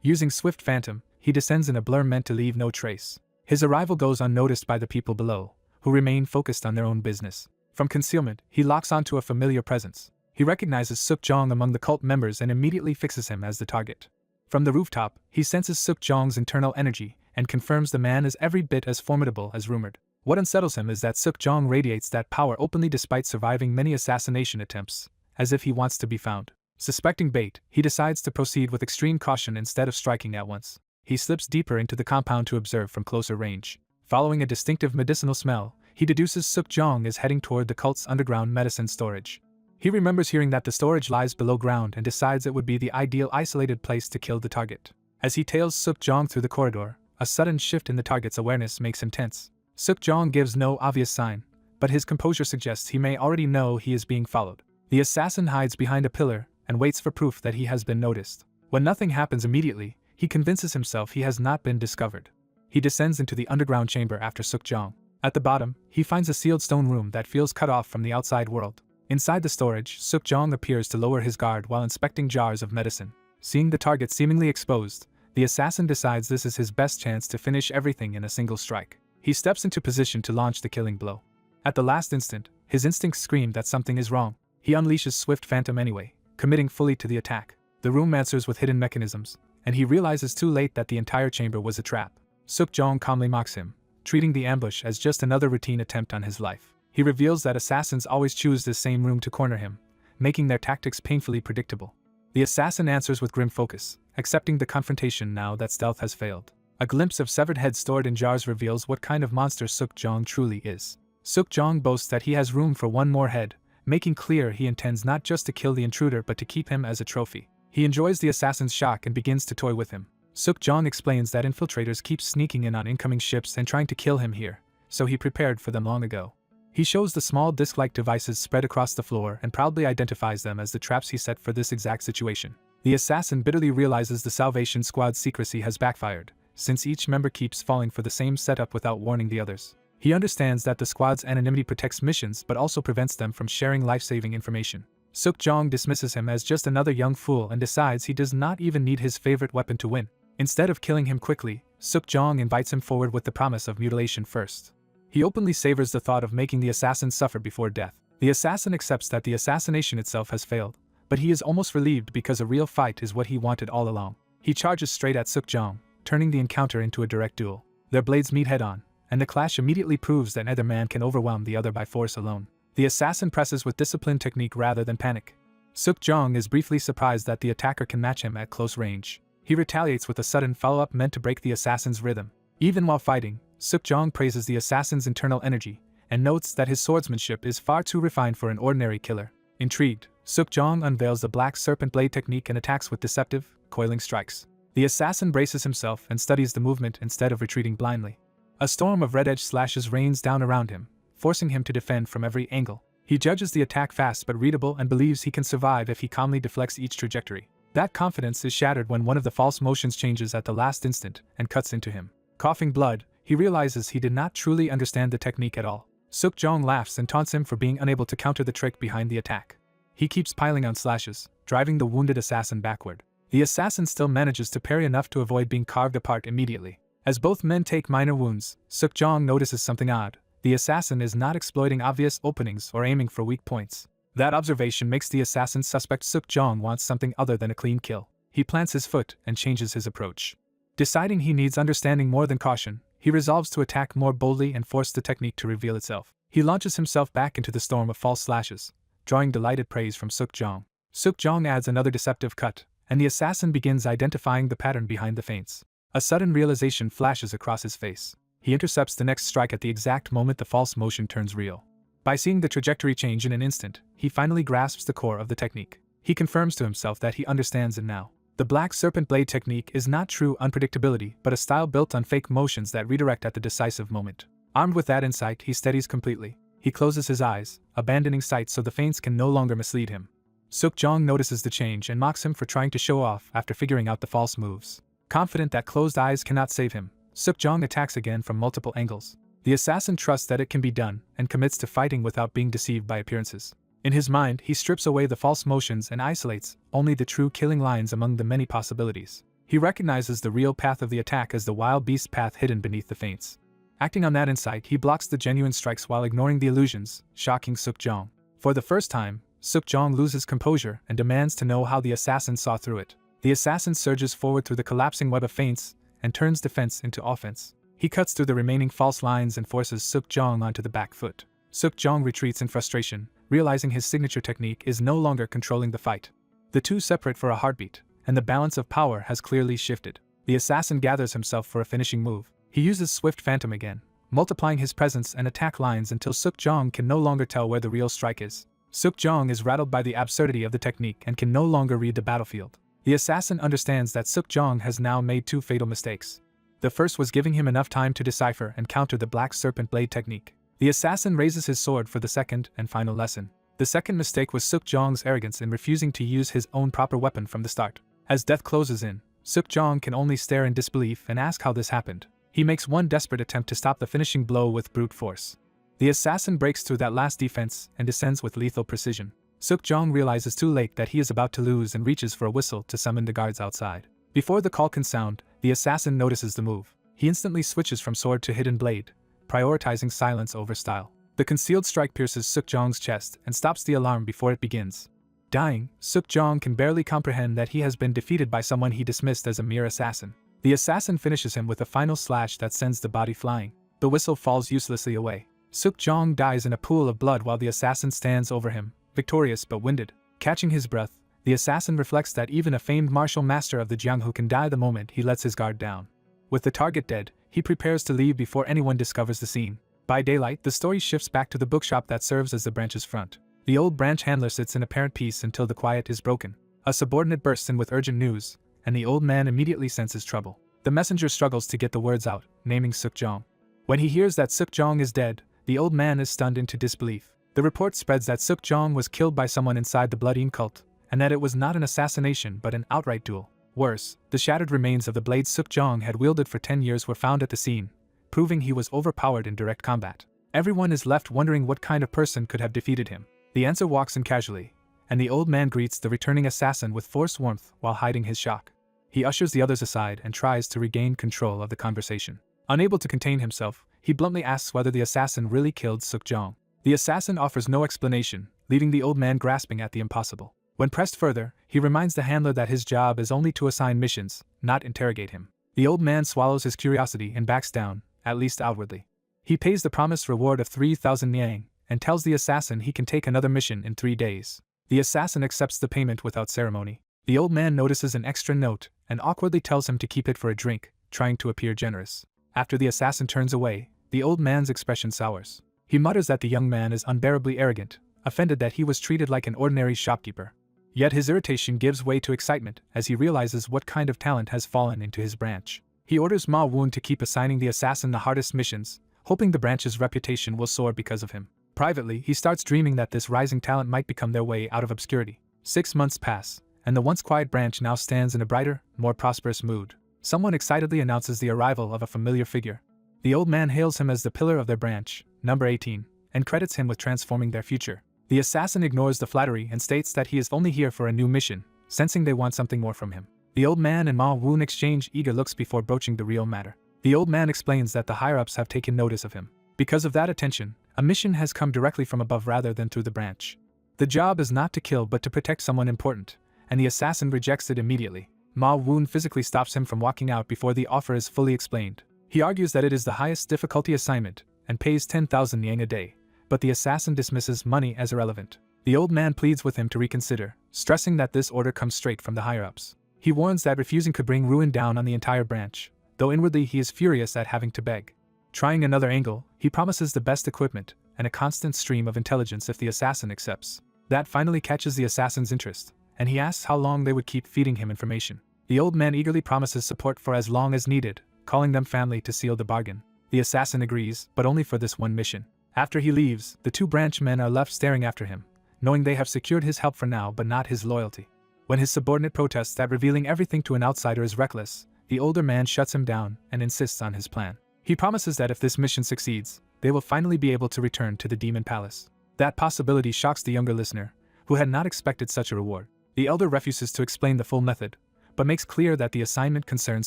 Using Swift Phantom, he descends in a blur meant to leave no trace. His arrival goes unnoticed by the people below, who remain focused on their own business. From concealment, he locks onto a familiar presence. He recognizes Suk-jong among the cult members and immediately fixes him as the target. From the rooftop, he senses Suk-jong's internal energy and confirms the man is every bit as formidable as rumored. What unsettles him is that Suk-jong radiates that power openly despite surviving many assassination attempts, as if he wants to be found. Suspecting bait, he decides to proceed with extreme caution instead of striking at once. He slips deeper into the compound to observe from closer range. Following a distinctive medicinal smell, he deduces Suk-jong is heading toward the cult's underground medicine storage. He remembers hearing that the storage lies below ground and decides it would be the ideal isolated place to kill the target. As he tails Suk-jong through the corridor, a sudden shift in the target's awareness makes him tense. Suk-jong gives no obvious sign, but his composure suggests he may already know he is being followed. The assassin hides behind a pillar and waits for proof that he has been noticed. When nothing happens immediately, he convinces himself he has not been discovered. He descends into the underground chamber after Suk-jong. At the bottom, he finds a sealed stone room that feels cut off from the outside world. Inside the storage, Suk-jong appears to lower his guard while inspecting jars of medicine. Seeing the target seemingly exposed, the assassin decides this is his best chance to finish everything in a single strike. He steps into position to launch the killing blow. At the last instant, his instincts scream that something is wrong. He unleashes Swift Phantom anyway, committing fully to the attack. The room answers with hidden mechanisms, and he realizes too late that the entire chamber was a trap. Suk-jong calmly mocks him, treating the ambush as just another routine attempt on his life. He reveals that assassins always choose this same room to corner him, making their tactics painfully predictable. The assassin answers with grim focus, accepting the confrontation now that stealth has failed. A glimpse of severed heads stored in jars reveals what kind of monster Suk-jong truly is. Suk-jong boasts that he has room for one more head, making clear he intends not just to kill the intruder but to keep him as a trophy. He enjoys the assassin's shock and begins to toy with him. Suk-jong explains that infiltrators keep sneaking in on incoming ships and trying to kill him here, so he prepared for them long ago. He shows the small disc-like devices spread across the floor and proudly identifies them as the traps he set for this exact situation. The assassin bitterly realizes the Salvation Squad's secrecy has backfired, since each member keeps falling for the same setup without warning the others. He understands that the squad's anonymity protects missions but also prevents them from sharing life-saving information. Suk-jong dismisses him as just another young fool and decides he does not even need his favorite weapon to win. Instead of killing him quickly, Suk-jong invites him forward with the promise of mutilation first. He openly savors the thought of making the assassin suffer before death. The assassin accepts that the assassination itself has failed, but he is almost relieved because a real fight is what he wanted all along. He charges straight at Suk-jong, turning the encounter into a direct duel. Their blades meet head-on, and the clash immediately proves that neither man can overwhelm the other by force alone. The assassin presses with disciplined technique rather than panic. Suk-jong is briefly surprised that the attacker can match him at close range. He retaliates with a sudden follow-up meant to break the assassin's rhythm. Even while fighting, Suk-jong praises the assassin's internal energy, and notes that his swordsmanship is far too refined for an ordinary killer. Intrigued, Suk-jong unveils the black serpent blade technique and attacks with deceptive, coiling strikes. The assassin braces himself and studies the movement instead of retreating blindly. A storm of red-edged slashes rains down around him, forcing him to defend from every angle. He judges the attack fast but readable and believes he can survive if he calmly deflects each trajectory. That confidence is shattered when one of the false motions changes at the last instant and cuts into him. Coughing blood, he realizes he did not truly understand the technique at all. Suk-jong laughs and taunts him for being unable to counter the trick behind the attack. He keeps piling on slashes, driving the wounded assassin backward. The assassin still manages to parry enough to avoid being carved apart immediately. As both men take minor wounds, Suk-jong notices something odd. The assassin is not exploiting obvious openings or aiming for weak points. That observation makes the assassin suspect Suk-jong wants something other than a clean kill. He plants his foot and changes his approach. Deciding he needs understanding more than caution, he resolves to attack more boldly and force the technique to reveal itself. He launches himself back into the storm of false slashes, drawing delighted praise from Suk-jong. Suk-jong adds another deceptive cut, and the assassin begins identifying the pattern behind the feints. A sudden realization flashes across his face. He intercepts the next strike at the exact moment the false motion turns real. By seeing the trajectory change in an instant, he finally grasps the core of the technique. He confirms to himself that he understands it now. The Black Serpent Blade technique is not true unpredictability but a style built on fake motions that redirect at the decisive moment. Armed with that insight, he steadies completely. He closes his eyes, abandoning sight so the feints can no longer mislead him. Suk-jong notices the change and mocks him for trying to show off after figuring out the false moves. Confident that closed eyes cannot save him, Suk-jong attacks again from multiple angles. The assassin trusts that it can be done and commits to fighting without being deceived by appearances. In his mind, he strips away the false motions and isolates only the true killing lines among the many possibilities. He recognizes the real path of the attack as the wild beast path hidden beneath the feints. Acting on that insight, he blocks the genuine strikes while ignoring the illusions, shocking Suk-jong. For the first time, Suk-jong loses composure and demands to know how the assassin saw through it. The assassin surges forward through the collapsing web of feints and turns defense into offense. He cuts through the remaining false lines and forces Suk-jong onto the back foot. Suk-jong retreats in frustration, realizing his signature technique is no longer controlling the fight. The two separate for a heartbeat, and the balance of power has clearly shifted. The assassin gathers himself for a finishing move. He uses Swift Phantom again, multiplying his presence and attack lines until Suk-jong can no longer tell where the real strike is. Suk-jong is rattled by the absurdity of the technique and can no longer read the battlefield. The assassin understands that Suk-jong has now made two fatal mistakes. The first was giving him enough time to decipher and counter the Black Serpent Blade technique. The assassin raises his sword for the second and final lesson. The second mistake was Suk-jong's arrogance in refusing to use his own proper weapon from the start. As death closes in, Suk-jong can only stare in disbelief and ask how this happened. He makes one desperate attempt to stop the finishing blow with brute force. The assassin breaks through that last defense and descends with lethal precision. Suk-jong realizes too late that he is about to lose and reaches for a whistle to summon the guards outside. Before the call can sound, the assassin notices the move. He instantly switches from sword to hidden blade, prioritizing silence over style. The concealed strike pierces Suk-jong's chest and stops the alarm before it begins. Dying, Suk-jong can barely comprehend that he has been defeated by someone he dismissed as a mere assassin. The assassin finishes him with a final slash that sends the body flying. The whistle falls uselessly away. Suk-jong dies in a pool of blood while the assassin stands over him, victorious but winded. Catching his breath, the assassin reflects that even a famed martial master of the Jianghu can die the moment he lets his guard down. With the target dead, he prepares to leave before anyone discovers the scene. By daylight, the story shifts back to the bookshop that serves as the branch's front. The old branch handler sits in apparent peace until the quiet is broken. A subordinate bursts in with urgent news, and the old man immediately senses trouble. The messenger struggles to get the words out, naming Suk-jong. When he hears that Suk-jong is dead, the old man is stunned into disbelief. The report spreads that Suk-jong was killed by someone inside the Blood cult, and that it was not an assassination but an outright duel. Worse, the shattered remains of the blade Suk-jong had wielded for 10 years were found at the scene, proving he was overpowered in direct combat. Everyone is left wondering what kind of person could have defeated him. The answer walks in casually, and the old man greets the returning assassin with forced warmth while hiding his shock. He ushers the others aside and tries to regain control of the conversation. Unable to contain himself, he bluntly asks whether the assassin really killed Suk-jong. The assassin offers no explanation, leaving the old man grasping at the impossible. When pressed further, he reminds the handler that his job is only to assign missions, not interrogate him. The old man swallows his curiosity and backs down, at least outwardly. He pays the promised reward of 3,000 niang, and tells the assassin he can take another mission in 3 days. The assassin accepts the payment without ceremony. The old man notices an extra note and awkwardly tells him to keep it for a drink, trying to appear generous. After the assassin turns away, the old man's expression sours. He mutters that the young man is unbearably arrogant, offended that he was treated like an ordinary shopkeeper. Yet his irritation gives way to excitement as he realizes what kind of talent has fallen into his branch. He orders Ma Wun to keep assigning the assassin the hardest missions, hoping the branch's reputation will soar because of him. Privately, he starts dreaming that this rising talent might become their way out of obscurity. 6 months pass, and the once quiet branch now stands in a brighter, more prosperous mood. Someone excitedly announces the arrival of a familiar figure. The old man hails him as the pillar of their branch, number 18, and credits him with transforming their future. The assassin ignores the flattery and states that he is only here for a new mission, sensing they want something more from him. The old man and Ma Wun exchange eager looks before broaching the real matter. The old man explains that the higher-ups have taken notice of him. Because of that attention, a mission has come directly from above rather than through the branch. The job is not to kill but to protect someone important, and the assassin rejects it immediately. Ma Wun physically stops him from walking out before the offer is fully explained. He argues that it is the highest difficulty assignment and pays 10,000 yang a day, but the assassin dismisses money as irrelevant. The old man pleads with him to reconsider, stressing that this order comes straight from the higher-ups. He warns that refusing could bring ruin down on the entire branch, though inwardly he is furious at having to beg. Trying another angle, he promises the best equipment and a constant stream of intelligence if the assassin accepts. That finally catches the assassin's interest, and he asks how long they would keep feeding him information. The old man eagerly promises support for as long as needed, calling them family to seal the bargain. The assassin agrees, but only for this one mission. After he leaves, the two branch men are left staring after him, knowing they have secured his help for now but not his loyalty. When his subordinate protests that revealing everything to an outsider is reckless, the older man shuts him down and insists on his plan. He promises that if this mission succeeds, they will finally be able to return to the Demon Palace. That possibility shocks the younger listener, who had not expected such a reward. The elder refuses to explain the full method, but makes clear that the assignment concerns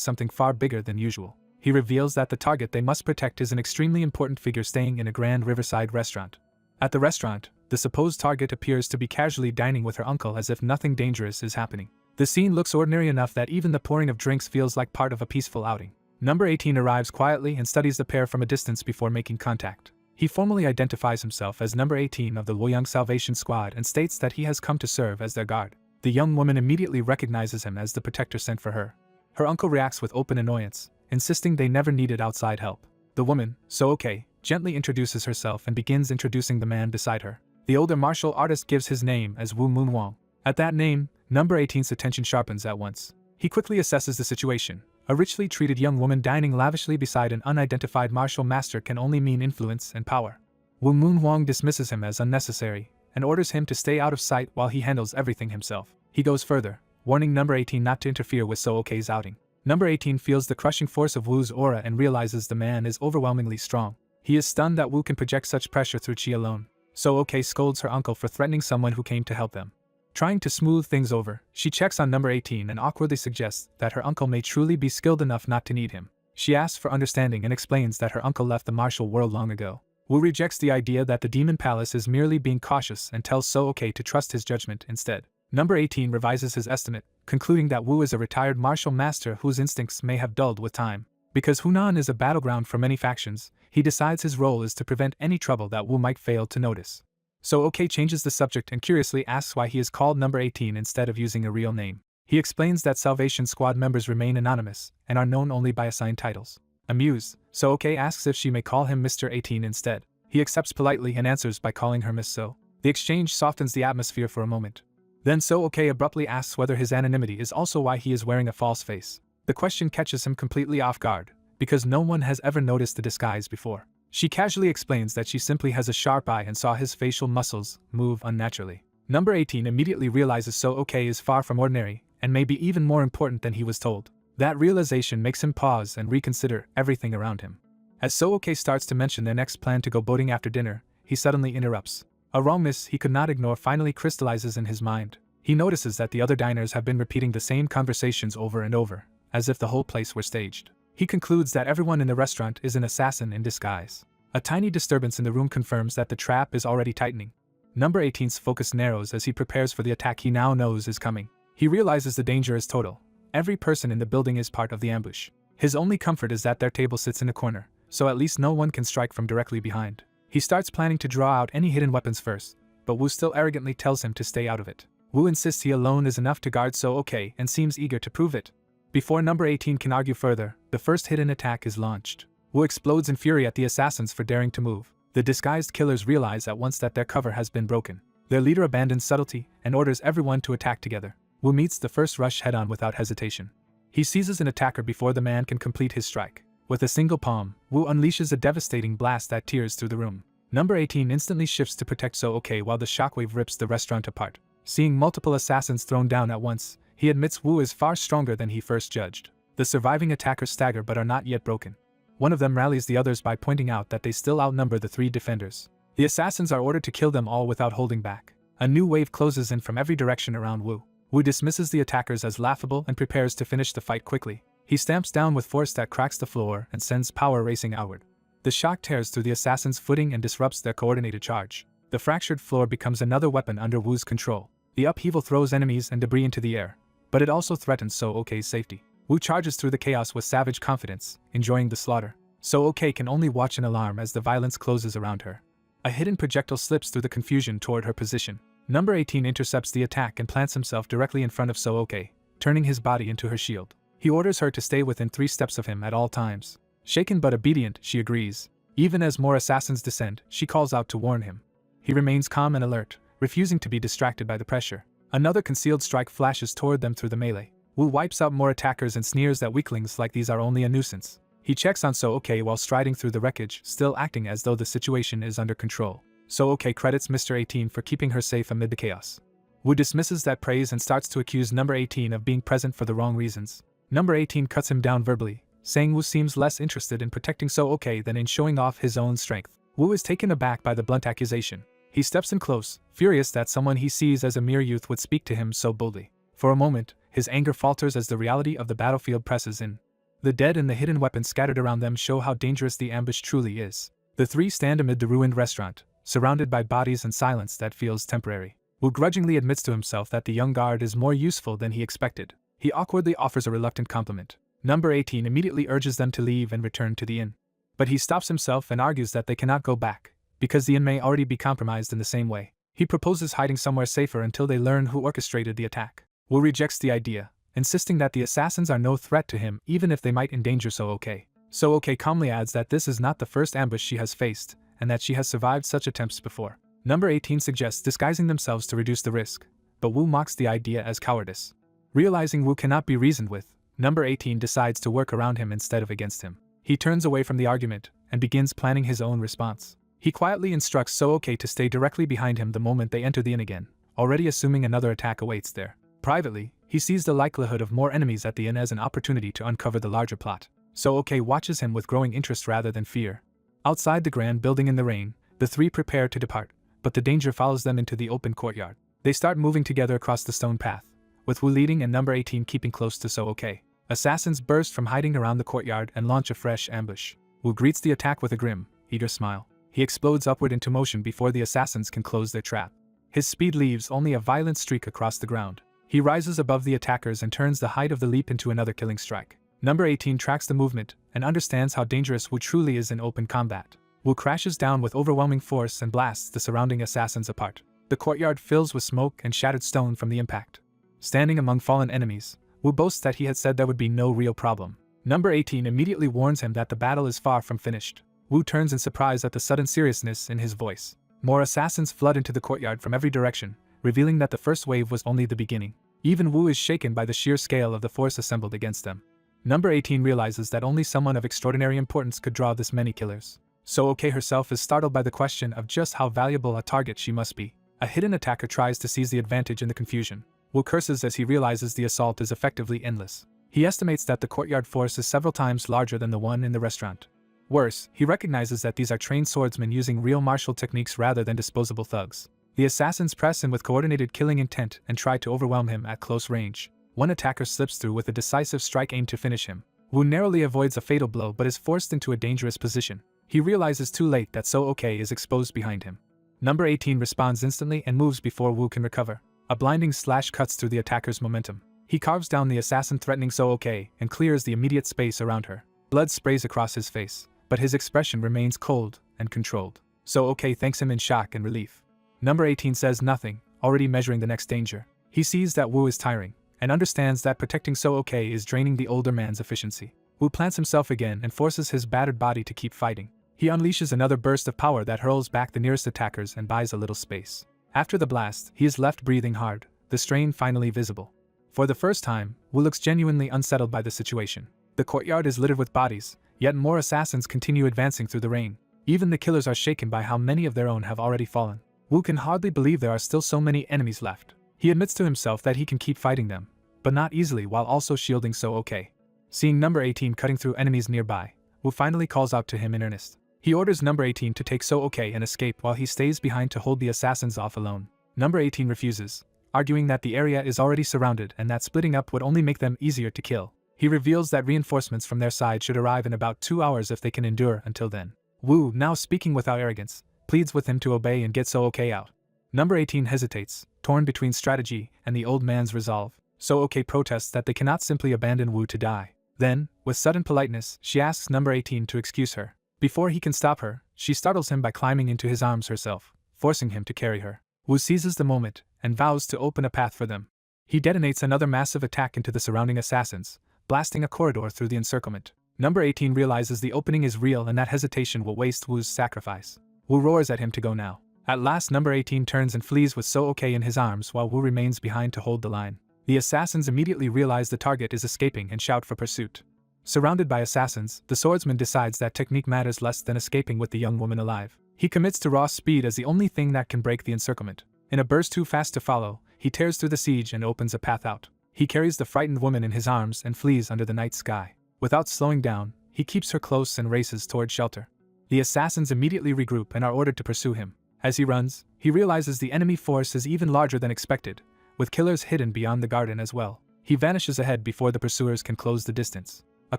something far bigger than usual. He reveals that the target they must protect is an extremely important figure staying in a grand riverside restaurant. At the restaurant, the supposed target appears to be casually dining with her uncle as if nothing dangerous is happening. The scene looks ordinary enough that even the pouring of drinks feels like part of a peaceful outing. Number 18 arrives quietly and studies the pair from a distance before making contact. He formally identifies himself as number 18 of the Luoyang Salvation Squad and states that he has come to serve as their guard. The young woman immediately recognizes him as the protector sent for her. Her uncle reacts with open annoyance, insisting they never needed outside help. The woman, so okay, gently introduces herself and begins introducing the man beside her. The older martial artist gives his name as Wu Moon Wang. At that name, number 18's attention sharpens at once. He quickly assesses the situation. A richly treated young woman dining lavishly beside an unidentified martial master can only mean influence and power. Wu Moon Wang dismisses him as unnecessary and orders him to stay out of sight while he handles everything himself. He goes further, warning number 18 not to interfere with So Ok's outing. Number 18 feels the crushing force of Wu's aura and realizes the man is overwhelmingly strong. He is stunned that Wu can project such pressure through chi alone. So Ok scolds her uncle for threatening someone who came to help them. Trying to smooth things over, she checks on number 18 and awkwardly suggests that her uncle may truly be skilled enough not to need him. She asks for understanding and explains that her uncle left the martial world long ago. Wu rejects the idea that the Demon Palace is merely being cautious and tells So Ok to trust his judgment instead. Number 18 revises his estimate, concluding that Wu is a retired martial master whose instincts may have dulled with time. Because Hunan is a battleground for many factions, he decides his role is to prevent any trouble that Wu might fail to notice. So OK changes the subject and curiously asks why he is called number 18 instead of using a real name. He explains that Salvation Squad members remain anonymous and are known only by assigned titles. Amused, So OK asks if she may call him Mr. 18 instead. He accepts politely and answers by calling her Miss So. The exchange softens the atmosphere for a moment. Then So Ok abruptly asks whether his anonymity is also why he is wearing a false face. The question catches him completely off guard, because no one has ever noticed the disguise before. She casually explains that she simply has a sharp eye and saw his facial muscles move unnaturally. Number 18 immediately realizes So Ok is far from ordinary, and may be even more important than he was told. That realization makes him pause and reconsider everything around him. As So Ok starts to mention their next plan to go boating after dinner, he suddenly interrupts. A wrongness he could not ignore finally crystallizes in his mind. He notices that the other diners have been repeating the same conversations over and over, as if the whole place were staged. He concludes that everyone in the restaurant is an assassin in disguise. A tiny disturbance in the room confirms that the trap is already tightening. Number 18's focus narrows as he prepares for the attack he now knows is coming. He realizes the danger is total. Every person in the building is part of the ambush. His only comfort is that their table sits in a corner, so at least no one can strike from directly behind. He starts planning to draw out any hidden weapons first, but Wu still arrogantly tells him to stay out of it. Wu insists he alone is enough to guard So Ok and seems eager to prove it. Before number 18 can argue further, the first hidden attack is launched. Wu explodes in fury at the assassins for daring to move. The disguised killers realize at once that their cover has been broken. Their leader abandons subtlety and orders everyone to attack together. Wu meets the first rush head-on without hesitation. He seizes an attacker before the man can complete his strike. With a single palm, Wu unleashes a devastating blast that tears through the room. Number 18 instantly shifts to protect So Ok while the shockwave rips the restaurant apart. Seeing multiple assassins thrown down at once, he admits Wu is far stronger than he first judged. The surviving attackers stagger but are not yet broken. One of them rallies the others by pointing out that they still outnumber the three defenders. The assassins are ordered to kill them all without holding back. A new wave closes in from every direction around Wu. Wu dismisses the attackers as laughable and prepares to finish the fight quickly. He stamps down with force that cracks the floor and sends power racing outward. The shock tears through the assassins' footing and disrupts their coordinated charge. The fractured floor becomes another weapon under Wu's control. The upheaval throws enemies and debris into the air, but it also threatens So Ok's safety. Wu charges through the chaos with savage confidence, enjoying the slaughter. So-okay can only watch in alarm as the violence closes around her. A hidden projectile slips through the confusion toward her position. Number 18 intercepts the attack and plants himself directly in front of So-okay, turning his body into her shield. He orders her to stay within 3 steps of him at all times. Shaken but obedient, she agrees. Even as more assassins descend, she calls out to warn him. He remains calm and alert, refusing to be distracted by the pressure. Another concealed strike flashes toward them through the melee. Wu wipes out more attackers and sneers that weaklings like these are only a nuisance. He checks on So-okay while striding through the wreckage, still acting as though the situation is under control. So-okay credits Mr. 18 for keeping her safe amid the chaos. Wu dismisses that praise and starts to accuse Number 18 of being present for the wrong reasons. Number 18 cuts him down verbally, saying Wu seems less interested in protecting So-okay than in showing off his own strength. Wu is taken aback by the blunt accusation. He steps in close, furious that someone he sees as a mere youth would speak to him so boldly. For a moment, his anger falters as the reality of the battlefield presses in. The dead and the hidden weapons scattered around them show how dangerous the ambush truly is. The three stand amid the ruined restaurant, surrounded by bodies and silence that feels temporary. Wu grudgingly admits to himself that the young guard is more useful than he expected. He awkwardly offers a reluctant compliment. Number 18 immediately urges them to leave and return to the inn. But he stops himself and argues that they cannot go back, because the inn may already be compromised in the same way. He proposes hiding somewhere safer until they learn who orchestrated the attack. Wu rejects the idea, insisting that the assassins are no threat to him even if they might endanger So-okay. So-okay calmly adds that this is not the first ambush she has faced, and that she has survived such attempts before. Number 18 suggests disguising themselves to reduce the risk, but Wu mocks the idea as cowardice. Realizing Wu cannot be reasoned with, Number 18 decides to work around him instead of against him. He turns away from the argument and begins planning his own response. He quietly instructs So-okay to stay directly behind him the moment they enter the inn again, already assuming another attack awaits there. Privately, he sees the likelihood of more enemies at the inn as an opportunity to uncover the larger plot. So-okay watches him with growing interest rather than fear. Outside the grand building in the rain, the three prepare to depart, but the danger follows them into the open courtyard. They start moving together across the stone path, with Wu leading and Number 18 keeping close to So-okay. Assassins burst from hiding around the courtyard and launch a fresh ambush. Wu greets the attack with a grim, eager smile. He explodes upward into motion before the assassins can close their trap. His speed leaves only a violent streak across the ground. He rises above the attackers and turns the height of the leap into another killing strike. Number 18 tracks the movement and understands how dangerous Wu truly is in open combat. Wu crashes down with overwhelming force and blasts the surrounding assassins apart. The courtyard fills with smoke and shattered stone from the impact. Standing among fallen enemies, Wu boasts that he had said there would be no real problem. Number 18 immediately warns him that the battle is far from finished. Wu turns in surprise at the sudden seriousness in his voice. More assassins flood into the courtyard from every direction, revealing that the first wave was only the beginning. Even Wu is shaken by the sheer scale of the force assembled against them. Number 18 realizes that only someone of extraordinary importance could draw this many killers. So-okay herself is startled by the question of just how valuable a target she must be. A hidden attacker tries to seize the advantage in the confusion. Wu curses as he realizes the assault is effectively endless. He estimates that the courtyard force is several times larger than the one in the restaurant. Worse, he recognizes that these are trained swordsmen using real martial techniques rather than disposable thugs. The assassins press him with coordinated killing intent and try to overwhelm him at close range. One attacker slips through with a decisive strike aimed to finish him. Wu narrowly avoids a fatal blow but is forced into a dangerous position. He realizes too late that So-okay is exposed behind him. Number 18 responds instantly and moves before Wu can recover. A blinding slash cuts through the attacker's momentum. He carves down the assassin threatening So-okay and clears the immediate space around her. Blood sprays across his face, but his expression remains cold and controlled. So-okay thanks him in shock and relief. Number 18 says nothing, already measuring the next danger. He sees that Wu is tiring, and understands that protecting So-okay is draining the older man's efficiency. Wu plants himself again and forces his battered body to keep fighting. He unleashes another burst of power that hurls back the nearest attackers and buys a little space. After the blast, he is left breathing hard, the strain finally visible. For the first time, Wu looks genuinely unsettled by the situation. The courtyard is littered with bodies, yet more assassins continue advancing through the rain. Even the killers are shaken by how many of their own have already fallen. Wu can hardly believe there are still so many enemies left. He admits to himself that he can keep fighting them, but not easily while also shielding So-okay. Seeing Number 18 cutting through enemies nearby, Wu finally calls out to him in earnest. He orders Number 18 to take So-okay and escape while he stays behind to hold the assassins off alone. Number 18 refuses, arguing that the area is already surrounded and that splitting up would only make them easier to kill. He reveals that reinforcements from their side should arrive in about 2 hours if they can endure until then. Wu, now speaking without arrogance, pleads with him to obey and get So-okay out. Number 18 hesitates, torn between strategy and the old man's resolve. So OK protests that they cannot simply abandon Wu to die. Then, with sudden politeness, she asks number 18 to excuse her. Before he can stop her, she startles him by climbing into his arms herself, forcing him to carry her. Wu seizes the moment and vows to open a path for them. He detonates another massive attack into the surrounding assassins, blasting a corridor through the encirclement. Number 18 realizes the opening is real and that hesitation will waste Wu's sacrifice. Wu roars at him to go now. At last number 18 turns and flees with So OK in his arms while Wu remains behind to hold the line. The assassins immediately realize the target is escaping and shout for pursuit. Surrounded by assassins, the swordsman decides that technique matters less than escaping with the young woman alive. He commits to raw speed as the only thing that can break the encirclement. In a burst too fast to follow, he tears through the siege and opens a path out. He carries the frightened woman in his arms and flees under the night sky. Without slowing down, he keeps her close and races toward shelter. The assassins immediately regroup and are ordered to pursue him. As he runs, he realizes the enemy force is even larger than expected, with killers hidden beyond the garden as well. He vanishes ahead before the pursuers can close the distance. A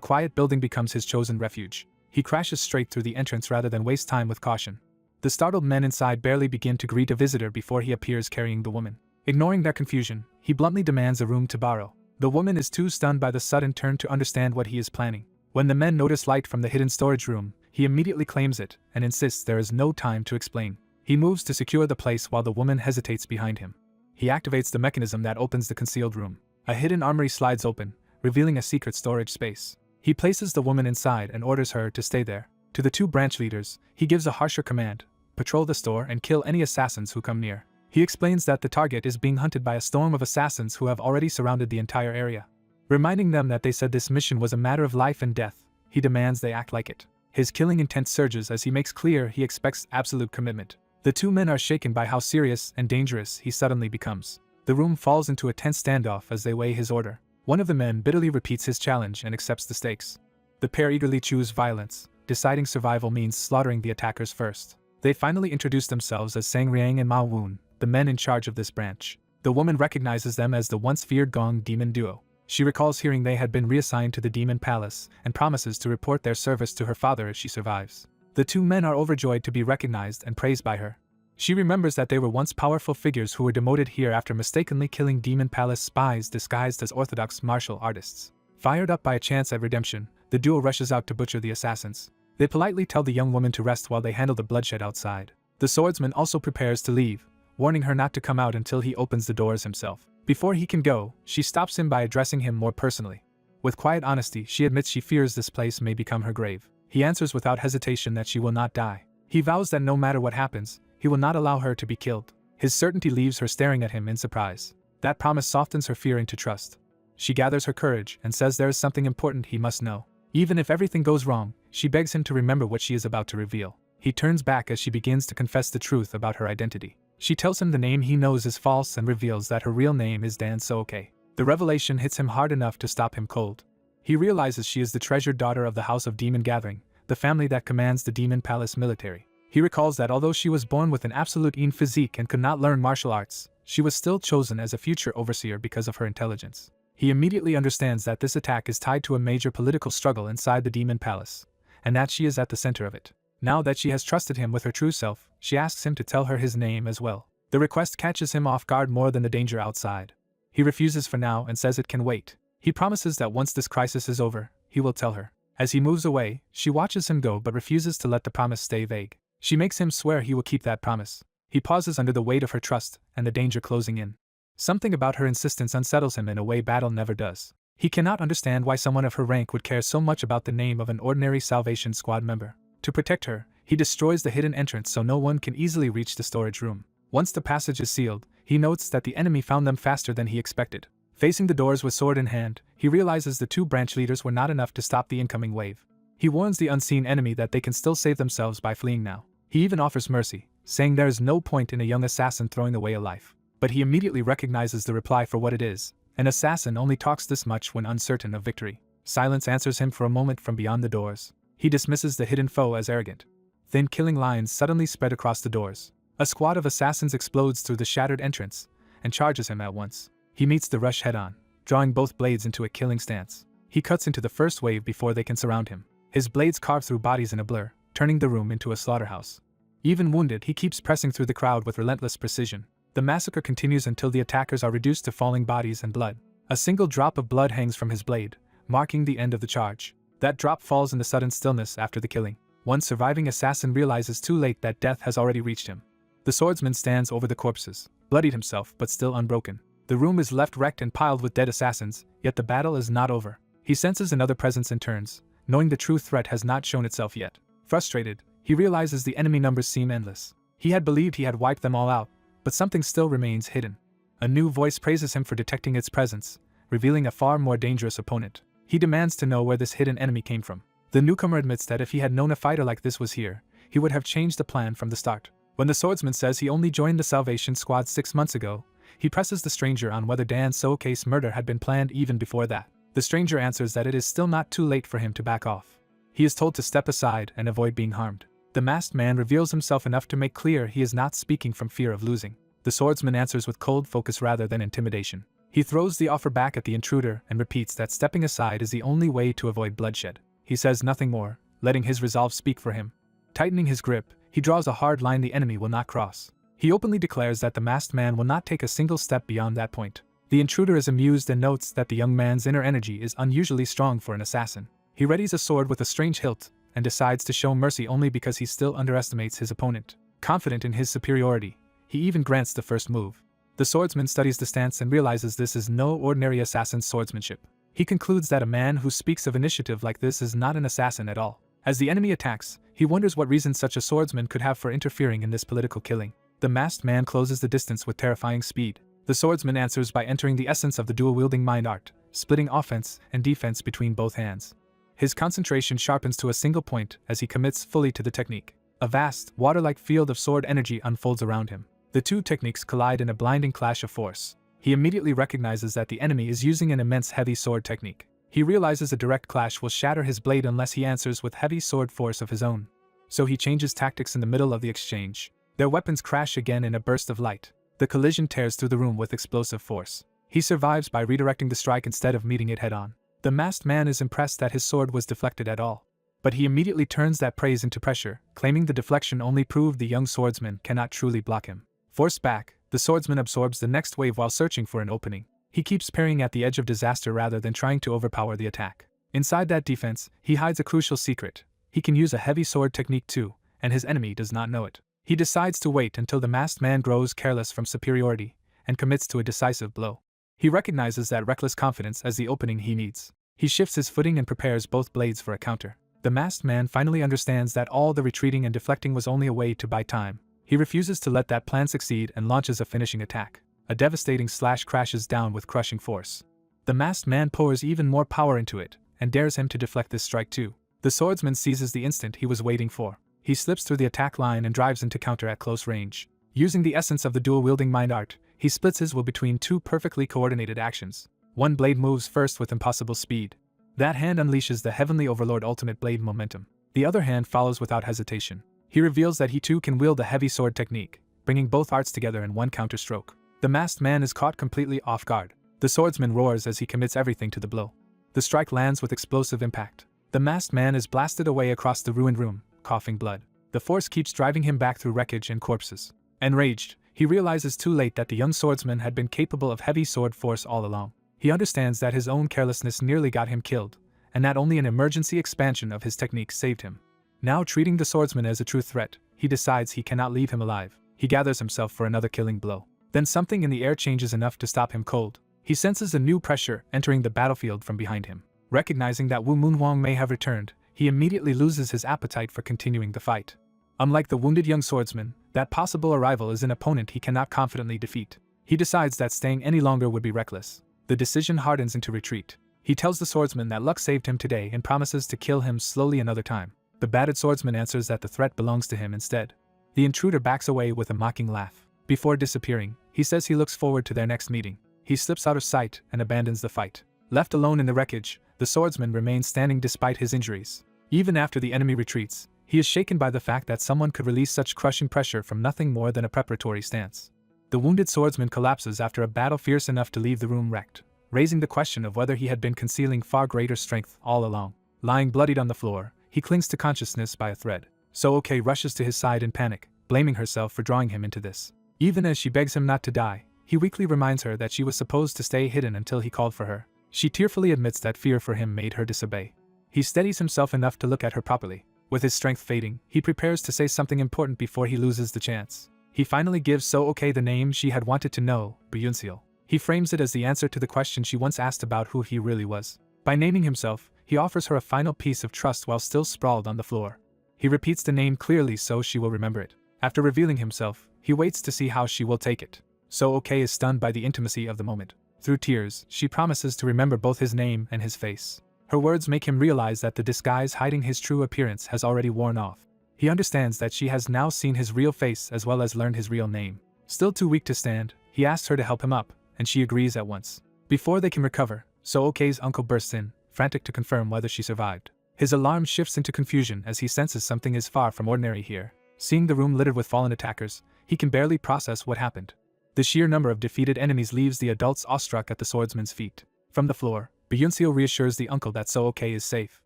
quiet building becomes his chosen refuge. He crashes straight through the entrance rather than waste time with caution. The startled men inside barely begin to greet a visitor before he appears carrying the woman. Ignoring their confusion, he bluntly demands a room to borrow. The woman is too stunned by the sudden turn to understand what he is planning. When the men notice light from the hidden storage room, he immediately claims it and insists there is no time to explain. He moves to secure the place while the woman hesitates behind him. He activates the mechanism that opens the concealed room. A hidden armory slides open, revealing a secret storage space. He places the woman inside and orders her to stay there. To the two branch leaders, he gives a harsher command: patrol the store and kill any assassins who come near. He explains that the target is being hunted by a storm of assassins who have already surrounded the entire area. Reminding them that they said this mission was a matter of life and death, he demands they act like it. His killing intent surges as he makes clear he expects absolute commitment. The two men are shaken by how serious and dangerous he suddenly becomes. The room falls into a tense standoff as they weigh his order. One of the men bitterly repeats his challenge and accepts the stakes. The pair eagerly choose violence, deciding survival means slaughtering the attackers first. They finally introduce themselves as Sang Riang and Mao Wun, the men in charge of this branch. The woman recognizes them as the once feared Gong demon duo. She recalls hearing they had been reassigned to the demon palace and promises to report their service to her father if she survives. The two men are overjoyed to be recognized and praised by her. She remembers that they were once powerful figures who were demoted here after mistakenly killing demon palace spies disguised as orthodox martial artists. Fired up by a chance at redemption, the duo rushes out to butcher the assassins. They politely tell the young woman to rest while they handle the bloodshed outside. The swordsman also prepares to leave, warning her not to come out until he opens the doors himself. Before he can go, she stops him by addressing him more personally. With quiet honesty, she admits she fears this place may become her grave. He answers without hesitation that she will not die. He vows that no matter what happens, he will not allow her to be killed. His certainty leaves her staring at him in surprise. That promise softens her fear into trust. She gathers her courage and says there is something important he must know. Even if everything goes wrong, she begs him to remember what she is about to reveal. He turns back as she begins to confess the truth about her identity. She tells him the name he knows is false and reveals that her real name is Dan So-okay. The revelation hits him hard enough to stop him cold. He realizes she is the treasured daughter of the House of Demon Gathering, the family that commands the Demon Palace military. He recalls that although she was born with an absolute physique and could not learn martial arts, she was still chosen as a future overseer because of her intelligence. He immediately understands that this attack is tied to a major political struggle inside the Demon Palace, and that she is at the center of it. Now that she has trusted him with her true self, she asks him to tell her his name as well. The request catches him off guard more than the danger outside. He refuses for now and says it can wait. He promises that once this crisis is over, he will tell her. As he moves away, she watches him go but refuses to let the promise stay vague. She makes him swear he will keep that promise. He pauses under the weight of her trust and the danger closing in. Something about her insistence unsettles him in a way battle never does. He cannot understand why someone of her rank would care so much about the name of an ordinary Salvation Squad member. To protect her, he destroys the hidden entrance so no one can easily reach the storage room. Once the passage is sealed, he notes that the enemy found them faster than he expected. Facing the doors with sword in hand, he realizes the two branch leaders were not enough to stop the incoming wave. He warns the unseen enemy that they can still save themselves by fleeing now. He even offers mercy, saying there is no point in a young assassin throwing away a life. But he immediately recognizes the reply for what it is. An assassin only talks this much when uncertain of victory. Silence answers him for a moment from beyond the doors. He dismisses the hidden foe as arrogant. Thin killing lines suddenly spread across the doors. A squad of assassins explodes through the shattered entrance and charges him at once. He meets the rush head-on, drawing both blades into a killing stance. He cuts into the first wave before they can surround him. His blades carve through bodies in a blur, turning the room into a slaughterhouse. Even wounded, he keeps pressing through the crowd with relentless precision. The massacre continues until the attackers are reduced to falling bodies and blood. A single drop of blood hangs from his blade, marking the end of the charge. That drop falls in the sudden stillness after the killing. One surviving assassin realizes too late that death has already reached him. The swordsman stands over the corpses, bloodied himself but still unbroken. The room is left wrecked and piled with dead assassins, yet the battle is not over. He senses another presence and turns, knowing the true threat has not shown itself yet. Frustrated, he realizes the enemy numbers seem endless. He had believed he had wiped them all out, but something still remains hidden. A new voice praises him for detecting its presence, revealing a far more dangerous opponent. He demands to know where this hidden enemy came from. The newcomer admits that if he had known a fighter like this was here, he would have changed the plan from the start. When the swordsman says he only joined the Salvation Squad 6 months ago, he presses the stranger on whether Dan So-K's murder had been planned even before that. The stranger answers that it is still not too late for him to back off. He is told to step aside and avoid being harmed. The masked man reveals himself enough to make clear he is not speaking from fear of losing. The swordsman answers with cold focus rather than intimidation. He throws the offer back at the intruder and repeats that stepping aside is the only way to avoid bloodshed. He says nothing more, letting his resolve speak for him. Tightening his grip, he draws a hard line the enemy will not cross. He openly declares that the masked man will not take a single step beyond that point. The intruder is amused and notes that the young man's inner energy is unusually strong for an assassin. He readies a sword with a strange hilt, and decides to show mercy only because he still underestimates his opponent. Confident in his superiority, he even grants the first move. The swordsman studies the stance and realizes this is no ordinary assassin's swordsmanship. He concludes that a man who speaks of initiative like this is not an assassin at all. As the enemy attacks, he wonders what reason such a swordsman could have for interfering in this political killing. The masked man closes the distance with terrifying speed. The swordsman answers by entering the essence of the dual-wielding mind art, splitting offense and defense between both hands. His concentration sharpens to a single point as he commits fully to the technique. A vast, water-like field of sword energy unfolds around him. The two techniques collide in a blinding clash of force. He immediately recognizes that the enemy is using an immense heavy sword technique. He realizes a direct clash will shatter his blade unless he answers with heavy sword force of his own. So he changes tactics in the middle of the exchange. Their weapons crash again in a burst of light. The collision tears through the room with explosive force. He survives by redirecting the strike instead of meeting it head-on. The masked man is impressed that his sword was deflected at all. But he immediately turns that praise into pressure, claiming the deflection only proved the young swordsman cannot truly block him. Forced back, the swordsman absorbs the next wave while searching for an opening. He keeps parrying at the edge of disaster rather than trying to overpower the attack. Inside that defense, he hides a crucial secret. He can use a heavy sword technique too, and his enemy does not know it. He decides to wait until the masked man grows careless from superiority, and commits to a decisive blow. He recognizes that reckless confidence as the opening he needs. He shifts his footing and prepares both blades for a counter. The masked man finally understands that all the retreating and deflecting was only a way to buy time. He refuses to let that plan succeed and launches a finishing attack. A devastating slash crashes down with crushing force. The masked man pours even more power into it, and dares him to deflect this strike too. The swordsman seizes the instant he was waiting for. He slips through the attack line and drives into counter at close range. Using the essence of the dual-wielding mind art, he splits his will between two perfectly coordinated actions. One blade moves first with impossible speed. That hand unleashes the Heavenly Overlord ultimate blade momentum. The other hand follows without hesitation. He reveals that he too can wield the heavy sword technique, bringing both arts together in one counterstroke. The masked man is caught completely off guard. The swordsman roars as he commits everything to the blow. The strike lands with explosive impact. The masked man is blasted away across the ruined room, coughing blood. The force keeps driving him back through wreckage and corpses. Enraged, he realizes too late that the young swordsman had been capable of heavy sword force all along. He understands that his own carelessness nearly got him killed, and that only an emergency expansion of his technique saved him. Now treating the swordsman as a true threat, he decides he cannot leave him alive. He gathers himself for another killing blow. Then something in the air changes enough to stop him cold. He senses a new pressure entering the battlefield from behind him. Recognizing that Wu Munhuang may have returned, he immediately loses his appetite for continuing the fight. Unlike the wounded young swordsman, that possible arrival is an opponent he cannot confidently defeat. He decides that staying any longer would be reckless. The decision hardens into retreat. He tells the swordsman that luck saved him today and promises to kill him slowly another time. The battered swordsman answers that the threat belongs to him instead. The intruder backs away with a mocking laugh. Before disappearing, he says he looks forward to their next meeting. He slips out of sight and abandons the fight. Left alone in the wreckage, the swordsman remains standing despite his injuries. Even after the enemy retreats, he is shaken by the fact that someone could release such crushing pressure from nothing more than a preparatory stance. The wounded swordsman collapses after a battle fierce enough to leave the room wrecked, raising the question of whether he had been concealing far greater strength all along. Lying bloodied on the floor, he clings to consciousness by a thread. So-Okay rushes to his side in panic, blaming herself for drawing him into this. Even as she begs him not to die, he weakly reminds her that she was supposed to stay hidden until he called for her. She tearfully admits that fear for him made her disobey. He steadies himself enough to look at her properly. With his strength fading, he prepares to say something important before he loses the chance. He finally gives So-Okay the name she had wanted to know, Byunseol. He frames it as the answer to the question she once asked about who he really was. By naming himself, he offers her a final piece of trust while still sprawled on the floor. He repeats the name clearly so she will remember it. After revealing himself, he waits to see how she will take it. So-Okay is stunned by the intimacy of the moment. Through tears, she promises to remember both his name and his face. Her words make him realize that the disguise hiding his true appearance has already worn off. He understands that she has now seen his real face as well as learned his real name. Still too weak to stand, he asks her to help him up, and she agrees at once. Before they can recover, So-Okay's uncle bursts in, frantic to confirm whether she survived. His alarm shifts into confusion as he senses something is far from ordinary here. Seeing the room littered with fallen attackers, he can barely process what happened. The sheer number of defeated enemies leaves the adults awestruck at the swordsman's feat. From the floor, Byunseol reassures the uncle that So-Okay is safe.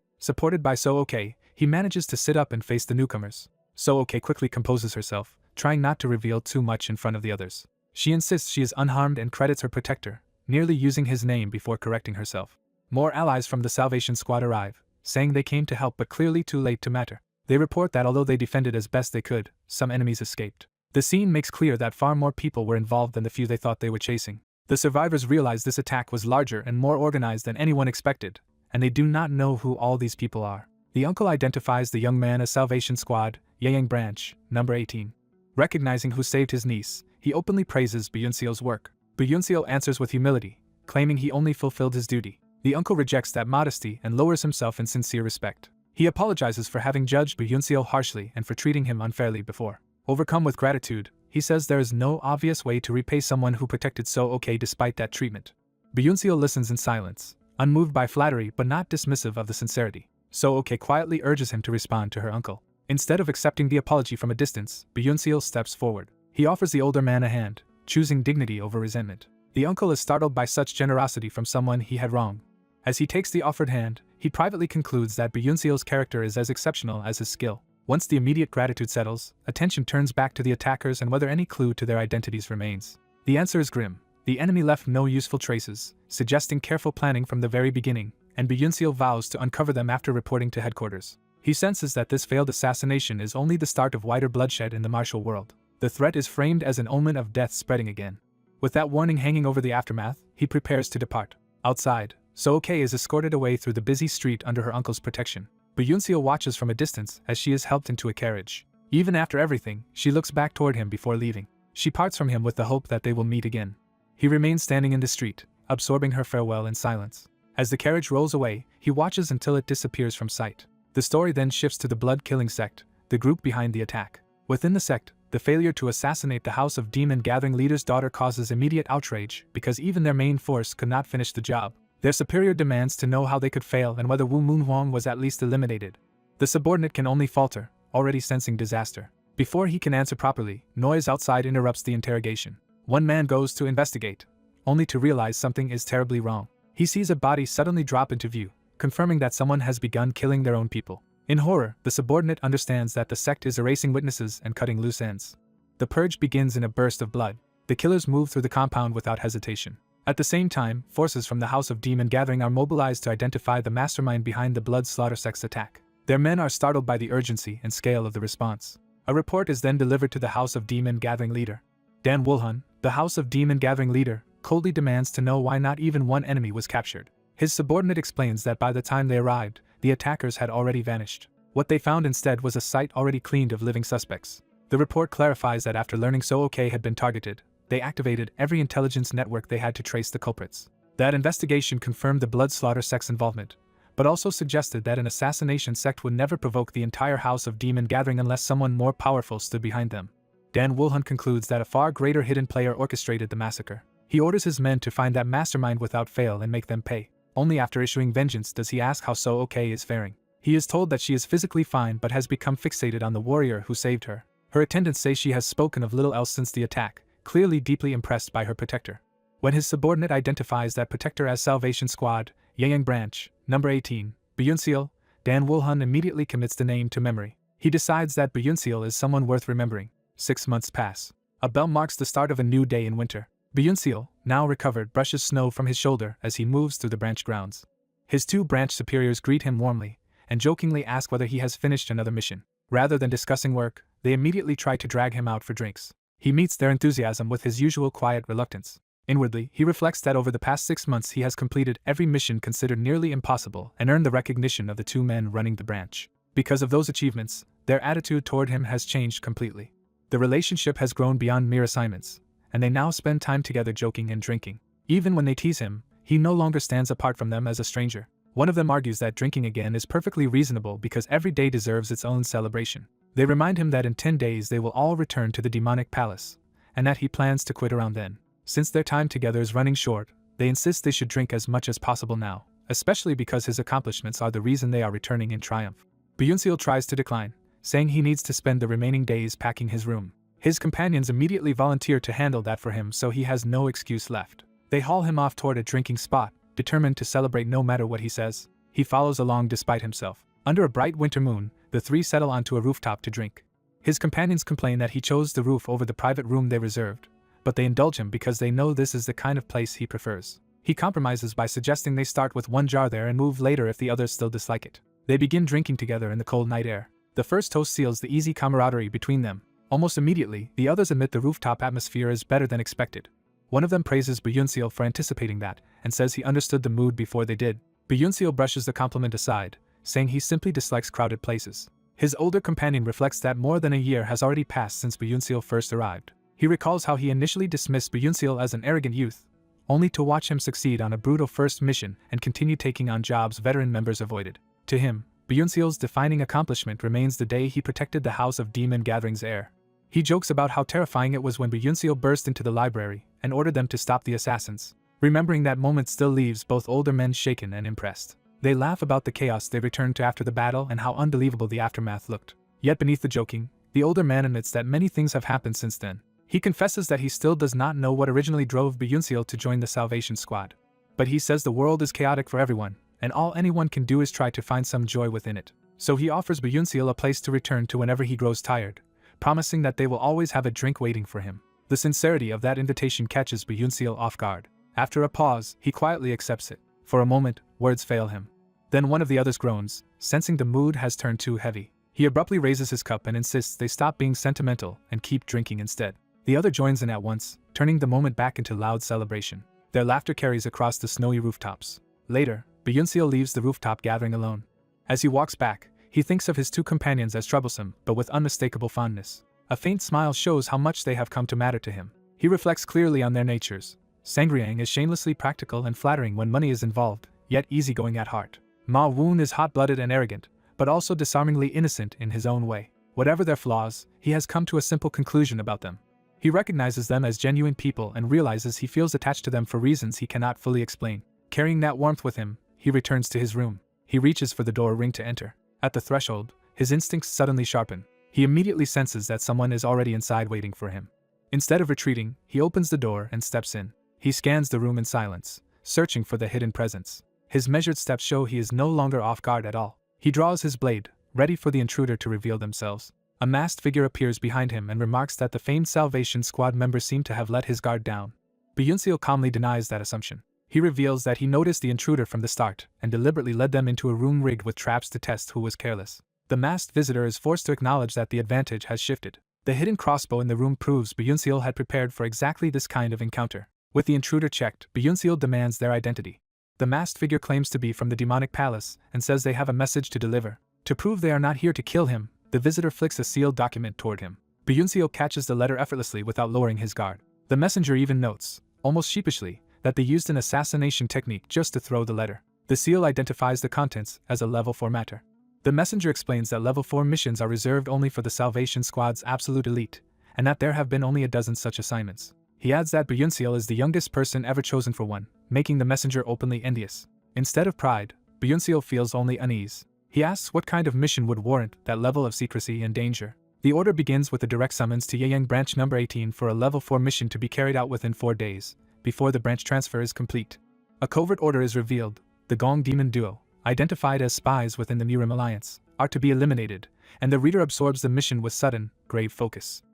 Supported by So-Okay, he manages to sit up and face the newcomers. So-Okay quickly composes herself, trying not to reveal too much in front of the others. She insists she is unharmed and credits her protector, nearly using his name before correcting herself. More allies from the Salvation Squad arrive, saying they came to help but clearly too late to matter. They report that although they defended as best they could, some enemies escaped. The scene makes clear that far more people were involved than the few they thought they were chasing. The survivors realize this attack was larger and more organized than anyone expected, and they do not know who all these people are. The uncle identifies the young man as Salvation Squad, Yaeng Branch, number 18. Recognizing who saved his niece, he openly praises Byunseol's work. Byunseol answers with humility, claiming he only fulfilled his duty. The uncle rejects that modesty and lowers himself in sincere respect. He apologizes for having judged Byunseol harshly and for treating him unfairly before. Overcome with gratitude, he says there is no obvious way to repay someone who protected So-Okay despite that treatment. Byunseol listens in silence, unmoved by flattery but not dismissive of the sincerity. So-Okay quietly urges him to respond to her uncle. Instead of accepting the apology from a distance, Byunseol steps forward. He offers the older man a hand, choosing dignity over resentment. The uncle is startled by such generosity from someone he had wronged. As he takes the offered hand, he privately concludes that Byunseol's character is as exceptional as his skill. Once the immediate gratitude settles, attention turns back to the attackers and whether any clue to their identities remains. The answer is grim. The enemy left no useful traces, suggesting careful planning from the very beginning, and Byunseol vows to uncover them after reporting to headquarters. He senses that this failed assassination is only the start of wider bloodshed in the martial world. The threat is framed as an omen of death spreading again. With that warning hanging over the aftermath, he prepares to depart. Outside, So-Okay is escorted away through the busy street under her uncle's protection. Byunseol watches from a distance as she is helped into a carriage. Even after everything, she looks back toward him before leaving. She parts from him with the hope that they will meet again. He remains standing in the street, absorbing her farewell in silence. As the carriage rolls away, he watches until it disappears from sight. The story then shifts to the blood-killing sect, the group behind the attack. Within the sect, the failure to assassinate the House of Demon Gathering leader's daughter causes immediate outrage because even their main force could not finish the job. Their superior demands to know how they could fail and whether Wu Moonhuang was at least eliminated. The subordinate can only falter, already sensing disaster. Before he can answer properly, noise outside interrupts the interrogation. One man goes to investigate, only to realize something is terribly wrong. He sees a body suddenly drop into view, confirming that someone has begun killing their own people. In horror, the subordinate understands that the sect is erasing witnesses and cutting loose ends. The purge begins in a burst of blood. The killers move through the compound without hesitation. At the same time, forces from the House of Demon Gathering are mobilized to identify the mastermind behind the Blood Slaughter sect's attack. Their men are startled by the urgency and scale of the response. A report is then delivered to the House of Demon Gathering leader. Dan Wulhun, the House of Demon Gathering leader, coldly demands to know why not even one enemy was captured. His subordinate explains that by the time they arrived, the attackers had already vanished. What they found instead was a site already cleaned of living suspects. The report clarifies that after learning So-Okay had been targeted, they activated every intelligence network they had to trace the culprits. That investigation confirmed the Blood Slaughter sect's involvement, but also suggested that an assassination sect would never provoke the entire House of Demon Gathering unless someone more powerful stood behind them. Dan Wulhun concludes that a far greater hidden player orchestrated the massacre. He orders his men to find that mastermind without fail and make them pay. Only after issuing vengeance does he ask how So-Okay is faring. He is told that she is physically fine but has become fixated on the warrior who saved her. Her attendants say she has spoken of little else since the attack, clearly deeply impressed by her protector. When his subordinate identifies that protector as Salvation Squad, Yaeng Branch, number 18, Byunseol, Dan Wulhun immediately commits the name to memory. He decides that Byunseol is someone worth remembering. 6 months pass. A bell marks the start of a new day in winter. Byunseal, now recovered, brushes snow from his shoulder as he moves through the branch grounds. His two branch superiors greet him warmly and jokingly ask whether he has finished another mission. Rather than discussing work, they immediately try to drag him out for drinks. He meets their enthusiasm with his usual quiet reluctance. Inwardly, he reflects that over the past 6 months he has completed every mission considered nearly impossible and earned the recognition of the two men running the branch. Because of those achievements, their attitude toward him has changed completely. The relationship has grown beyond mere assignments, and they now spend time together joking and drinking. Even when they tease him, he no longer stands apart from them as a stranger. One of them argues that drinking again is perfectly reasonable because every day deserves its own celebration. They remind him that in 10 days they will all return to the demonic palace, and that he plans to quit around then. Since their time together is running short, they insist they should drink as much as possible now, especially because his accomplishments are the reason they are returning in triumph. Byunseal tries to decline, saying he needs to spend the remaining days packing his room. His companions immediately volunteer to handle that for him, so he has no excuse left. They haul him off toward a drinking spot, determined to celebrate no matter what he says. He follows along despite himself. Under a bright winter moon, the three settle onto a rooftop to drink. His companions complain that he chose the roof over the private room they reserved, but they indulge him because they know this is the kind of place he prefers. He compromises by suggesting they start with one jar there and move later if the others still dislike it. They begin drinking together in the cold night air. The first toast seals the easy camaraderie between them. Almost immediately, the others admit the rooftop atmosphere is better than expected. One of them praises Byunseal for anticipating that, and says he understood the mood before they did. Byunseal brushes the compliment aside, saying he simply dislikes crowded places. His older companion reflects that more than a year has already passed since Byunseal first arrived. He recalls how he initially dismissed Byunseal as an arrogant youth, only to watch him succeed on a brutal first mission and continue taking on jobs veteran members avoided. To him, Byunseal's defining accomplishment remains the day he protected the House of Demon Gatherings heir. He jokes about how terrifying it was when Byunseal burst into the library and ordered them to stop the assassins. Remembering that moment still leaves both older men shaken and impressed. They laugh about the chaos they returned to after the battle and how unbelievable the aftermath looked. Yet beneath the joking, the older man admits that many things have happened since then. He confesses that he still does not know what originally drove Byunseal to join the Salvation Squad. But he says the world is chaotic for everyone, and all anyone can do is try to find some joy within it. So he offers Byunseal a place to return to whenever he grows tired, promising that they will always have a drink waiting for him. The sincerity of that invitation catches Byunseal off guard. After a pause, he quietly accepts it. For a moment, words fail him. Then one of the others groans, sensing the mood has turned too heavy. He abruptly raises his cup and insists they stop being sentimental and keep drinking instead. The other joins in at once, turning the moment back into loud celebration. Their laughter carries across the snowy rooftops. Later, Byunseal leaves the rooftop gathering alone. As he walks back, he thinks of his two companions as troublesome, but with unmistakable fondness. A faint smile shows how much they have come to matter to him. He reflects clearly on their natures. Sangryang is shamelessly practical and flattering when money is involved, yet easygoing at heart. Ma Woon is hot-blooded and arrogant, but also disarmingly innocent in his own way. Whatever their flaws, he has come to a simple conclusion about them. He recognizes them as genuine people and realizes he feels attached to them for reasons he cannot fully explain. Carrying that warmth with him, he returns to his room. He reaches for the door ring to enter. At the threshold, his instincts suddenly sharpen. He immediately senses that someone is already inside waiting for him. Instead of retreating, he opens the door and steps in. He scans the room in silence, searching for the hidden presence. His measured steps show he is no longer off guard at all. He draws his blade, ready for the intruder to reveal themselves. A masked figure appears behind him and remarks that the famed Salvation Squad members seem to have let his guard down. Byunseal calmly denies that assumption. He reveals that he noticed the intruder from the start and deliberately led them into a room rigged with traps to test who was careless. The masked visitor is forced to acknowledge that the advantage has shifted. The hidden crossbow in the room proves Byunseal had prepared for exactly this kind of encounter. With the intruder checked, Byunseal demands their identity. The masked figure claims to be from the demonic palace and says they have a message to deliver. To prove they are not here to kill him, the visitor flicks a sealed document toward him. Byunseal catches the letter effortlessly without lowering his guard. The messenger even notes, almost sheepishly, that they used an assassination technique just to throw the letter. The seal identifies the contents as a level 4 matter. The messenger explains that level 4 missions are reserved only for the Salvation Squad's absolute elite, and that there have been only a dozen such assignments. He adds that Byunseal is the youngest person ever chosen for one, making the messenger openly envious. Instead of pride, Byunseal feels only unease. He asks what kind of mission would warrant that level of secrecy and danger. The order begins with a direct summons to Yeyang Branch number 18 for a level 4 mission to be carried out within 4 days, before the branch transfer is complete. A covert order is revealed. The Gong Demon duo, identified as spies within the Murim alliance, are to be eliminated, and the reader absorbs the mission with sudden, grave focus.